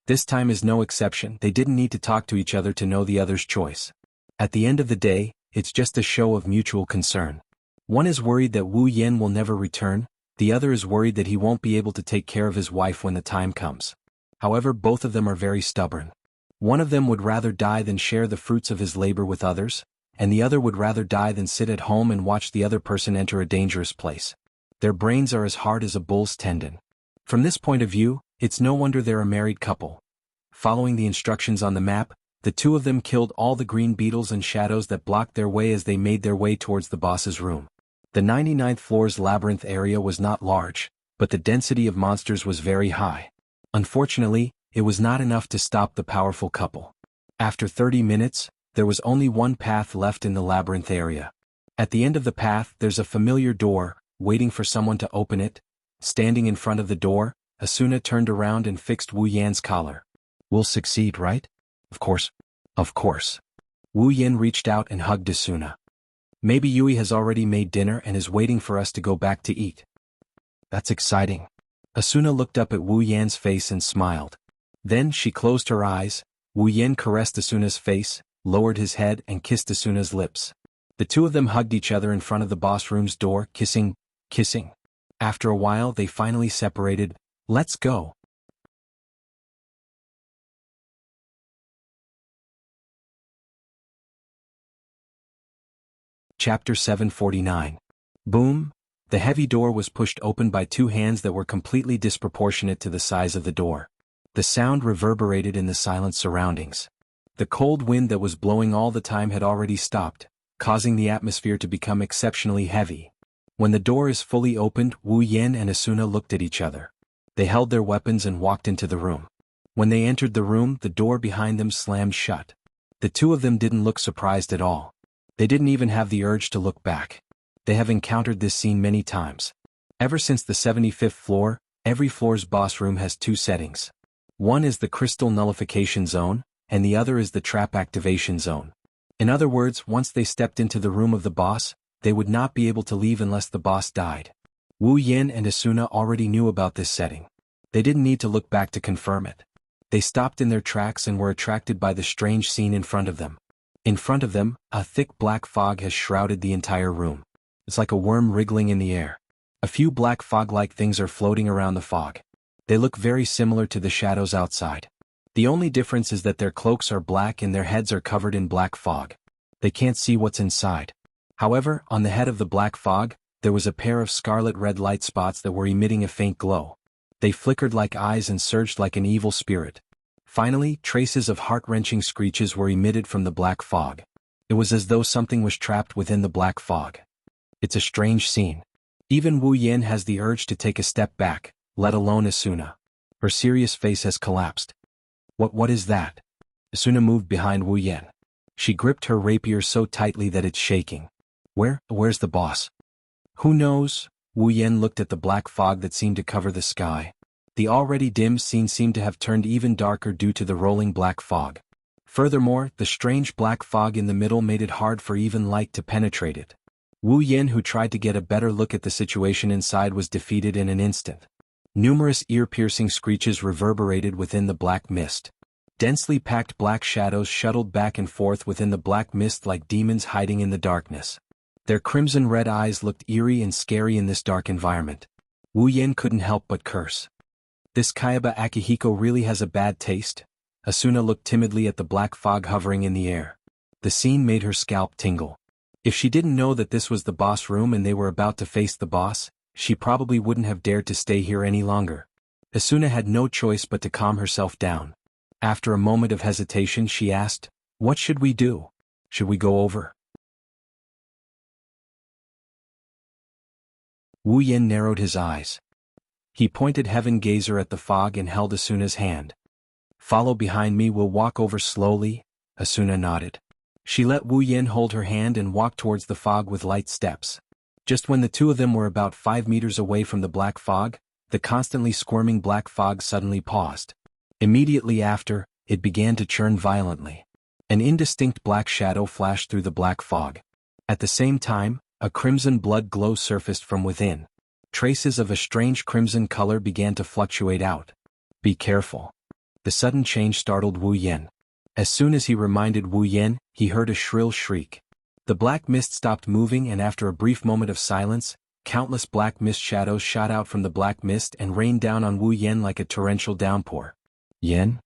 This time is no exception. They didn't need to talk to each other to know the other's choice. At the end of the day, it's just a show of mutual concern. One is worried that Wu Yan will never return, the other is worried that he won't be able to take care of his wife when the time comes. However, both of them are very stubborn. One of them would rather die than share the fruits of his labor with others, and the other would rather die than sit at home and watch the other person enter a dangerous place. Their brains are as hard as a bull's tendon. From this point of view, it's no wonder they're a married couple. Following the instructions on the map, the two of them killed all the green beetles and shadows that blocked their way as they made their way towards the boss's room. The 99th floor's labyrinth area was not large, but the density of monsters was very high. Unfortunately, it was not enough to stop the powerful couple. After 30 minutes, there was only one path left in the labyrinth area. At the end of the path, there's a familiar door, waiting for someone to open it. Standing in front of the door, Asuna turned around and fixed Wu Yan's collar. "We'll succeed, right?" "Of course. Of course." Wu Yan reached out and hugged Asuna. "Maybe Yui has already made dinner and is waiting for us to go back to eat." "That's exciting." Asuna looked up at Wu Yan's face and smiled. Then she closed her eyes. Wu Yan caressed Asuna's face, lowered his head and kissed Asuna's lips. The two of them hugged each other in front of the boss room's door, kissing. After a while they finally separated. Let's go. Chapter 749. Boom! The heavy door was pushed open by two hands that were completely disproportionate to the size of the door. The sound reverberated in the silent surroundings. The cold wind that was blowing all the time had already stopped, causing the atmosphere to become exceptionally heavy. When the door is fully opened, Wu Yan and Asuna looked at each other. They held their weapons and walked into the room. When they entered the room, the door behind them slammed shut. The two of them didn't look surprised at all. They didn't even have the urge to look back. They have encountered this scene many times. Ever since the 75th floor, every floor's boss room has two settings. One is the crystal nullification zone, and the other is the trap activation zone. In other words, once they stepped into the room of the boss, they would not be able to leave unless the boss died. Wu Yan and Asuna already knew about this setting. They didn't need to look back to confirm it. They stopped in their tracks and were attracted by the strange scene in front of them. In front of them, a thick black fog has shrouded the entire room. It's like a worm wriggling in the air. A few black fog-like things are floating around the fog. They look very similar to the shadows outside. The only difference is that their cloaks are black and their heads are covered in black fog. They can't see what's inside. However, on the head of the black fog, there was a pair of scarlet-red light spots that were emitting a faint glow. They flickered like eyes and surged like an evil spirit. Finally, traces of heart-wrenching screeches were emitted from the black fog. It was as though something was trapped within the black fog. It's a strange scene. Even Wu Yan has the urge to take a step back, let alone Asuna. Her serious face has collapsed. What is that? Asuna moved behind Wu Yan. She gripped her rapier so tightly that it's shaking. Where's the boss? Who knows? Wu Yan looked at the black fog that seemed to cover the sky. The already dim scene seemed to have turned even darker due to the rolling black fog. Furthermore, the strange black fog in the middle made it hard for even light to penetrate it. Wu Yan, who tried to get a better look at the situation inside, was defeated in an instant. Numerous ear-piercing screeches reverberated within the black mist. Densely packed black shadows shuttled back and forth within the black mist like demons hiding in the darkness. Their crimson-red eyes looked eerie and scary in this dark environment. Wu Yan couldn't help but curse. This Kayaba Akihiko really has a bad taste. Asuna looked timidly at the black fog hovering in the air. The scene made her scalp tingle. If she didn't know that this was the boss room and they were about to face the boss, she probably wouldn't have dared to stay here any longer. Asuna had no choice but to calm herself down. After a moment of hesitation, she asked, "What should we do? Should we go over?" Wu Yan narrowed his eyes. He pointed Heaven Gazer at the fog and held Asuna's hand. "Follow behind me, we'll walk over slowly." Asuna nodded. She let Wu Yan hold her hand and walked towards the fog with light steps. Just when the two of them were about 5 meters away from the black fog, the constantly squirming black fog suddenly paused. Immediately after, it began to churn violently. An indistinct black shadow flashed through the black fog. At the same time, a crimson blood glow surfaced from within. Traces of a strange crimson color began to fluctuate out. "Be careful." The sudden change startled Wu Yan. As soon as he reminded Wu Yan, he heard a shrill shriek. The black mist stopped moving, and after a brief moment of silence, countless black mist shadows shot out from the black mist and rained down on Wu Yan like a torrential downpour. "Yan?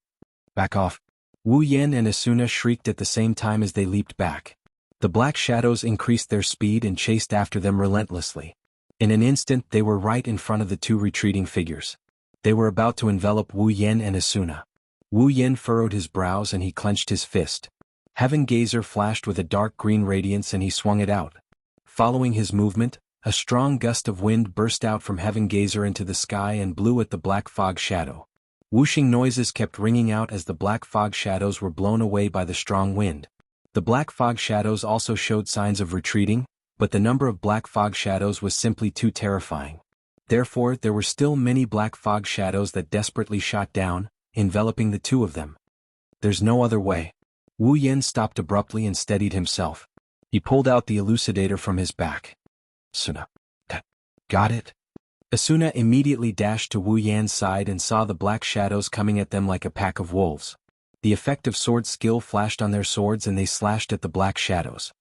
Back off." Wu Yan and Asuna shrieked at the same time as they leaped back. The black shadows increased their speed and chased after them relentlessly. In an instant they were right in front of the two retreating figures. They were about to envelop Wu Yan and Asuna. Wu Yan furrowed his brows and he clenched his fist. Heaven Gazer flashed with a dark green radiance and he swung it out. Following his movement, a strong gust of wind burst out from Heaven Gazer into the sky and blew at the black fog shadow. Whooshing noises kept ringing out as the black fog shadows were blown away by the strong wind. The black fog shadows also showed signs of retreating, but the number of black fog shadows was simply too terrifying. Therefore, there were still many black fog shadows that desperately shot down, enveloping the two of them. "There's no other way." Wu Yan stopped abruptly and steadied himself. He pulled out the elucidator from his back. "Suna. Got it?" Asuna immediately dashed to Wu Yan's side and saw the black shadows coming at them like a pack of wolves. The effect of sword skill flashed on their swords and they slashed at the black shadows.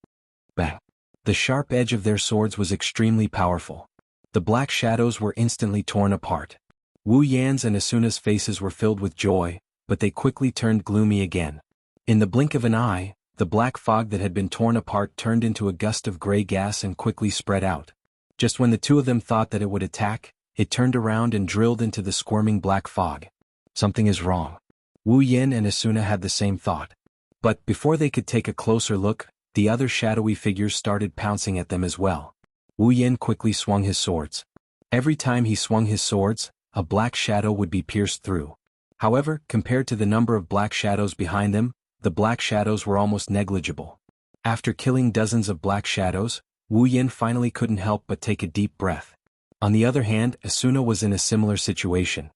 Bang! The sharp edge of their swords was extremely powerful. The black shadows were instantly torn apart. Wu Yan's and Asuna's faces were filled with joy, but they quickly turned gloomy again. In the blink of an eye, the black fog that had been torn apart turned into a gust of gray gas and quickly spread out. Just when the two of them thought that it would attack, it turned around and drilled into the squirming black fog. Something is wrong. Wu Yan and Asuna had the same thought. But before they could take a closer look, the other shadowy figures started pouncing at them as well. Wu Yan quickly swung his swords. Every time he swung his swords, a black shadow would be pierced through. However, compared to the number of black shadows behind them, the black shadows were almost negligible. After killing dozens of black shadows, Wu Yan finally couldn't help but take a deep breath. On the other hand, Asuna was in a similar situation.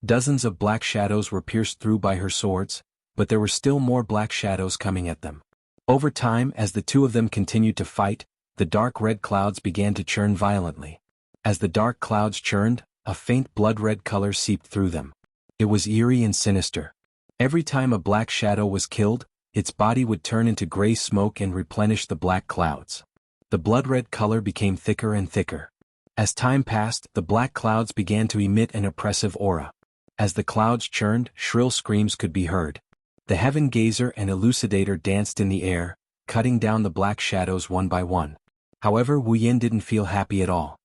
Dozens of black shadows were pierced through by her swords, but there were still more black shadows coming at them. Over time, as the two of them continued to fight, the dark red clouds began to churn violently. As the dark clouds churned, a faint blood-red color seeped through them. It was eerie and sinister. Every time a black shadow was killed, its body would turn into gray smoke and replenish the black clouds. The blood-red color became thicker and thicker. As time passed, the black clouds began to emit an oppressive aura. As the clouds churned, shrill screams could be heard. The Heaven Gazer and Elucidator danced in the air, cutting down the black shadows one by one. However, Wu Yan didn't feel happy at all.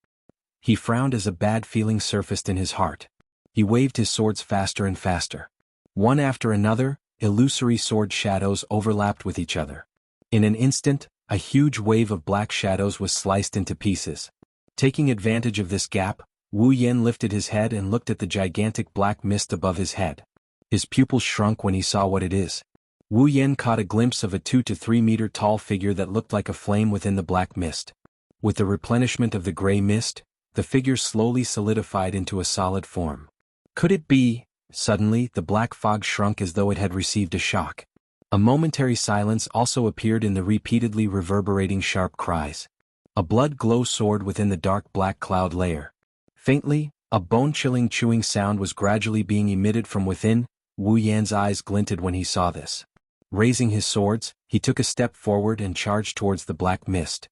He frowned as a bad feeling surfaced in his heart. He waved his swords faster and faster. One after another, illusory sword shadows overlapped with each other. In an instant, a huge wave of black shadows was sliced into pieces. Taking advantage of this gap, Wu Yan lifted his head and looked at the gigantic black mist above his head. His pupils shrunk when he saw what it is. Wu Yan caught a glimpse of a 2 to 3 meter tall figure that looked like a flame within the black mist. With the replenishment of the gray mist, the figure slowly solidified into a solid form. Could it be? Suddenly, the black fog shrunk as though it had received a shock. A momentary silence also appeared in the repeatedly reverberating sharp cries. A blood-glow soared within the dark black cloud layer. Faintly, a bone-chilling chewing sound was gradually being emitted from within. Wu Yan's eyes glinted when he saw this. Raising his swords, he took a step forward and charged towards the black mist.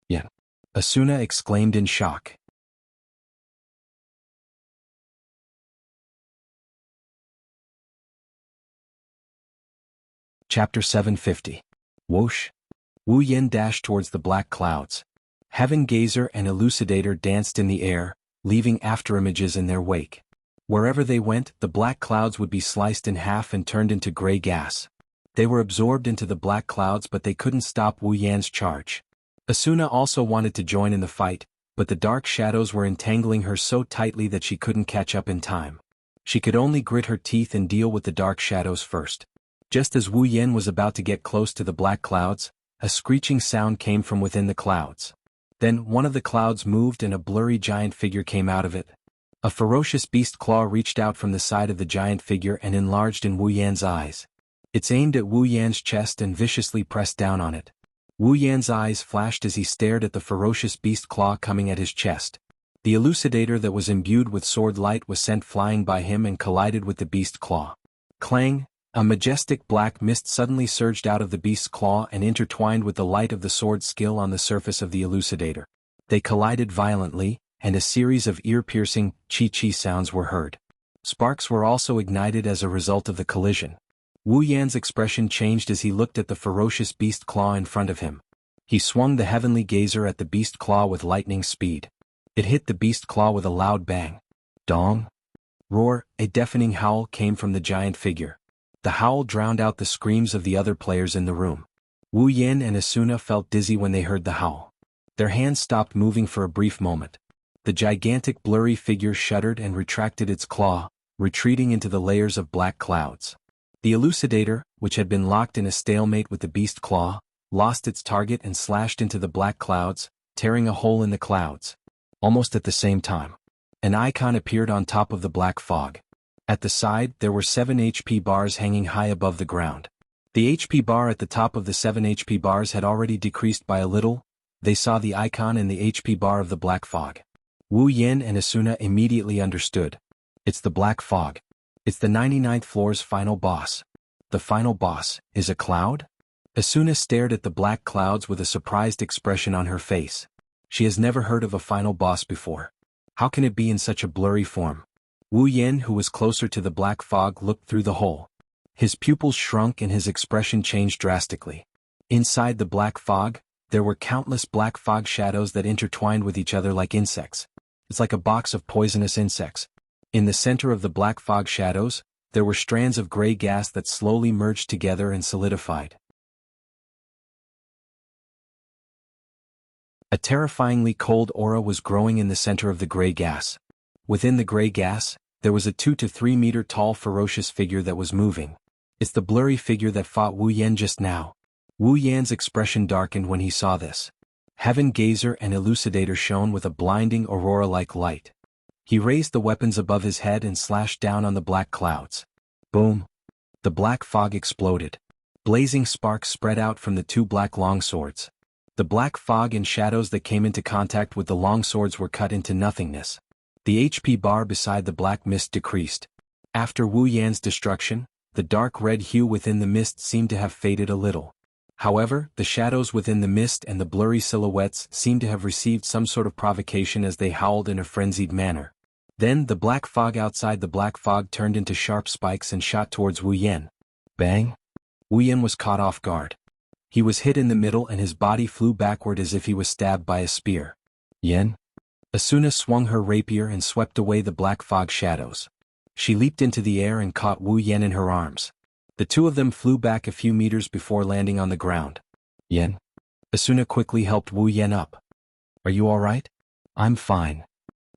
"Yeah!" Asuna exclaimed in shock. Chapter 750. Whoosh! Wu Yan dashed towards the black clouds. Heaven Gazer and Elucidator danced in the air, leaving afterimages in their wake. Wherever they went, the black clouds would be sliced in half and turned into gray gas. They were absorbed into the black clouds, but they couldn't stop Wu Yan's charge. Asuna also wanted to join in the fight, but the dark shadows were entangling her so tightly that she couldn't catch up in time. She could only grit her teeth and deal with the dark shadows first. Just as Wu Yan was about to get close to the black clouds, a screeching sound came from within the clouds. Then one of the clouds moved and a blurry giant figure came out of it. A ferocious beast claw reached out from the side of the giant figure and enlarged in Wu Yan's eyes. It's aimed at Wu Yan's chest and viciously pressed down on it. Wu Yan's eyes flashed as he stared at the ferocious beast claw coming at his chest. The elucidator that was imbued with sword light was sent flying by him and collided with the beast claw. Clang! A majestic black mist suddenly surged out of the beast's claw and intertwined with the light of the sword skill on the surface of the elucidator. They collided violently, and a series of ear-piercing chi-chi sounds were heard. Sparks were also ignited as a result of the collision. Wu Yan's expression changed as he looked at the ferocious beast claw in front of him. He swung the heavenly gazer at the beast claw with lightning speed. It hit the beast claw with a loud bang. Dong! Roar! A deafening howl came from the giant figure. The howl drowned out the screams of the other players in the room. Wu Yan and Asuna felt dizzy when they heard the howl. Their hands stopped moving for a brief moment. The gigantic blurry figure shuddered and retracted its claw, retreating into the layers of black clouds. The elucidator, which had been locked in a stalemate with the beast claw, lost its target and slashed into the black clouds, tearing a hole in the clouds. Almost at the same time, an icon appeared on top of the black fog. At the side, there were 7 HP bars hanging high above the ground. The HP bar at the top of the 7 HP bars had already decreased by a little, They saw the icon in the HP bar of the black fog. Wu Yin and Asuna immediately understood. It's the black fog. It's the 99th floor's final boss. The final boss is a cloud? Asuna stared at the black clouds with a surprised expression on her face. She has never heard of a final boss before. How can it be in such a blurry form? Wu Yin, who was closer to the black fog, looked through the hole. His pupils shrunk and his expression changed drastically. Inside the black fog, there were countless black fog shadows that intertwined with each other like insects. It's like a box of poisonous insects. In the center of the black fog shadows, there were strands of gray gas that slowly merged together and solidified. A terrifyingly cold aura was growing in the center of the gray gas. Within the gray gas, there was a 2 to 3 meter tall ferocious figure that was moving. It's the blurry figure that fought Wu Yan just now. Wu Yan's expression darkened when he saw this. Heaven Gazer and Elucidator shone with a blinding aurora-like light. He raised the weapons above his head and slashed down on the black clouds. Boom! The black fog exploded. Blazing sparks spread out from the two black longswords. The black fog and shadows that came into contact with the longswords were cut into nothingness. The HP bar beside the black mist decreased. After Wu Yan's destruction, the dark red hue within the mist seemed to have faded a little. However, the shadows within the mist and the blurry silhouettes seemed to have received some sort of provocation as they howled in a frenzied manner. Then the black fog outside the black fog turned into sharp spikes and shot towards Wu Yan. Bang! Wu Yan was caught off guard. He was hit in the middle and his body flew backward as if he was stabbed by a spear. Yan? Asuna swung her rapier and swept away the black fog shadows. She leaped into the air and caught Wu Yan in her arms. The two of them flew back a few meters before landing on the ground. Yan? Asuna quickly helped Wu Yan up. Are you all right? I'm fine.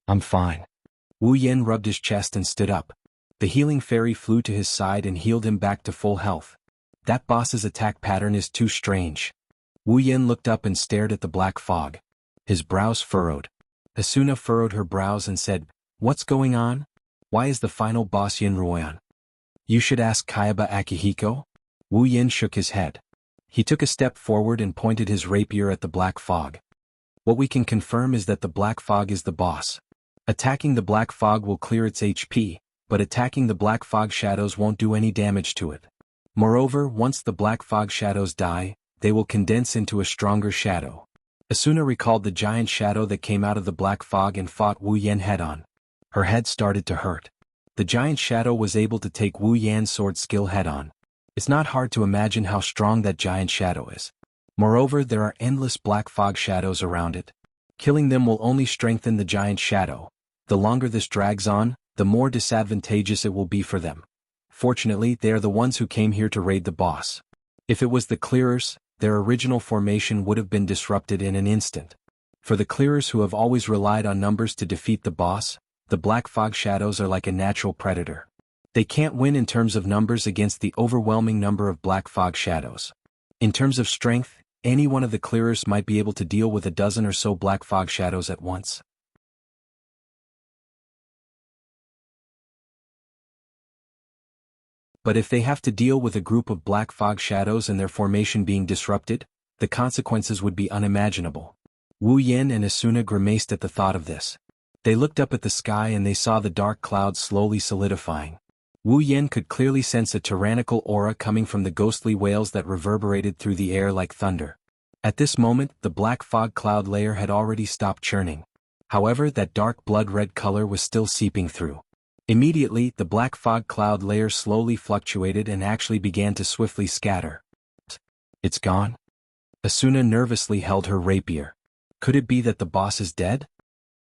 I'm fine. Wu Yan rubbed his chest and stood up. The healing fairy flew to his side and healed him back to full health. That boss's attack pattern is too strange. Wu Yan looked up and stared at the black fog. His brows furrowed. Asuna furrowed her brows and said, "What's going on? Why is the final boss Yin Ruoyan?" "You should ask Kayaba Akihiko." Wu Yan shook his head. He took a step forward and pointed his rapier at the black fog. "What we can confirm is that the black fog is the boss. Attacking the black fog will clear its HP, but attacking the black fog shadows won't do any damage to it. Moreover, once the black fog shadows die, they will condense into a stronger shadow." Asuna recalled the giant shadow that came out of the black fog and fought Wu Yan head-on. Her head started to hurt. The giant shadow was able to take Wu Yan's sword skill head-on. It's not hard to imagine how strong that giant shadow is. Moreover, there are endless black fog shadows around it. Killing them will only strengthen the giant shadow. The longer this drags on, the more disadvantageous it will be for them. Fortunately, they are the ones who came here to raid the boss. If it was the clearers, their original formation would have been disrupted in an instant. For the clearers who have always relied on numbers to defeat the boss, the black fog shadows are like a natural predator. They can't win in terms of numbers against the overwhelming number of black fog shadows. In terms of strength, any one of the clearers might be able to deal with a dozen or so black fog shadows at once. But if they have to deal with a group of black fog shadows and their formation being disrupted, the consequences would be unimaginable. Wu Yan and Asuna grimaced at the thought of this. They looked up at the sky and they saw the dark clouds slowly solidifying. Wu Yan could clearly sense a tyrannical aura coming from the ghostly wails that reverberated through the air like thunder. At this moment, the black fog cloud layer had already stopped churning. However, that dark blood-red color was still seeping through. Immediately, the black fog cloud layer slowly fluctuated and actually began to swiftly scatter. It's gone? Asuna nervously held her rapier. Could it be that the boss is dead?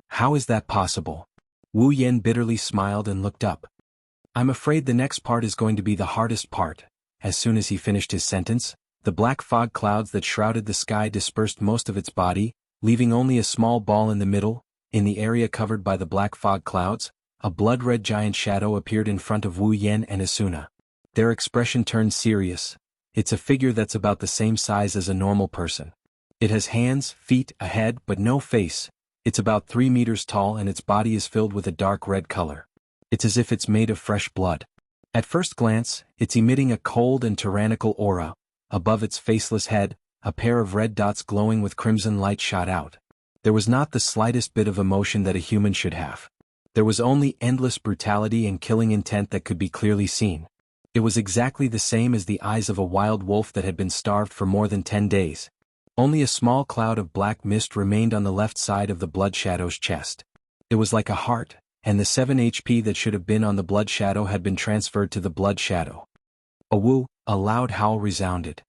How is that possible? Wu Yan bitterly smiled and looked up. I'm afraid the next part is going to be the hardest part. As soon as he finished his sentence, the black fog clouds that shrouded the sky dispersed most of its body, leaving only a small ball in the middle. In the area covered by the black fog clouds, a blood-red giant shadow appeared in front of Wu Yan and Asuna. Their expression turned serious. It's a figure that's about the same size as a normal person. It has hands, feet, a head, but no face. It's about 3 meters tall and its body is filled with a dark red color. It's as if it's made of fresh blood. At first glance, it's emitting a cold and tyrannical aura. Above its faceless head, a pair of red dots glowing with crimson light shot out. There was not the slightest bit of emotion that a human should have. There was only endless brutality and killing intent that could be clearly seen. It was exactly the same as the eyes of a wild wolf that had been starved for more than 10 days. Only a small cloud of black mist remained on the left side of the Blood Shadow's chest. It was like a heart, and the 7 HP that should have been on the Blood Shadow had been transferred to the Blood Shadow. A woo, a loud howl resounded.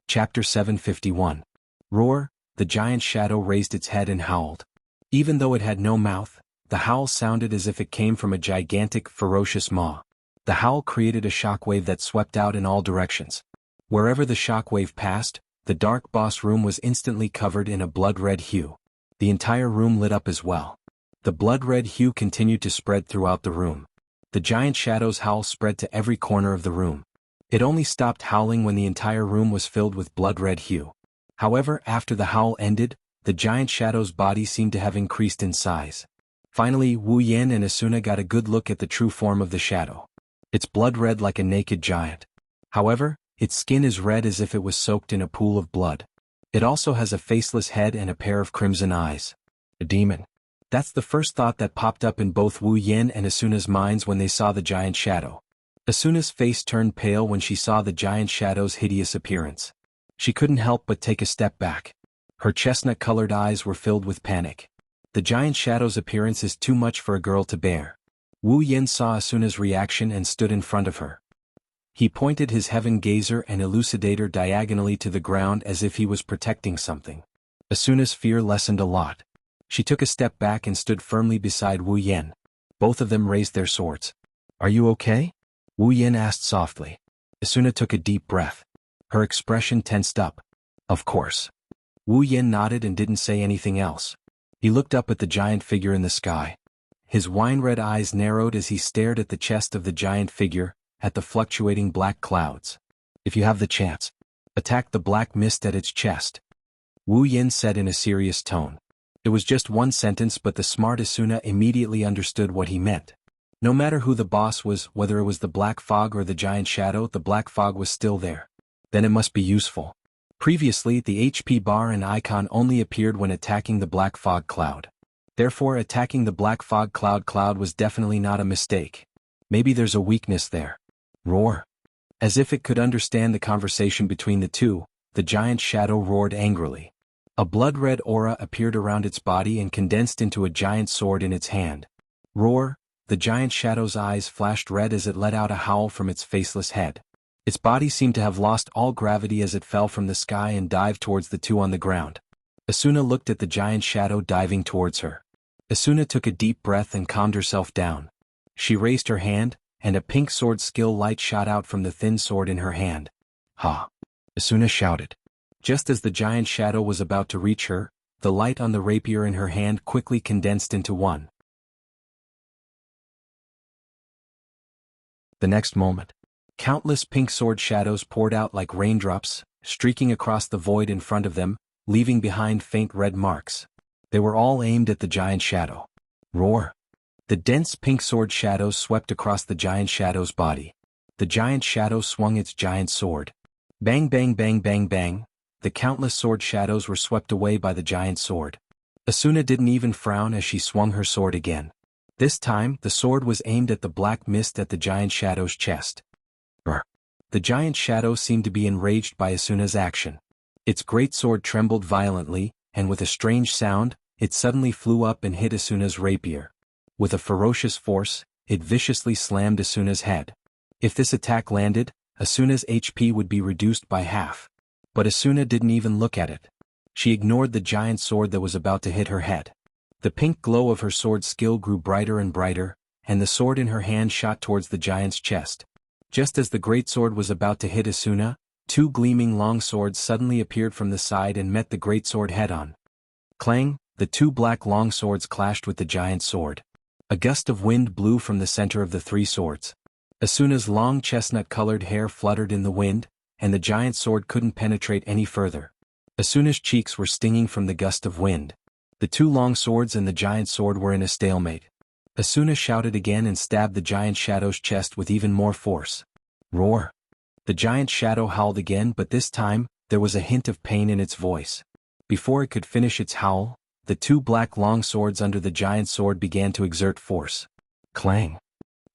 Chapter 751. Roar. The giant shadow raised its head and howled. Even though it had no mouth, the howl sounded as if it came from a gigantic, ferocious maw. The howl created a shockwave that swept out in all directions. Wherever the shockwave passed, the dark boss room was instantly covered in a blood-red hue. The entire room lit up as well. The blood-red hue continued to spread throughout the room. The giant shadow's howl spread to every corner of the room. It only stopped howling when the entire room was filled with blood-red hue. However, after the howl ended, the giant shadow's body seemed to have increased in size. Finally, Wu Yan and Asuna got a good look at the true form of the shadow. It's blood-red like a naked giant. However, its skin is red as if it was soaked in a pool of blood. It also has a faceless head and a pair of crimson eyes. A demon. That's the first thought that popped up in both Wu Yan and Asuna's minds when they saw the giant shadow. Asuna's face turned pale when she saw the giant shadow's hideous appearance. She couldn't help but take a step back. Her chestnut-colored eyes were filled with panic. The giant shadow's appearance is too much for a girl to bear. Wu Yan saw Asuna's reaction and stood in front of her. He pointed his heaven gazer and elucidator diagonally to the ground as if he was protecting something. Asuna's fear lessened a lot. She took a step back and stood firmly beside Wu Yan. Both of them raised their swords. "Are you okay?" Wu Yan asked softly. Asuna took a deep breath. Her expression tensed up. "Of course." Wu Yan nodded and didn't say anything else. He looked up at the giant figure in the sky. His wine-red eyes narrowed as he stared at the chest of the giant figure, at the fluctuating black clouds. "If you have the chance, attack the black mist at its chest," Wu Yan said in a serious tone. It was just one sentence, but the smart Asuna immediately understood what he meant. No matter who the boss was, whether it was the black fog or the giant shadow, the black fog was still there. Then it must be useful. Previously, the HP bar and icon only appeared when attacking the black fog cloud. Therefore, attacking the black fog cloud was definitely not a mistake. Maybe there's a weakness there. Roar. As if it could understand the conversation between the two, the giant shadow roared angrily. A blood-red aura appeared around its body and condensed into a giant sword in its hand. Roar. The giant shadow's eyes flashed red as it let out a howl from its faceless head. Its body seemed to have lost all gravity as it fell from the sky and dived towards the two on the ground. Asuna looked at the giant shadow diving towards her. Asuna took a deep breath and calmed herself down. She raised her hand, and a pink sword skill light shot out from the thin sword in her hand. "Ha!" Asuna shouted. Just as the giant shadow was about to reach her, the light on the rapier in her hand quickly condensed into one. The next moment, countless pink sword shadows poured out like raindrops, streaking across the void in front of them, leaving behind faint red marks. They were all aimed at the giant shadow. Roar! The dense pink sword shadows swept across the giant shadow's body. The giant shadow swung its giant sword. Bang bang bang bang bang, the countless sword shadows were swept away by the giant sword. Asuna didn't even frown as she swung her sword again. This time, the sword was aimed at the black mist at the giant shadow's chest. Brr. The giant shadow seemed to be enraged by Asuna's action. Its great sword trembled violently, and with a strange sound, it suddenly flew up and hit Asuna's rapier. With a ferocious force, it viciously slammed Asuna's head. If this attack landed, Asuna's HP would be reduced by half. But Asuna didn't even look at it. She ignored the giant sword that was about to hit her head. The pink glow of her sword skill grew brighter and brighter, and the sword in her hand shot towards the giant's chest. Just as the great sword was about to hit Asuna, two gleaming long swords suddenly appeared from the side and met the great sword head-on. Clang, the two black long swords clashed with the giant sword. A gust of wind blew from the center of the three swords. Asuna's long chestnut-colored hair fluttered in the wind, and the giant sword couldn't penetrate any further. Asuna's cheeks were stinging from the gust of wind. The two long swords and the giant sword were in a stalemate. Asuna shouted again and stabbed the giant shadow's chest with even more force. Roar! The giant shadow howled again, but this time, there was a hint of pain in its voice. Before it could finish its howl, the two black long swords under the giant sword began to exert force. Clang!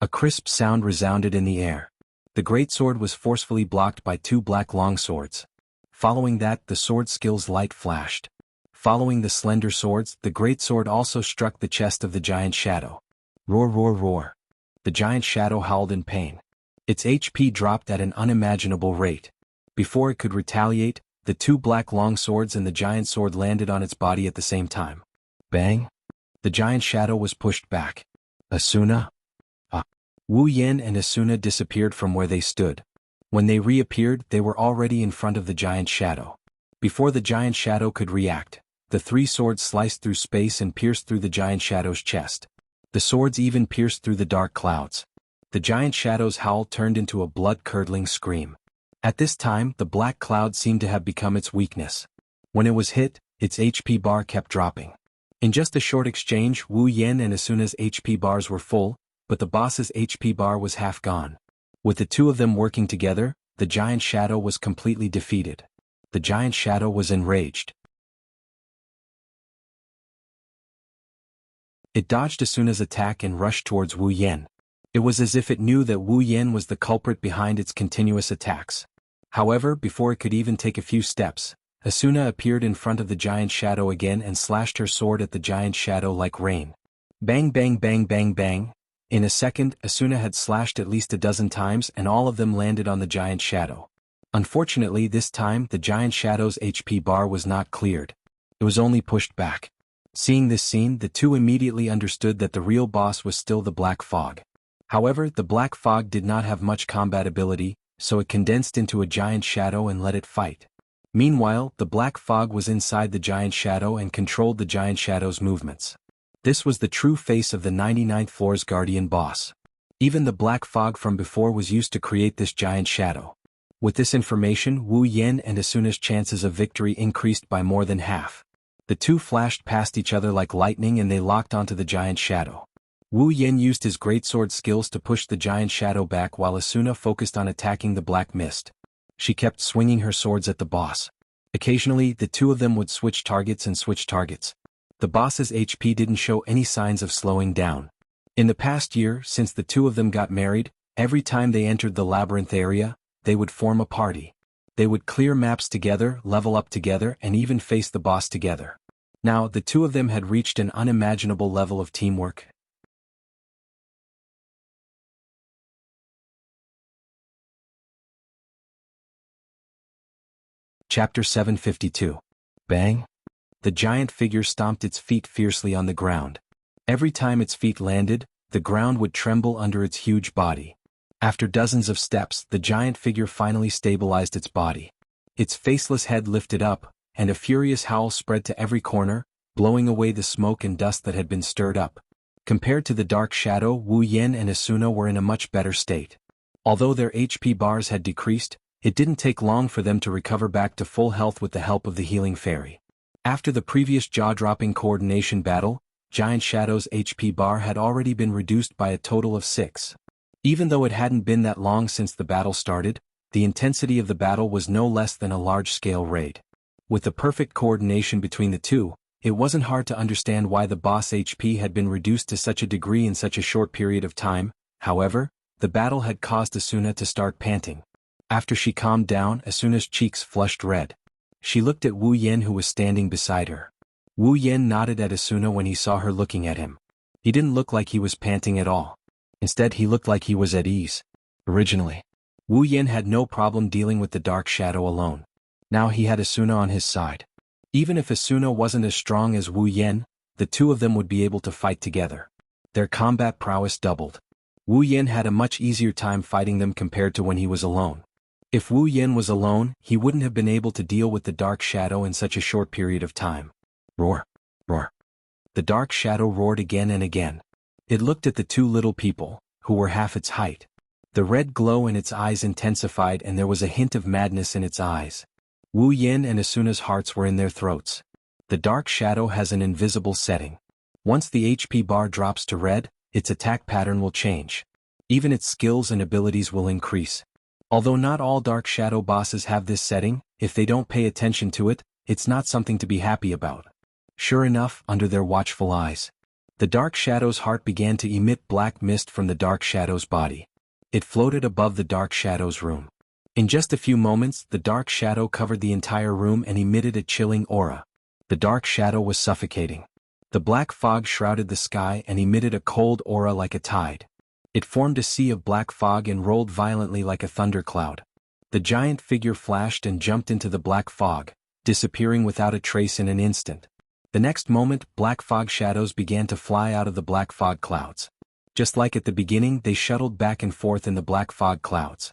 A crisp sound resounded in the air. The great sword was forcefully blocked by two black long swords. Following that, the sword skill's light flashed. Following the slender swords, the great sword also struck the chest of the giant shadow. Roar, roar, roar. The giant shadow howled in pain. Its HP dropped at an unimaginable rate. Before it could retaliate, the two black long swords and the giant sword landed on its body at the same time. Bang! The giant shadow was pushed back. Asuna? Wu Yan and Asuna disappeared from where they stood. When they reappeared, they were already in front of the giant shadow. Before the giant shadow could react, the three swords sliced through space and pierced through the giant shadow's chest. The swords even pierced through the dark clouds. The giant shadow's howl turned into a blood-curdling scream. At this time, the black cloud seemed to have become its weakness. When it was hit, its HP bar kept dropping. In just a short exchange, Wu Yan and Asuna's HP bars were full, but the boss's HP bar was half gone. With the two of them working together, the giant shadow was completely defeated. The giant shadow was enraged. It dodged Asuna's attack and rushed towards Wu Yan. It was as if it knew that Wu Yan was the culprit behind its continuous attacks. However, before it could even take a few steps, Asuna appeared in front of the giant shadow again and slashed her sword at the giant shadow like rain. Bang, bang, bang, bang, bang. In a second, Asuna had slashed at least a dozen times and all of them landed on the giant shadow. Unfortunately, this time, the giant shadow's HP bar was not cleared. It was only pushed back. Seeing this scene, the two immediately understood that the real boss was still the Black Fog. However, the Black Fog did not have much combat ability, so it condensed into a giant shadow and let it fight. Meanwhile, the Black Fog was inside the giant shadow and controlled the giant shadow's movements. This was the true face of the 99th floor's guardian boss. Even the Black Fog from before was used to create this giant shadow. With this information, Wu Yan and Asuna's chances of victory increased by more than half. The two flashed past each other like lightning and they locked onto the giant shadow. Wu Yan used his greatsword skills to push the giant shadow back while Asuna focused on attacking the black mist. She kept swinging her swords at the boss. Occasionally, the two of them would switch targets. The boss's HP didn't show any signs of slowing down. In the past year, since the two of them got married, every time they entered the labyrinth area, they would form a party. They would clear maps together, level up together, and even face the boss together. Now, the two of them had reached an unimaginable level of teamwork. Chapter 752. Bang! The giant figure stomped its feet fiercely on the ground. Every time its feet landed, the ground would tremble under its huge body. After dozens of steps, the giant figure finally stabilized its body. Its faceless head lifted up, and a furious howl spread to every corner, blowing away the smoke and dust that had been stirred up. Compared to the dark shadow, Wu Yan and Asuna were in a much better state. Although their HP bars had decreased, it didn't take long for them to recover back to full health with the help of the healing fairy. After the previous jaw-dropping coordination battle, Giant Shadow's HP bar had already been reduced by a total of 6. Even though it hadn't been that long since the battle started, the intensity of the battle was no less than a large-scale raid. With the perfect coordination between the two, it wasn't hard to understand why the boss HP had been reduced to such a degree in such a short period of time. However, the battle had caused Asuna to start panting. After she calmed down, Asuna's cheeks flushed red. She looked at Wu Yan who was standing beside her. Wu Yan nodded at Asuna when he saw her looking at him. He didn't look like he was panting at all. Instead, he looked like he was at ease. Originally, Wu Yan had no problem dealing with the dark shadow alone. Now he had Asuna on his side. Even if Asuna wasn't as strong as Wu Yan, the two of them would be able to fight together. Their combat prowess doubled. Wu Yan had a much easier time fighting them compared to when he was alone. If Wu Yan was alone, he wouldn't have been able to deal with the dark shadow in such a short period of time. Roar! Roar! The dark shadow roared again and again. It looked at the two little people, who were half its height. The red glow in its eyes intensified and there was a hint of madness in its eyes. Wu Yan and Asuna's hearts were in their throats. The dark shadow has an invisible setting. Once the HP bar drops to red, its attack pattern will change. Even its skills and abilities will increase. Although not all Dark Shadow bosses have this setting, if they don't pay attention to it, it's not something to be happy about. Sure enough, under their watchful eyes, the Dark Shadow's heart began to emit black mist from the Dark Shadow's body. It floated above the Dark Shadow's room. In just a few moments, the Dark Shadow covered the entire room and emitted a chilling aura. The Dark Shadow was suffocating. The black fog shrouded the sky and emitted a cold aura like a tide. It formed a sea of black fog and rolled violently like a thundercloud. The giant figure flashed and jumped into the black fog, disappearing without a trace in an instant. The next moment, black fog shadows began to fly out of the black fog clouds. Just like at the beginning, they shuttled back and forth in the black fog clouds.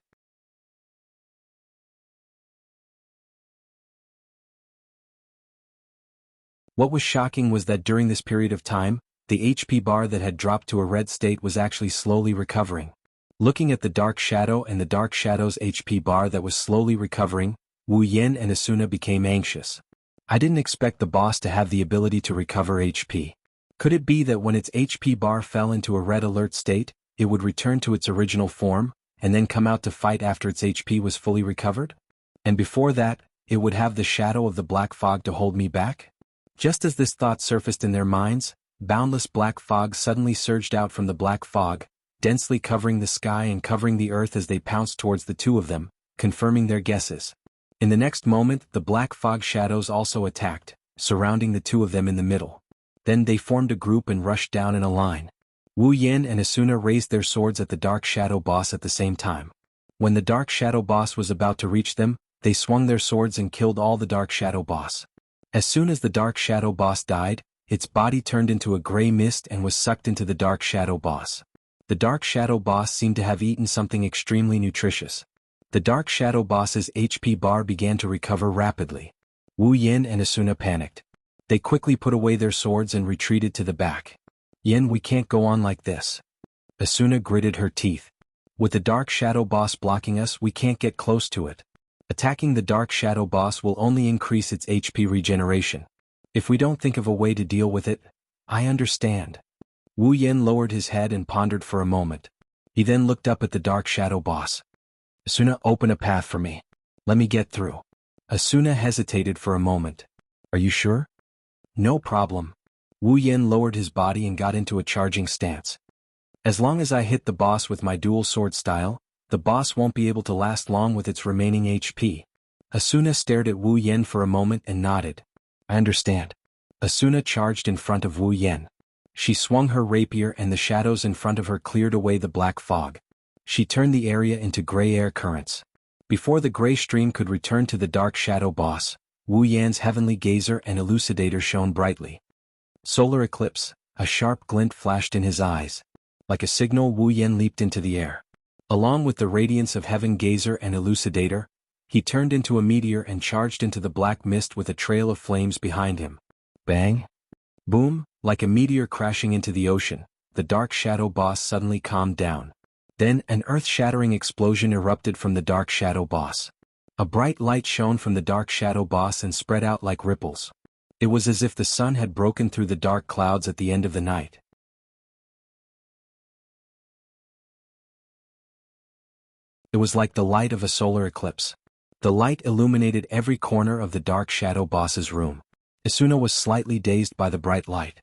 What was shocking was that during this period of time, the HP bar that had dropped to a red state was actually slowly recovering. Looking at the Dark Shadow and the Dark Shadow's HP bar that was slowly recovering, Wu Yan and Asuna became anxious. I didn't expect the boss to have the ability to recover HP. Could it be that when its HP bar fell into a red alert state, it would return to its original form, and then come out to fight after its HP was fully recovered? And before that, it would have the shadow of the black fog to hold me back? Just as this thought surfaced in their minds, boundless black fog suddenly surged out from the black fog, densely covering the sky and covering the earth as they pounced towards the two of them, confirming their guesses. In the next moment, the black fog shadows also attacked, surrounding the two of them in the middle. Then they formed a group and rushed down in a line. Wu Yan and Asuna raised their swords at the Dark Shadow boss at the same time. When the Dark Shadow boss was about to reach them, they swung their swords and killed all the Dark Shadow boss. As soon as the Dark Shadow boss died, its body turned into a gray mist and was sucked into the Dark Shadow boss. The Dark Shadow boss seemed to have eaten something extremely nutritious. The Dark Shadow boss's HP bar began to recover rapidly. Wu Yan and Asuna panicked. They quickly put away their swords and retreated to the back. Yen, we can't go on like this. Asuna gritted her teeth. With the Dark Shadow boss blocking us, we can't get close to it. Attacking the Dark Shadow boss will only increase its HP regeneration. If we don't think of a way to deal with it, I understand. Wu Yan lowered his head and pondered for a moment. He then looked up at the Dark Shadow boss. Asuna, open a path for me. Let me get through. Asuna hesitated for a moment. Are you sure? No problem. Wu Yan lowered his body and got into a charging stance. As long as I hit the boss with my dual sword style, the boss won't be able to last long with its remaining HP. Asuna stared at Wu Yan for a moment and nodded. I understand. Asuna charged in front of Wu Yan. She swung her rapier and the shadows in front of her cleared away the black fog. She turned the area into gray air currents. Before the gray stream could return to the Dark Shadow boss, Wu Yan's Heavenly Gazer and Elucidator shone brightly. Solar Eclipse, a sharp glint flashed in his eyes. Like a signal, Wu Yan leaped into the air. Along with the radiance of Heaven Gazer and Elucidator, he turned into a meteor and charged into the black mist with a trail of flames behind him. Bang! Boom! Like a meteor crashing into the ocean, the Dark Shadow boss suddenly calmed down. Then, an earth-shattering explosion erupted from the Dark Shadow boss. A bright light shone from the Dark Shadow boss and spread out like ripples. It was as if the sun had broken through the dark clouds at the end of the night. It was like the light of a solar eclipse. The light illuminated every corner of the Dark Shadow boss's room. Asuna was slightly dazed by the bright light.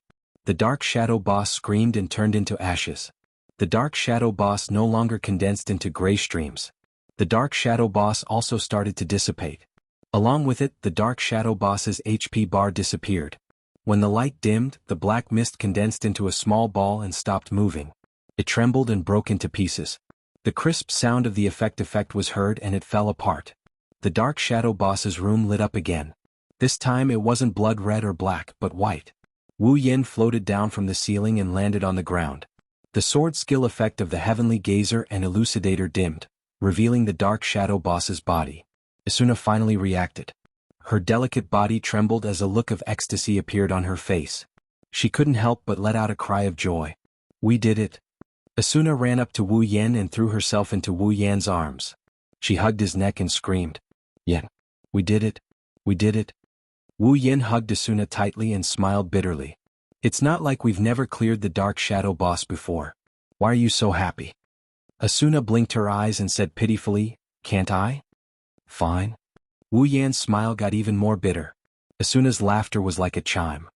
The Dark Shadow boss screamed and turned into ashes. The Dark Shadow boss no longer condensed into gray streams. The Dark Shadow boss also started to dissipate. Along with it, the Dark Shadow boss's HP bar disappeared. When the light dimmed, the black mist condensed into a small ball and stopped moving. It trembled and broke into pieces. The crisp sound of the effect was heard and it fell apart. The Dark Shadow boss's room lit up again. This time it wasn't blood red or black, but white. Wu Yan floated down from the ceiling and landed on the ground. The sword skill effect of the Heavenly Gazer and Elucidator dimmed, revealing the Dark Shadow boss's body. Asuna finally reacted. Her delicate body trembled as a look of ecstasy appeared on her face. She couldn't help but let out a cry of joy. We did it. Asuna ran up to Wu Yan and threw herself into Wu Yan's arms. She hugged his neck and screamed, Yan, we did it. We did it. Wu Yan hugged Asuna tightly and smiled bitterly. It's not like we've never cleared the Dark Shadow boss before. Why are you so happy? Asuna blinked her eyes and said pitifully, can't I? Fine. Wu Yan's smile got even more bitter. Asuna's laughter was like a chime.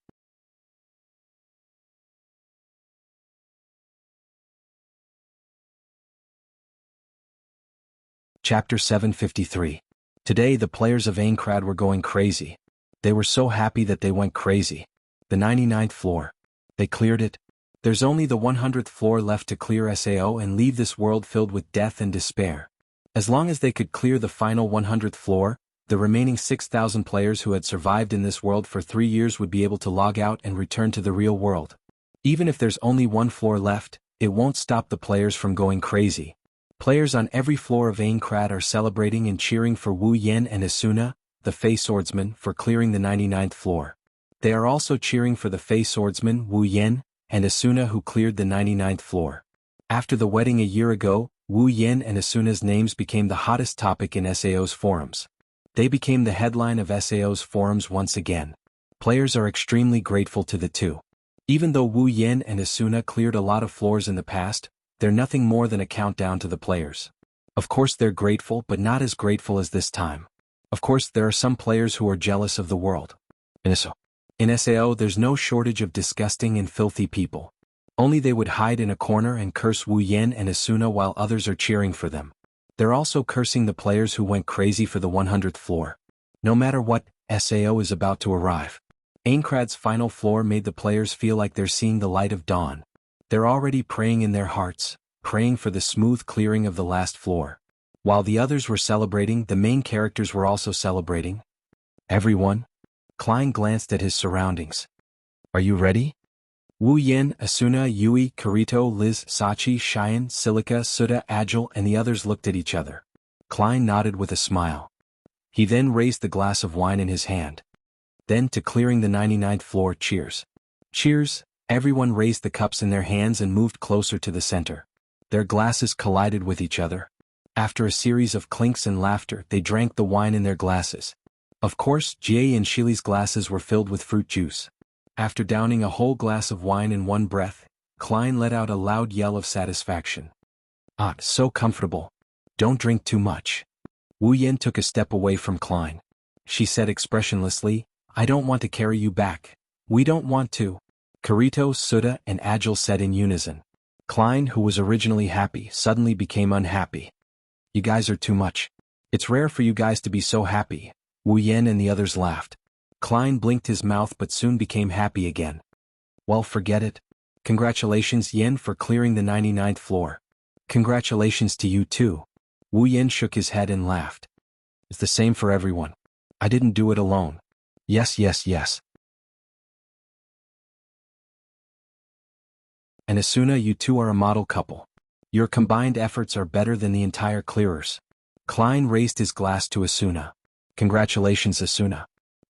Chapter 753. Today the players of Aincrad were going crazy. They were so happy that they went crazy. The 99th floor. They cleared it. There's only the 100th floor left to clear SAO and leave this world filled with death and despair. As long as they could clear the final 100th floor, the remaining 6,000 players who had survived in this world for 3 years would be able to log out and return to the real world. Even if there's only one floor left, it won't stop the players from going crazy. Players on every floor of Aincrad are celebrating and cheering for Wu Yan and Asuna, the Fey Swordsman, for clearing the 99th floor. They are also cheering for the Fey Swordsman, Wu Yan, and Asuna who cleared the 99th floor. After the wedding a year ago, Wu Yan and Asuna's names became the hottest topic in SAO's forums. They became the headline of SAO's forums once again. Players are extremely grateful to the two. Even though Wu Yan and Asuna cleared a lot of floors in the past, they're nothing more than a countdown to the players. Of course they're grateful, but not as grateful as this time. Of course there are some players who are jealous of the world. In SAO there's no shortage of disgusting and filthy people. Only they would hide in a corner and curse Wu Yan and Asuna while others are cheering for them. They're also cursing the players who went crazy for the 100th floor. No matter what, SAO is about to arrive. Aincrad's final floor made the players feel like they're seeing the light of dawn. They're already praying in their hearts, praying for the smooth clearing of the last floor. While the others were celebrating, the main characters were also celebrating. Everyone? Klein glanced at his surroundings. Are you ready? Wu Yan, Asuna, Yui, Kirito, Liz, Sachi, Cheyenne, Silica, Suda, Agile, and the others looked at each other. Klein nodded with a smile. He then raised the glass of wine in his hand. Then to clearing the 99th floor, cheers. Cheers. Everyone raised the cups in their hands and moved closer to the center. Their glasses collided with each other. After a series of clinks and laughter, they drank the wine in their glasses. Of course, Jie and Shili's glasses were filled with fruit juice. After downing a whole glass of wine in one breath, Klein let out a loud yell of satisfaction. Ah, so comfortable. Don't drink too much. Wu Yan took a step away from Klein. She said expressionlessly, I don't want to carry you back. We don't want to. Kirito, Suda, and Agile said in unison. Klein, who was originally happy, suddenly became unhappy. You guys are too much. It's rare for you guys to be so happy. Wu Yan and the others laughed. Klein blinked his mouth but soon became happy again. Well, forget it. Congratulations, Yan, for clearing the 99th floor. Congratulations to you too. Wu Yan shook his head and laughed. It's the same for everyone. I didn't do it alone. Yes, yes, yes. And Asuna, you two are a model couple. Your combined efforts are better than the entire clearers. Klein raised his glass to Asuna. Congratulations, Asuna.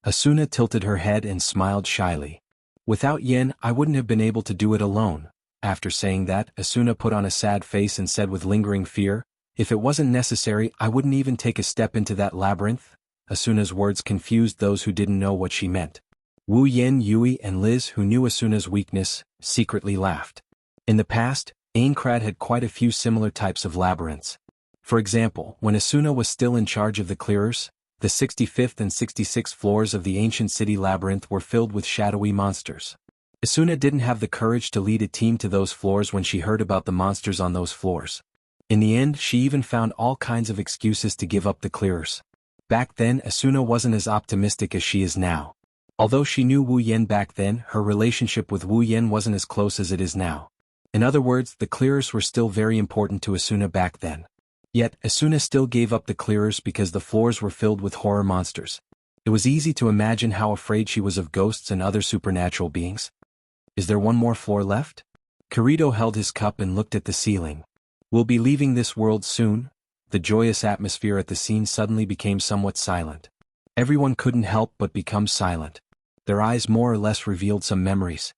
Asuna tilted her head and smiled shyly. Without Yen, I wouldn't have been able to do it alone. After saying that, Asuna put on a sad face and said with lingering fear, if it wasn't necessary, I wouldn't even take a step into that labyrinth. Asuna's words confused those who didn't know what she meant. Wu Yan, Yui, and Liz, who knew Asuna's weakness, secretly laughed. In the past, Aincrad had quite a few similar types of labyrinths. For example, when Asuna was still in charge of the clearers, the 65th and 66th floors of the ancient city labyrinth were filled with shadowy monsters. Asuna didn't have the courage to lead a team to those floors when she heard about the monsters on those floors. In the end, she even found all kinds of excuses to give up the clearers. Back then, Asuna wasn't as optimistic as she is now. Although she knew Wu Yan back then, her relationship with Wu Yan wasn't as close as it is now. In other words, the clearers were still very important to Asuna back then. Yet, Asuna still gave up the clearers because the floors were filled with horror monsters. It was easy to imagine how afraid she was of ghosts and other supernatural beings. Is there one more floor left? Kirito held his cup and looked at the ceiling. We'll be leaving this world soon. The joyous atmosphere at the scene suddenly became somewhat silent. Everyone couldn't help but become silent. Their eyes more or less revealed some memories.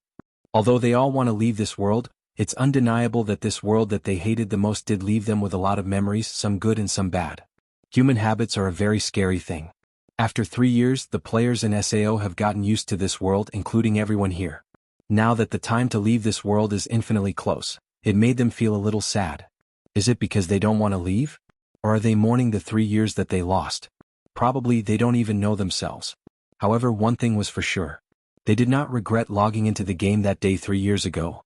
Although they all want to leave this world, it's undeniable that this world that they hated the most did leave them with a lot of memories, some good and some bad. Human habits are a very scary thing. After 3 years, the players in SAO have gotten used to this world, including everyone here. Now that the time to leave this world is infinitely close, it made them feel a little sad. Is it because they don't want to leave? Or are they mourning the 3 years that they lost? Probably they don't even know themselves. However, one thing was for sure. They did not regret logging into the game that day 3 years ago.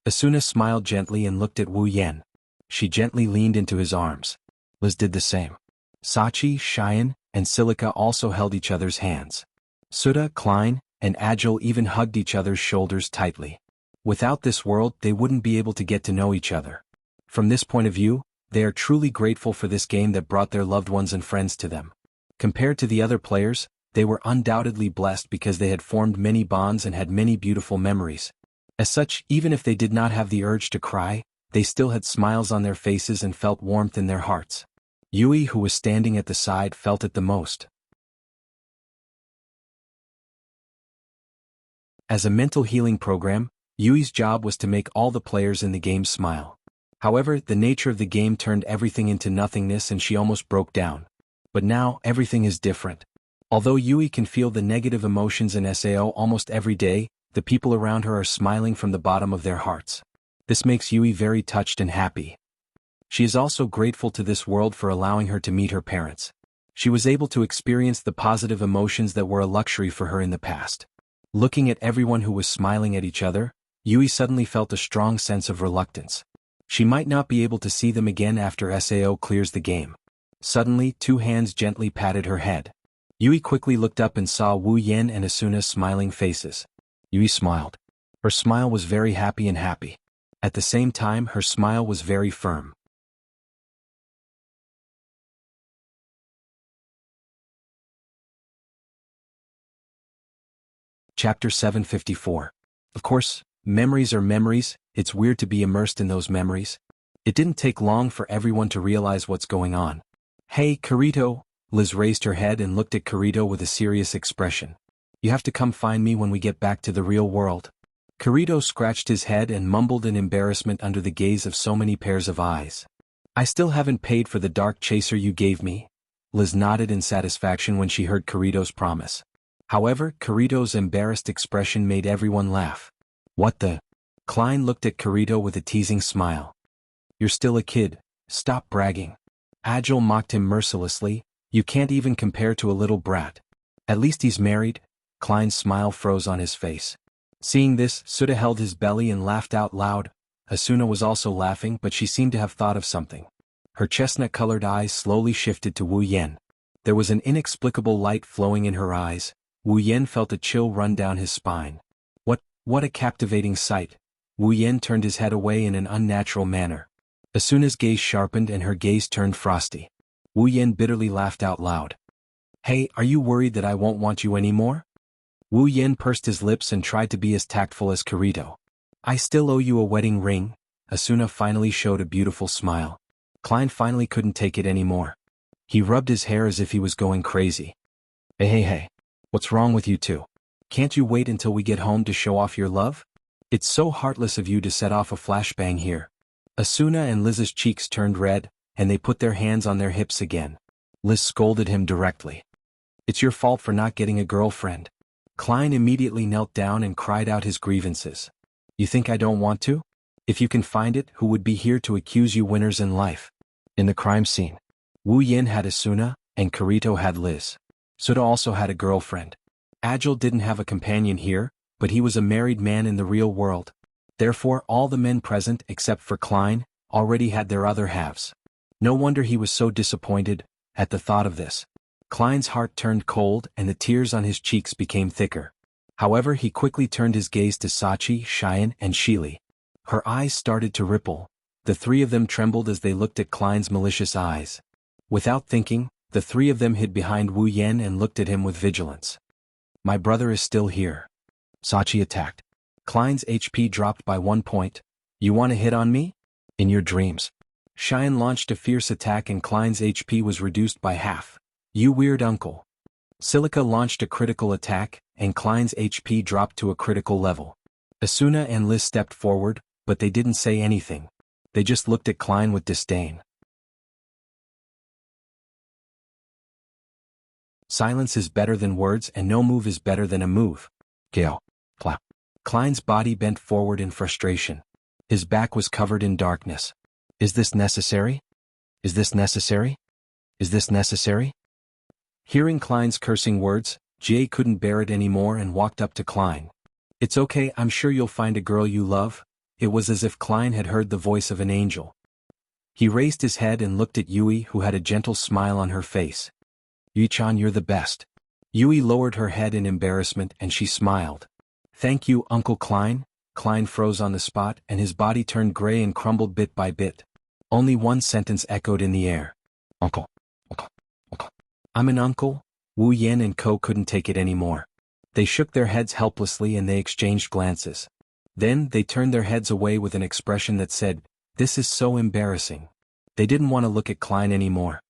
Asuna smiled gently and looked at Wu Yan. She gently leaned into his arms. Liz did the same. Sachi, Cheyenne, and Silica also held each other's hands. Suda, Klein, and Agile even hugged each other's shoulders tightly. Without this world, they wouldn't be able to get to know each other. From this point of view, they are truly grateful for this game that brought their loved ones and friends to them. Compared to the other players, they were undoubtedly blessed because they had formed many bonds and had many beautiful memories. As such, even if they did not have the urge to cry, they still had smiles on their faces and felt warmth in their hearts. Yui, who was standing at the side, felt it the most. As a mental healing program, Yui's job was to make all the players in the game smile. However, the nature of the game turned everything into nothingness and she almost broke down. But now, everything is different. Although Yui can feel the negative emotions in SAO almost every day, the people around her are smiling from the bottom of their hearts. This makes Yui very touched and happy. She is also grateful to this world for allowing her to meet her parents. She was able to experience the positive emotions that were a luxury for her in the past. Looking at everyone who was smiling at each other, Yui suddenly felt a strong sense of reluctance. She might not be able to see them again after SAO clears the game. Suddenly, 2 hands gently patted her head. Yui quickly looked up and saw Wu Yan and Asuna's smiling faces. Yui smiled. Her smile was very happy and happy. At the same time, her smile was very firm. Chapter 754. Of course, memories are memories, it's weird to be immersed in those memories. It didn't take long for everyone to realize what's going on. Hey, Kirito! Liz raised her head and looked at Kirito with a serious expression. You have to come find me when we get back to the real world. Kirito scratched his head and mumbled in embarrassment under the gaze of so many pairs of eyes. I still haven't paid for the dark chaser you gave me. Liz nodded in satisfaction when she heard Kirito's promise. However, Kirito's embarrassed expression made everyone laugh. What the? Klein looked at Kirito with a teasing smile. You're still a kid, stop bragging. Agile mocked him mercilessly, you can't even compare to a little brat. At least he's married. Klein's smile froze on his face. Seeing this, Suda held his belly and laughed out loud. Asuna was also laughing, but she seemed to have thought of something. Her chestnut-colored eyes slowly shifted to Wu Yan. There was an inexplicable light flowing in her eyes. Wu Yan felt a chill run down his spine. What a captivating sight. Wu Yan turned his head away in an unnatural manner. Asuna's gaze sharpened and her gaze turned frosty. Wu Yan bitterly laughed out loud. Hey, are you worried that I won't want you anymore? Wu Yan pursed his lips and tried to be as tactful as Kirito. I still owe you a wedding ring. Asuna finally showed a beautiful smile. Klein finally couldn't take it anymore. He rubbed his hair as if he was going crazy. Hey, what's wrong with you two? Can't you wait until we get home to show off your love? It's so heartless of you to set off a flashbang here. Asuna and Liz's cheeks turned red, and they put their hands on their hips again. Liz scolded him directly. It's your fault for not getting a girlfriend. Klein immediately knelt down and cried out his grievances. You think I don't want to? If you can find it, who would be here to accuse you winners in life? In the crime scene, Wu Yan had Asuna, and Kirito had Liz. Suda also had a girlfriend. Agile didn't have a companion here, but he was a married man in the real world. Therefore, all the men present, except for Klein, already had their other halves. No wonder he was so disappointed at the thought of this. Klein's heart turned cold and the tears on his cheeks became thicker. However, he quickly turned his gaze to Sachi, Cheyenne, and Shili. Her eyes started to ripple. The 3 of them trembled as they looked at Klein's malicious eyes. Without thinking, the 3 of them hid behind Wu Yan and looked at him with vigilance. My brother is still here. Sachi attacked. Klein's HP dropped by 1 point. You want to hit on me? In your dreams. Cheyenne launched a fierce attack and Klein's HP was reduced by half. You weird uncle. Silica launched a critical attack, and Klein's HP dropped to a critical level. Asuna and Liz stepped forward, but they didn't say anything. They just looked at Klein with disdain. Silence is better than words and no move is better than a move. Gale. Clap. Klein's body bent forward in frustration. His back was covered in darkness. Is this necessary? Is this necessary? Is this necessary? Hearing Klein's cursing words, Jay couldn't bear it anymore and walked up to Klein. It's okay, I'm sure you'll find a girl you love. It was as if Klein had heard the voice of an angel. He raised his head and looked at Yui, who had a gentle smile on her face. Yui-chan, you're the best. Yui lowered her head in embarrassment and she smiled. Thank you, Uncle Klein. Klein froze on the spot and his body turned gray and crumbled bit by bit. Only one sentence echoed in the air. Uncle. Uncle. Uncle. I'm an uncle? Wu Yan and Co couldn't take it anymore. They shook their heads helplessly and they exchanged glances. Then they turned their heads away with an expression that said, this is so embarrassing. They didn't want to look at Klein anymore.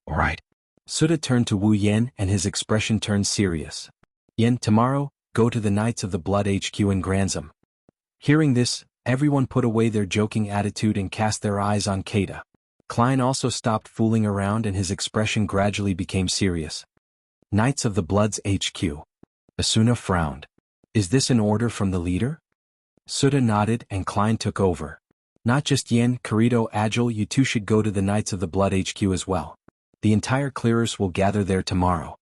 All right. Suda turned to Wu Yan and his expression turned serious. Yan, tomorrow, go to the Knights of the Blood HQ in Granzam. Hearing this, everyone put away their joking attitude and cast their eyes on Keita. Klein also stopped fooling around and his expression gradually became serious. Knights of the Blood's HQ. Asuna frowned. Is this an order from the leader? Suda nodded and Klein took over. Not just Yen, Kirito, Agile, you two should go to the Knights of the Blood HQ as well. The entire clearers will gather there tomorrow.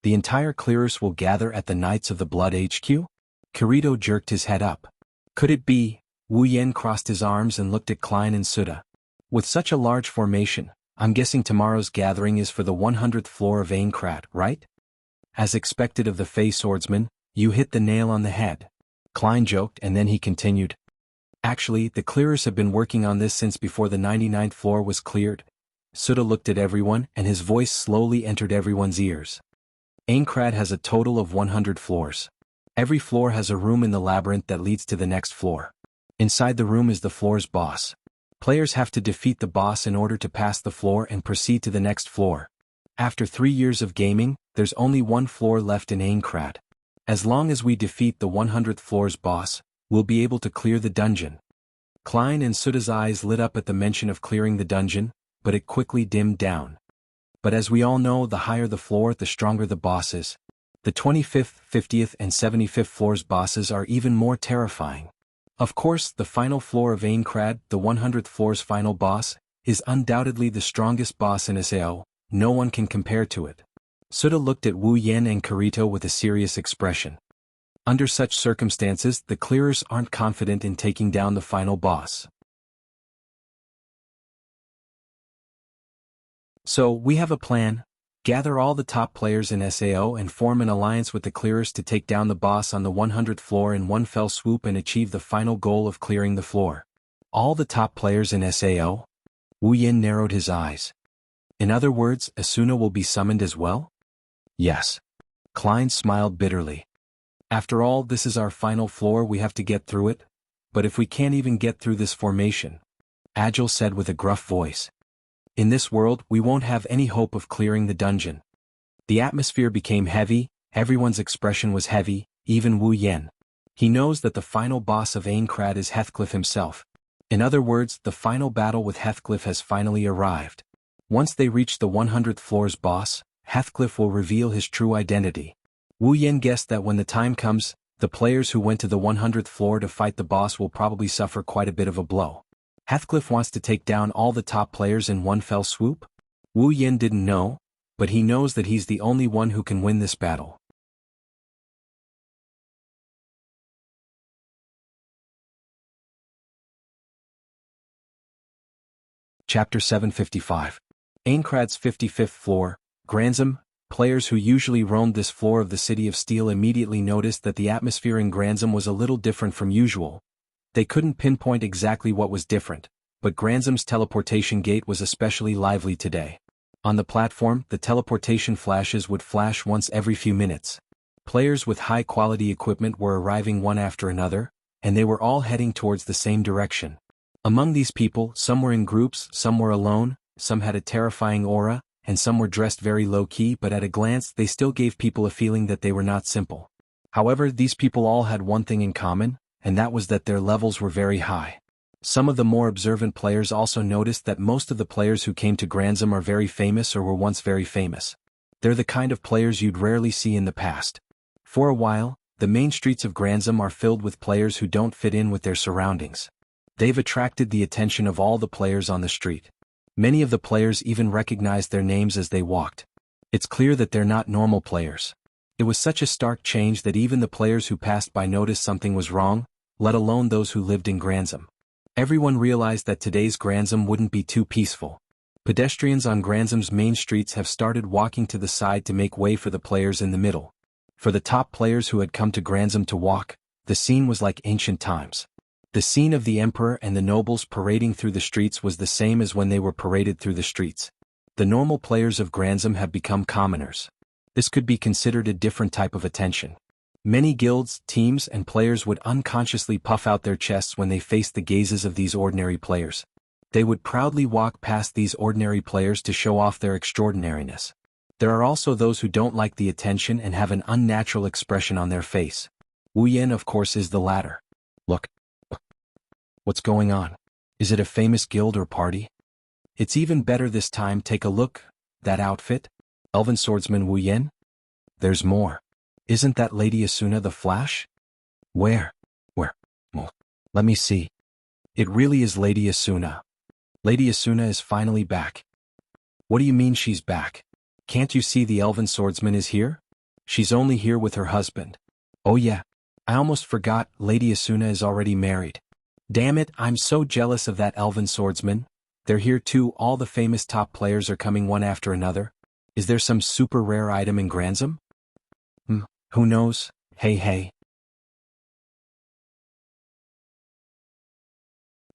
The entire clearers will gather at the Knights of the Blood HQ? Kirito jerked his head up. Could it be? Wu Yen crossed his arms and looked at Klein and Suda. With such a large formation, I'm guessing tomorrow's gathering is for the 100th floor of Aincrad, right? As expected of the Fey swordsman, you hit the nail on the head. Klein joked and then he continued. Actually, the clearers have been working on this since before the 99th floor was cleared. Suda looked at everyone and his voice slowly entered everyone's ears. Aincrad has a total of 100 floors. Every floor has a room in the labyrinth that leads to the next floor. Inside the room is the floor's boss. Players have to defeat the boss in order to pass the floor and proceed to the next floor. After 3 years of gaming, there's only one floor left in Aincrad. As long as we defeat the 100th floor's boss, we'll be able to clear the dungeon. Klein and Suda's eyes lit up at the mention of clearing the dungeon, but it quickly dimmed down. But as we all know, the higher the floor, the stronger the boss is. The 25th, 50th and 75th floors bosses are even more terrifying. Of course, the final floor of Aincrad, the 100th floor's final boss, is undoubtedly the strongest boss in SAO, no one can compare to it. Suda looked at Wu Yan and Kirito with a serious expression. Under such circumstances, the clearers aren't confident in taking down the final boss. So, we have a plan. Gather all the top players in SAO and form an alliance with the clearers to take down the boss on the 100th floor in one fell swoop and achieve the final goal of clearing the floor. All the top players in SAO? Wu Yin narrowed his eyes. In other words, Asuna will be summoned as well? Yes. Klein smiled bitterly. After all, this is our final floor, we have to get through it. But if we can't even get through this formation, Agile said with a gruff voice. In this world, we won't have any hope of clearing the dungeon. The atmosphere became heavy, everyone's expression was heavy, even Wu Yen. He knows that the final boss of Aincrad is Heathcliff himself. In other words, the final battle with Heathcliff has finally arrived. Once they reach the 100th floor's boss, Heathcliff will reveal his true identity. Wu Yen guessed that when the time comes, the players who went to the 100th floor to fight the boss will probably suffer quite a bit of a blow. Heathcliff wants to take down all the top players in one fell swoop? Wu Yen didn't know, but he knows that he's the only one who can win this battle. Chapter 755. Aincrad's 55th floor, Granzam. Players who usually roamed this floor of the City of Steel immediately noticed that the atmosphere in Granzam was a little different from usual. They couldn't pinpoint exactly what was different, but Granzam's teleportation gate was especially lively today. On the platform, the teleportation flashes would flash once every few minutes. Players with high-quality equipment were arriving one after another, and they were all heading towards the same direction. Among these people, some were in groups, some were alone, some had a terrifying aura, and some were dressed very low-key, but at a glance they still gave people a feeling that they were not simple. However, these people all had one thing in common, and that was that their levels were very high. Some of the more observant players also noticed that most of the players who came to Granzam are very famous or were once very famous. They're the kind of players you'd rarely see in the past. For a while, The main streets of Granzam are filled with players who don't fit in with their surroundings. They've attracted the attention of all the players on the street. Many of the players even recognized their names as they walked. It's clear that they're not normal players. It was such a stark change that even the players who passed by noticed something was wrong, let alone those who lived in Granzam. Everyone realized that today's Granzam wouldn't be too peaceful. Pedestrians on Granzam's main streets have started walking to the side to make way for the players in the middle. For the top players who had come to Granzam to walk, the scene was like ancient times. The scene of the emperor and the nobles parading through the streets was the same as when they were paraded through the streets. The normal players of Granzam have become commoners. This could be considered a different type of attention. Many guilds, teams, and players would unconsciously puff out their chests when they faced the gazes of these ordinary players. They would proudly walk past these ordinary players to show off their extraordinariness. There are also those who don't like the attention and have an unnatural expression on their face. Wu Yan, of course, is the latter. Look. What's going on? Is it a famous guild or party? It's even better this time. Take a look. That outfit? Elven swordsman Wu Yan? There's more. Isn't that Lady Asuna the Flash? Where? Oh, let me see. It really is Lady Asuna. Lady Asuna is finally back. What do you mean she's back? Can't you see the elven swordsman is here? She's only here with her husband. Oh yeah. I almost forgot, Lady Asuna is already married. Damn it, I'm so jealous of that elven swordsman. They're here too. All the famous top players are coming one after another. Is there some super rare item in Granzam? Who knows? Hey.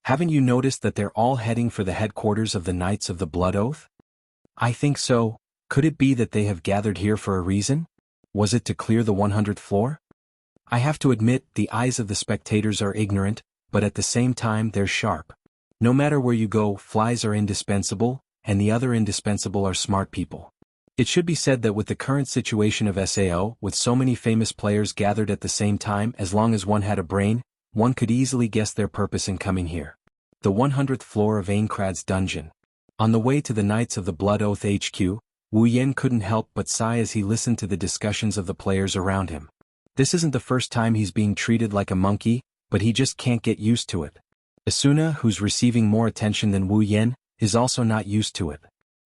Haven't you noticed that they're all heading for the headquarters of the Knights of the Blood Oath? I think so. Could it be that they have gathered here for a reason? Was it to clear the 100th floor? I have to admit, the eyes of the spectators are ignorant, but at the same time they're sharp. No matter where you go, flies are indispensable, and the other indispensable are smart people. It should be said that with the current situation of SAO, with so many famous players gathered at the same time, as long as one had a brain, one could easily guess their purpose in coming here. The 100th floor of Aincrad's dungeon. On the way to the Knights of the Blood Oath HQ, Wu Yan couldn't help but sigh as he listened to the discussions of the players around him. This isn't the first time he's being treated like a monkey, but he just can't get used to it. Asuna, who's receiving more attention than Wu Yan, is also not used to it.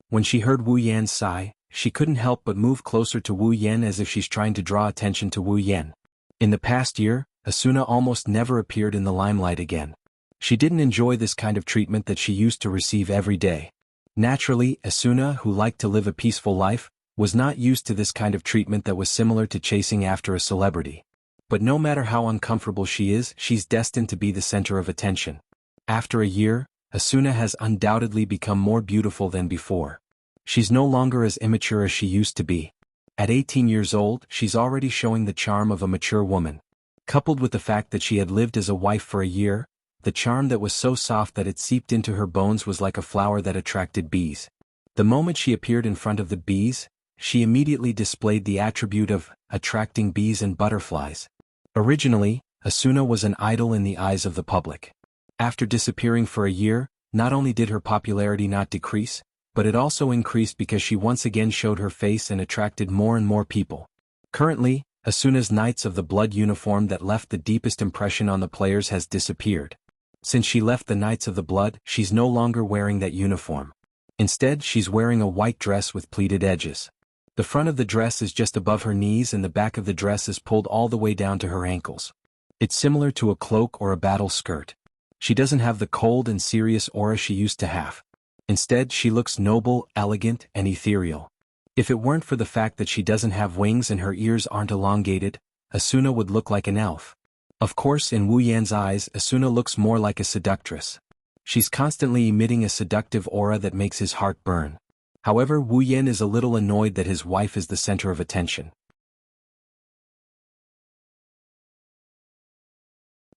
When she heard Wu Yan's sigh, she couldn't help but move closer to Wu Yan as if she's trying to draw attention to Wu Yan. In the past year, Asuna almost never appeared in the limelight again. She didn't enjoy this kind of treatment that she used to receive every day. Naturally, Asuna, who liked to live a peaceful life, was not used to this kind of treatment that was similar to chasing after a celebrity. But no matter how uncomfortable she is, she's destined to be the center of attention. After a year, Asuna has undoubtedly become more beautiful than before. She's no longer as immature as she used to be. At 18 years old, she's already showing the charm of a mature woman. Coupled with the fact that she had lived as a wife for a year, the charm that was so soft that it seeped into her bones was like a flower that attracted bees. The moment she appeared in front of the bees, she immediately displayed the attribute of attracting bees and butterflies. Originally, Asuna was an idol in the eyes of the public. After disappearing for a year, not only did her popularity not decrease, but it also increased because she once again showed her face and attracted more and more people. Currently, Asuna's Knights of the Blood uniform that left the deepest impression on the players has disappeared. Since she left the Knights of the Blood, she's no longer wearing that uniform. Instead, she's wearing a white dress with pleated edges. The front of the dress is just above her knees and the back of the dress is pulled all the way down to her ankles. It's similar to a cloak or a battle skirt. She doesn't have the cold and serious aura she used to have. Instead, she looks noble, elegant, and ethereal. If it weren't for the fact that she doesn't have wings and her ears aren't elongated, Asuna would look like an elf. Of course, in Wu Yan's eyes, Asuna looks more like a seductress. She's constantly emitting a seductive aura that makes his heart burn. However, Wu Yan is a little annoyed that his wife is the center of attention.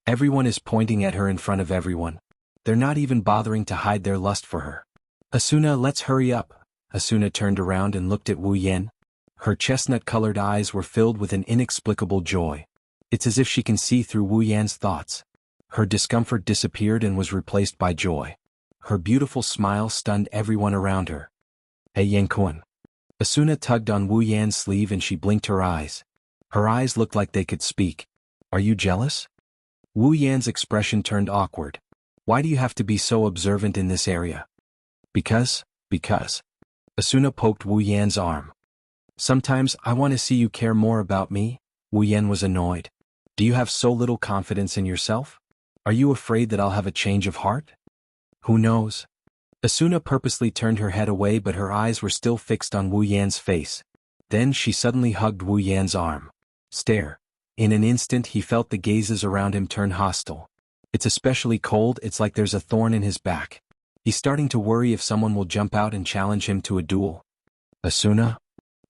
Everyone is pointing at her in front of everyone. They're not even bothering to hide their lust for her. Asuna, let's hurry up. Asuna turned around and looked at Wu Yan. Her chestnut-colored eyes were filled with an inexplicable joy. It's as if she can see through Wu Yan's thoughts. Her discomfort disappeared and was replaced by joy. Her beautiful smile stunned everyone around her. Hey Yankuan. Asuna tugged on Wu Yan's sleeve and she blinked her eyes. Her eyes looked like they could speak. Are you jealous? Wu Yan's expression turned awkward. Why do you have to be so observant in this area? Because. Asuna poked Wu Yan's arm. Sometimes I want to see you care more about me. Wu Yan was annoyed. Do you have so little confidence in yourself? Are you afraid that I'll have a change of heart? Who knows? Asuna purposely turned her head away, but her eyes were still fixed on Wu Yan's face. Then she suddenly hugged Wu Yan's arm. Stare. In an instant he felt the gazes around him turn hostile. It's especially cold, it's like there's a thorn in his back. He's starting to worry if someone will jump out and challenge him to a duel. Asuna?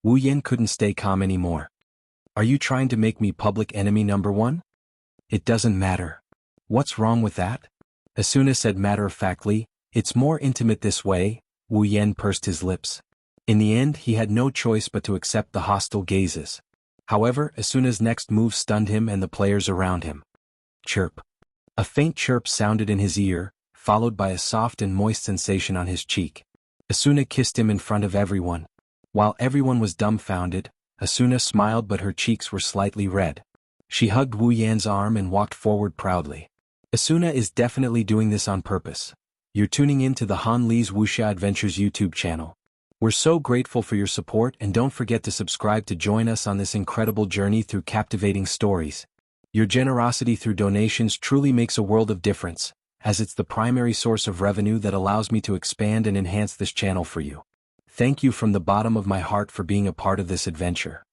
Wu Yan couldn't stay calm anymore. Are you trying to make me public enemy number one? It doesn't matter. What's wrong with that? Asuna said matter-of-factly. It's more intimate this way. Wu Yan pursed his lips. In the end he had no choice but to accept the hostile gazes. However, Asuna's next move stunned him and the players around him. Chirp. A faint chirp sounded in his ear, followed by a soft and moist sensation on his cheek. Asuna kissed him in front of everyone. While everyone was dumbfounded, Asuna smiled, but her cheeks were slightly red. She hugged Wu Yan's arm and walked forward proudly. Asuna is definitely doing this on purpose. You're tuning in to the Han Lee's Wuxia Adventures YouTube channel. We're so grateful for your support, and don't forget to subscribe to join us on this incredible journey through captivating stories. Your generosity through donations truly makes a world of difference, as it's the primary source of revenue that allows me to expand and enhance this channel for you. Thank you from the bottom of my heart for being a part of this adventure.